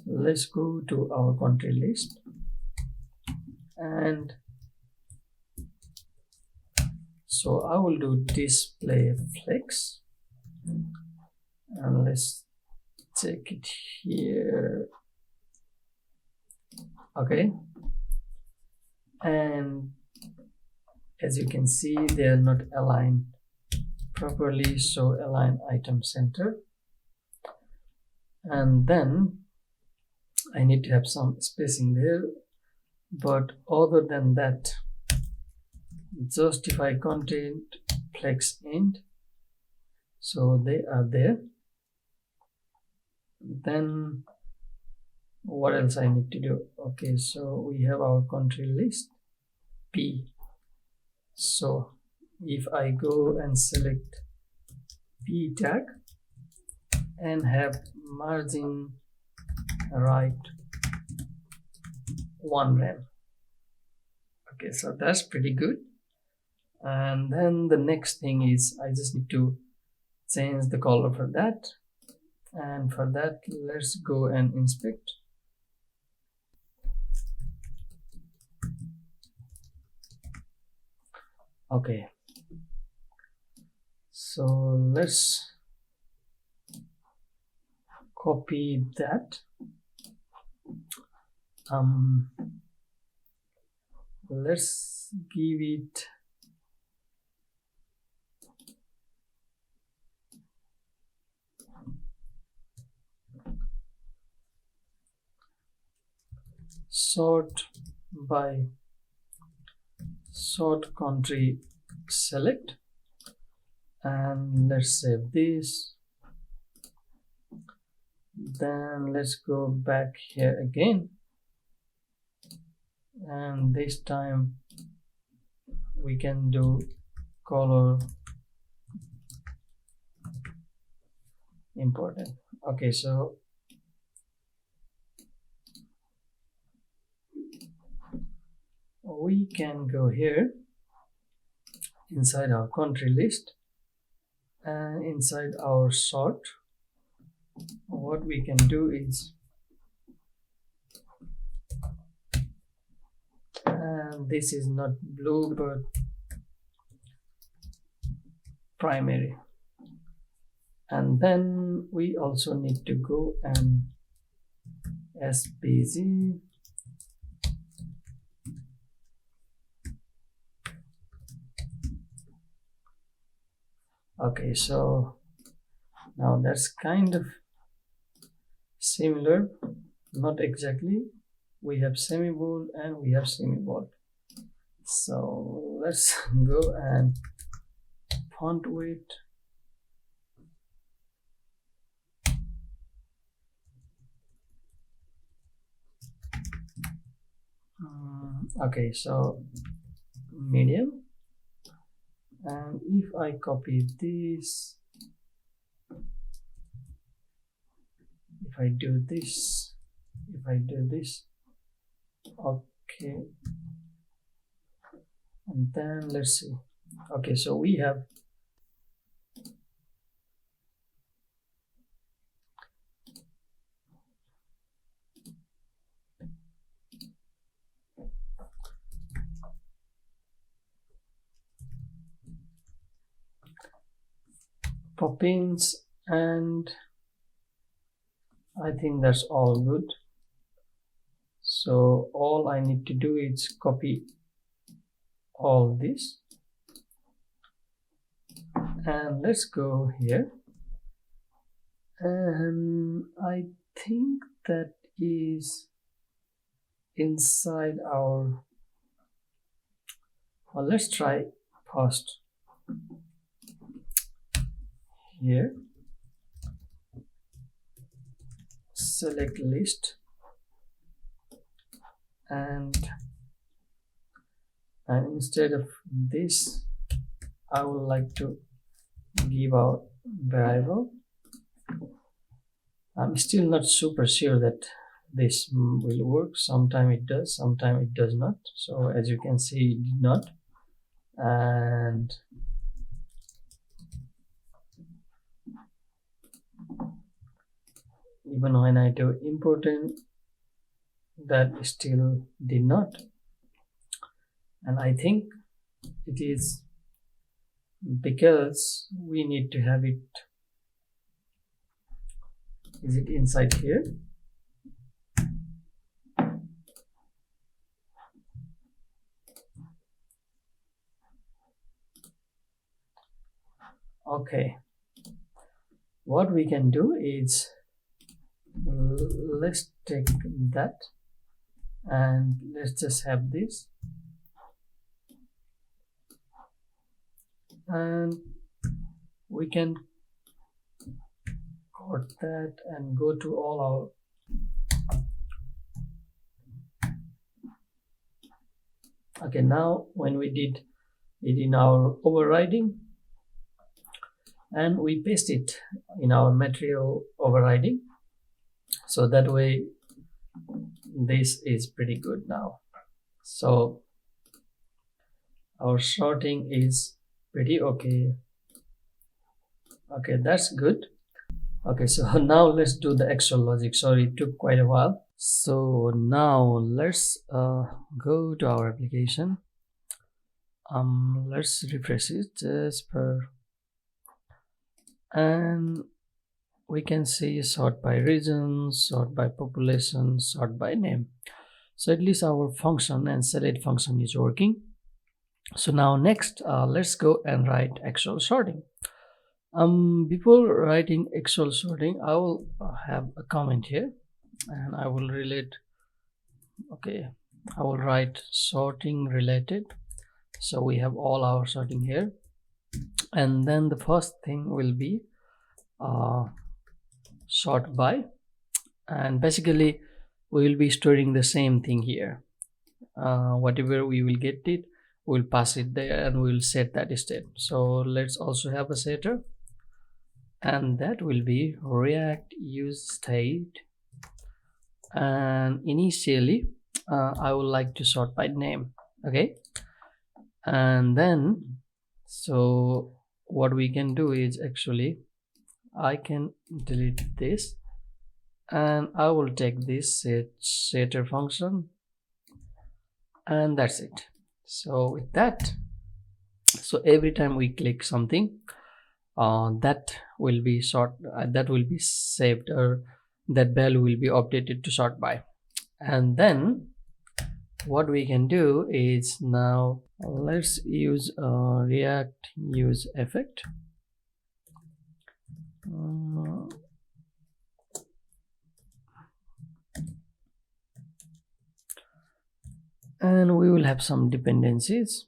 Let's go to our country list, So I will do display flex, and let's check it here. Okay, and as you can see, they are not aligned properly, so align item center. And then I need to have some spacing there, but other than that, justify content flex int, so they are there. Then what else I need to do? Okay, so we have our country list P. So if I go and select P tag and have margin right 1 rem. Okay, so that's pretty good. And then the next thing is I just need to change the color for that, and for that let's go and inspect. Okay, so let's copy that. Let's give it sort by sort country select, and let's save this. Then let's go back here again, and this time we can do color important. Okay, so we can go here inside our country list, and inside our sort, what we can do is, and this is not blue but primary, and then we also need to go and SPZ. Okay, so now that's kind of similar, not exactly. We have semi-bold and we have semi-bold. So let's go and font weight. Okay, so medium. And if I copy this, if I do this, okay, and then let's see. Okay, so we have pop-ins, and I think that's all good. So all I need to do is copy all this, and let's go here, and I think that is inside our, well, let's try first here, select list, and instead of this I would like to give out variable. I'm still not super sure that this will work. Sometimes it does, sometimes it does not. So as you can see, it did not. And even when I do important, that still did not. And I think it is because we need to have it. Is it inside here? Okay, what we can do is let's take that and let's just have this, and we can cut that and go to all our. Okay, now when we did it in our overriding and we paste it in our material overriding, so that way this is pretty good now. So our sorting is pretty okay. Okay, that's good. Okay, so now let's do the actual logic. Sorry, it took quite a while. So now let's go to our application. Let's refresh it just per, and we can see sort by region, sort by population, sort by name. So at least our function and select function is working. So now next, let's go and write actual sorting. Before writing actual sorting, I will have a comment here, and I will relate. Okay, I will write sorting related. So we have all our sorting here, and then the first thing will be sort by, and basically we will be storing the same thing here. Whatever we will get it, we'll pass it there and we'll set that state. So let's also have a setter, and that will be React use state, and initially I would like to sort by name. Okay, and then so what we can do is actually I can delete this and I will take this setter function, and that's it. So with that, so every time we click something, that will be that will be saved, or that value will be updated to sort by. And then what we can do is, now let's use React use effect. And we will have some dependencies.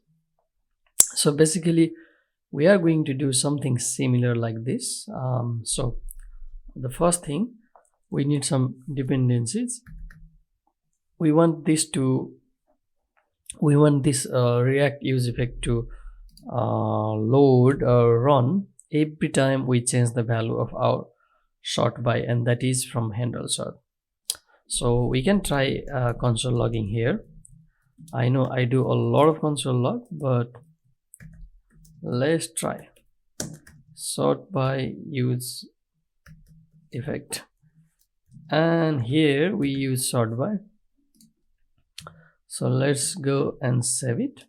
So basically we are going to do something similar like this. So the first thing, we need some dependencies. We want this React use effect to load or run every time we change the value of our sort by, and that is from handle sort. So we can try console logging here. I know I do a lot of console log, but let's try sort by use effect, and here we use sort by. So let's go and save it,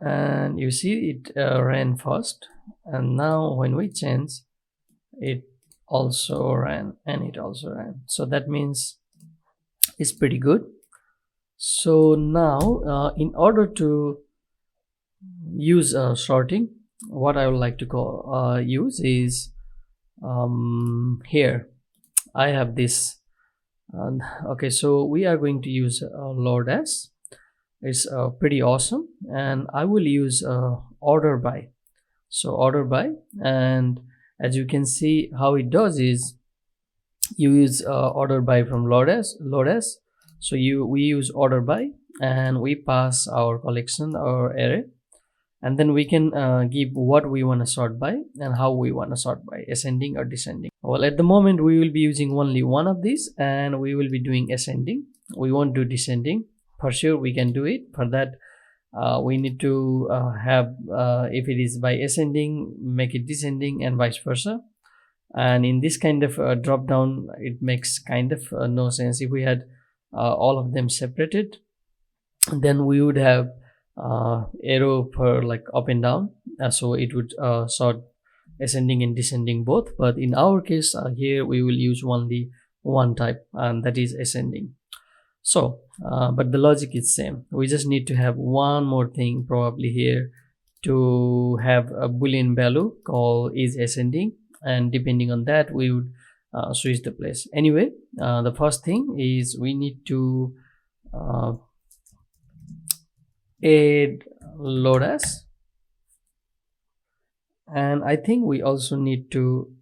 and you see it ran first, and now when we change, it also ran, and it also ran. So that means it's pretty good. So now in order to use sorting, what I would like to call use is here I have this. Okay, so we are going to use load as. It's pretty awesome, and I will use order by. So order by, and as you can see, how it does is you use order by from load as. So we use order by, and we pass our collection or array, and then we can give what we want to sort by and how we want to sort by, ascending or descending. Well, at the moment we will be using only one of these, and we will be doing ascending. We won't do descending. For sure we can do it. For that we need to have if it is by ascending, make it descending, and vice versa. And in this kind of drop down, it makes kind of no sense. If we had all of them separated, then we would have arrow for like up and down, so it would sort ascending and descending both. But in our case here we will use only one type, and that is ascending. So but the logic is same. We just need to have one more thing probably here, to have a boolean value called is ascending, and depending on that we would switch the place. Anyway, the first thing is we need to add load as, and I think we also need to,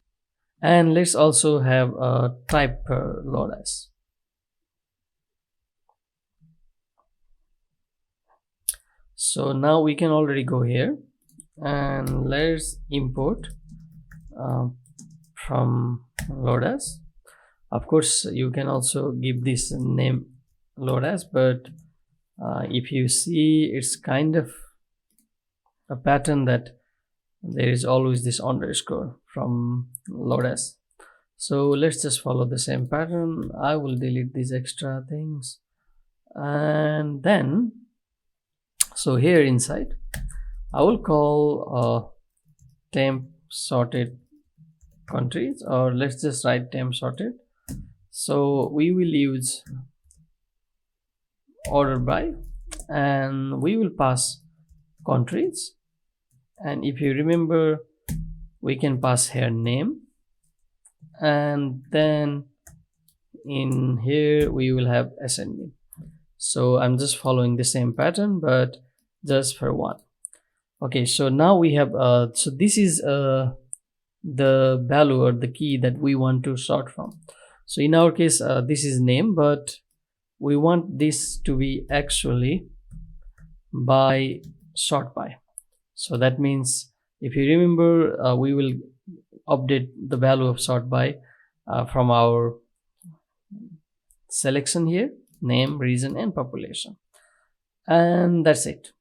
and let's also have a type per load as. So now we can already go here and let's import from load as. Of course you can also give this name load as, but if you see, it's kind of a pattern that there is always this underscore from load as. So let's just follow the same pattern. I will delete these extra things, and then so here inside I will call temp sorted countries, or let's just write temp sorted. So we will use order by, and we will pass countries, and if you remember we can pass here name, and then in here we will have ascending. So I'm just following the same pattern but just for one. Okay, so now we have so this is the value or the key that we want to sort from. So in our case this is name, but we want this to be actually by sort by. So that means if you remember we will update the value of sort by from our selection here, name, region and population, and that's it.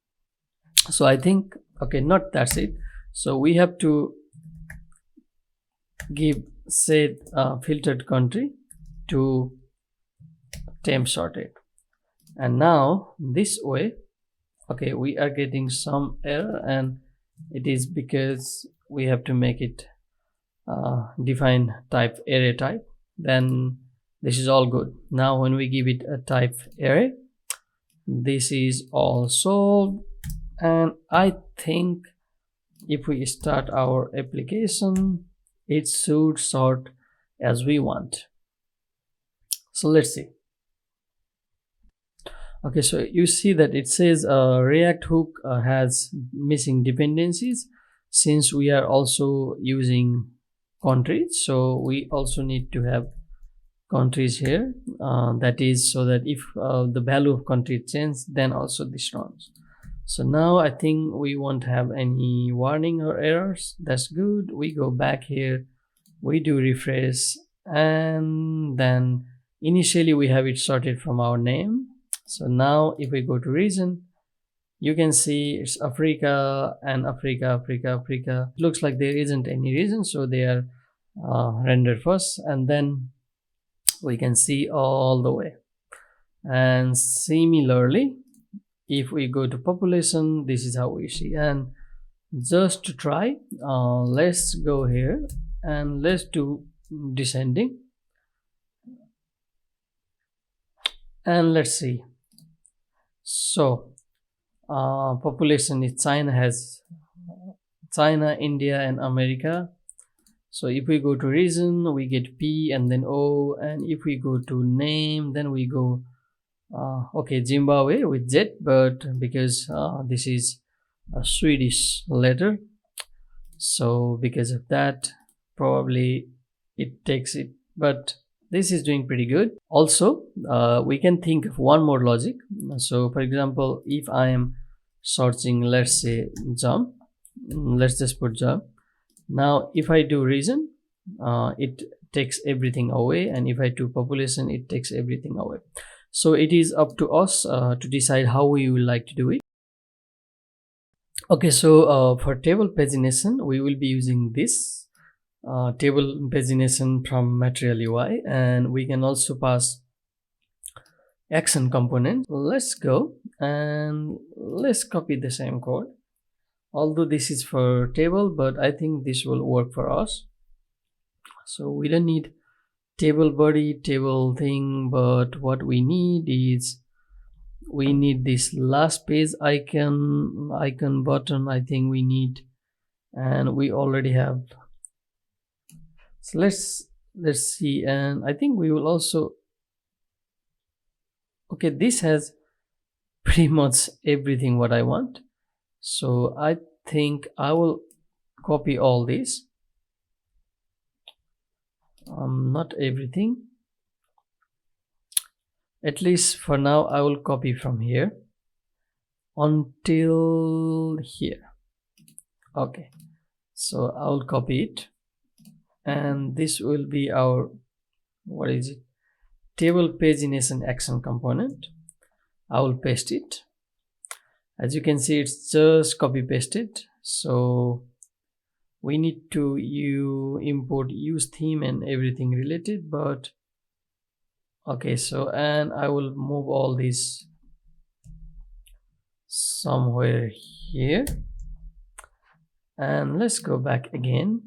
So I think, okay, not that's it, so we have to give set filtered country to temp sorted, and now this way, okay, we are getting some error, and it is because we have to make it define type array type. Then this is all good. Now when we give it a type array, this is all solved, and I think if we start our application it should sort as we want. So let's see. Okay, so you see that it says React hook has missing dependencies, since we are also using countries. So we also need to have countries here, that is so that if the value of country changes, then also this runs. So now I think we won't have any warning or errors. That's good. We go back here, we do refresh, and then initially we have it sorted from our name. So now if we go to region, you can see it's Africa and Africa. It looks like there isn't any region, so they are rendered first, and then we can see all the way. And similarly, if we go to population, this is how we see. And just to try, let's go here and let's do descending, and let's see. So population is China, has China, India and America. So if we go to region, we get P and then O, and if we go to name, then we go okay, Zimbabwe with Z, but because this is a Swedish letter, so because of that probably it takes it, but this is doing pretty good. Also we can think of one more logic. So for example, if I am searching, let's say jump, let's just put jump. Now if I do region, it takes everything away, and if I do population, it takes everything away. So it is up to us to decide how we would like to do it. Okay, so for table pagination, we will be using this table pagination from Material UI, and we can also pass action component. Let's go and let's copy the same code, although this is for table, but I think this will work for us. So we don't need table body, table thing, but what we need is we need this last page icon button. I think we need, and we already have. So let's see, and I think we will also, okay, this has pretty much everything what I want. So I think I will copy all this, not everything, at least for now. I will copy from here until here. Okay, so I will copy it, and this will be our, what is it, table pagination action component. I will paste it. As you can see, it's just copy pasted. So we need to import use theme and everything related, but okay, so, and I will move all these somewhere here, and let's go back again,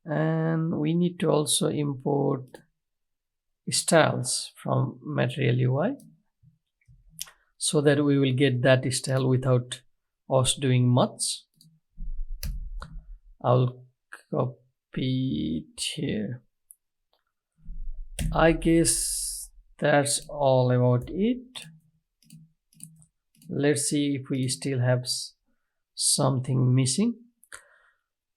and we need to also import styles from material UI, so that we will get that style without us doing much. I'll copy it here. I guess that's all about it. Let's see if we still have something missing,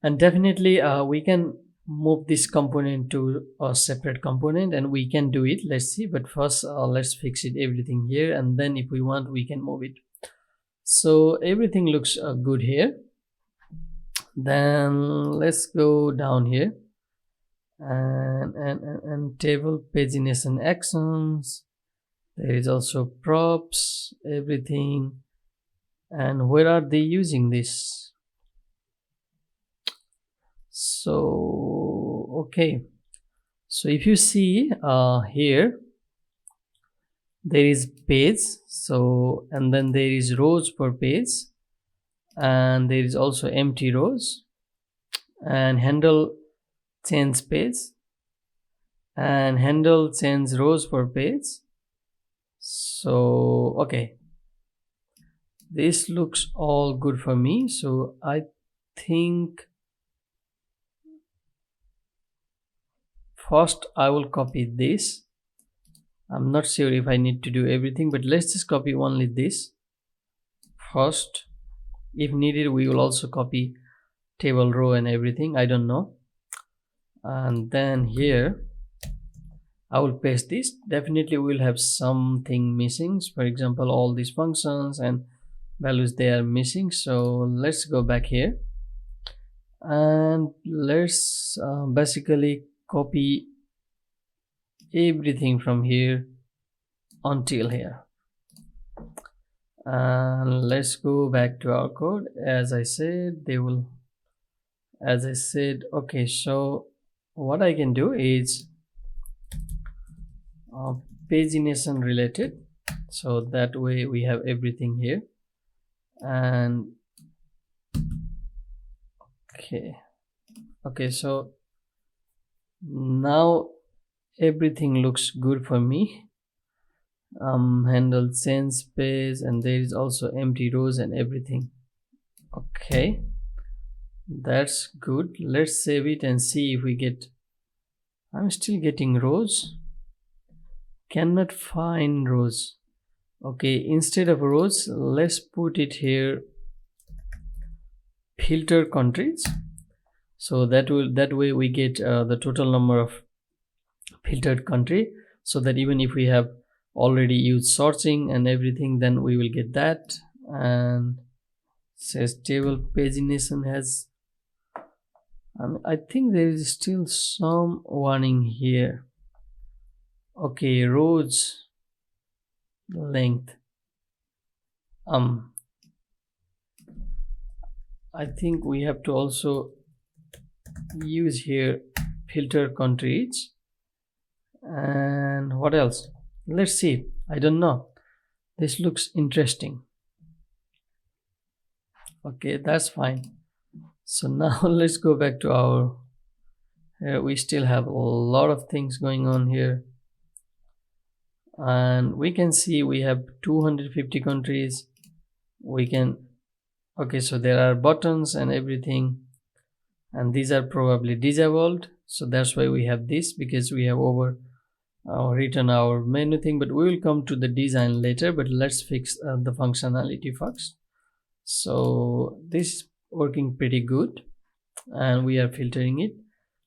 and definitely we can move this component to a separate component, and we can do it. Let's see, but first let's fix it everything here, and then if we want we can move it. So everything looks good here. Then let's go down here, and table pagination actions. There is also props, everything. And where are they using this? So okay, so if you see here, there is page, so, and then there is rows per page, and there is also empty rows, and handle change page, and handle change rows per page. So okay, this looks all good for me. So I think first I will copy this. I'm not sure if I need to do everything, but let's just copy only this first. If needed, we will also copy table row and everything, I don't know. And then here I will paste this. Definitely we'll have something missing. For example, all these functions and values, they are missing. So let's go back here, and let's basically copy everything from here until here, and let's go back to our code. As I said, okay, so what I can do is pagination related, so that way we have everything here. And okay, so now everything looks good for me. Handle change page, and there is also empty rows and everything. Okay, that's good. Let's save it and see if we get, I'm still getting rows, cannot find rows. Okay, instead of rows, let's put it here, filter countries, so that way we get the total number of filtered country, so that even if we have already used searching and everything, then we will get that. And says table pagination has, I think there is still some warning here. Okay, rows length, I think we have to also use here filter countries. And what else? Let's see, I don't know. This looks interesting. Okay, that's fine. So now let's go back to our, we still have a lot of things going on here, and we can see we have 250 countries. We can, okay, so there are buttons and everything, and these are probably disabled, so that's why we have this, because we have over written our menu thing, but we will come to the design later. But let's fix the functionality first. So this is working pretty good, and we are filtering it.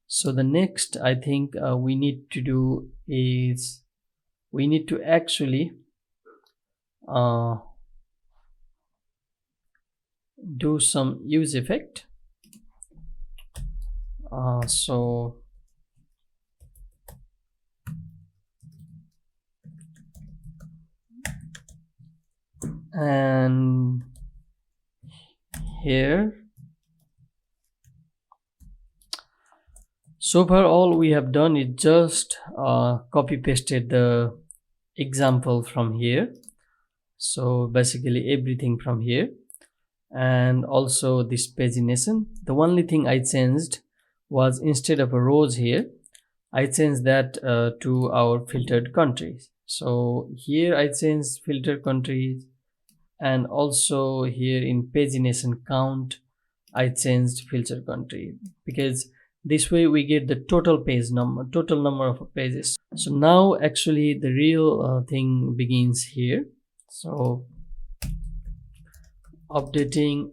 So the next I think we need to do is we need to actually do some use effect. So and here, so far all we have done is just copy pasted the example from here, so basically everything from here, and also this pagination. The only thing I changed was, instead of a rows here, I changed that to our filtered countries. So here I changed filtered countries, and also here in pagination count I changed filter country, because this way we get the total page number, total number of pages. So now actually the real thing begins here. So updating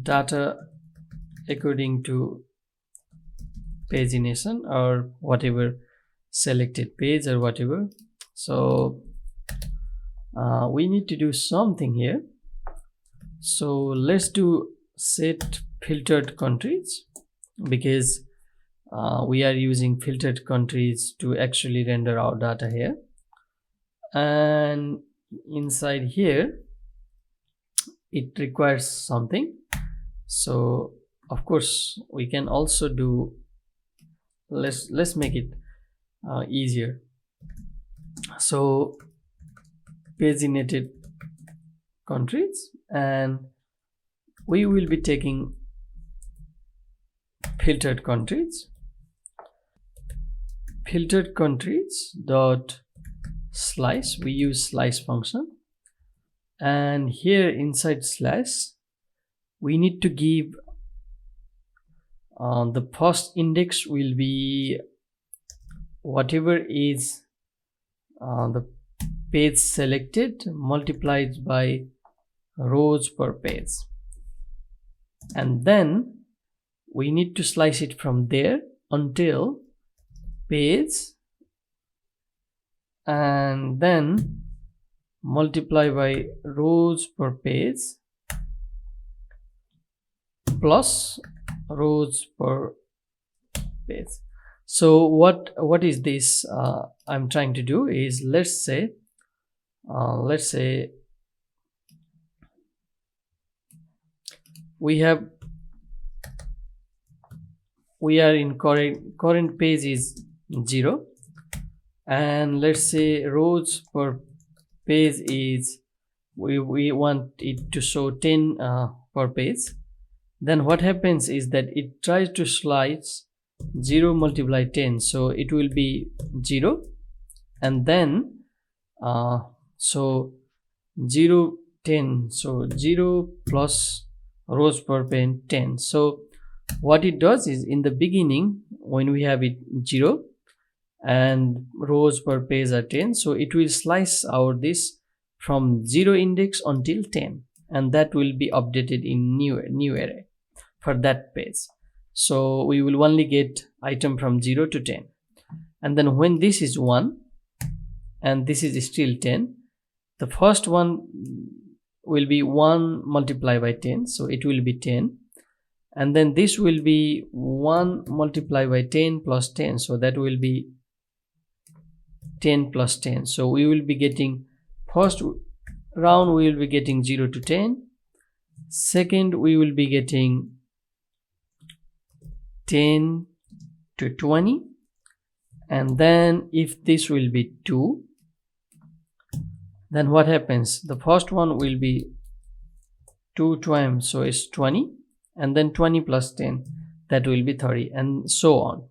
data according to pagination, or whatever selected page or whatever. So we need to do something here. So let's do set filtered countries, because we are using filtered countries to actually render our data here. And inside here it requires something. So of course we can also do, let's make it easier. So paginated countries, and we will be taking filtered countries dot slice. We use slice function, and here inside slash we need to give the first index will be whatever is the page selected multiplied by rows per page, and then we need to slice it from there until page, and then multiply by rows per page plus rows per page. So what is this I'm trying to do is, let's say we are in current page is 0, and let's say rows per page is we want it to show 10 per page. Then what happens is that it tries to slice 0 multiply 10, so it will be 0, and then so 0 10, so 0 plus rows per page 10. So what it does is, in the beginning when we have it 0 and rows per page are 10, so it will slice out this from 0 index until 10, and that will be updated in new array for that page. So we will only get item from 0 to 10, and then when this is 1 and this is still 10, the first one will be 1 multiplied by 10, so it will be 10, and then this will be 1 multiplied by 10 plus 10, so that will be 10 plus 10. So we will be getting, first round we will be getting 0 to 10, second we will be getting 10 to 20, and then if this will be 2, then what happens? The first one will be 2 times, so it's 20, and then 20 plus 10, that will be 30, and so on.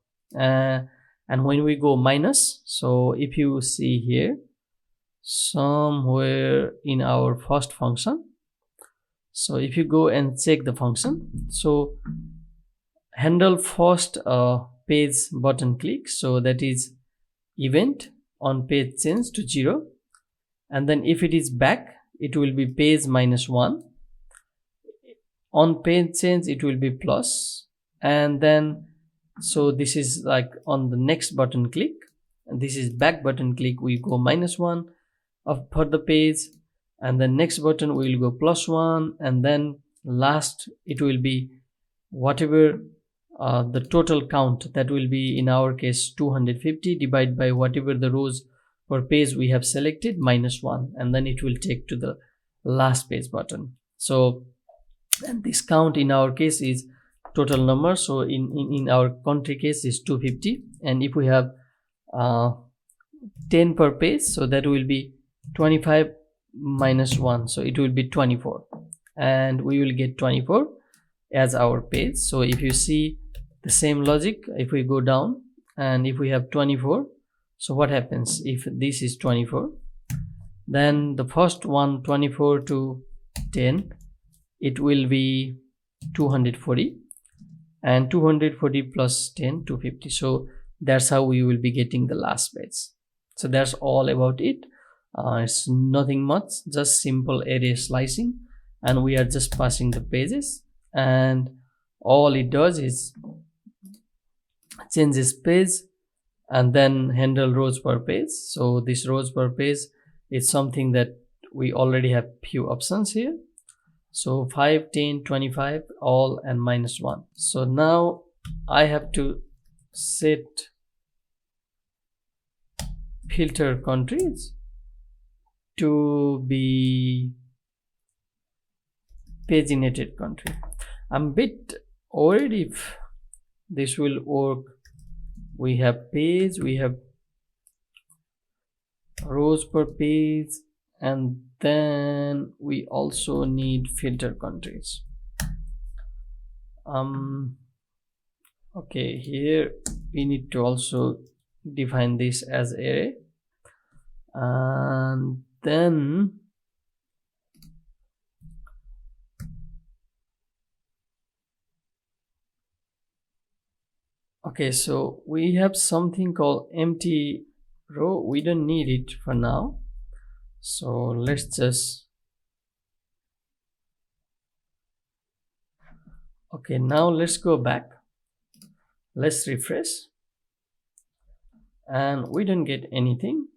And when we go minus, so if you see here somewhere in our first function, so if you go and check the function, so handle first page button click, so that is event on page change to 0, and then if it is back, it will be page -1, on page change it will be plus, and then so this is like on the next button click, and this is back button click, we go -1 for the page, and the next button will go +1, and then last it will be whatever the total count, that will be in our case 250 divided by whatever the rows per page we have selected -1, and then it will take to the last page button. So, and this count in our case is total number, so in our country case is 250, and if we have 10 per page, so that will be 25 -1, so it will be 24, and we will get 24 as our page. So if you see the same logic, if we go down and if we have 24, so what happens if this is 24, then the first one 24 to 10, it will be 240, and 240 plus 10 250, so that's how we will be getting the last page. So that's all about it. It's nothing much, just simple array slicing, and we are just passing the pages, and all it does is changes page and then handle rows per page. So this rows per page is something that we already have few options here, so 5, 10, 25, all, and -1. So now I have to set filter countries to be paginated country. I'm a bit worried if this will work. We have page, we have rows per page, and then we also need filter countries. Okay, here we need to also define this as array, and then okay, so we have something called empty row. We don't need it for now, so let's just okay, now let's go back, let's refresh, and we don't get anything.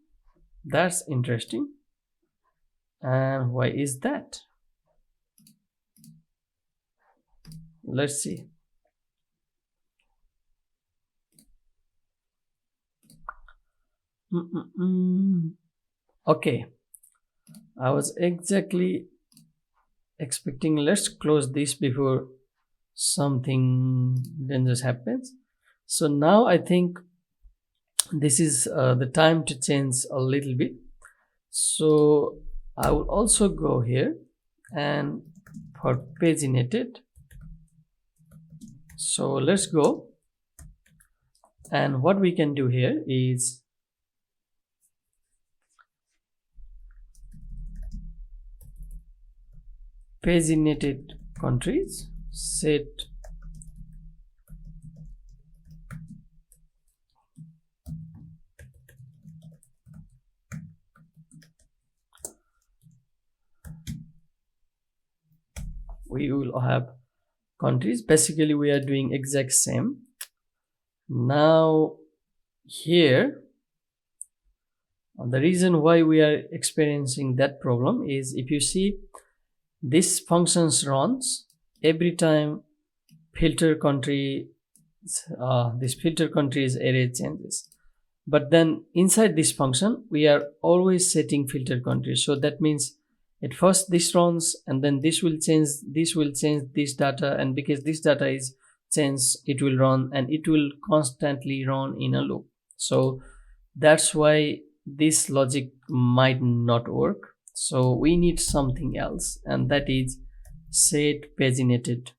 That's interesting. And why is that? Let's see. Okay, I was exactly expecting, let's close this before something dangerous happens. So now I think this is the time to change a little bit. So I will also go here and for paginated, so let's go, and what we can do here is paginated countries set we will have countries. Basically we are doing exact same. Now here the reason why we are experiencing that problem is, if you see, this functions runs every time filter country, this filter country's array changes, but then inside this function we are always setting filter country. So that means at first this runs, and then this will change this data, and because this data is changed, it will run, and it will constantly run in a loop. So that's why this logic might not work. So we need something else, and that is set paginated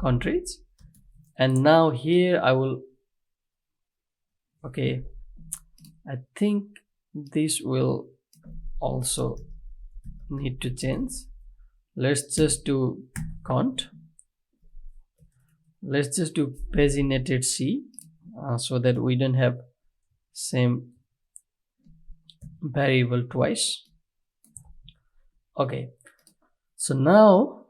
countries. And now here I will, okay, I think this will also need to change. Let's just do count. Let's just do paginated C, so that we don't have same variable twice. Okay, so now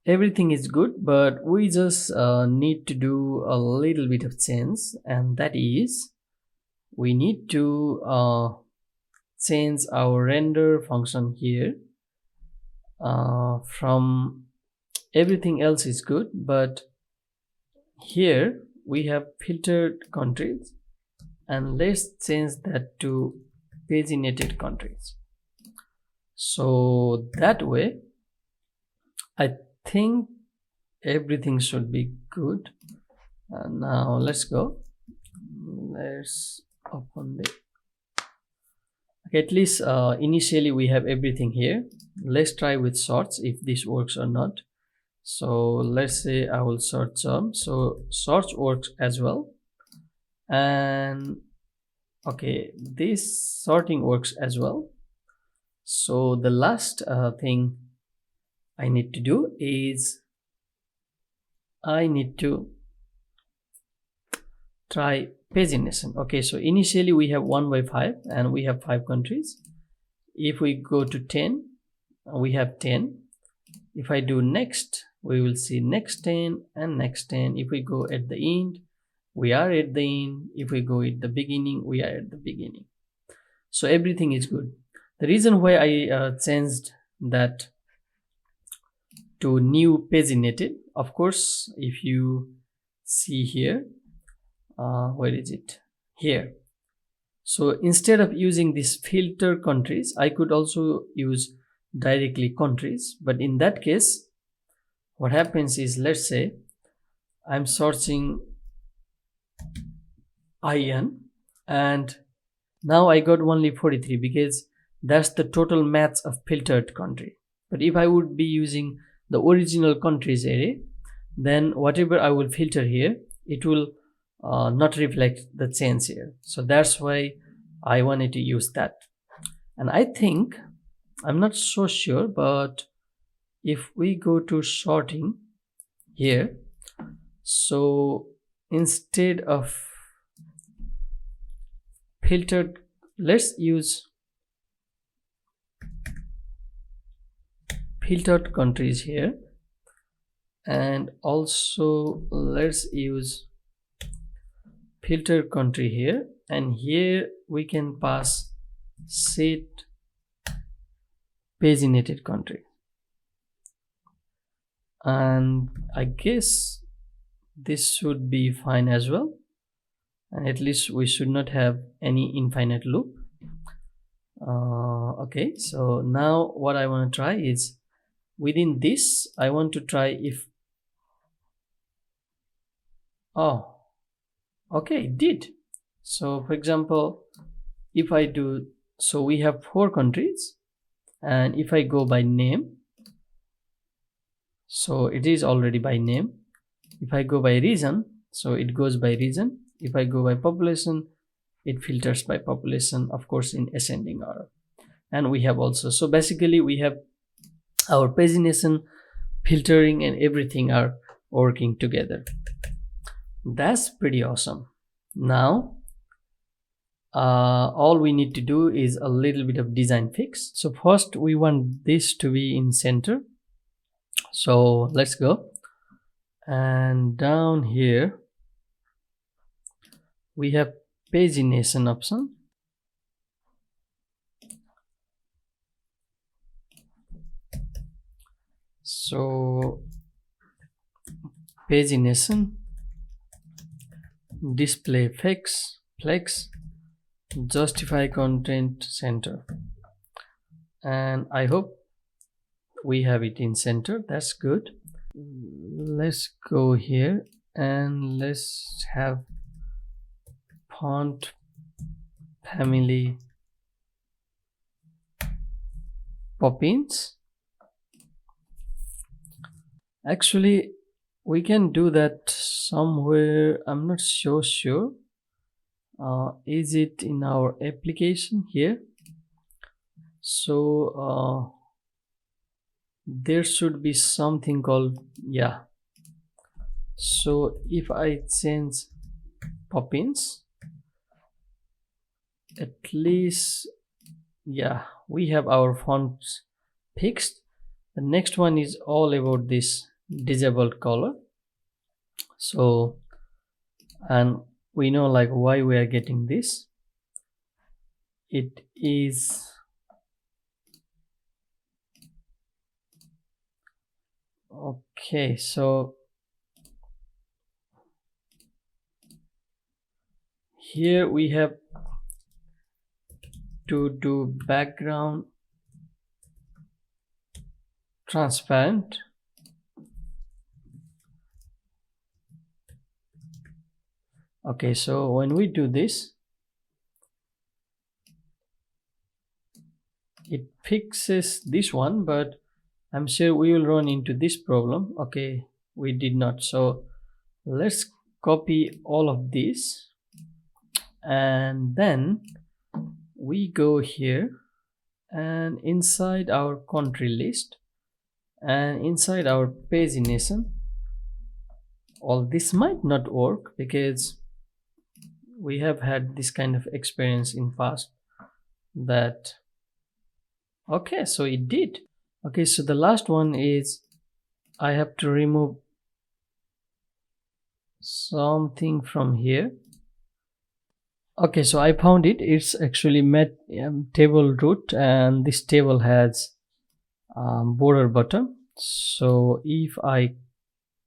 everything is good, but we just need to do a little bit of change, and that is we need to change our render function here. From everything else is good, but here we have filtered countries, and let's change that to paginated countries. So that way I think everything should be good. Now let's go. Let's open the, okay, at least initially we have everything here. Let's try with sorts if this works or not. So let's say I will sort some. So sorts works as well, and okay, this sorting works as well. So the last thing I need to do is I need to try pagination. Okay, so initially we have 1 by 5 and we have 5 countries. If we go to 10, we have 10. If I do next, we will see next 10 and next 10. If we go at the end, we are at the end. If we go at the beginning, we are at the beginning. So everything is good. The reason why I changed that to new paginated, of course, if you see here, where is it? Here. So instead of using these filter countries, I could also use directly countries. But in that case, what happens is, let's say I'm searching IN, and now I got only 43 because that's the total match of filtered country. But if I would be using the original countries array, then whatever I will filter here, it will not reflect the change here. So that's why I wanted to use that. And I think, I'm not so sure, but if we go to sorting here, so instead of filtered, let's use filtered countries here, and also let's use filter country here, and here we can pass set paginated country, and I guess this should be fine as well, and at least we should not have any infinite loop. Okay, so now what I want to try is, within this I want to try if, oh, okay, it did. So for example, if I do, so we have 4 countries, and if I go by name, so it is already by name. If I go by region, so it goes by region. If I go by population, it filters by population, of course in ascending order. And we have also, so basically we have our pagination, filtering, and everything are working together. That's pretty awesome. Now all we need to do is a little bit of design fix. So first we want this to be in center. So let's go, and down here we have pagination option. So pagination, display flex, justify content center, and I hope we have it in center. That's good. Let's go here and let's have font family Poppins. Actually, we can do that somewhere. I'm not so sure. Is it in our application here? So there should be something called, yeah. So if I change Poppins, at least, yeah, we have our fonts fixed. The next one is all about this disabled color. So, and we know like why we are getting this. It is okay. So here we have to do background transparent. Okay, so when we do this, it fixes this one, but I'm sure we will run into this problem. Okay, we did not. So let's copy all of this, and then we go here and inside our country list and inside our pagination. All this might not work because we have had this kind of experience in past that, okay, so it did. Okay, so the last one is I have to remove something from here. Okay, so I found it. It's actually table root, and this table has border button. So if I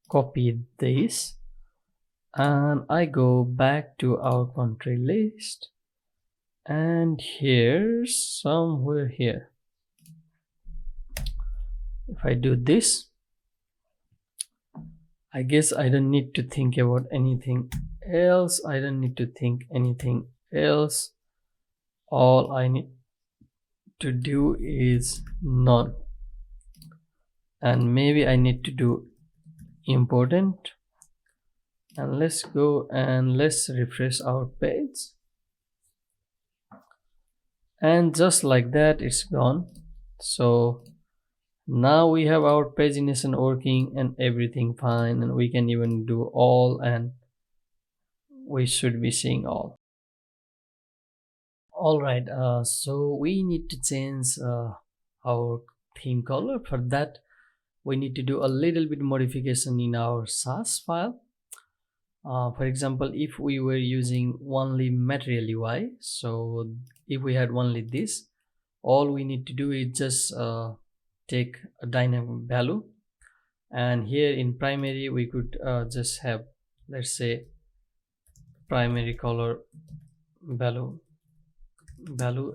copy this and I go back to our country list, and here's somewhere here, if I do this, I guess I don't need to think about anything else. I don't need to think anything else. All I need to do is none, and maybe I need to do important, and let's go and let's refresh our page, and just like that it's gone. So now we have our pagination working and everything fine, and we can even do all, and we should be seeing all. All right, so we need to change our theme color. For that we need to do a little bit modification in our SASS file. For example, if we were using only material UI, so if we had only this, all we need to do is just take a dynamic value, and here in primary we could just have, let's say, primary color value,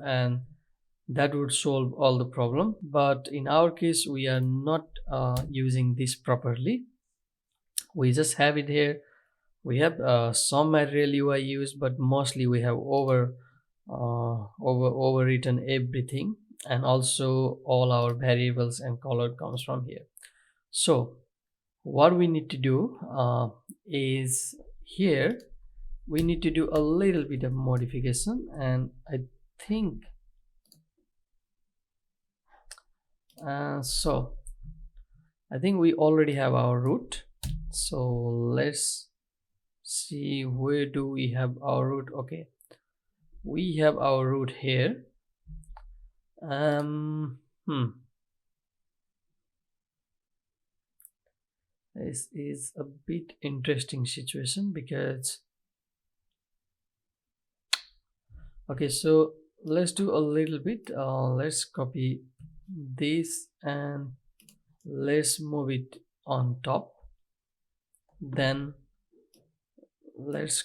and that would solve all the problem. But in our case we are not using this properly. We just have it here. We have some material UI used, but mostly we have overwritten everything, and also all our variables and color comes from here. So what we need to do is here we need to do a little bit of modification, and I think so I think we already have our root. So let's see, where do we have our root? Okay, we have our root here. This is a bit interesting situation because, okay, so let's do a little bit. Let's copy this and let's move it on top. Then let's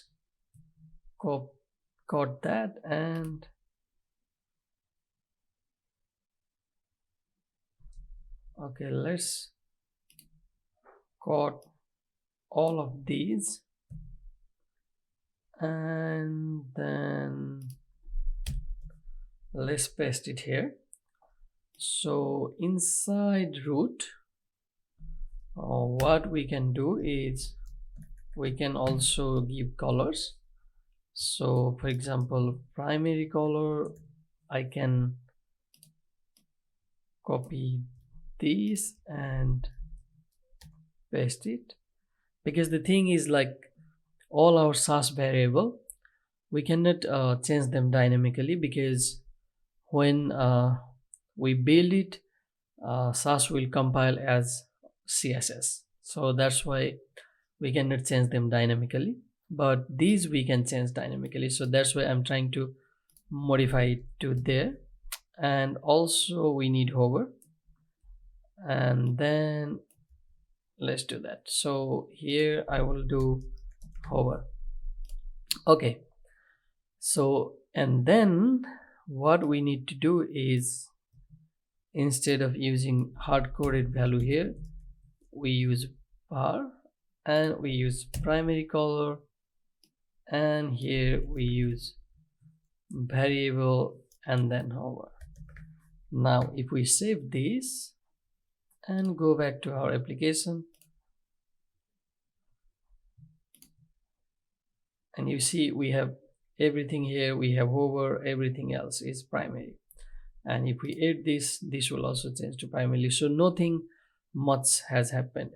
cut that, and okay, let's cut all of these, and then let's paste it here. So inside root, what we can do is we can also give colors. So for example, primary color, I can copy this and paste it, because the thing is, like, all our SASS variable, we cannot change them dynamically, because when we build it, SASS will compile as CSS. So that's why we cannot change them dynamically, but these we can change dynamically. So that's why I'm trying to modify it to there. And also we need hover, and then let's do that. So here I will do hover. Okay, so and then what we need to do is, instead of using hard-coded value here, we use bar, and we use primary color, and here we use variable, and then hover. Now if we save this and go back to our application, and you see we have everything here, we have hover, everything else is primary. And if we add this, this will also change to primary. So nothing much has happened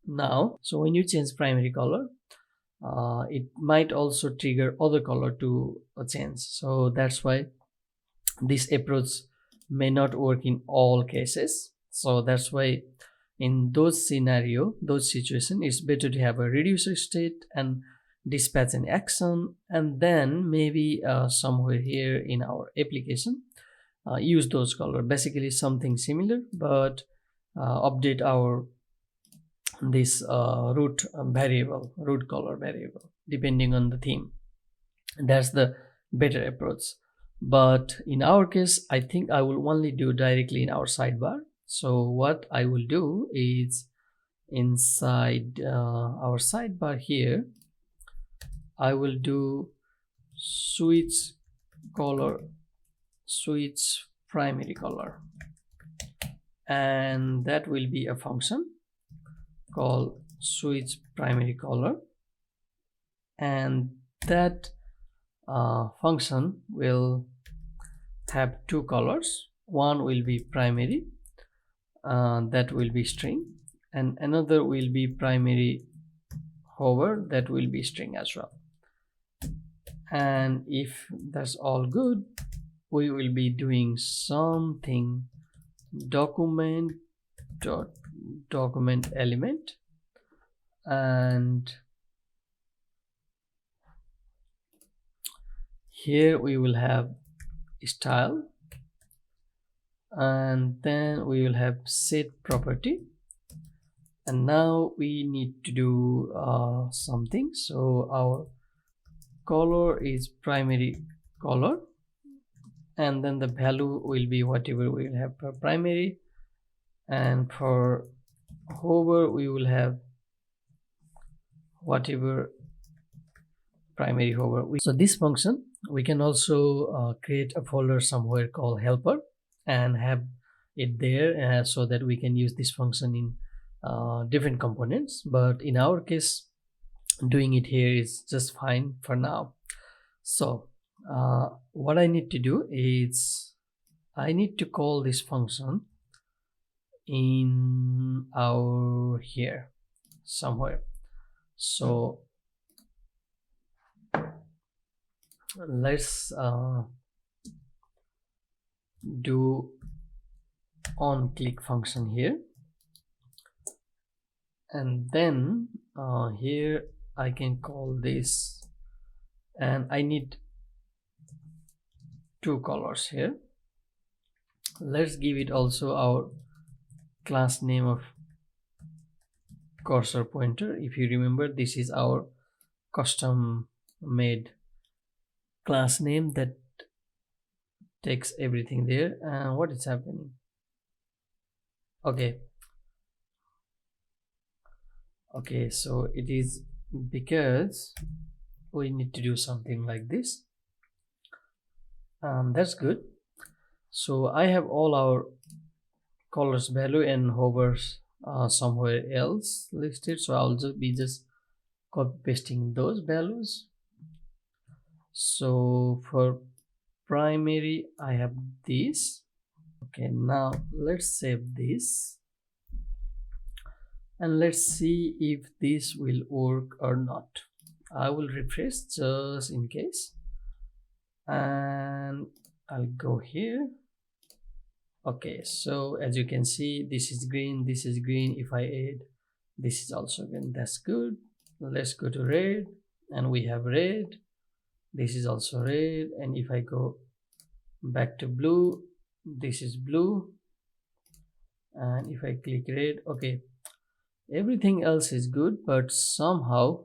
now. So when you change primary color, it might also trigger other color to change. So that's why this approach may not work in all cases. So that's why in those situations, it's better to have a reducer state and dispatch an action, and then maybe somewhere here in our application use those color, basically something similar, but update our this root color variable depending on the theme. That's the better approach. But in our case, I think I will only do directly in our sidebar. So what I will do is, inside our sidebar here, I will do switch primary color, and that will be a function called switch primary color, and that function will have two colors. One will be primary, that will be string, and another will be primary hover, that will be string as well. And if that's all good, we will be doing something document element, and here we will have style, and then we will have set property. And now we need to do something. So our color is primary color, and then the value will be whatever we will have for primary, and for hover we will have whatever primary hover. So this function, we can also create a folder somewhere called helper and have it there, so that we can use this function in different components. But in our case, doing it here is just fine for now. So what I need to do is, I need to call this function in our here somewhere. So let's do on click function here, and then here I can call this, and I need two colors here. Let's give it also our class name of cursor pointer. If you remember, this is our custom made class name that takes everything there. And what is happening? Okay, so it is because we need to do something like this. That's good. So I have all our colors value and hovers somewhere else listed, so I'll just be copy pasting those values. So for primary I have this. Okay, now let's save this and let's see if this will work or not. I will refresh just in case, and I'll go here. Okay, so as you can see, this is green, this is green. If I add, this is also green. That's good. Let's go to red, and we have red. This is also red. And if I go back to blue, this is blue. And if I click red, okay, everything else is good, but somehow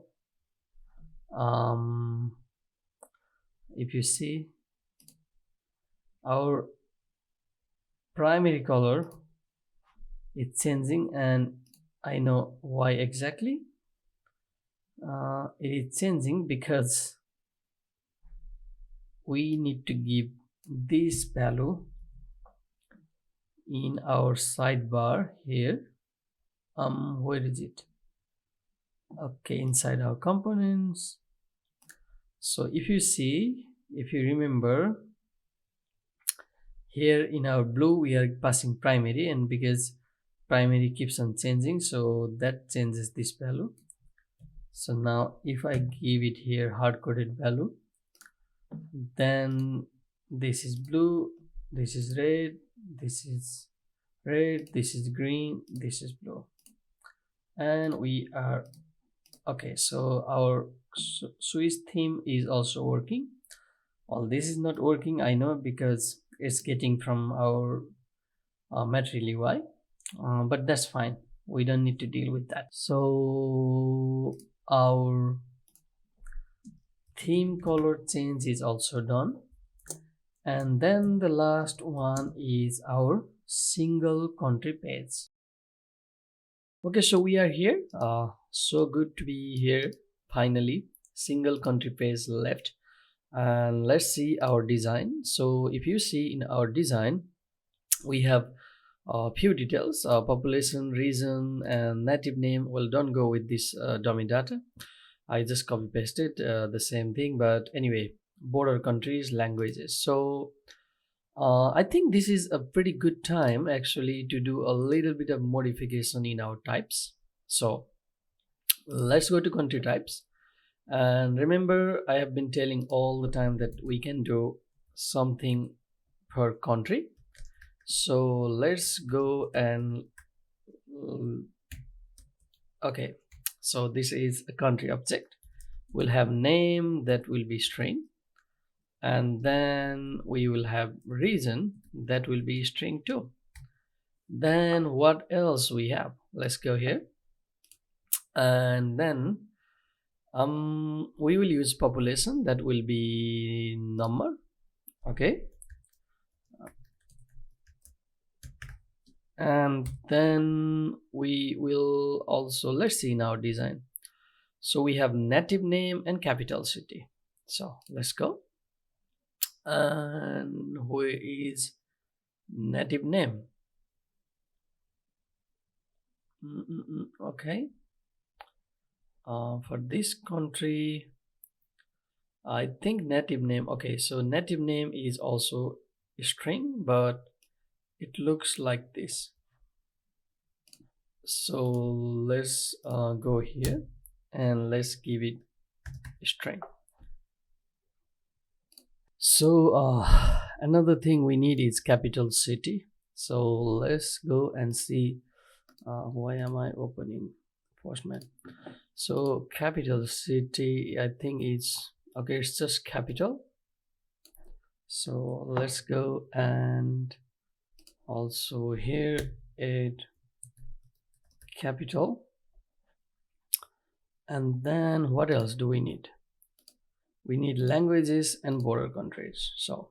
if you see, our primary color is changing, and I know why exactly. It is changing because we need to give this value in our sidebar here. Where is it? Okay, inside our components. So if you see, if you remember, here in our blue we are passing primary, and because primary keeps on changing, so that changes this value. So now if I give it here hard-coded value, then this is blue, this is red, this is red, this is green, this is blue, and we are okay. So our Swiss theme is also working. All this is not working, I know, because it's getting from our material UI, but that's fine, we don't need to deal with that. So our theme color change is also done, and then the last one is our single country page. Okay, so we are here. So good to be here. Finally, single country page left, and let's see our design. So if you see in our design, we have a few details: population, region, and native name. Well, don't go with this dummy data. I just copy pasted the same thing, but anyway, border countries, languages. So I think this is a pretty good time actually to do a little bit of modification in our types. So let's go to country types. And remember, I have been telling all the time that we can do something per country. So let's go and okay, so this is a country object. We'll have name, that will be string, and then we will have region, that will be string too. Then what else we have? Let's go here, and then we will use population, that will be number. Okay, and then we will also, let's see in our design, so we have native name and capital city. So let's go, and where is native name? Okay, for this country I think native name, okay, so native name is also a string, but it looks like this. So let's go here and let's give it a string. So another thing we need is capital city. So let's go and see. Why am I opening Postman? So capital city, I think it's okay, it's just capital. So let's go and also here add capital, and then what else do we need? We need languages and border countries. So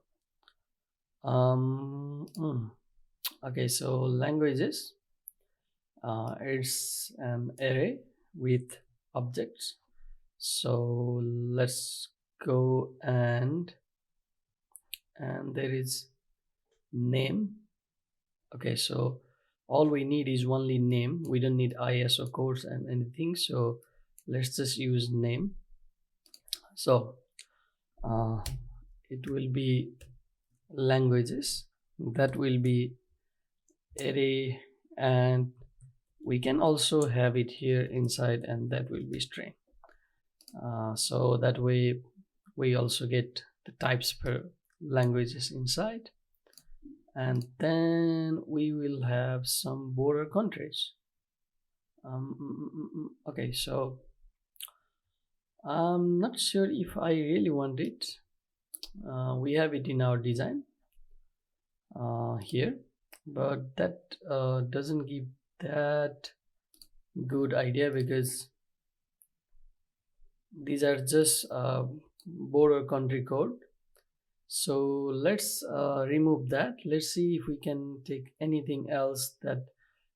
okay, so languages, it's an array with objects. So let's go and there is name. Okay, so all we need is only name. We don't need ISO codes and anything, so let's just use name. So it will be languages, that will be array, and we can also have it here inside, and that will be string. So that way we also get the types per languages inside, and then we will have some border countries. Okay, so I'm not sure if I really want it. We have it in our design here, but that doesn't give that good idea, because these are just border country code. So let's remove that. Let's see if we can take anything else that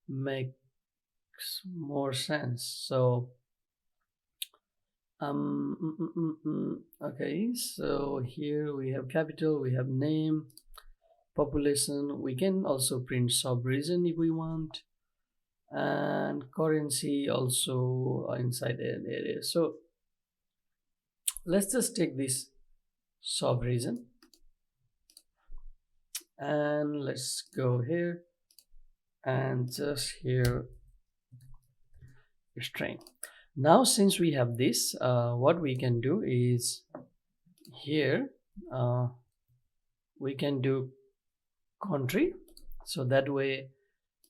makes more sense. So okay, so here we have capital, we have name, population. We can also print sub-region if we want, and currency also inside an area. So let's just take this sub-region, and let's go here and just here string. Now since we have this, what we can do is here we can do country, so that way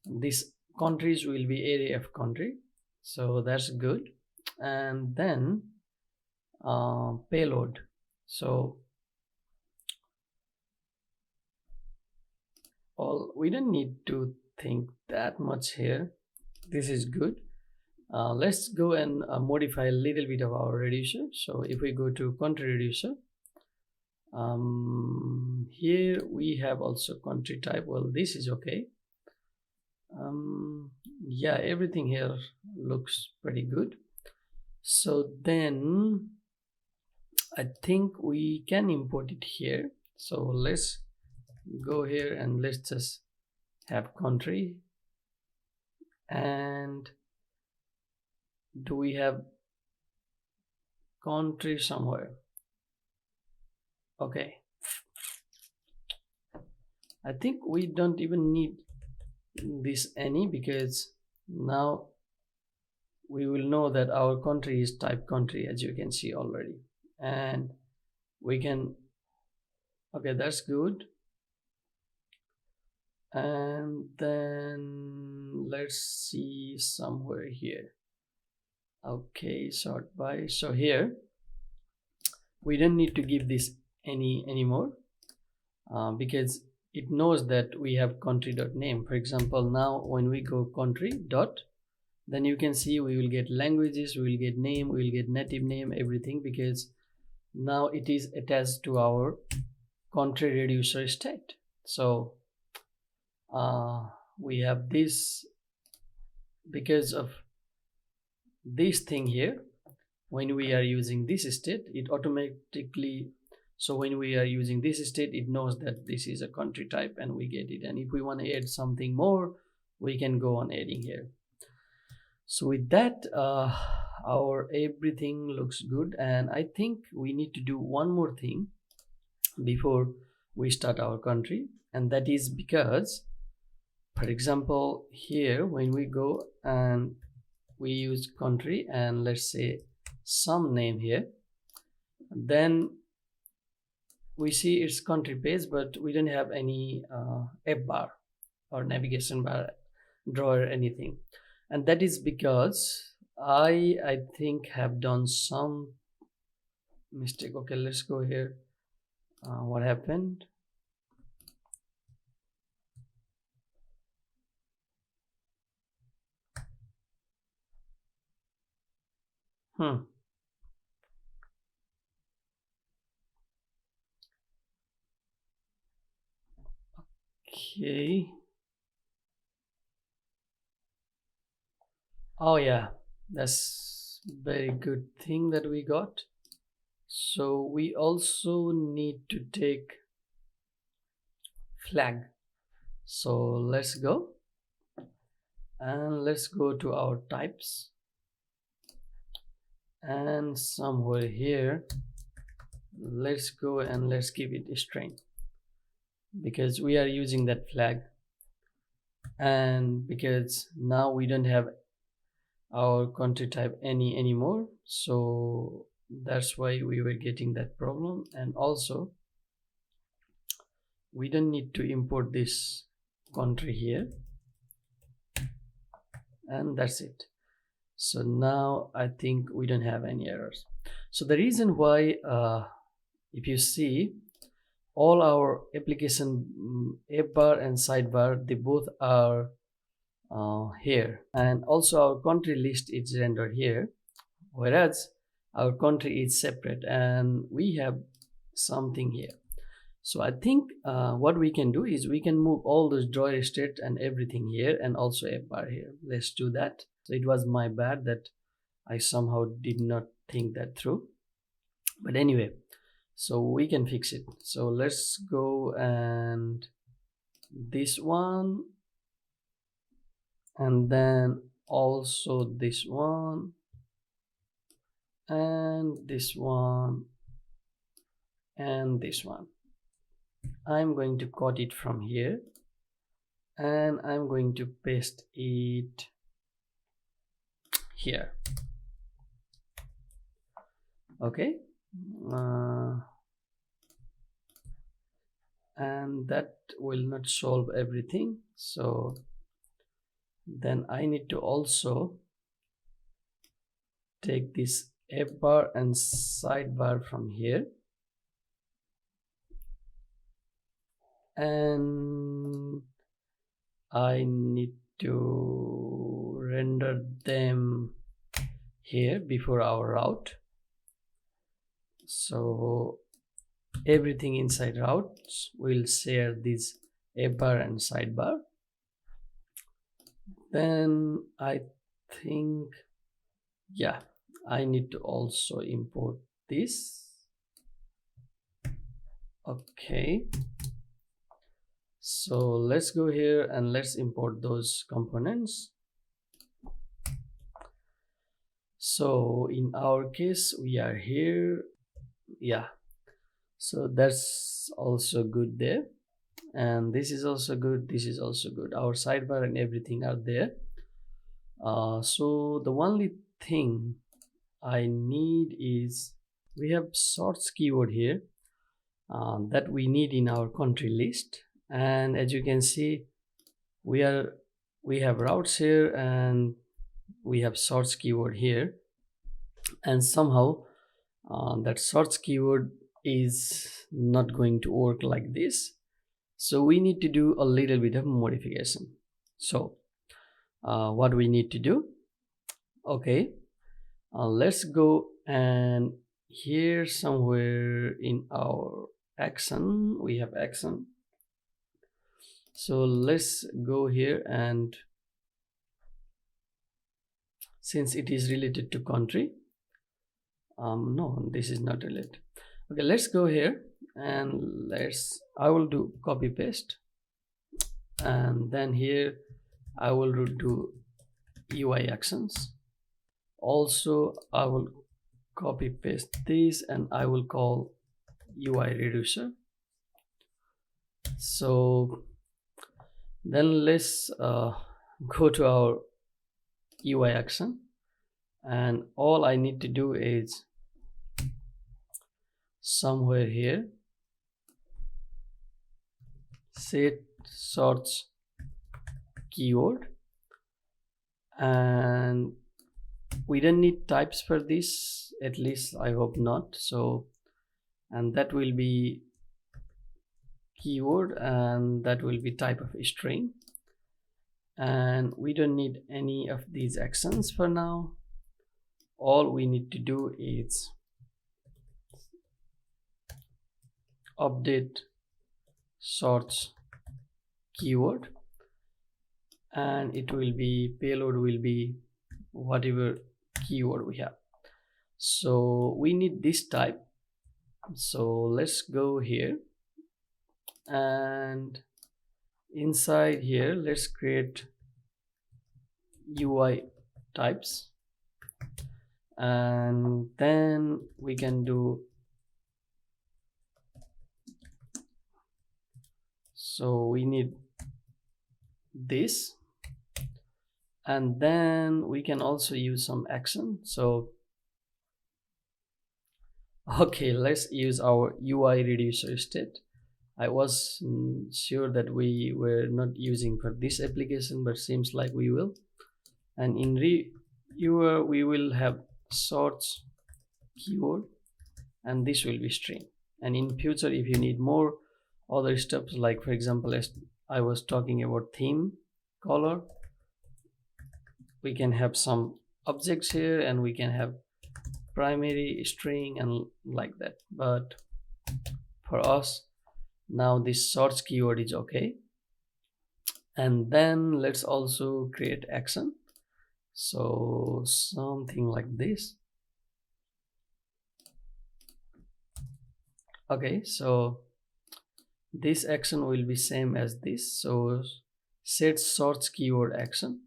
these countries will be area of country, so that's good. And then payload, so we don't need to think that much here. This is good. Let's go and modify a little bit of our reducer. So if we go to country reducer, here we have also country type. Well, this is okay. Yeah, everything here looks pretty good. So then I think we can import it here. So let's go here and let's just have country. And do we have country somewhere? Okay, I think we don't even need this any, because now we will know that our country is type country, as you can see already. And we can, okay, that's good. And then let's see somewhere here. Okay, sort by. So here we don't need to give this any anymore, because it knows that we have country.name. For example, now when we go country dot, then you can see we will get languages, we will get name, we will get native name, everything, because now it is attached to our country reducer state. So we have this because of this thing here. When we are using this state, it automatically, so when we are using this state, it knows that this is a country type and we get it. And if we want to add something more, we can go on adding here. So with that, our everything looks good. And I think we need to do one more thing before we start our country, and that is because, for example, here when we go and we use country and let's say some name here, then we see it's country page, but we don't have any Appbar or navigation bar, drawer, anything. And that is because I think have done some mistake. Okay, let's go here. What happened? Okay. Oh yeah, that's very good thing that we got. So we also need to take flag. So let's go and let's go to our types, and somewhere here let's go and let's give it a string, because we are using that flag, and because now we don't have our country type anymore, so that's why we were getting that problem. And also we don't need to import this country here, and that's it. So now I think we don't have any errors. So the reason why, if you see, all our application Appbar and sidebar, they both are here, and also our country list is rendered here, whereas our country is separate and we have something here. So I think what we can do is we can move all those drawer state and everything here, and also Appbar here. Let's do that. So it was my bad that I somehow did not think that through, but anyway, so we can fix it. So let's go, and this one, and then also this one, and this one, and this one. I'm going to cut it from here, and I'm going to paste it here. Okay, and that will not solve everything, so then I need to also take this Appbar and sidebar from here, and I need to render them here before our route. So everything inside routes will share this Appbar and sidebar. Then I think, yeah, I need to also import this. Okay, so let's go here and let's import those components. So in our case we are here, yeah, so that's also good there, and this is also good, this is also good. Our sidebar and everything are there. So the only thing I need is, we have sorts keyword here that we need in our country list, and as you can see, we have routes here and we have sorts keyword here, and somehow that sorts keyword is not going to work like this, so we need to do a little bit of modification. So what we need to do, okay, let's go, and here somewhere in our action we have action, so let's go here, and since it is related to country, no, this is not related. Okay, let's go here, and I will do copy paste, and then here I will do UI actions. Also I will copy paste this, and I will call UI reducer. So then let's go to our UI action, and all I need to do is somewhere here set sorts keyword, and we don't need types for this, at least I hope not. So, and that will be keyword, and that will be type of string, and we don't need any of these actions for now. All we need to do is update sorts keyword, and it will be, payload will be whatever keyword we have. So we need this type. So let's go here, and inside here let's create UI types, and then we can do, so we need this, and then we can also use some action. So okay, let's use our UI reducer state. I was sure that we were not using for this application, but seems like we will. And in reviewer we will have sorts keyword, and this will be string. And in future, if you need more other steps, like for example, as I was talking about theme color, we can have some objects here, and we can have primary, string, and like that. But for us now, this sorts keyword is okay. And then let's also create action. So something like this. Okay, so this action will be same as this. So set sorts keyword action.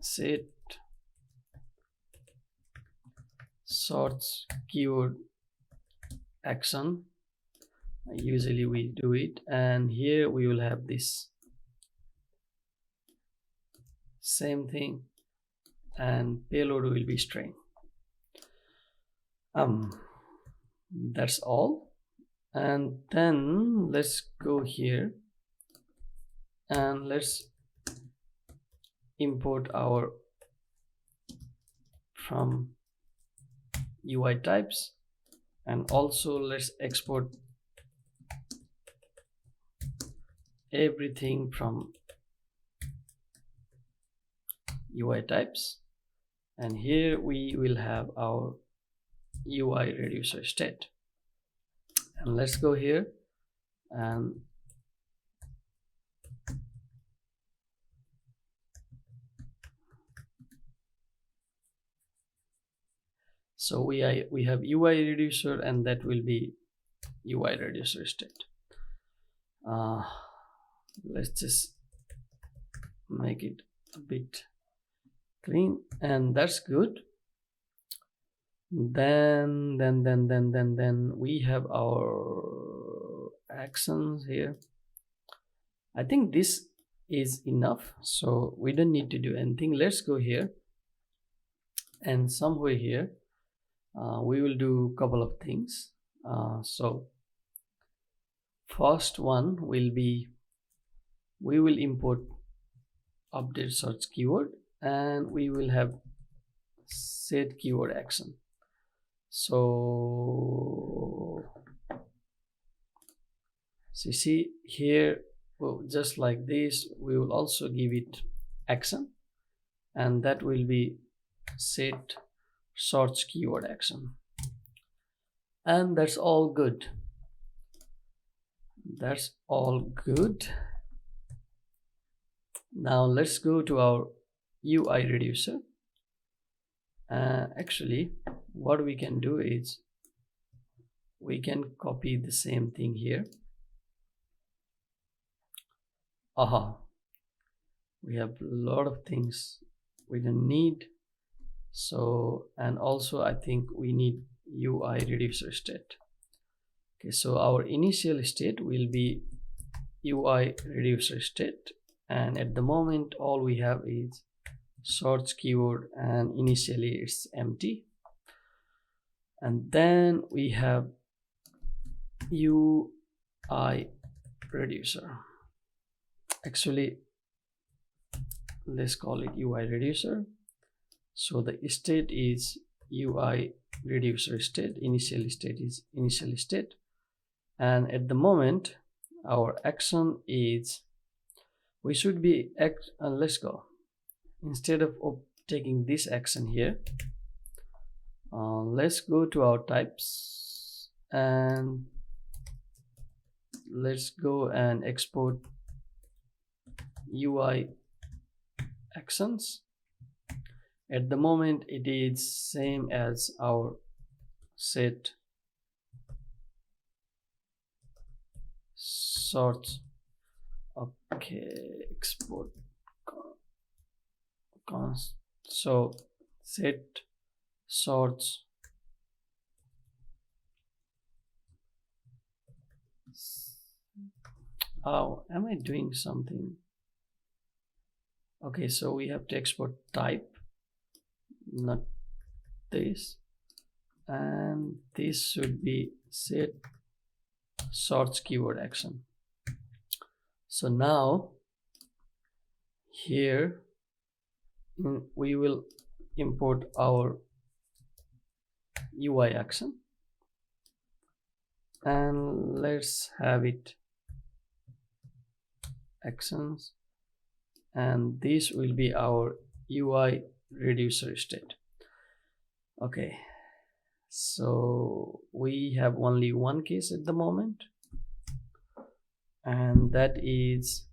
Set sorts keyword action. Usually we do it, and here we will have this same thing, and payload will be string. That's all. And then let's go here and let's import our from UI types, and also let's export everything from UI types. And here we will have our UI reducer state. And let's go here, and so we have UI reducer, and that will be UI reducer state. Let's just make it a bit clean, and that's good. Then we have our actions here. I think this is enough, so we don't need to do anything. Let's go here, and somewhere here we will do a couple of things. So first one will be, we will import update search keyword, and we will have set keyword action. So see here, well, just like this, we will also give it action, and that will be set search keyword action. And that's all good. That's all good. Now let's go to our UI reducer. Actually, what we can do is we can copy the same thing here. We have a lot of things we don't need. So, and also I think we need UI reducer state. Okay, so our initial state will be UI reducer state, and at the moment all we have is sorts keyword, and initially it's empty. And then we have UI reducer. Actually, let's call it UI reducer. So the state is UI reducer state, initial state is initial state, and at the moment our action is, we should be let's go, instead of taking this action here, let's go to our types, and let's go and export UI actions. At the moment it is same as our set sorts. Okay, export const. So set sorts oh, am I doing something? Okay, so we have to export type, not this, and this should be set sorts keyword action. So now here we will import our UI action, and let's have it actions, and this will be our UI reducer state. Okay, so we have only one case at the moment, and that is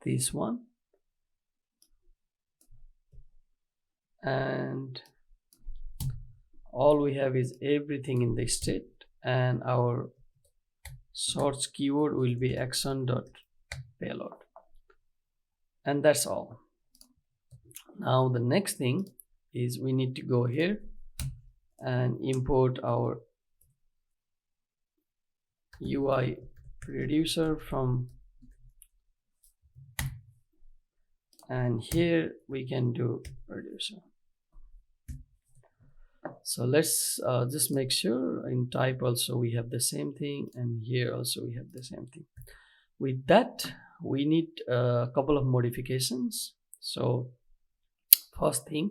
this one, and all we have is everything in the state, and our sorts keyword will be action.payload, and that's all. Now the next thing is we need to go here and import our UI reducer from, and here we can do reducer. So let's just make sure in type also we have the same thing, and here also we have the same thing. With that we need a couple of modifications. So first thing,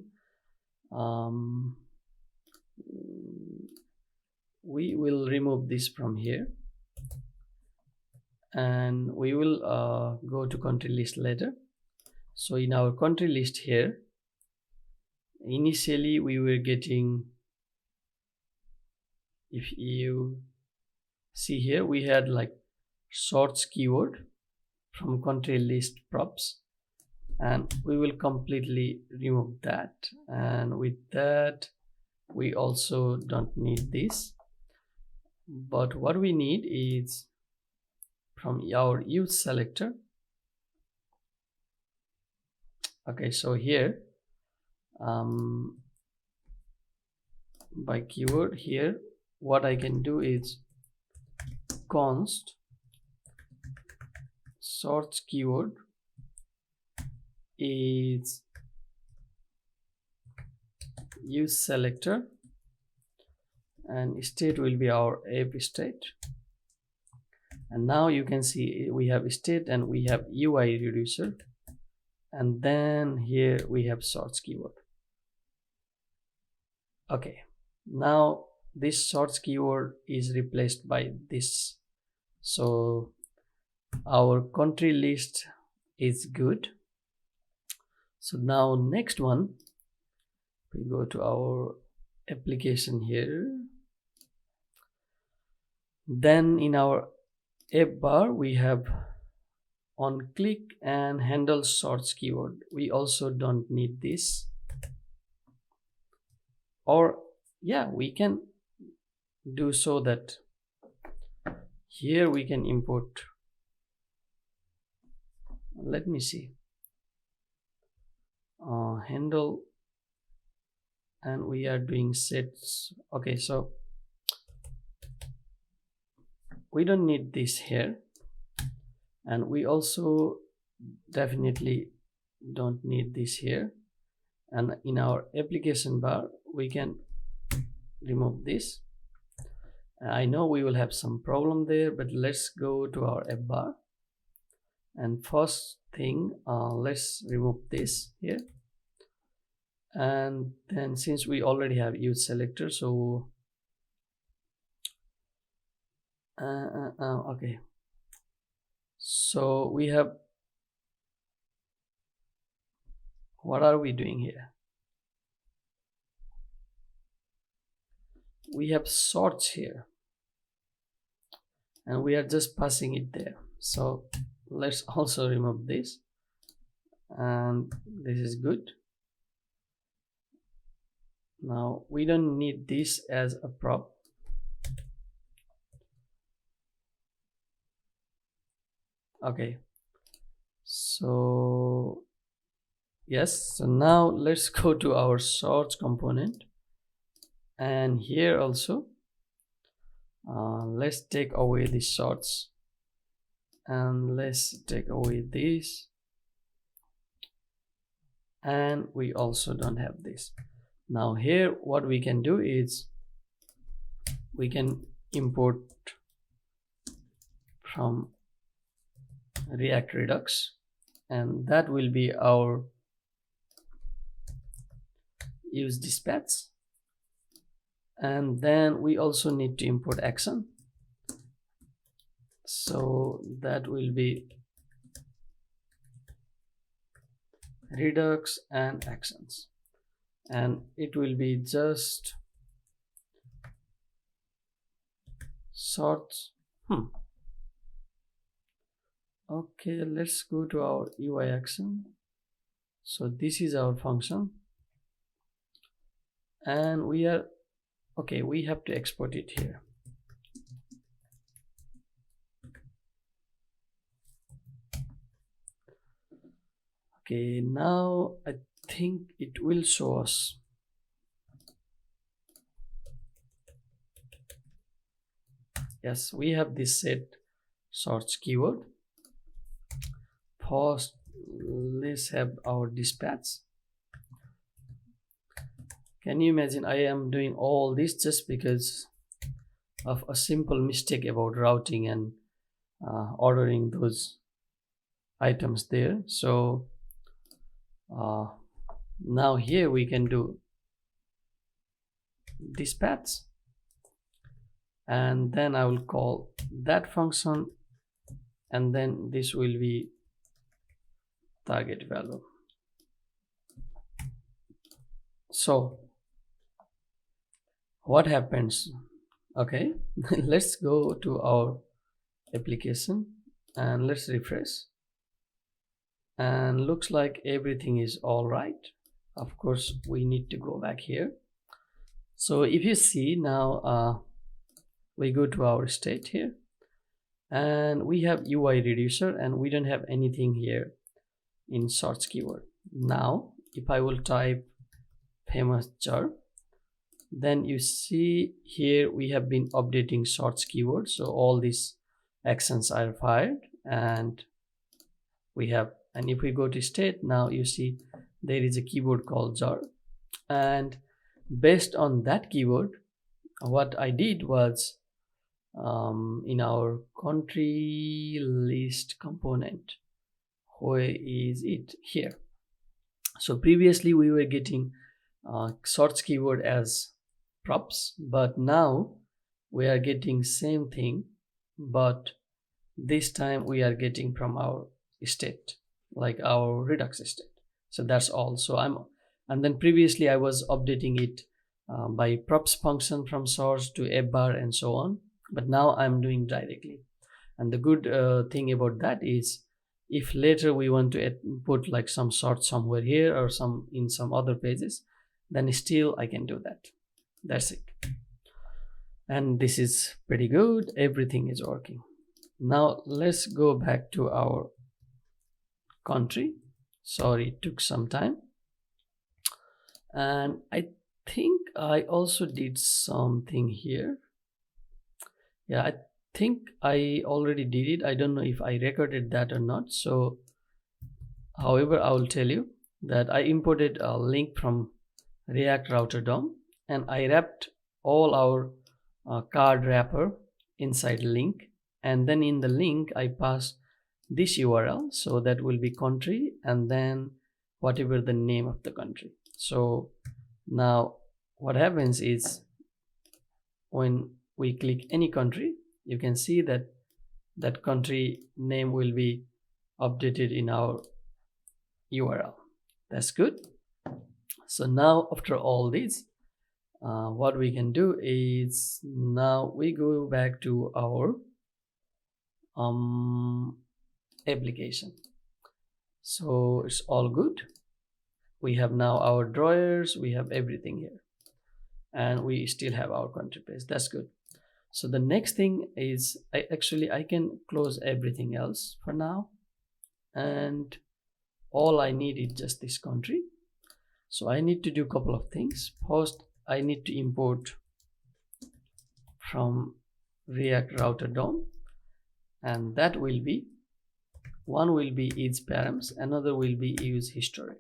we will remove this from here, and we will go to country list later. So in our country list here, initially we were getting, if you see here, we had like sorts keyword from country list props, and we will completely remove that. And with that we also don't need this, but what we need is from our use selector. Okay, so here by keyword here, what I can do is const sorts keyword is use selector, and state will be our app state. And now you can see we have state and we have UI reducer, and then here we have sorts keyword. Okay, now this sorts keyword is replaced by this, so our country list is good. So now next one, we go to our application here, then in our app bar we have on click and handle sorts keyword. We also don't need this, or yeah, we can do so that here we can import, let me see, handle, and we are doing sets. Okay, so we don't need this here, and we also definitely don't need this here. And in our application bar we can remove this. I know we will have some problem there, but let's go to our app bar, and first thing, let's remove this here. And then since we already have use selector, so okay, so we have, what are we doing here? We have sorts here, and we are just passing it there. So let's also remove this, and this is good. Now we don't need this as a prop. Okay, so yes, so now let's go to our sorts component, and here also let's take away the sorts, and let's take away this, and we also don't have this. Now here what we can do is we can import from React Redux, and that will be our use dispatch. And then we also need to import action, so that will be Redux and actions, and it will be just sorts. Okay, let's go to our UI action. So this is our function, and we are okay, we have to export it here. Okay, now I think it will show us. Yes, we have this set sorts keyword. First, let's have our dispatch. Can you imagine I am doing all this just because of a simple mistake about routing and ordering those items there. So now here we can do dispatch, and then I will call that function, and then this will be target value. So what happens? Okay, let's go to our application and let's refresh, and looks like everything is all right. Of course we need to go back here. So if you see now, we go to our state here, and we have UI reducer, and we don't have anything here in sorts keyword. Now if I will type famous jar, then you see here we have been updating sorts keyword, so all these actions are fired, and we have, and if we go to state, now you see there is a keyword called jar, and based on that keyword what I did was in our country list component, where is it? Here. So previously we were getting sorts keyword as props, but now we are getting same thing, but this time we are getting from our state, like our Redux state. So that's all. So and then previously I was updating it by props function from source to Appbar and so on, but now I'm doing directly. And the good thing about that is, if later we want to put like some sort somewhere here or some in some other pages, then still I can do that. That's it. And this is pretty good. Everything is working. Now let's go back to our country. Sorry, it took some time. And I think I also did something here. Yeah, I think I already did it. I don't know if I recorded that or not. So however, I will tell you that I imported a link from React Router DOM, and I wrapped all our card wrapper inside link, and then in the link I pass this URL, so that will be country, and then whatever the name of the country. So now what happens is, when we click any country, you can see that that country name will be updated in our URL. That's good. So now after all this, what we can do is, now we go back to our application. So it's all good. We have now our drawers, we have everything here, and we still have our country page. That's good. So the next thing is I can close everything else for now, and all I need is just this country. So I need to do a couple of things. First, I need to import from React router DOM, and that will be, one will be its params, another will be use history.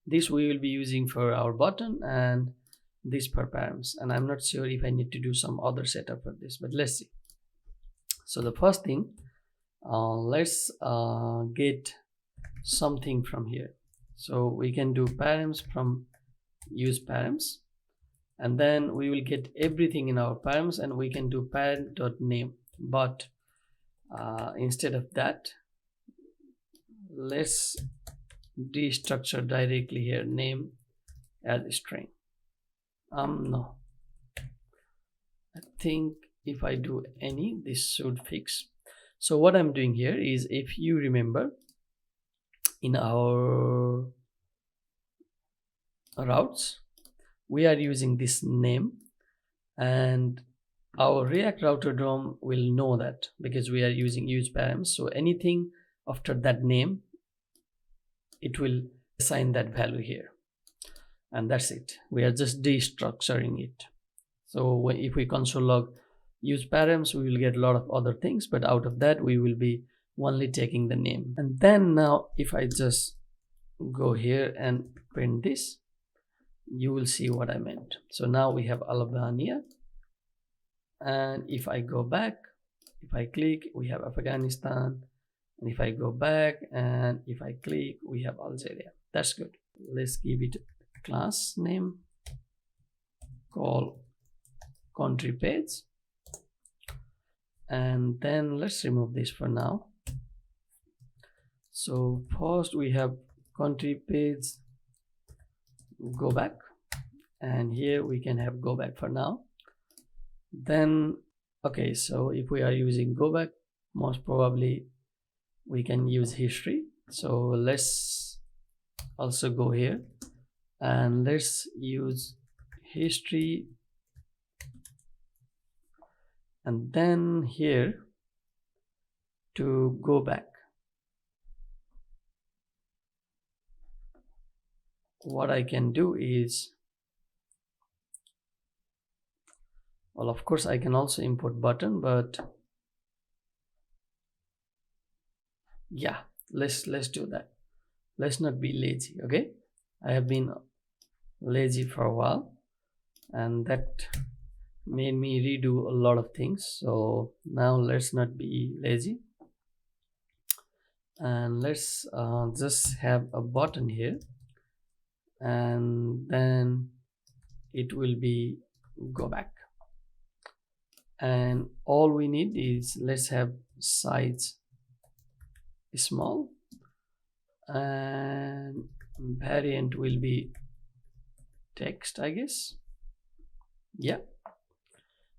This we will be using for our button, and this per params, and I'm not sure if I need to do some other setup for this, but let's see. So the first thing, let's get something from here. So we can do params from use params, and then we will get everything in our params, and we can do parent.name. But instead of that, let's destructure directly here name as a string. No, I think if I do any, this should fix. So what I'm doing here is, if you remember, in our routes we are using this name, and our React router DOM will know that because we are using use params. So anything after that name, it will assign that value here, and that's it. We are just destructuring it. So if we console log use params, we will get a lot of other things, but out of that we will be only taking the name. And then now if I just go here and print this, you will see what I meant. So now we have Albania, and if I go back, if I click, we have Afghanistan, and if I go back and if I click, we have Algeria. That's good. Let's give it a class name, call country page, and then let's remove this for now. So first we have country page go back, and here we can have go back for now. Then okay, so if we are using go back, most probably we can use history. So let's also go here and let's use history, and then here to go back, what I can do is, well, of course I can also import button, but yeah, let's do that. Let's not be lazy. Okay, I have been lazy for a while, and that made me redo a lot of things. So now let's not be lazy, and let's just have a button here, and then it will be go back, and all we need is, let's have size small, and variant will be text, I guess. Yeah,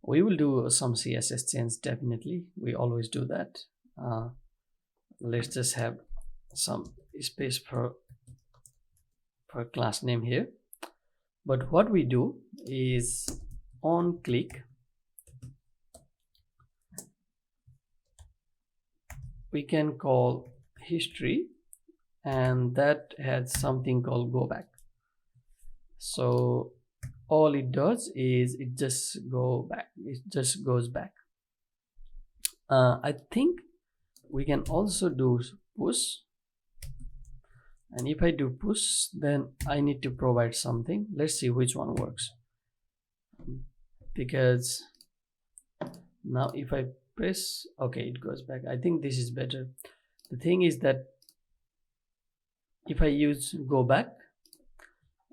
we will do some CSS change, definitely, we always do that. Let's just have some space for class name here. But what we do is, on click we can call history, and that has something called go back. So all it does is it just goes back. I think we can also do push, and if I do push, then I need to provide something. Let's see which one works, because now if I press, okay, it goes back. I think this is better. The thing is that if I use go back,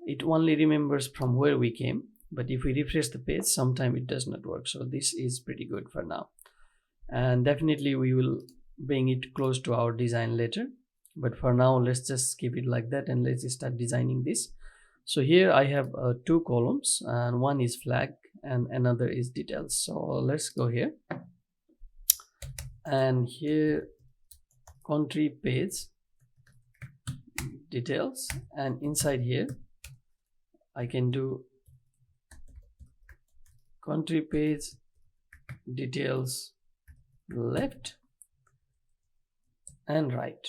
it only remembers from where we came, but if we refresh the page, sometimes it does not work. So this is pretty good for now, and definitely we will bring it close to our design later, but for now let's just keep it like that, and let's start designing this. So here I have two columns, and one is flag and another is details. So let's go here, and here country page details, and inside here I can do country page details left and right.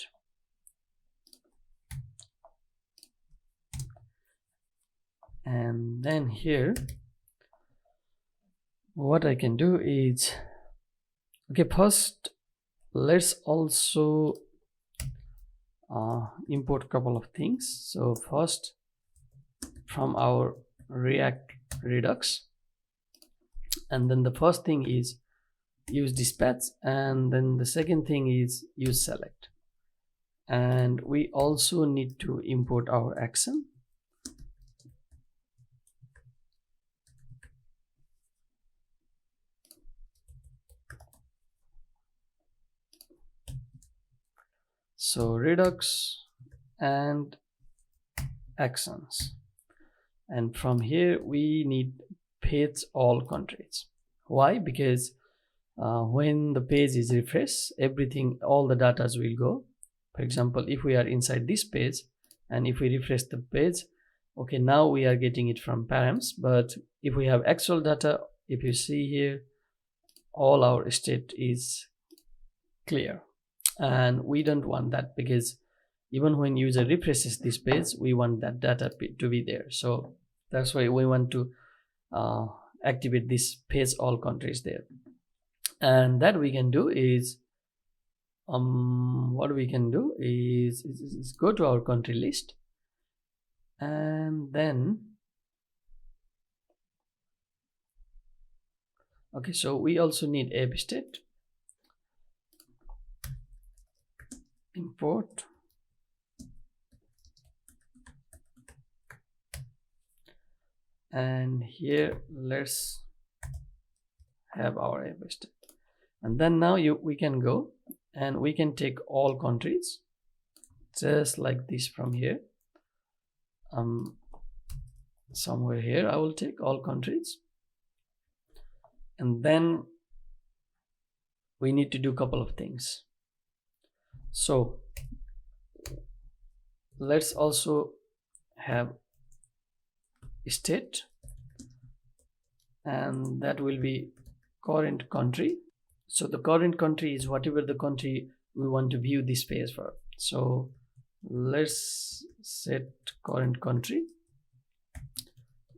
And then here what I can do is, okay, first let's also import a couple of things. So first, from our React Redux, and then the first thing is use dispatch, and then the second thing is use select, and we also need to import our action. So Redux and actions, and from here we need page all countries. Why? Because when the page is refreshed, everything, all the data will go. For example, if we are inside this page and if we refresh the page, okay, now we are getting it from params. But if we have actual data, if you see here, all our state is clear, and we don't want that, because even when user refreshes this page, we want that data to be there. So that's why we want to activate this page all countries there. And that we can do is what we can do is go to our country list, and then okay, so we also need app state, import, and here let's have our app state. And then now we can go and we can take all countries just like this from here. Somewhere here I will take all countries, and then we need to do a couple of things. So let's also have state, and that will be current country. So the current country is whatever the country we want to view this page for. So let's set current country,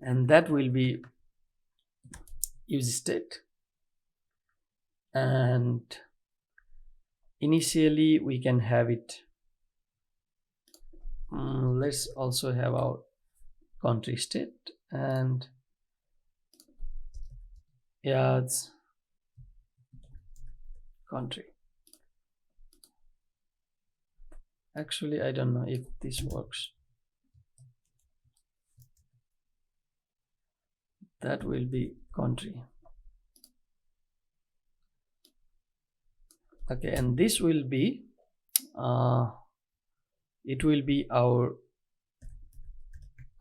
and that will be use state. And initially we can have it, let's also have our country state, and yeah, it's country. Actually, I don't know if this works. That will be country. Okay, and this will be it will be our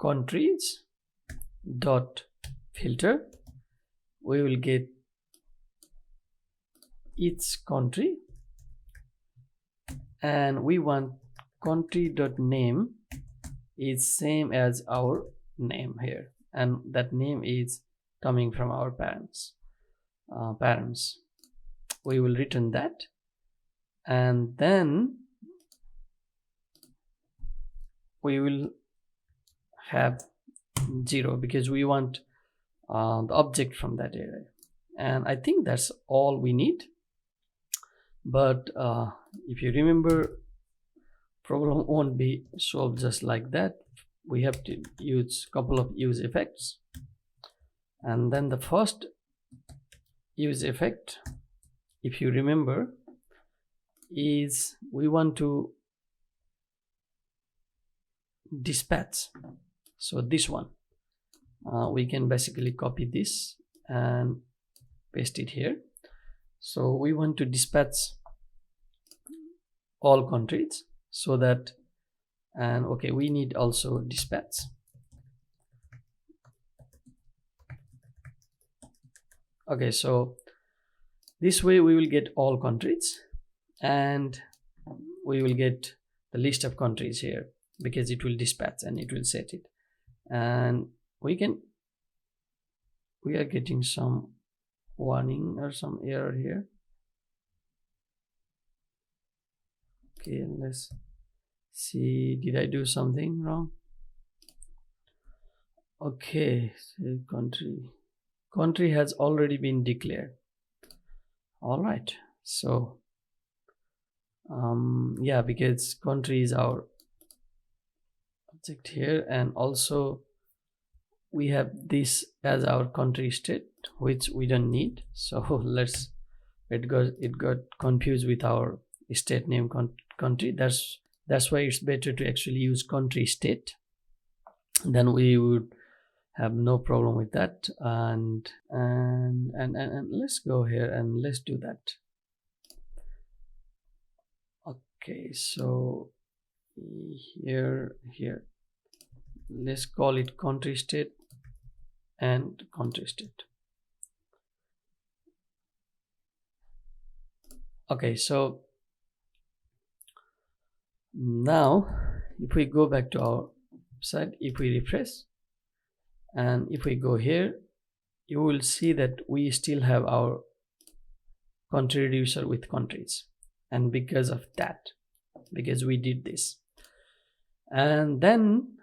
countries dot filter. We will get each country, and we want country dot name is same as our name here, and that name is coming from our parents. We will return that, and then we will have 0 because we want the object from that area. And I think that's all we need. But if you remember, problem won't be solved just like that. We have to use a couple of use effects, and then the first use effect, if you remember, is we want to dispatch. So this one, we can basically copy this and paste it here. So we want to dispatch all countries, so that, and okay, we need also dispatch. Okay, so this way we will get all countries, and we will get the list of countries here, because it will dispatch and it will set it. And we are getting some warning or some error here. Okay, let's see, did I do something wrong? Okay, so country has already been declared. All right, so yeah, because country is our object here, and also we have this as our country state, which we don't need. So it got confused with our state name country. That's why it's better to actually use country state. Then we would have no problem with that. And let's go here and let's do that. Okay, so here let's call it country state and country state. Okay, so now if we go back to our site, if we refresh and if we go here, you will see that we still have our country reducer with countries. And because of that, because we did this, and then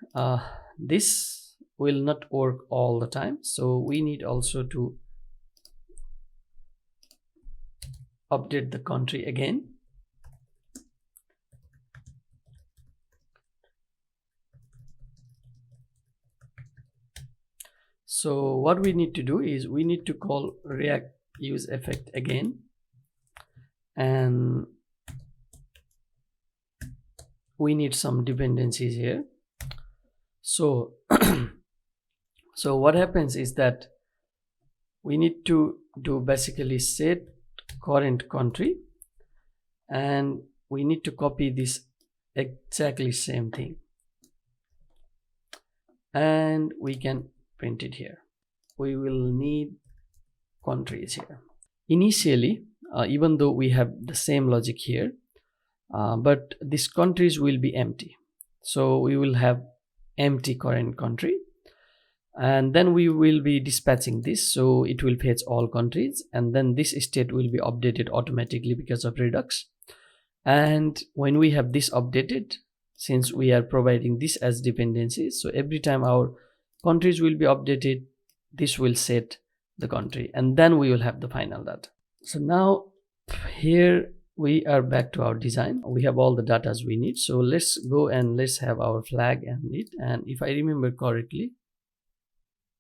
this will not work all the time, so we need also to update the country again. So what we need to do is we need to call React use effect again, and we need some dependencies here. So so what happens is that we need to do basically set current country, and we need to copy this exactly same thing, and we can print it here. We will need countries here initially, even though we have the same logic here, but these countries will be empty. So we will have empty current country, and then we will be dispatching this, so it will fetch all countries, and then this state will be updated automatically because of Redux. And when we have this updated, since we are providing this as dependencies, so every time our countries will be updated, this will set the country, and then we will have the final data. So now here we are back to our design. We have all the data we need, so let's go and let's have our flag and it. And if I remember correctly,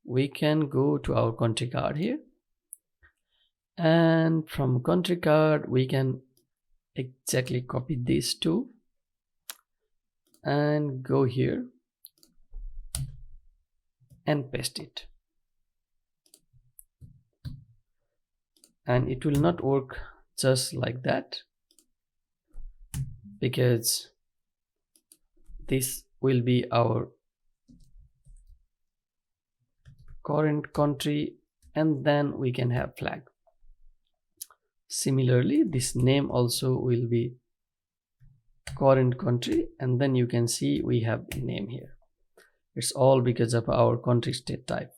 we can go to our country card here, and from country card we can exactly copy these two and go here and paste it. And it will not work just like that, because this will be our current country, and then we can have flag. Similarly, this name also will be current country, and then you can see we have a name here. It's all because of our country state type.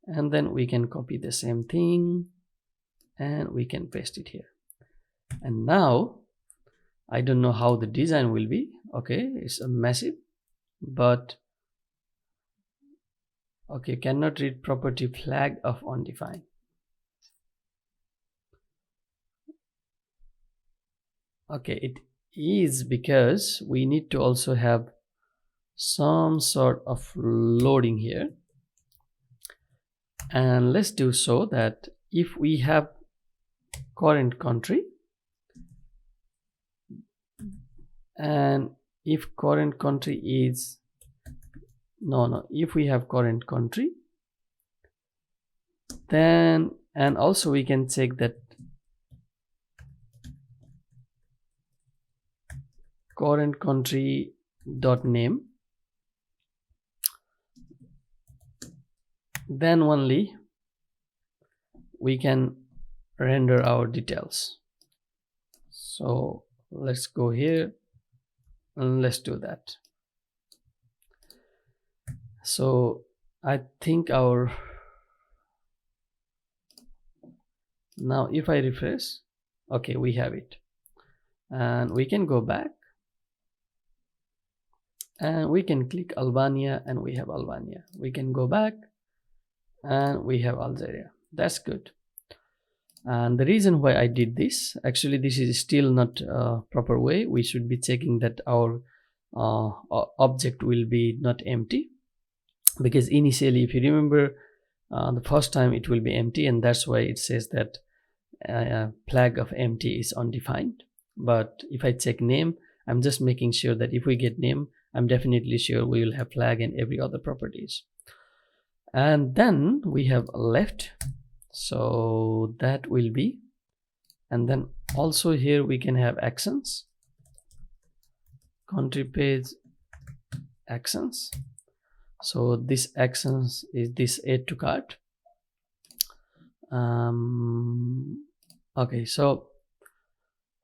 And then we can copy the same thing and we can paste it here. And now I don't know how the design will be. Okay, it's a massive, but okay, cannot read property flag of undefined. Okay, it is because we need to also have some sort of loading here. And let's do so that if we have current country, and if current country is if we have current country, then, and also we can check that current country dot name, then only we can render our details. So let's go here and let's do that. So I think now if I refresh, okay, we have it, and we can go back and we can click Albania and we have Albania. We can go back and we have Algeria. That's good. And the reason why I did this, actually this is still not a proper way. We should be checking that our object will be not empty, because initially, if you remember, the first time it will be empty, and that's why it says that flag of empty is undefined. But if I check name, I'm just making sure that if we get name, I'm definitely sure we will have flag and every other properties. And then we have left, so that will be, and then also here we can have actions, country page actions. So this actions is this add to cart. Okay, so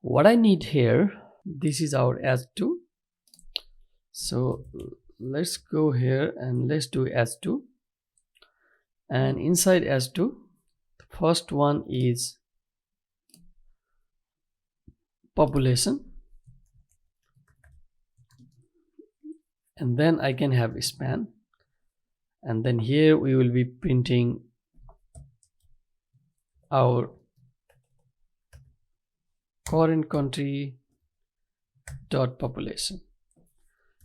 what I need here, this is our add to. So let's go here and let's do add to. And inside add to, the first one is population. And then I can have span. And then here we will be printing our current country dot population.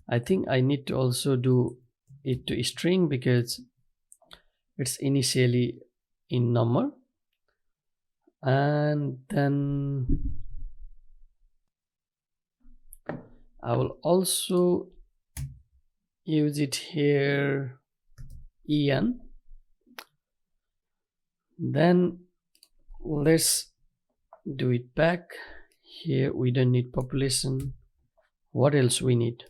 I think I need to also do it to string because it's initially in number. And then I will also use it here en. Then let's do it back. Here we don't need population. What else we need?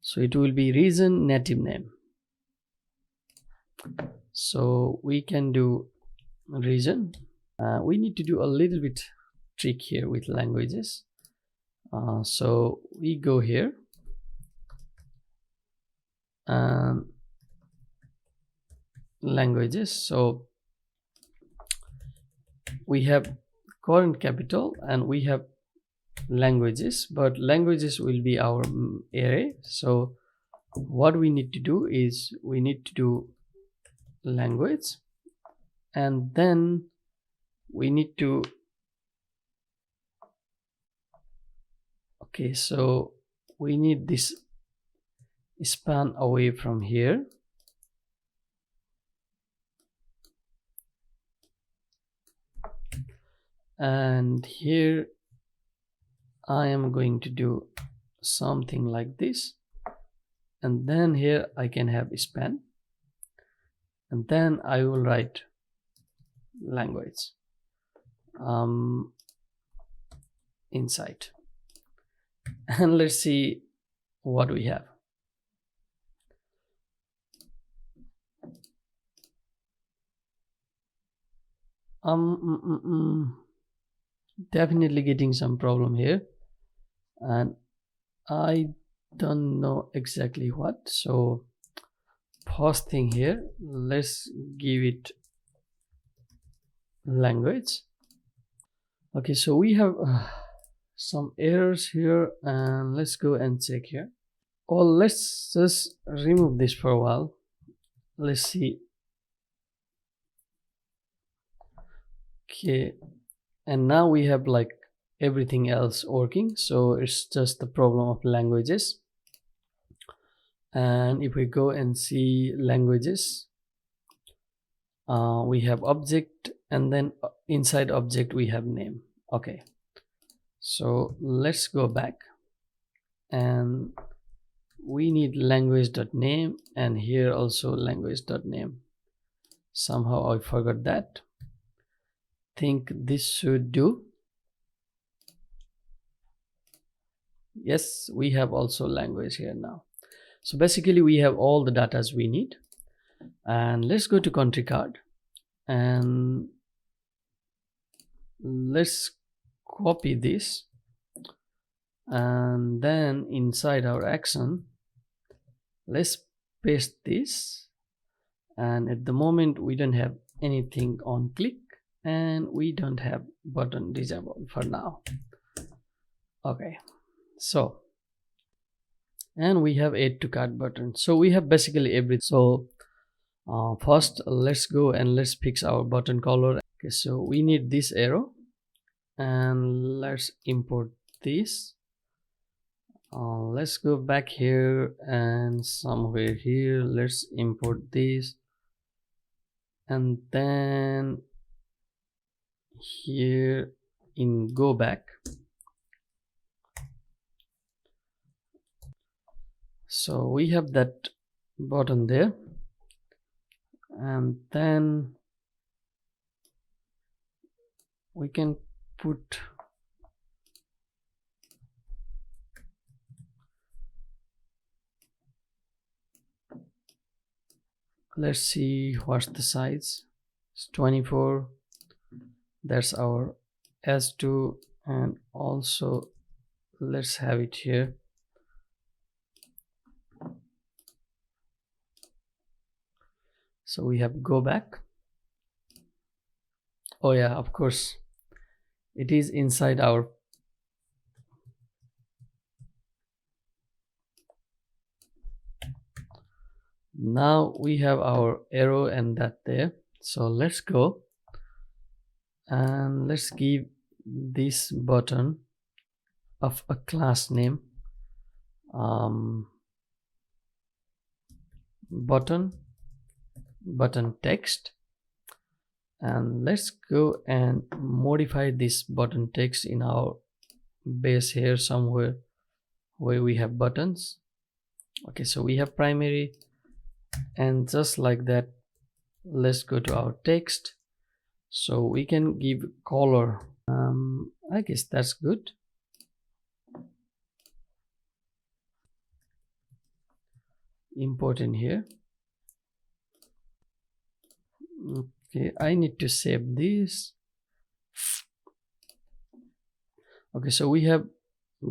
So it will be region native name. So we can do region. We need to do a little bit trick here with languages. So we go here and languages. So we have current capital and we have languages, but languages will be our array. So what we need to do is we need to do language, and then we need to, okay, so we need this span away from here. And here I am going to do something like this, and then here I can have span, and then I will write language inside, and let's see what we have. Definitely getting some problem here, and I don't know exactly what. So first thing here, let's give it language. Okay, so we have some errors here, and let's go and check here. Or let's just remove this for a while. Let's see. Okay, and now we have like everything else working, so it's just the problem of languages. And if we go and see languages, we have object, and then inside object we have name. Okay, so let's go back, and we need language.name, and here also language.name. Somehow I forgot that. Think this should do. Yes, we have also language here now. So basically we have all the data we need. And let's go to country card, and let's copy this and then inside our action, let's paste this. And at the moment we don't have anything on click, and we don't have button disabled for now. Okay, so, and we have add to cart button, so we have basically everything. So first let's go and let's fix our button color. Okay, so we need this arrow, and let's import this. Let's go back here, and somewhere here let's import this, and then here in go back. So we have that button there, and then we can put let's see what's the size. It's 24. That's our S2, and also let's have it here. So we have go back. Oh yeah, of course it is inside our now we have our arrow and that there. So let's go and let's give this button of a class name, button text, and let's go and modify this button text in our base here somewhere where we have buttons. Okay, so we have primary, and just like that, let's go to our text. So we can give color. I guess that's good. Import in here. Okay, I need to save this. Okay, so we have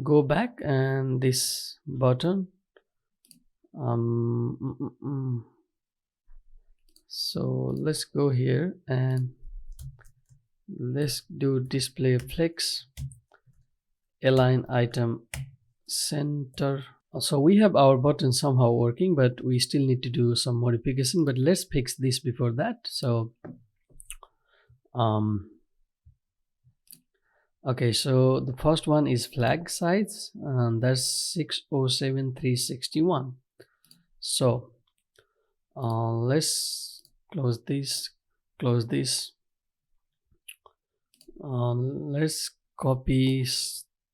go back and this button. So let's go here and let's do display flex, align item center. So we have our button somehow working, but we still need to do some modification, but let's fix this before that. So okay, so the first one is flag size, and that's 607361. So let's close this. Let's copy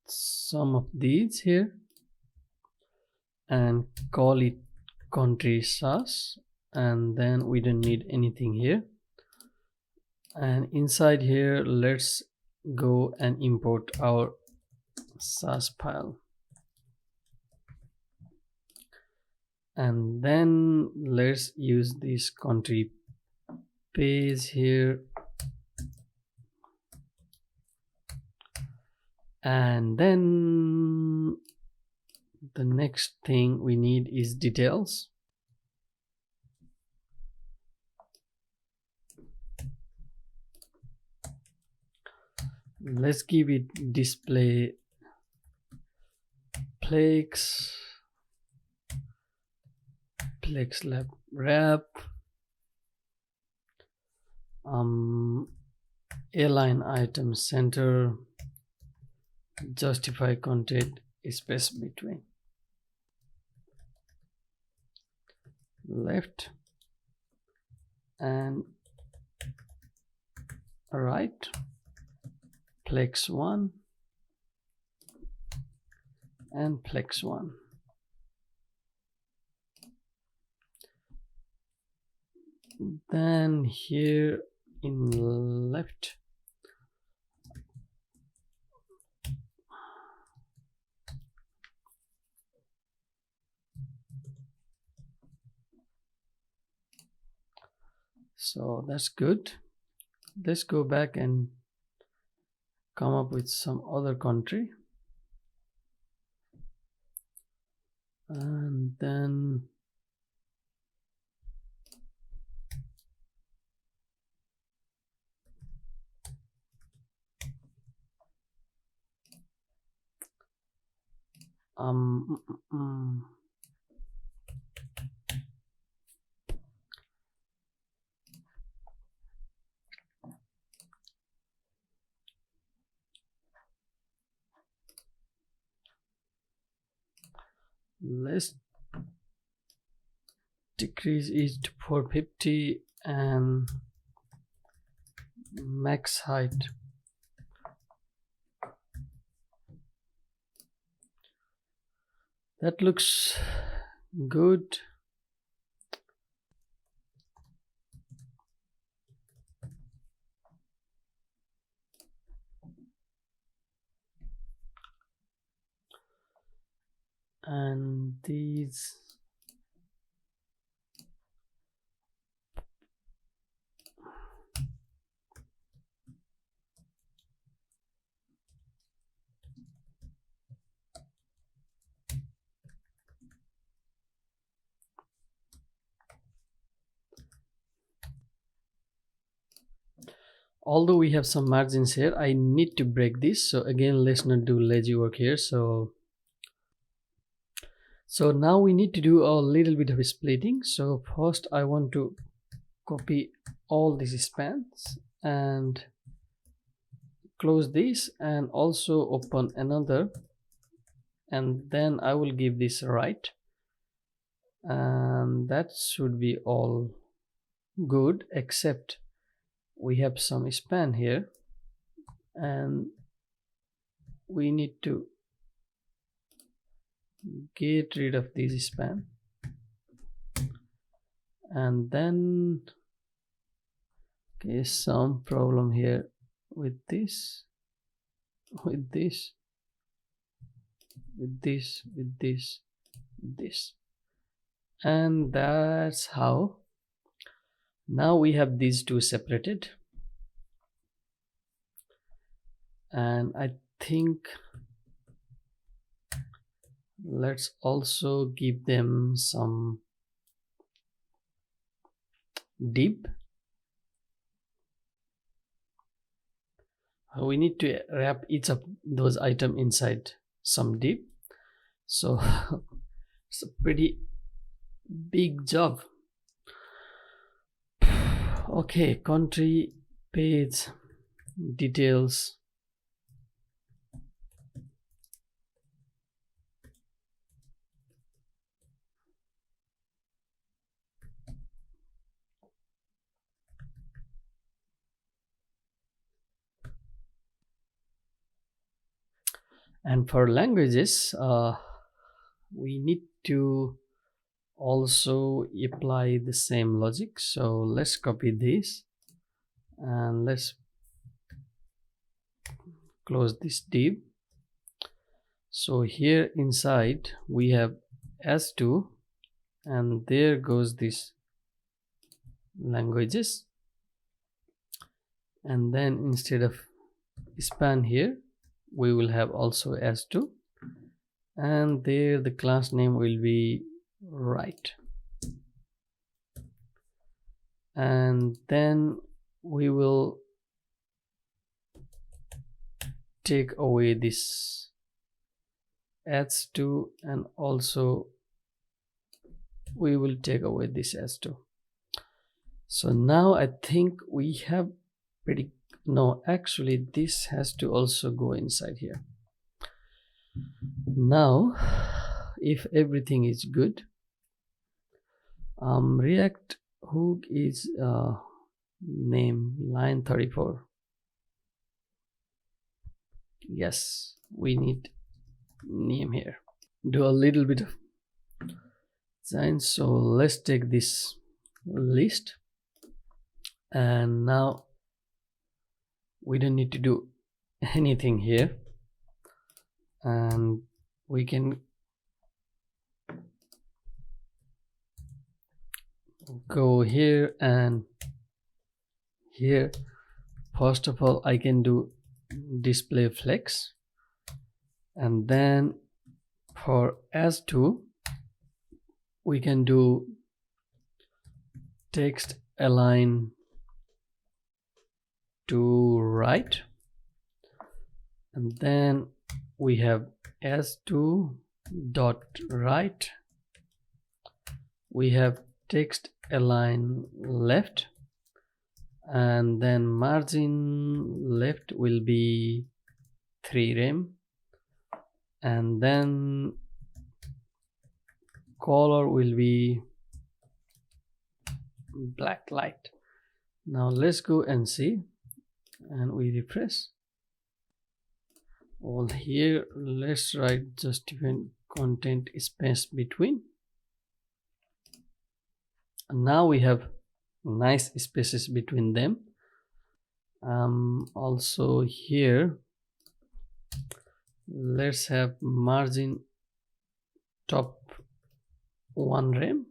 some of these here and call it country SASS, and then we don't need anything here. And inside here, let's go and import our SASS file, and then let's use this country page here, and then the next thing we need is details. Let's give it display plex lab wrap, align item center, justify content space between left and right, plex 1 and plex 1. Then here in left, so that's good. Let's go back and come up with some other country. and then let's decrease it to 450 and max height. That looks good. And these although we have some margins here, I need to break this. So again, let's not do lazy work here. So now we need to do a little bit of splitting. So first I want to copy all these spans and close this, and also open another, and then I will give this right, and that should be all good, except we have some span here and we need to get rid of this span. And then okay, some problem here with this, with this, with this, with this, with this, and that's how now we have these two separated. And I think let's also give them some div. We need to wrap each of those items inside some div. So it's a pretty big job. Okay, country, page, details. And for languages, we need to also apply the same logic. So let's copy this and let's close this div. So here inside we have S2, and there goes this languages, and then instead of span here we will have also S2, and there the class name will be right. And then we will take away this S2, and also we will take away this S2. So now I think we have pretty, no, actually this has to also go inside here. Now if everything is good, React hook is name line 34. Yes, we need name here. Do a little bit of design. So let's take this list, and now we don't need to do anything here, and we can go here and here. First of all, I can do display flex, and then for S2 we can do text align to right, and then we have s2 dot right, we have text align left, and then margin left will be 3 rem, and then color will be black light. Now let's go and see, and we refresh. All here, let's write just even content space between, and now we have nice spaces between them. Also here, let's have margin top 1 rem.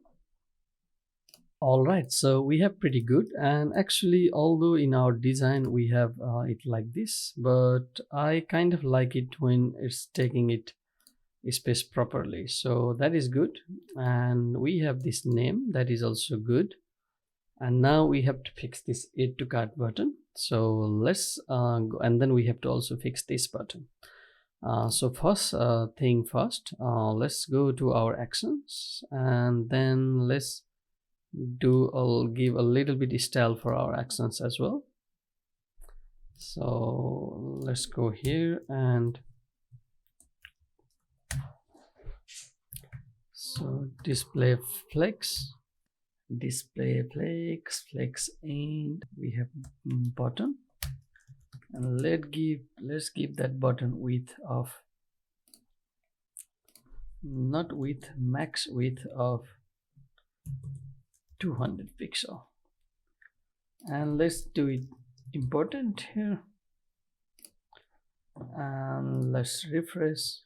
All right, so we have pretty good, and actually although in our design we have it like this, but I kind of like it when it's taking it space properly, so that is good. And we have this name, that is also good. And now we have to fix this add to cart button, so let's go, and then we have to also fix this button. So first thing first, let's go to our actions, and then let's give a little bit style for our actions as well. So let's go here, and so display flex, and we have button, and let's give that button width of, not width, max width of 200 pixel, and let's do it important here, and let's refresh.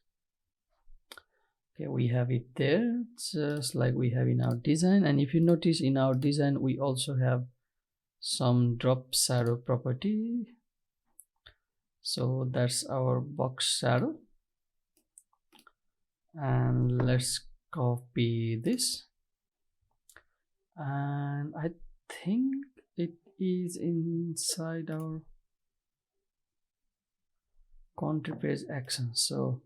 Okay, we have it there, just like we have in our design. And if you notice, in our design we also have some drop shadow property, so that's our box shadow. And let's copy this, and I think it is inside our country page action, so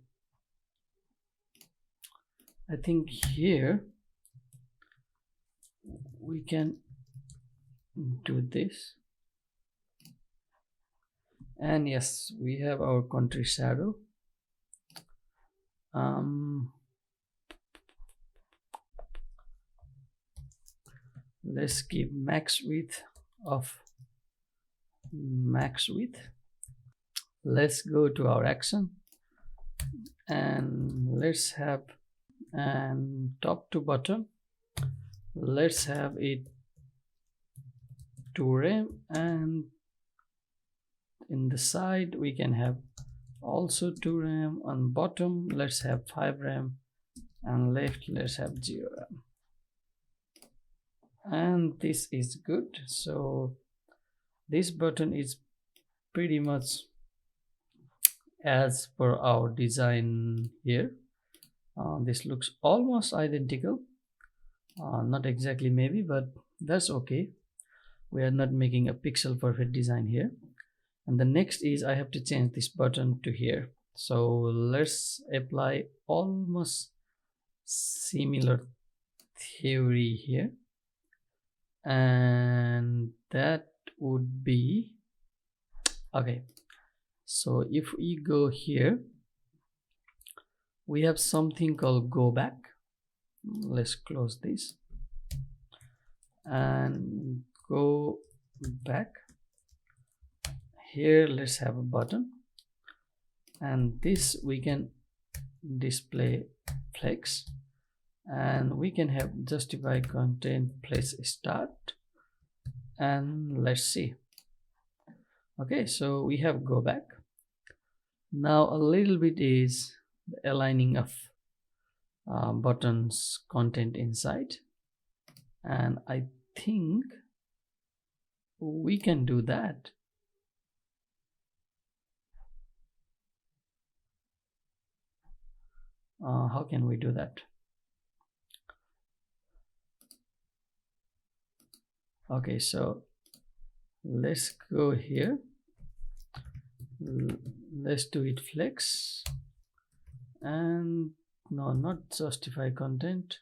I think here we can do this. And yes, we have our country shadow. Let's give max width of max width. Let's go to our action, and let's have, and top to bottom, let's have it 2 rem, and in the side we can have also 2 rem. On bottom let's have 5 rem, and left let's have 0 rem, and this is good. So this button is pretty much as per our design here. This looks almost identical, not exactly maybe, but that's okay. We are not making a pixel perfect design here. And the next is I have to change this button to here, so let's apply almost similar theory here, and that would be okay. So if we go here, we have something called go back. Let's close this and go back. Here let's have a button, and this we can display flex, and we can have justify content place start, and let's see. Okay, so we have go back. Now a little bit is the aligning of buttons content inside, and I think we can do that. How can we do that? Okay, so let's go here. Let's do it flex, and no, not justify content,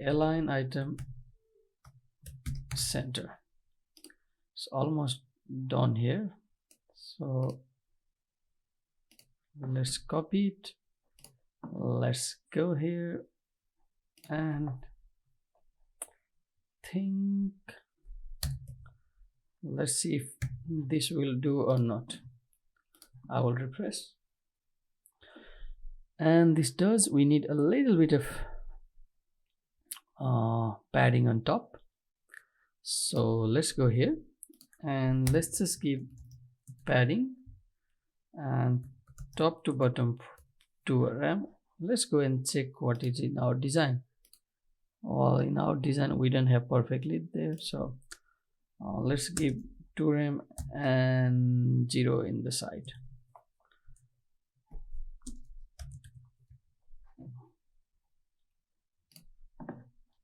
align item center. It's almost done here, so let's copy it. Let's go here and think, let's see if this will do or not. I will refresh, and this does. We need a little bit of padding on top, so let's go here and let's just give padding and top to bottom to RAM. Let's go and check what is in our design. Well, in our design we don't have perfectly there, so let's give 2 RAM and 0 in the side.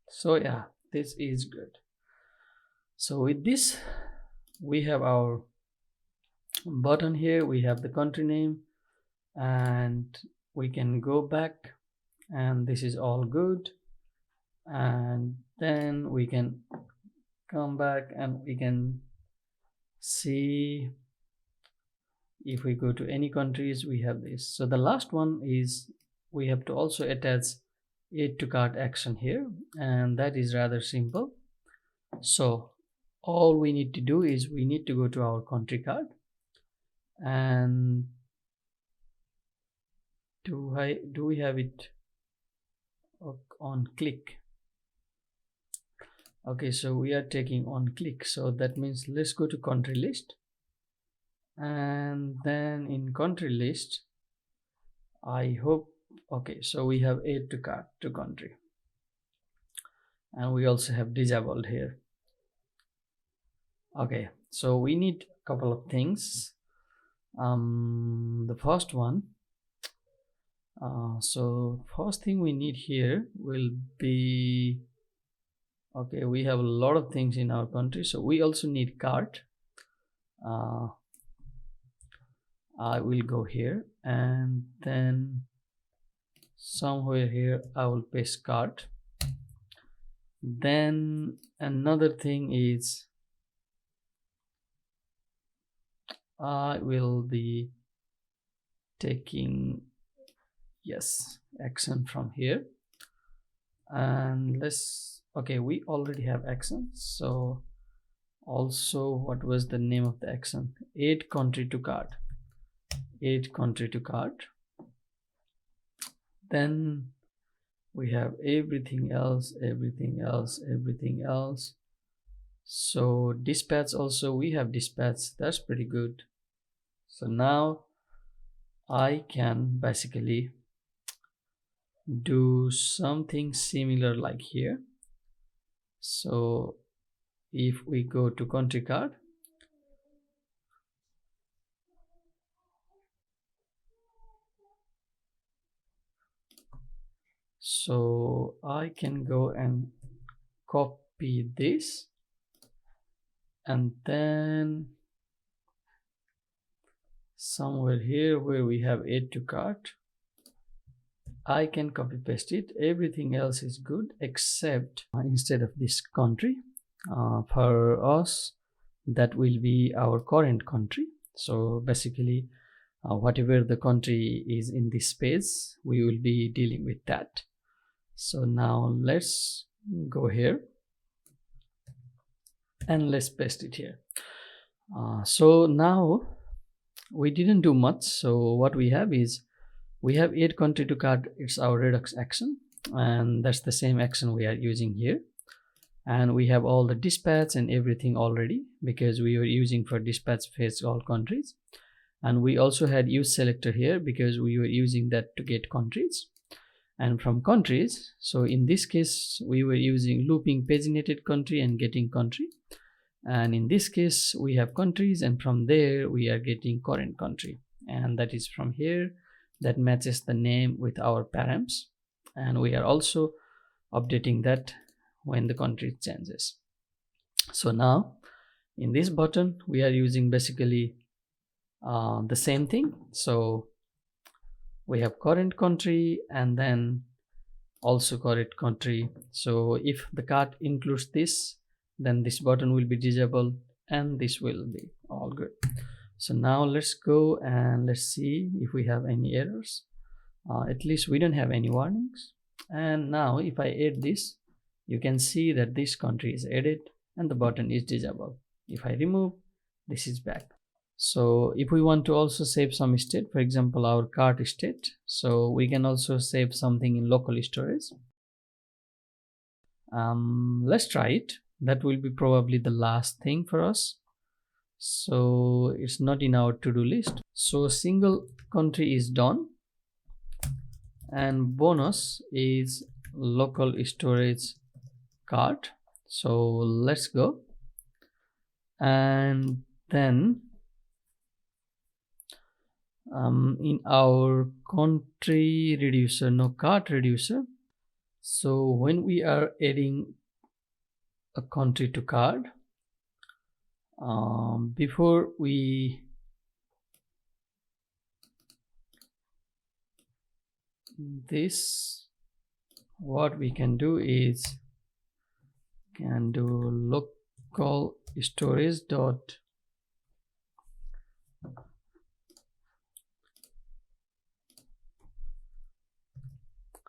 So yeah, this is good. So with this, we have our button here, we have the country name, and we can go back, and this is all good. And then we can come back and we can see if we go to any countries, we have this. So the last one is we have to also attach add to cart action here, and that is rather simple. So all we need to do is we need to go to our country card, and do we have it on click? Okay, so we are taking on click, so that means let's go to country list, and then in country list, I hope, okay, so we have add to cart to country, and we also have disabled here. Okay, so we need a couple of things. The first one, so first thing we need here will be, okay, we have a lot of things in our country, so we also need cart. I will go here, and then somewhere here I will paste cart. Then another thing is I will be taking, yes, action from here, and let's, okay, we already have action. So also, what was the name of the action? Add country to cart, add country to cart. Then we have everything else. So dispatch also, we have dispatch, that's pretty good. So now I can basically do something similar like here. So if we go to country card, so I can go and copy this, and then somewhere here where we have add to cart, I can copy paste it. Everything else is good except instead of this country, for us that will be our current country. So basically whatever the country is in this page, we will be dealing with that. So now let's go here and let's paste it here. So now we didn't do much. So what we have is we have add country to cart, it's our Redux action, and that's the same action we are using here. And we have all the dispatch and everything already because we were using for dispatch phase all countries. And we also had use selector here because we were using that to get countries. And from countries, so in this case we were using looping paginated country and getting country, and in this case we have countries, and from there we are getting current country, and that is from here that matches the name with our params, and we are also updating that when the country changes. So now in this button we are using basically the same thing. So we have current country and then also current country. So if the cart includes this, then this button will be disabled and this will be all good. So now let's go and let's see if we have any errors. At least we don't have any warnings. And now if I add this, you can see that this country is added and the button is disabled. If I remove, this is back. So if we want to also save some state, for example our cart state, so we can also save something in local storage. Let's try it. That will be probably the last thing for us, so it's not in our to-do list. So single country is done, and bonus is local storage cart. So let's go, and then in our country reducer, no cart reducer. So when we are adding a country to cart, before we this, what we can do is can do local storage dot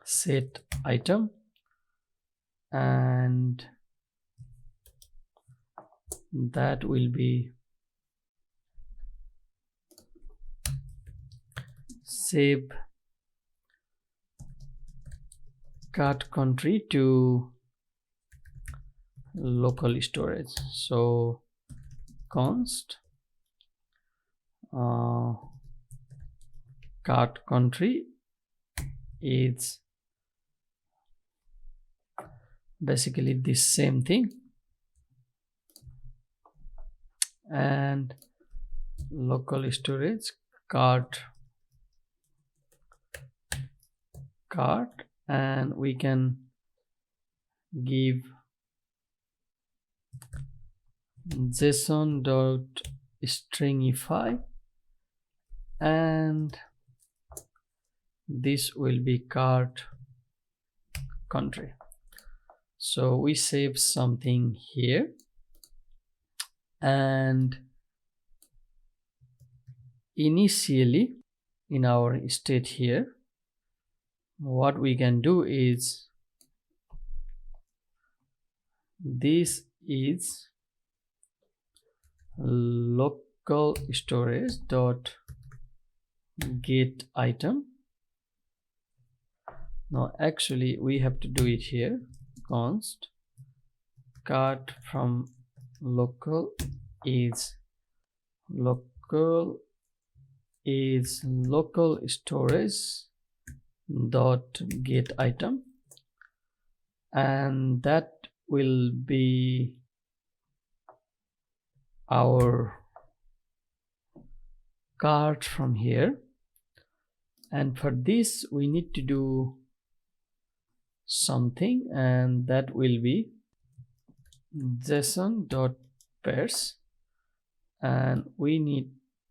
set item, and that will be save cart country to local storage. So const cart country is basically the same thing, and local storage cart, and we can give json.stringify, and this will be cart country. So we save something here, and initially in our state here, what we can do is this is local storage dot get item. Now actually we have to do it here, const cart from local is local storage dot get item, and that will be our cart from here. And for this we need to do something, and that will be json.pairs, and we need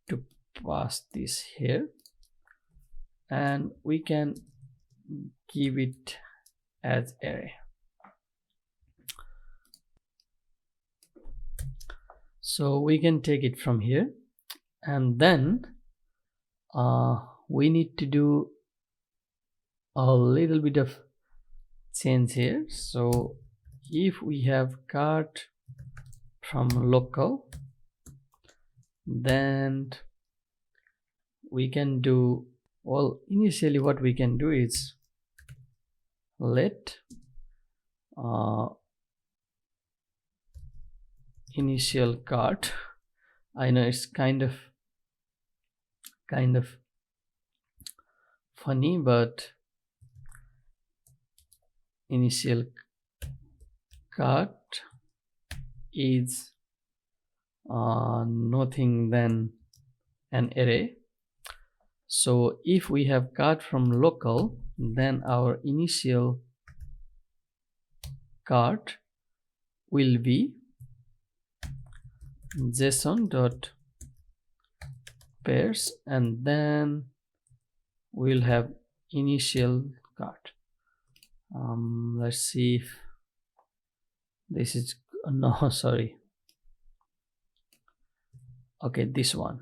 to pass this here, and we can give it as array. So we can take it from here, and then we need to do a little bit of change here. So if we have cart from local, then we can do, well, initially what we can do is let initial cart. I know it's kind of funny, but initial cart is nothing than an array. So if we have cart from local, then our initial cart will be JSON dot pairs, and then we'll have initial cart. Let's see if this is no, sorry. Okay, this one,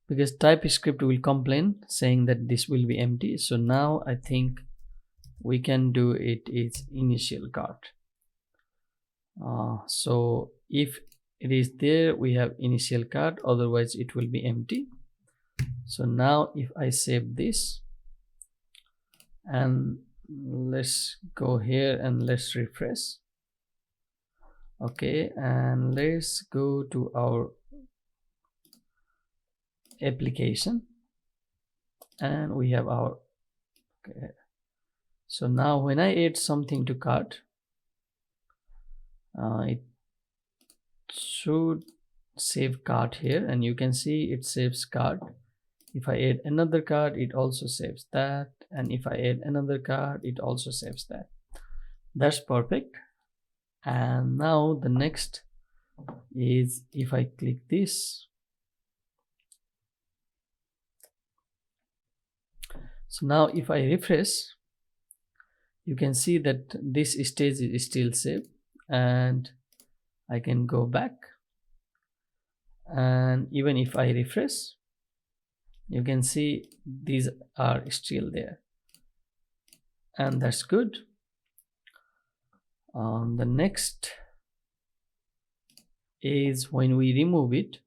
because TypeScript will complain saying that this will be empty. So now I think we can do it is initial cart. So if it is there, we have initial cart, otherwise it will be empty. So now if I save this, and let's go here and let's refresh. Okay, and let's go to our application, and we have our okay. So now when I add something to cart, it should save cart here, and you can see it saves cart. If I add another cart, it also saves that, and if I add another cart, it also saves that. That's perfect. And now the next is if I click this. So now if I refresh, you can see that this stage is still saved, and I can go back, and even if I refresh, you can see these are still there, and that's good. The next is when we remove it,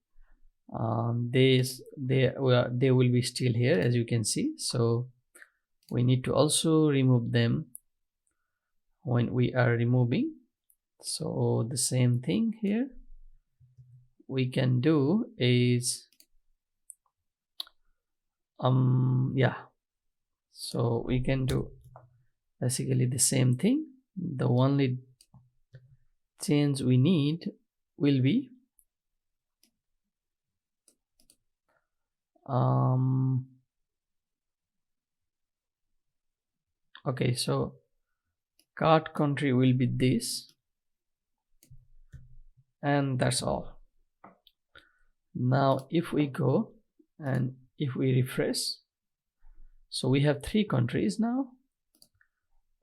they will be still here, as you can see. So we need to also remove them when we are removing. So the same thing here we can do is so we can do basically the same thing. The only change we need will be okay, so cart country will be this, and that's all. Now if we go and if we refresh, so we have 3 countries now,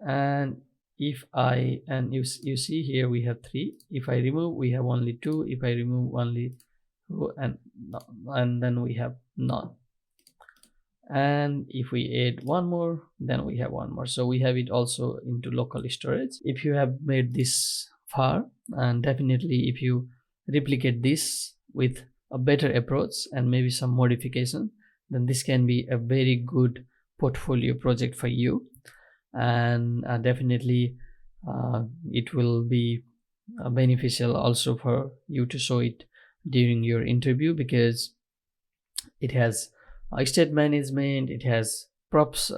and if I you see here we have 3. If I remove, we have only 2. If I remove, only 2, and then we have none. And if we add one more, then we have one more. So we have it also into local storage. If you have made this far, and definitely if you replicate this with a better approach and maybe some modification, then this can be a very good portfolio project for you. And definitely it will be beneficial also for you to show it during your interview, because it has state management, it has props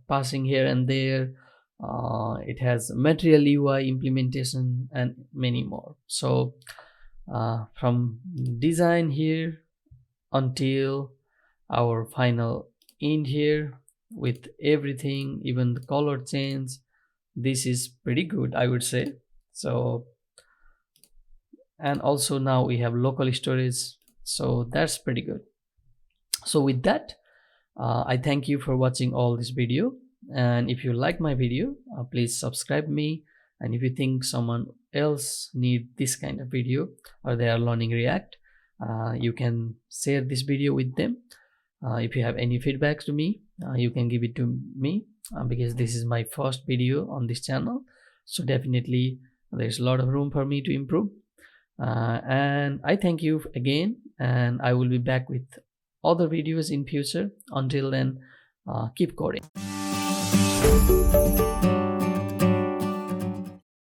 passing here and there, it has material UI implementation, and many more. So from design here until our final end here, with everything, even the color change, this is pretty good, I would say. So, and also now we have local storage, so that's pretty good. So with that, I thank you for watching all this video, and if you like my video, please subscribe me, and if you think someone else need this kind of video or they are learning React, you can share this video with them. If you have any feedbacks to me, you can give it to me, because this is my first video on this channel, so definitely there's a lot of room for me to improve. And I thank you again, and I will be back with other videos in future. Until then, keep coding.